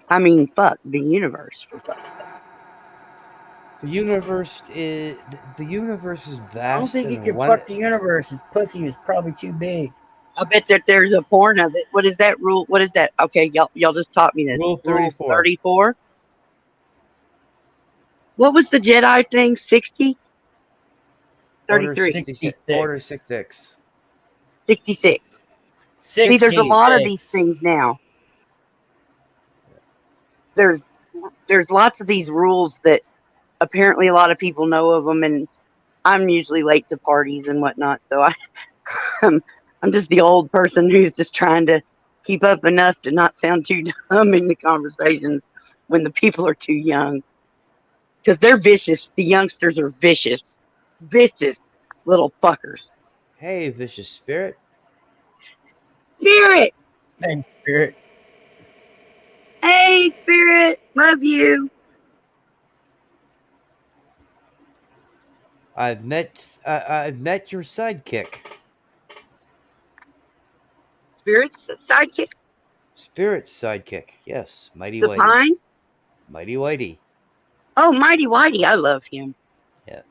I mean, fuck, the universe, for fuck's sake. The universe is I don't vast think he and could one. fuck the universe. His pussy is probably too big. I bet that there's a porn of it. What is that rule? What is that? Okay, y'all just taught me this. Rule Rule 34. 34? What was the Jedi thing? 60? 33? 66. Order 66. 66. See, there's a lot of these 66. things now. There's lots of these rules that apparently a lot of people know of them, and I'm usually late to parties and whatnot, so I'm just the old person who's just trying to keep up enough to not sound too dumb in the conversations when the people are too young. Because they're vicious. The youngsters are vicious. Vicious little fuckers. Hey, vicious spirit. Spirit! Thanks, Spirit. Hey, Spirit! Love you! I've met your sidekick. Spirit's sidekick? Spirit's sidekick. Yes, Mighty The Whitey. Pine? Mighty Whitey. Oh, Mighty Whitey. I love him. Yeah.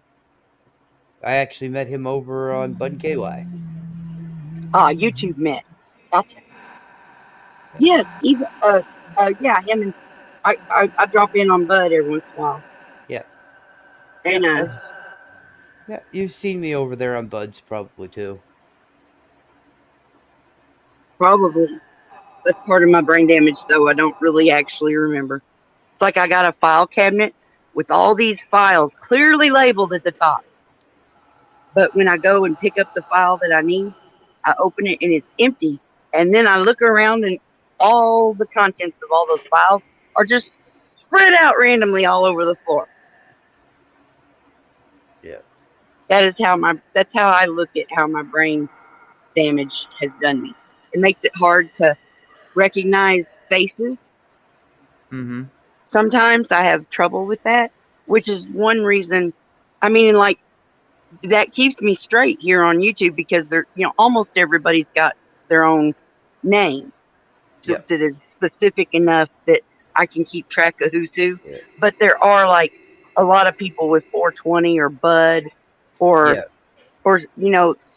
I actually met him over on Bun KY. Ah, YouTube met. Gotcha. Yes, even yeah, him and I drop in on Bud every once in a while. Yeah. And Yeah, you've seen me over there on Bud's probably too. probably that's part of my brain damage, though I don't really actually remember. It's like I got a file cabinet with all these files clearly labeled at the top. But when I go and pick up the file that I need, I open it and it's empty. And then I look around and all the contents of all those files are just spread out randomly all over the floor. Yeah. That's how I look at how my brain damage has done me. It makes it hard to recognize faces. Mm-hmm. Sometimes I have trouble with that, which is one reason. I mean, like, that keeps me straight here on YouTube because almost everybody's got their own name Yep. that is specific enough that I can keep track of who's who. Yeah. But there are like a lot of people with 420 or Bud or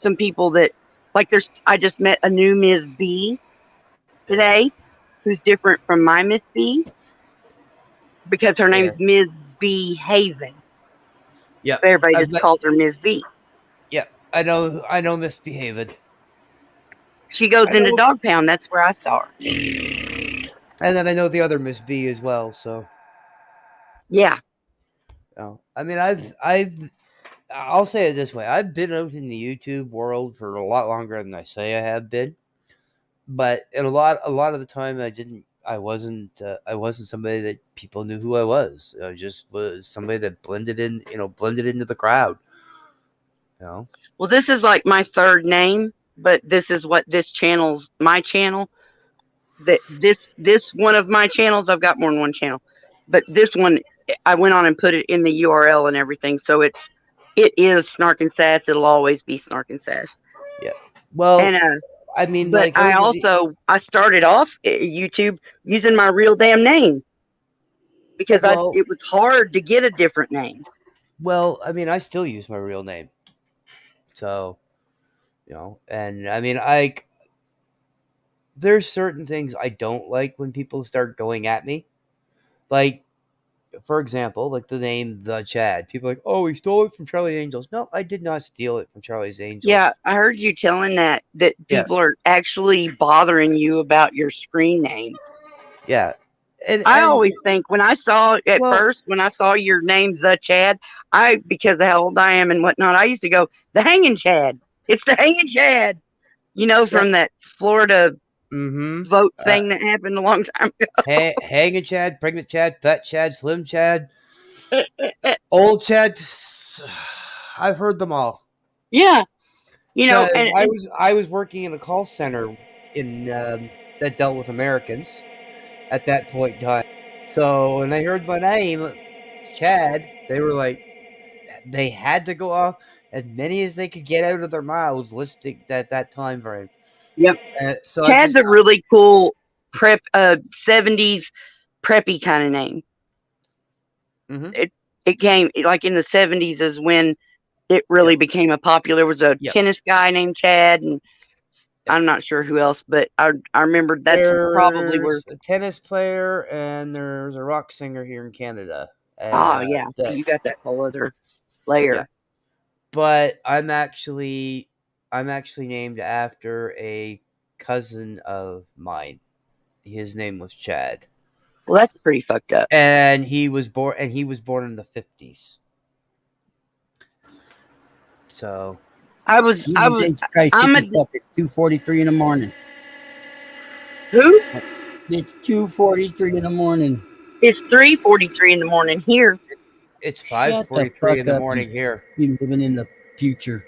some people that like I just met a new Ms. B today who's different from my Miss B because her name's Ms. B Haven. Yeah. Everybody just calls her Ms. B. Yeah, I know Misbehaved. She goes into Dog Pound. That's where I saw her. And then I know the other Miss B as well, so. Yeah. Oh, I mean, I'll say it this way. I've been out in the YouTube world for a lot longer than I say I have been. But in a lot of the time I wasn't somebody that people knew who I was. I just was somebody that blended into the crowd. Well, this is like my third name, but this is what my channel. That this one of my channels, I've got more than one channel, but this one I went on and put it in the URL and everything, so it is Snark and Sass. It'll always be Snark and Sass. Yeah. Well, and I mean, but like I started off YouTube using my real damn name because it was hard to get a different name. Well, I mean, I still use my real name, so and I mean, there's certain things I don't like when people start going at me. Like, for example, like the name The Chad. People are like, oh, he stole it from Charlie Angels. No, I did not steal it from Charlie's Angels. Yeah, I heard you telling that people are actually bothering you about your screen name. Yeah. And I always think when I saw your name, The Chad, because of how old I am and whatnot, I used to go, the Hanging Chad. It's the Hanging Chad. From that Florida vote thing that happened a long time ago. Hanging Chad, Pregnant Chad, Fat Chad, Slim Chad, Old Chad. I've heard them all. Yeah. I was working in a call center that dealt with Americans at that point in time. So when they heard my name, Chad, they were like, they had to go off as many as they could get out of their mouths listing that time frame. Yep. So Chad's a really cool 70s preppy kind of name. Mhm. It came like in the 70s is when it really became a popular. There was a tennis guy named Chad, and I'm not sure who else, but I remember that's probably where. There's a tennis player and there's a rock singer here in Canada. Oh yeah, you got that whole other layer. Yeah. But I'm actually named after a cousin of mine. His name was Chad. Well, that's pretty fucked up. And he was born in the 50s. So I'm Christ, it's 2:43 in the morning. Who? It's 2:43 in the morning. It's 3:43 in the morning here. It's 5:43 in the morning here. You're living in the future.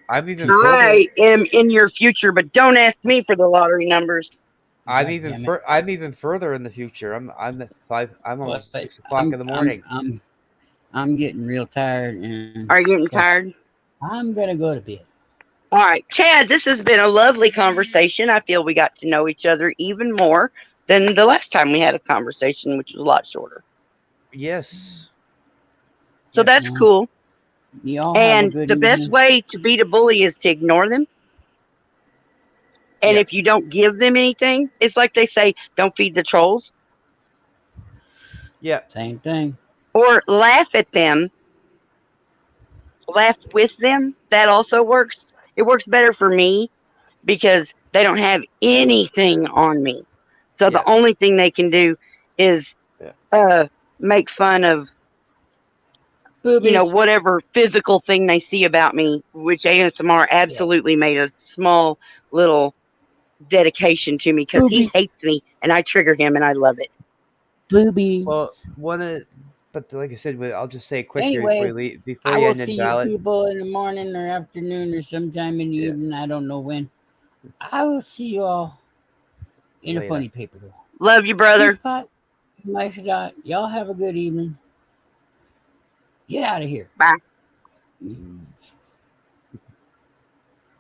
I am in your future, but don't ask me for the lottery numbers. I'm even further in the future. I'm at 5. I'm almost 6 o'clock in the morning. I'm getting real tired. And are you getting tired? I'm gonna go to bed. All right, Chad. This has been a lovely conversation. I feel we got to know each other even more than the last time we had a conversation, which was a lot shorter. Yes. So that's cool. And the best way to beat a bully is to ignore them. And if you don't give them anything, it's like they say, don't feed the trolls. Yeah. Same thing. Or laugh at them. Laugh with them. That also works. It works better for me because they don't have anything on me. So the only thing they can do is make fun of whatever physical thing they see about me, which ASMR absolutely made a small little dedication to me because he hates me and I trigger him and I love it. Boobies. Well, but like I said, I'll just say quick anyway, before I you will end see the ballot. you people in the morning or afternoon or sometime in the evening. I don't know when. I will see you all in a funny paper. Love you, brother. Y'all have a good evening. Get out of here. Bye.